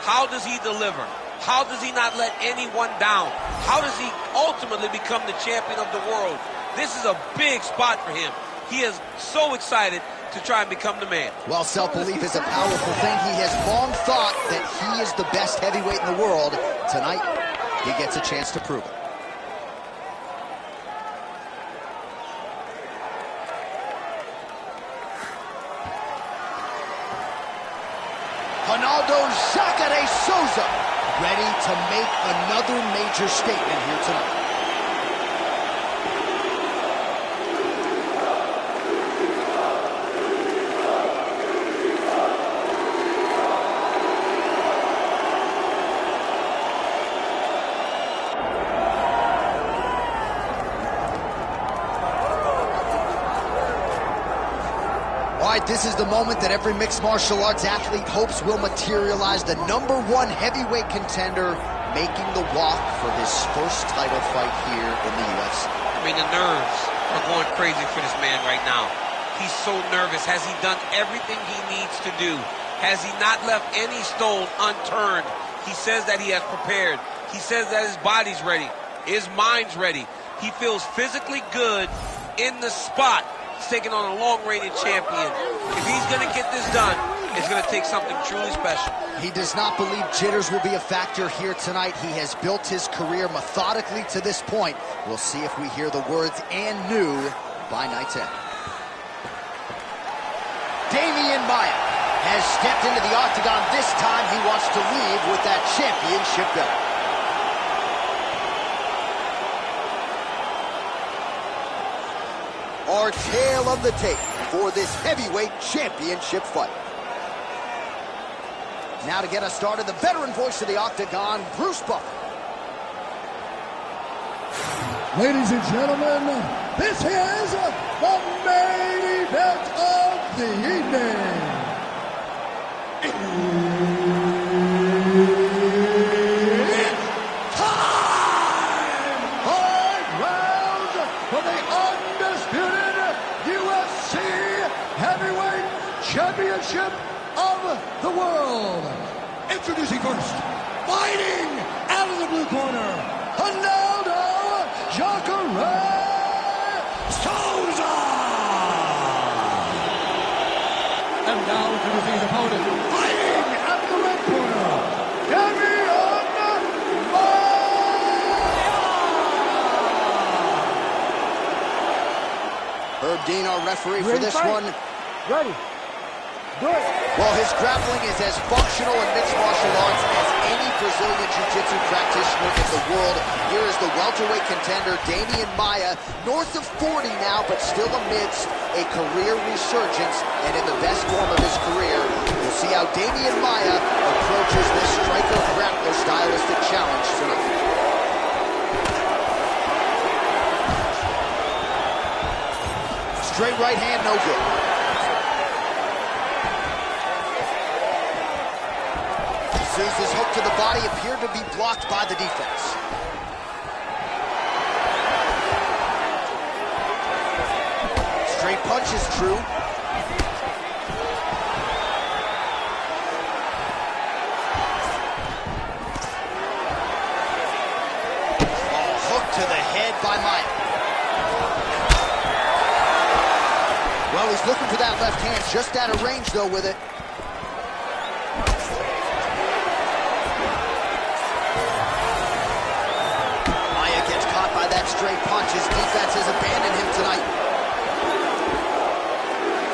How does he deliver? How does he not let anyone down? How does he ultimately become the champion of the world? This is a big spot for him. He is so excited to try and become the man. Well, self-belief is a powerful thing. He has long thought that he is the best heavyweight in the world. Tonight, he gets a chance to prove it. JACARÉ SOUZA, ready to make another major statement here tonight. This is the moment that every mixed martial arts athlete hopes will materialize. The #1 heavyweight contender making the walk for his first title fight here in the UFC. I mean, the nerves are going crazy for this man right now. He's so nervous. Has he done everything he needs to do? Has he not left any stone unturned? He says that he has prepared. He says that his body's ready. His mind's ready. He feels physically good in the spot. He's taking on a long-reigning champion. If he's going to get this done, it's going to take something truly special. He does not believe jitters will be a factor here tonight. He has built his career methodically to this point. We'll see if we hear the words "and new" by night's end. DEMIAN MAIA has stepped into the octagon. This time he wants to leave with that championship belt. Our tale of the tape for this heavyweight championship fight. Now to get us started, the veteran voice of the octagon, Bruce Buffer. Ladies and gentlemen, this is the main event of the evening. It's time! 5 rounds for the undisputed UFC Heavyweight Championship of the world. Introducing first, fighting out of the blue corner, JACARÉ SOUZA! And now introducing his opponent, fighting out of the red corner, DEMIAN MAIA! Herb Dean, our referee for this one. Ready. Do it. Well, his grappling is as functional in mixed martial arts as any Brazilian jiu-jitsu practitioner in the world. Here is the welterweight contender, DEMIAN MAIA, north of 40 now, but still amidst a career resurgence and in the best form of his career. We'll see how DEMIAN MAIA approaches this striker-grappler stylistic challenge tonight. Straight right hand, no good. Souza's hook to the body appeared to be blocked by the defense. Straight punch is true. Oh, hook to the head by Maia. Well, he's looking for that left hand, just out of range though with it. Straight punch. His defense has abandoned him tonight.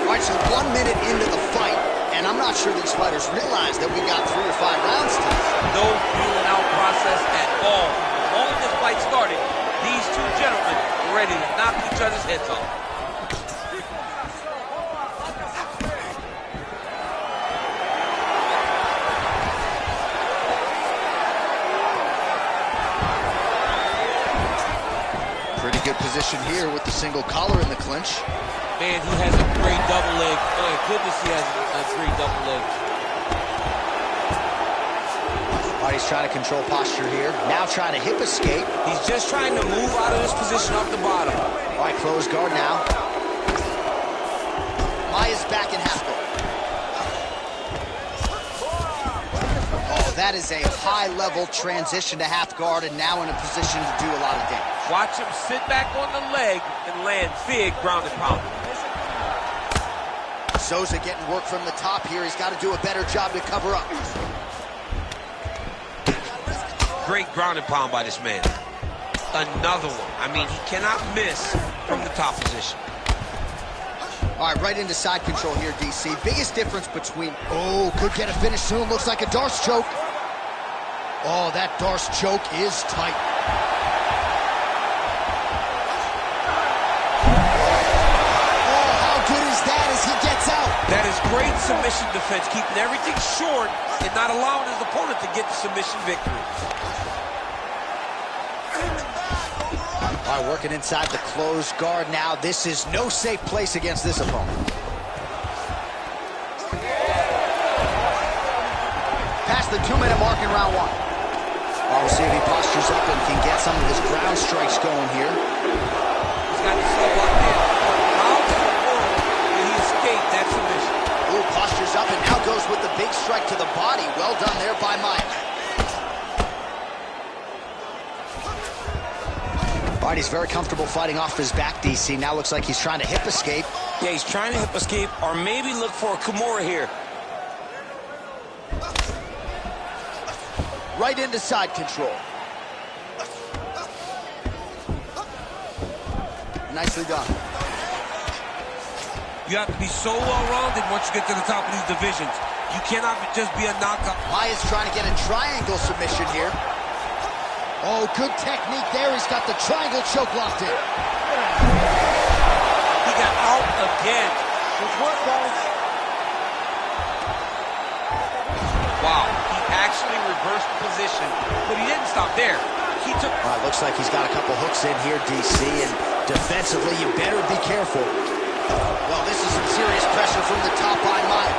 All right, so 1 minute into the fight, and I'm not sure these fighters realize that we got 3 or 5 rounds to this. No feeling out process at all. The moment this fight started, these two gentlemen were ready to knock each other's heads off. position here with the single collar in the clinch. Man, he has a great double leg. My goodness, he has a great double leg. All right, he's trying to control posture here. Now trying to hip escape. He's just trying to move out of this position off the bottom. All right, closed guard now. Maia's back in half guard. Oh, that is a high-level transition to half guard, and now in a position to do a lot of damage. Watch him sit back on the leg and land big ground and pound. Souza getting work from the top here. He's got to do a better job to cover up. Great ground and pound by this man. Another one. I mean, he cannot miss from the top position. All right, right into side control here, DC. Biggest difference between... Oh, could get a finish soon. Looks like a Darce choke. Oh, that Darce choke is tight. Oh, how good is that as he gets out? That is great submission defense, keeping everything short and not allowing his opponent to get the submission victory. All right, working inside the closed guard now. This is no safe place against this opponent. Past the 2-minute mark in round one. We'll see if he postures up and can get some of his ground strikes going here. He's got his sub locked in. How in the world did he escape that submission? Ooh, postures up and now goes with the big strike to the body. Well done there by Maia. All right, he's very comfortable fighting off his back, DC. Now looks like he's trying to hip escape. Yeah, he's trying to hip escape or maybe look for a Kimura here. Right into side control. Nicely done. You have to be so well-rounded once you get to the top of these divisions. You cannot just be a knockout. Maia's trying to get a triangle submission here. Oh, good technique there. He's got the triangle choke locked in. He got out again. Good work, guys. Wow, he actually reversed the position, but he didn't stop there. He took... Looks like he's got a couple hooks in here, DC, and defensively, you better be careful. Well, this is some serious pressure from the top by Maia.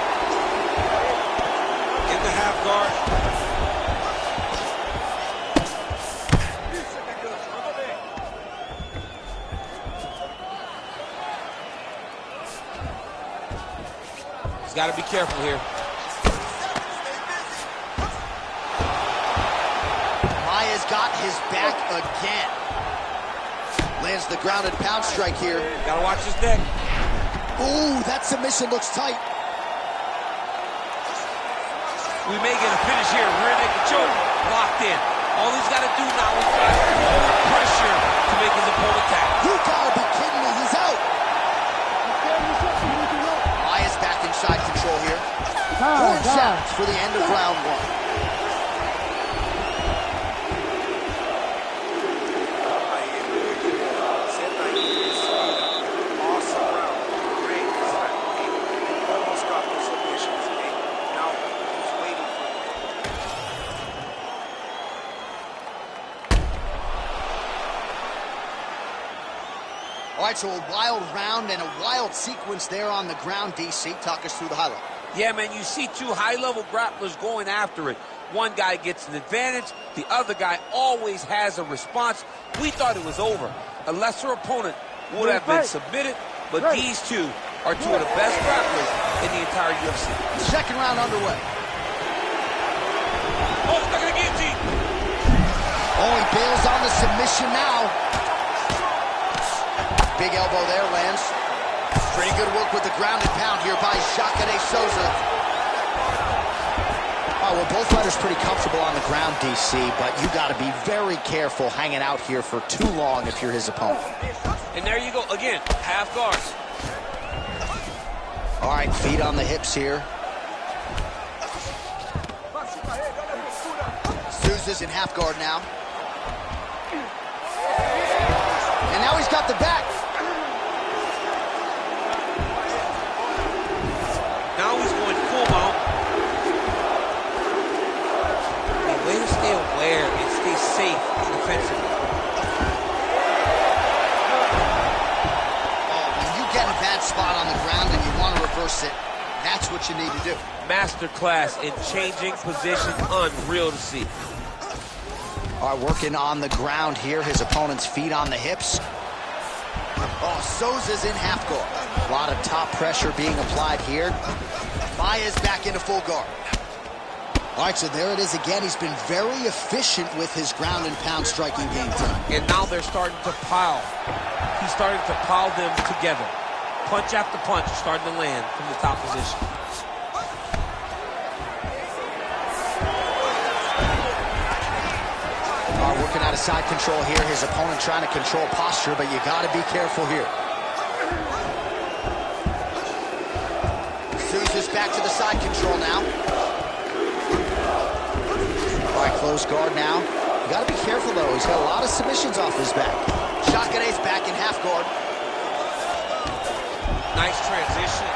In the half guard. He's got to be careful here. Maia's got his back again. Lands the grounded pound strike here. Got to watch his neck. Ooh, that submission looks tight. We may get a finish here. Rear naked choke. Locked in. All he's got to do now is hold pressure to make his opponent tap. You gotta be kidding me. He's out. Maia's back in side control here. Horn sounds for the end of round one. All right, so a wild round and a wild sequence there on the ground, DC. Talk us through the highlight. Yeah, man, you see two high-level grapplers going after it. One guy gets an advantage. The other guy always has a response. We thought it was over. A lesser opponent would have been submitted, but these two are two of the best grapplers in the entire UFC. Second round underway. Oh, stuck in the guillotine. Oh, he bails on the submission now. Big elbow there, lands. Pretty good work with the grounded pound here by JACARÉ Souza. Oh, well, both fighters pretty comfortable on the ground, DC, but you got to be very careful hanging out here for too long if you're his opponent. And there you go, again, half guards. All right, feet on the hips here. Souza's in half guard now. And now he's got the back. Now he's going full mount. The way to stay aware and stay safe defensively. force it. That's what you need to do. Masterclass in changing position, unreal to see. All right, working on the ground here. His opponent's feet on the hips. Oh, Souza's in half guard. A lot of top pressure being applied here. Maia's back into full guard. All right, so there it is again. He's been very efficient with his ground and pound striking game tonight. And now they're starting to pile. He's starting to pile them together. Punch after punch starting to land from the top position. Working out of side control here. His opponent trying to control posture, but you got to be careful here. Souza's back to the side control now. All right, close guard now. You got to be careful, though. He's got a lot of submissions off his back. JACARÉ's back in half guard. Nice transition.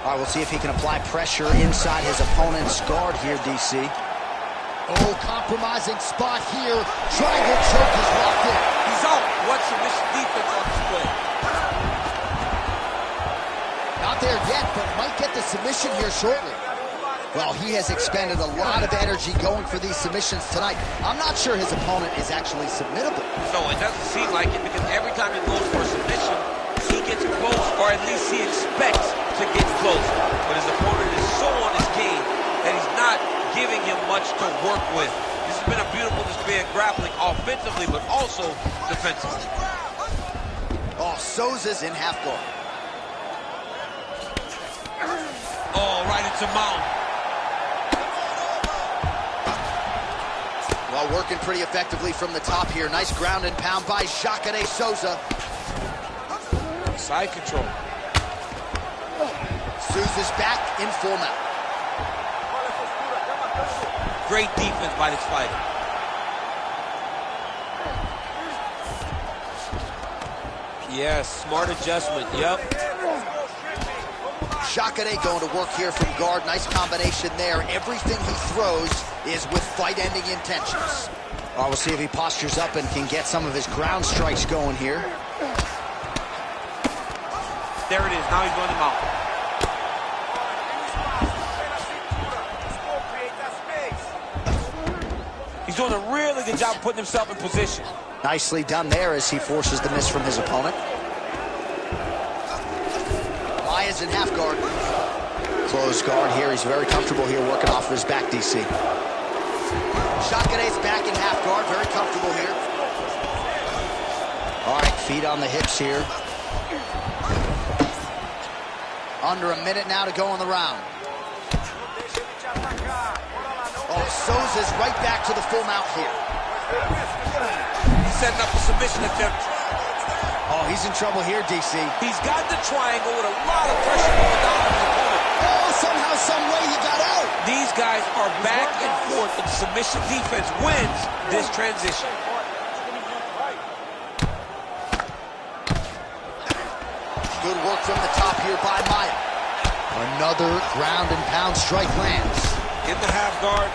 All right, we'll see if he can apply pressure inside his opponent's guard here, DC. Oh, compromising spot here. Triangle choke is locked in. He's out. What's submission defense on display? Not there yet, but might get the submission here shortly. Well, he has expended a lot of energy going for these submissions tonight. I'm not sure his opponent is actually submittable. No, it doesn't seem like it, because every time he goes for a submission, he gets close, or at least he expects to get close. But his opponent is so on his game that he's not giving him much to work with. This has been a beautiful display of grappling offensively, but also defensively. Oh, Souza's in half guard. Oh, right into mount. Well, working pretty effectively from the top here. Nice ground and pound by JACARÉ Souza. Side control. Souza's back in full mount. Great defense by this fighter. Yes, smart adjustment. Yep. JACARÉ going to work here from guard. Nice combination there. Everything he throws is with fight-ending intentions. We'll see if he postures up and can get some of his ground strikes going here. There it is. Now he's going to mount. He's doing a really good job of putting himself in position. Nicely done there as he forces the miss from his opponent. Maia's in half guard. Close guard here. He's very comfortable here working off of his back, DC. JACARÉ's back in half guard. Very comfortable here. All right, feet on the hips here. Under a minute now to go in the round. Oh, Souza's right back to the full mount here. He's setting up a submission attempt. Oh, he's in trouble here, DC. He's got the triangle with a lot of pressure going down on his opponent. Oh, somehow, some way he got out. These guys are back and forth, and submission defense wins this transition. Good work from the top here by Maia. Another ground and pound strike lands. In the half guard.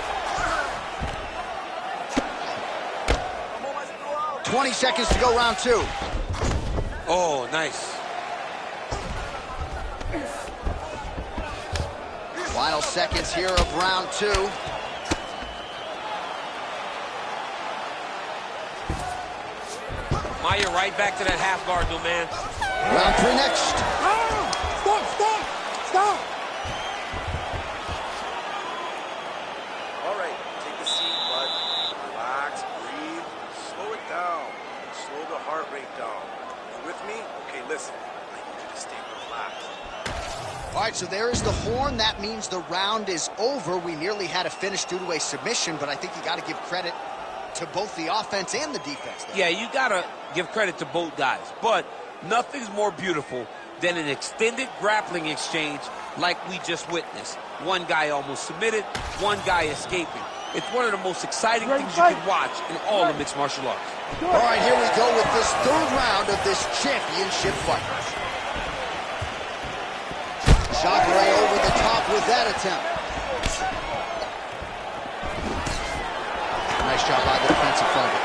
20 seconds to go, round two. Oh, nice. Final seconds here of round two. Maia right back to that half guard, though, man. Round three next. Stop! All right, take a seat, bud. Relax, breathe, slow it down. Slow the heart rate down. You with me? Okay, listen. I need you to stay relaxed. All right, so there is the horn. That means the round is over. We nearly had a finish due to a submission, but I think you got to give credit to both the offense and the defense there. Yeah, you got to give credit to both guys, but nothing's more beautiful than an extended grappling exchange like we just witnessed. One guy almost submitted, one guy escaping. It's one of the most exciting things you can watch in all of mixed martial arts. All right, here we go with this third round of this championship fight. JACARÉ over the top with that attempt. Nice job by the defensive fighter.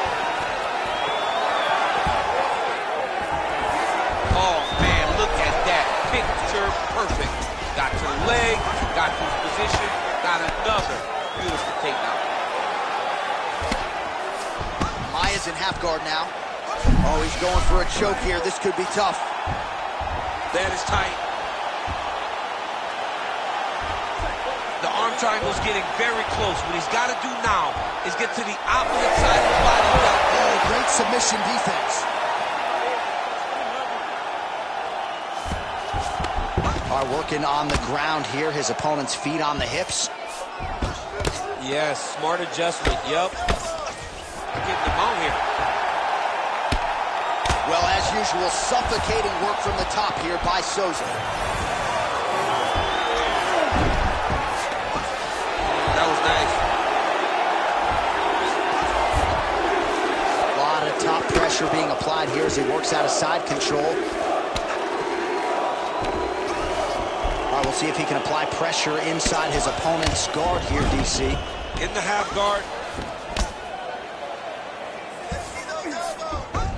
Oh, man. picture perfect. Got to the leg, got to his position, got another beautiful takedown. Maia's in half guard now. Oh, he's going for a choke here. This could be tough. That is tight. The arm triangle's getting very close. What he's got to do now is get to the opposite side of the body. Oh, great submission defense. Are working on the ground here. His opponent's feet on the hips. Yes, smart adjustment. Yep. Getting him out here. Well, as usual, suffocating work from the top here by Souza. That was nice. A lot of top pressure being applied here as he works out of side control. All right, we'll see if he can apply pressure inside his opponent's guard here, DC. In the half guard.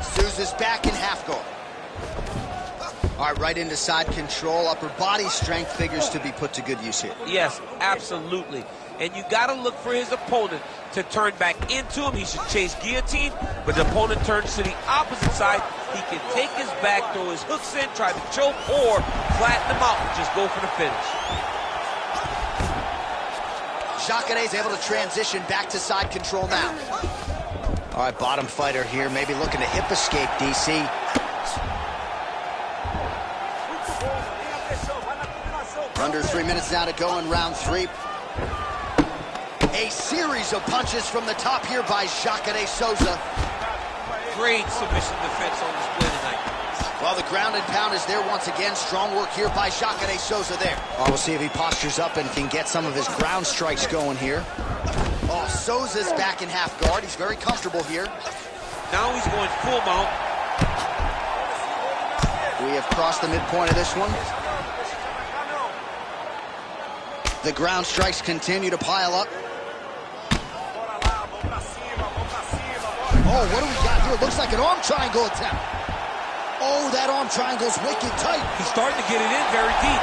Souza's back in half guard. All right, right into side control. Upper body strength figures to be put to good use here. Yes, absolutely. And you got to look for his opponent to turn back into him. He should chase guillotine, but the opponent turns to the opposite side. He can take his back, throw his hooks in, try to choke, or flatten him out and just go for the finish. JACARÉ is able to transition back to side control now. All right, bottom fighter here, maybe looking to hip escape, DC. Under 3 minutes now to go in round 3. A series of punches from the top here by JACARÉ Souza. Great submission defense on display tonight. Well, the ground and pound is there once again. Strong work here by JACARÉ Souza there. Oh, we'll see if he postures up and can get some of his ground strikes going here. Oh, Souza's back in half guard. He's very comfortable here. Now he's going full mount. We have crossed the midpoint of this one. The ground strikes continue to pile up. Oh, what do we got here? Looks like an arm triangle attempt. Oh, that arm triangle's wicked tight. He's starting to get it in very deep.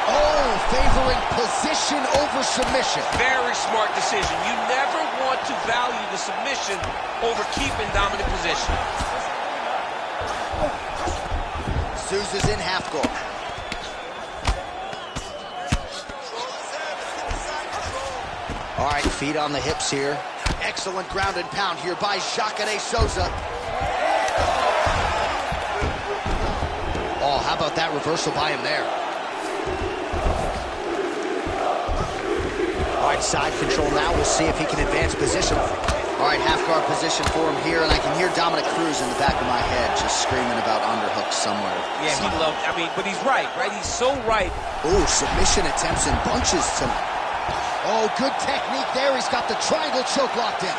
Oh, favoring position over submission. Very smart decision. You never want to value the submission over keeping dominant position. Souza's in half guard. All right, feet on the hips here. Excellent ground and pound here by JACARÉ Souza. Oh, how about that reversal by him there? All right, side control now. We'll see if he can advance position. All right, half guard position for him here, and I can hear Dominic Cruz in the back of my head just screaming about underhooks somewhere. Yeah, he loved, but he's right? He's so right. Oh, submission attempts in bunches tonight. Oh, good technique there. He's got the triangle choke locked in.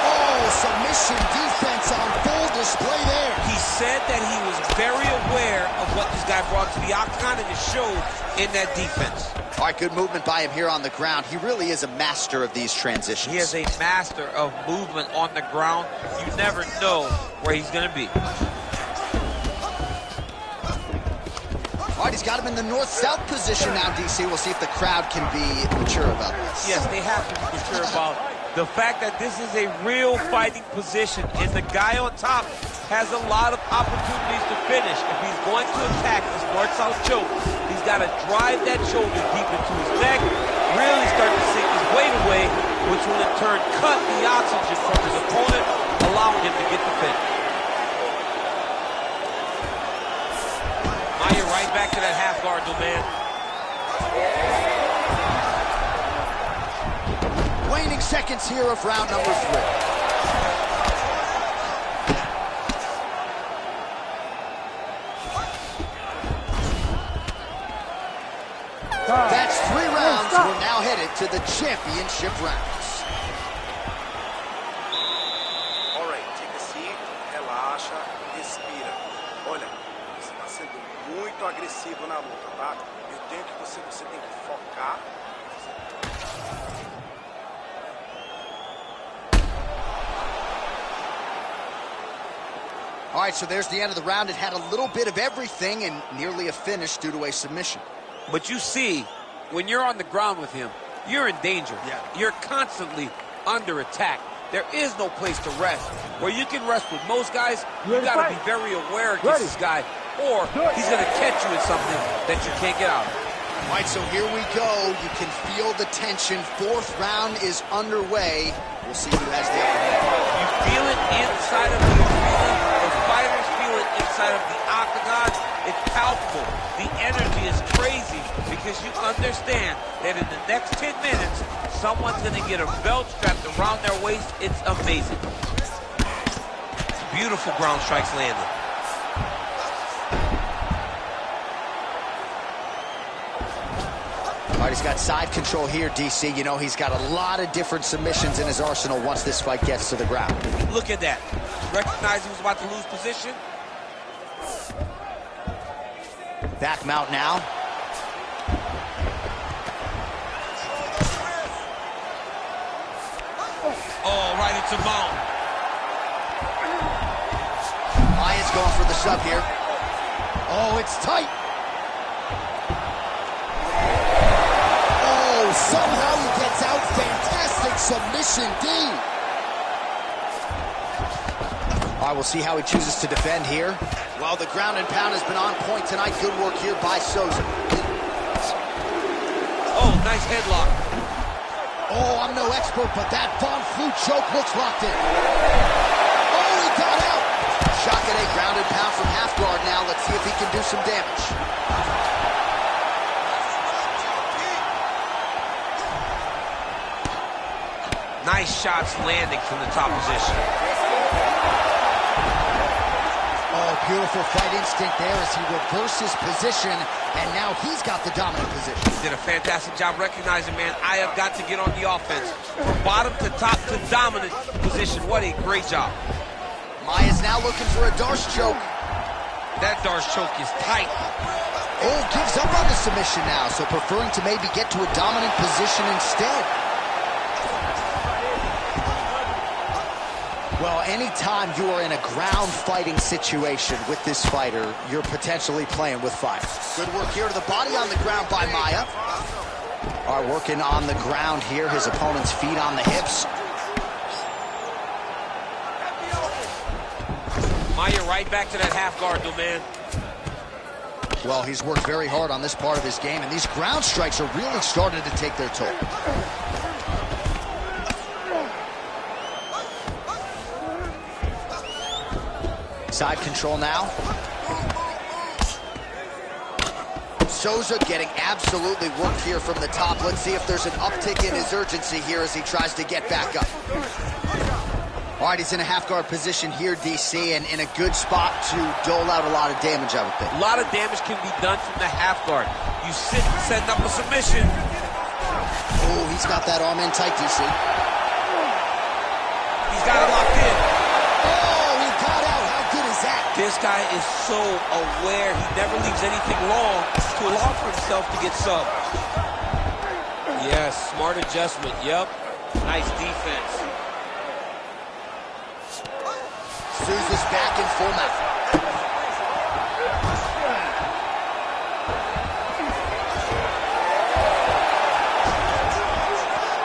Oh, submission defense on full display there. He said that he was very aware of what this guy brought to the octagon, and it showed in that defense. All right, good movement by him here on the ground. He really is a master of these transitions. He is a master of movement on the ground. You never know where he's going to be. All right, he's got him in the north-south position now, DC. We'll see if the crowd can be mature about this. Yes, they have to be mature about the fact that this is a real fighting position, and the guy on top has a lot of opportunities to finish. If he's going to attack this north-south choke, he's got to drive that shoulder deep into his neck, really start to sink his weight away, which will in turn cut the oxygen from his opponent, allowing him to get the finish. Maia right back to that half guard, though, man. Waning seconds here of round number 3. That's 3 rounds. We're now headed to the championship rounds. All right, take a seat, relaxa, respira. Olha, você está sendo muito agressivo na luta, tá? Eu tenho que você tem que focar. All right, so there's the end of the round. It had a little bit of everything and nearly a finish due to a submission. But you see, when you're on the ground with him, you're in danger. Yeah. You're constantly under attack. There is no place to rest. Where you can rest with most guys, you got to be very aware against this guy, or he's going to catch you in something that you can't get out of. All right, so here we go. You can feel the tension. Fourth round is underway. We'll see who has the upper hand. You feel it inside of the arena. The fighters feel it inside of the octagon. It's palpable. The energy is crazy because you understand that in the next 10 minutes, someone's going to get a belt strapped around their waist. It's amazing. Beautiful ground strikes landed. All right, he's got side control here, DC. You know, he's got a lot of different submissions in his arsenal once this fight gets to the ground. Look at that. Recognized he was about to lose position. Back mount now. Oh, right into mount. Maia's going for the sub here. Oh, it's tight. Oh, somehow he gets out. Fantastic submission, D. All right, we'll see how he chooses to defend here. Well, the ground and pound has been on point tonight. Good work here by SOUZA. Oh, nice headlock. Oh, I'm no expert, but that Von Flue choke looks locked in. Oh, he got out. JACARÉ ground and pound from half guard now. Let's see if he can do some damage. Nice shots landing from the top position. Oh, beautiful fight instinct there as he reverses position, and now he's got the dominant position. Did a fantastic job recognizing, man, I have got to get on the offense. From bottom to top to dominant position. What a great job. Maia's now looking for a Darce choke. That Darce choke is tight. Oh, gives up on the submission now, so preferring to maybe get to a dominant position instead. Well, anytime you are in a ground fighting situation with this fighter, you're potentially playing with fire. Good work here to the body on the ground by Maia. Are working on the ground here, his opponent's feet on the hips. Maia right back to that half guard, though, man. Well, he's worked very hard on this part of his game, and these ground strikes are really starting to take their toll. Side control now. SOUZA getting absolutely worked here from the top. Let's see if there's an uptick in his urgency here as he tries to get back up. All right, he's in a half-guard position here, DC, and in a good spot to dole out a lot of damage, I would think. A lot of damage can be done from the half guard. You sit setting up a submission. Oh, he's got that arm in tight, DC. He's got it locked in. Oh, he got out. How good is that? This guy is so aware. He never leaves anything long to allow for himself to get subbed. Yes, smart adjustment. Yep. Nice defense. SOUZA's back in full mount.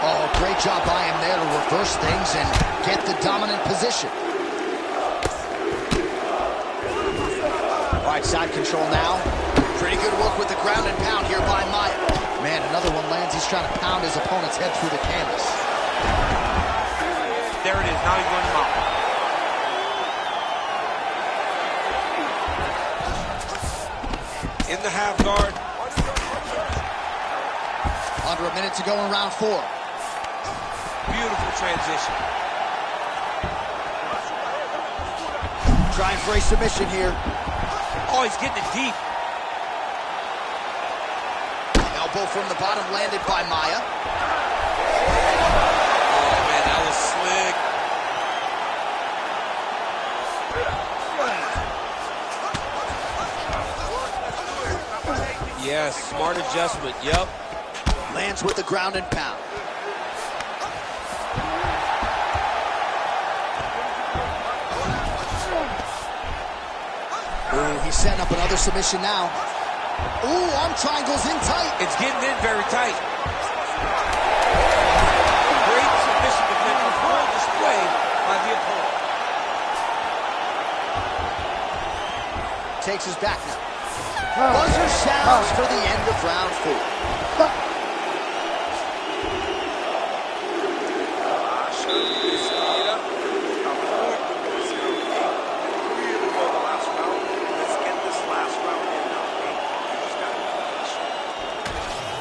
Oh, great job by him there to reverse things and get the dominant position. All right, side control now. Pretty good work with the ground and pound here by Maia. Man, another one lands. He's trying to pound his opponent's head through the canvas. There it is. Now he's going to mount. In the half guard. Under a minute to go in round 4. Beautiful transition. Trying for a submission here. Oh, he's getting it deep. Elbow from the bottom landed by Maia. Oh, man, that was slick. Yes, smart adjustment. Yep. Lands with the ground and pound. Ooh, he's setting up another submission now. Ooh, arm triangles in tight. It's getting in very tight. Great submission defense, a full display by the opponent. Takes his back now. Buzzer sounds for the end of round 4.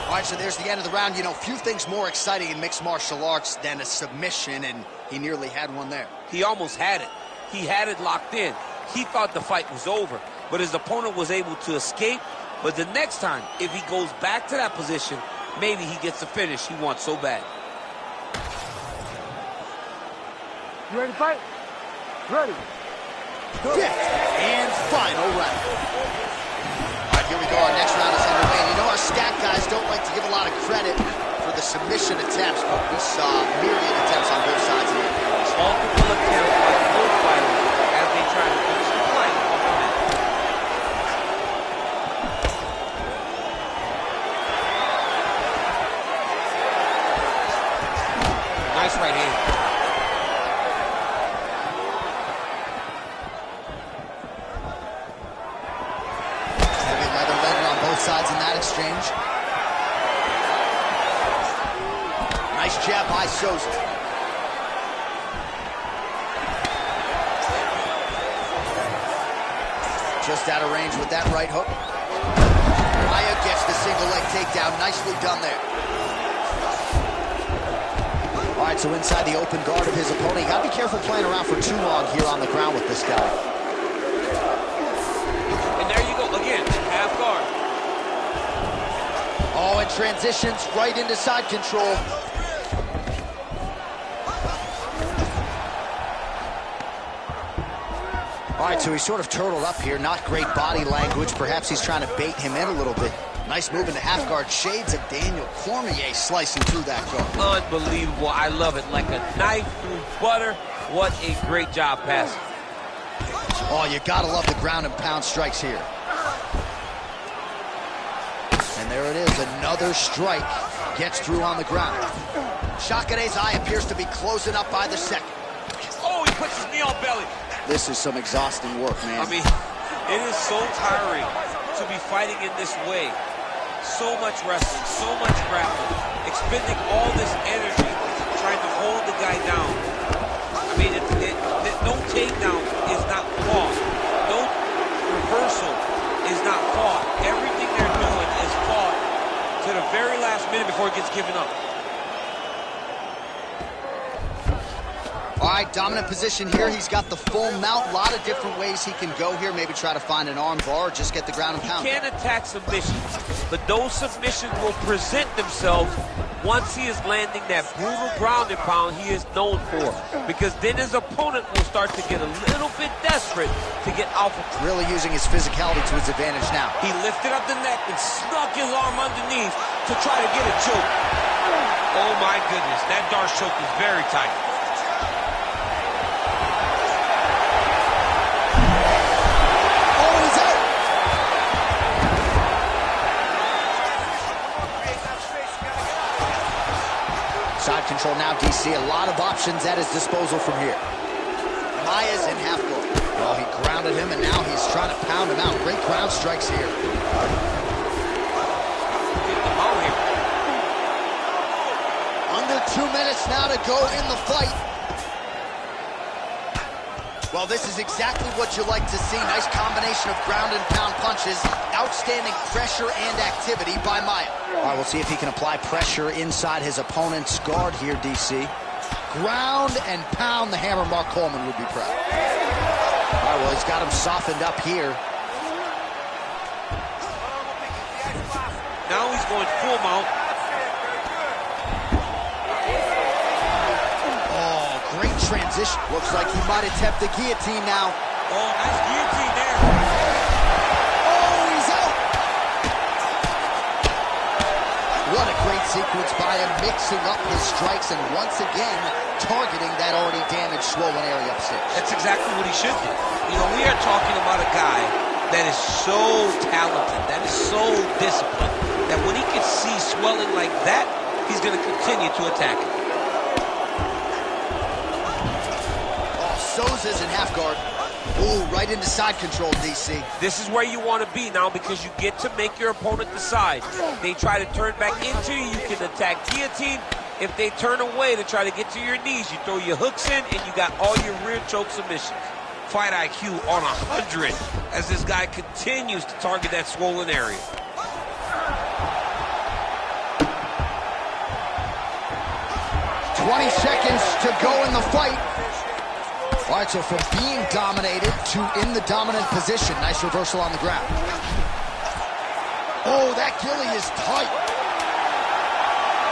All right, so there's the end of the round. You know, few things more exciting in mixed martial arts than a submission, and he nearly had one there. He almost had it. He had it locked in. He thought the fight was over, but his opponent was able to escape. But the next time, if he goes back to that position, maybe he gets the finish he wants so bad. You ready to fight? Ready. Fifth and final round. All right, here we go. Our next round is underway. And you know our stat guys don't like to give a lot of credit for the submission attempts, but we saw myriad attempts on both sides of the appearance. Multiple attempts by both fighters as they try to finish the fight off the mat. Nice right hand. Heavy leather leather on both sides in that exchange. Nice jab by Souza. Just out of range with that right hook. Maia gets the single leg takedown. Nicely done there. All right, so inside the open guard of his opponent. You gotta be careful playing around for too long here on the ground with this guy. And there you go, again, half guard. Oh, and transitions right into side control. All right, so he's sort of turtled up here. Not great body language. Perhaps he's trying to bait him in a little bit. Nice move into half guard. Shades of Daniel Cormier slicing through that guard. Unbelievable. I love it. Like a knife through butter. What a great job passing. Oh, you gotta love the ground and pound strikes here. And there it is. Another strike gets through on the ground. Jacaré's eye appears to be closing up by the second. Oh, he puts his knee on belly. This is some exhausting work, man. I mean, it is so tiring to be fighting in this way. So much wrestling, so much grappling, expending all this energy trying to hold the guy down. I mean, no takedown is not fought. No reversal is not fought. Everything they're doing is fought to the very last minute before it gets given up. All right, dominant position here. He's got the full mount. A lot of different ways he can go here. Maybe try to find an arm bar or just get the ground and pound. He can attack submissions, but those submissions will present themselves once he is landing that brutal ground and pound he is known for. Because then his opponent will start to get a little bit desperate to get alpha. Really using his physicality to his advantage now. He lifted up the neck and snuck his arm underneath to try to get a choke. Oh my goodness, that Darce choke is very tight. Side control now, DC. A lot of options at his disposal from here. Maia's in half guard. Well, he grounded him, and now he's trying to pound him out. Great ground strikes here. Under 2 minutes now to go in the fight. Well, this is exactly what you like to see. Nice combination of ground and pound punches. Outstanding pressure and activity by Maia. All right, we'll see if he can apply pressure inside his opponent's guard here, DC. Ground and pound the hammer. Mark Coleman would be proud. All right, well, he's got him softened up here. Now he's going full mount. Great transition. Looks like he might attempt the guillotine now. Oh, nice guillotine there. Oh, he's out. What a great sequence by him, mixing up his strikes and once again targeting that already damaged, swollen area upstairs. That's exactly what he should do. You know, we are talking about a guy that is so talented, that is so disciplined, that when he can see swelling like that, he's going to continue to attack it. Oh, Souza's in half guard. Ooh, right into side control, DC. This is where you want to be now because you get to make your opponent decide. They try to turn back into you, you can attack guillotine. If they turn away to try to get to your knees, you throw your hooks in and you got all your rear choke submissions. Fight IQ on 100 as this guy continues to target that swollen area. 20 seconds to go in the fight. All right, so from being dominated to in the dominant position. Nice reversal on the ground. Oh, that gilly is tight.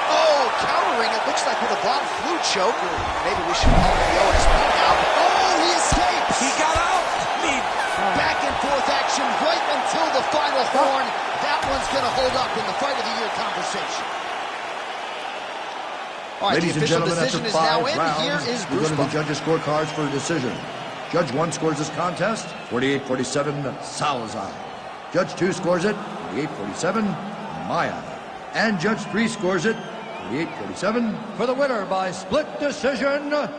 Oh, countering, it looks like with a bottom flu choke, or maybe we should call it the OSP now. Oh, he escapes. He got out. Back and forth action right until the final horn. That one's going to hold up in the fight of the year conversation. All right, Ladies and gentlemen, after 5 rounds, here is we're going to the judges' scorecards for a decision. Judge 1 scores this contest, 48-47, SOUZA. Judge 2 scores it, 48-47, MAIA. And Judge 3 scores it, 48-47. For the winner by split decision, and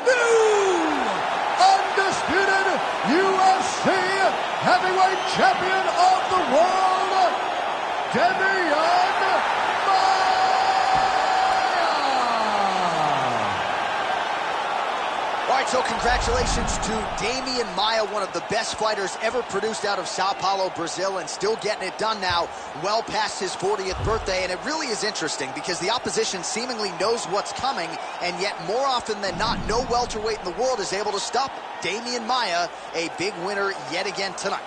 new undisputed UFC heavyweight champion of the world, DEMIAN. So congratulations to Demian Maia, one of the best fighters ever produced out of Sao Paulo, Brazil, and still getting it done now, well past his 40th birthday. And it really is interesting because the opposition seemingly knows what's coming, and yet more often than not, no welterweight in the world is able to stop Demian Maia, a big winner yet again tonight.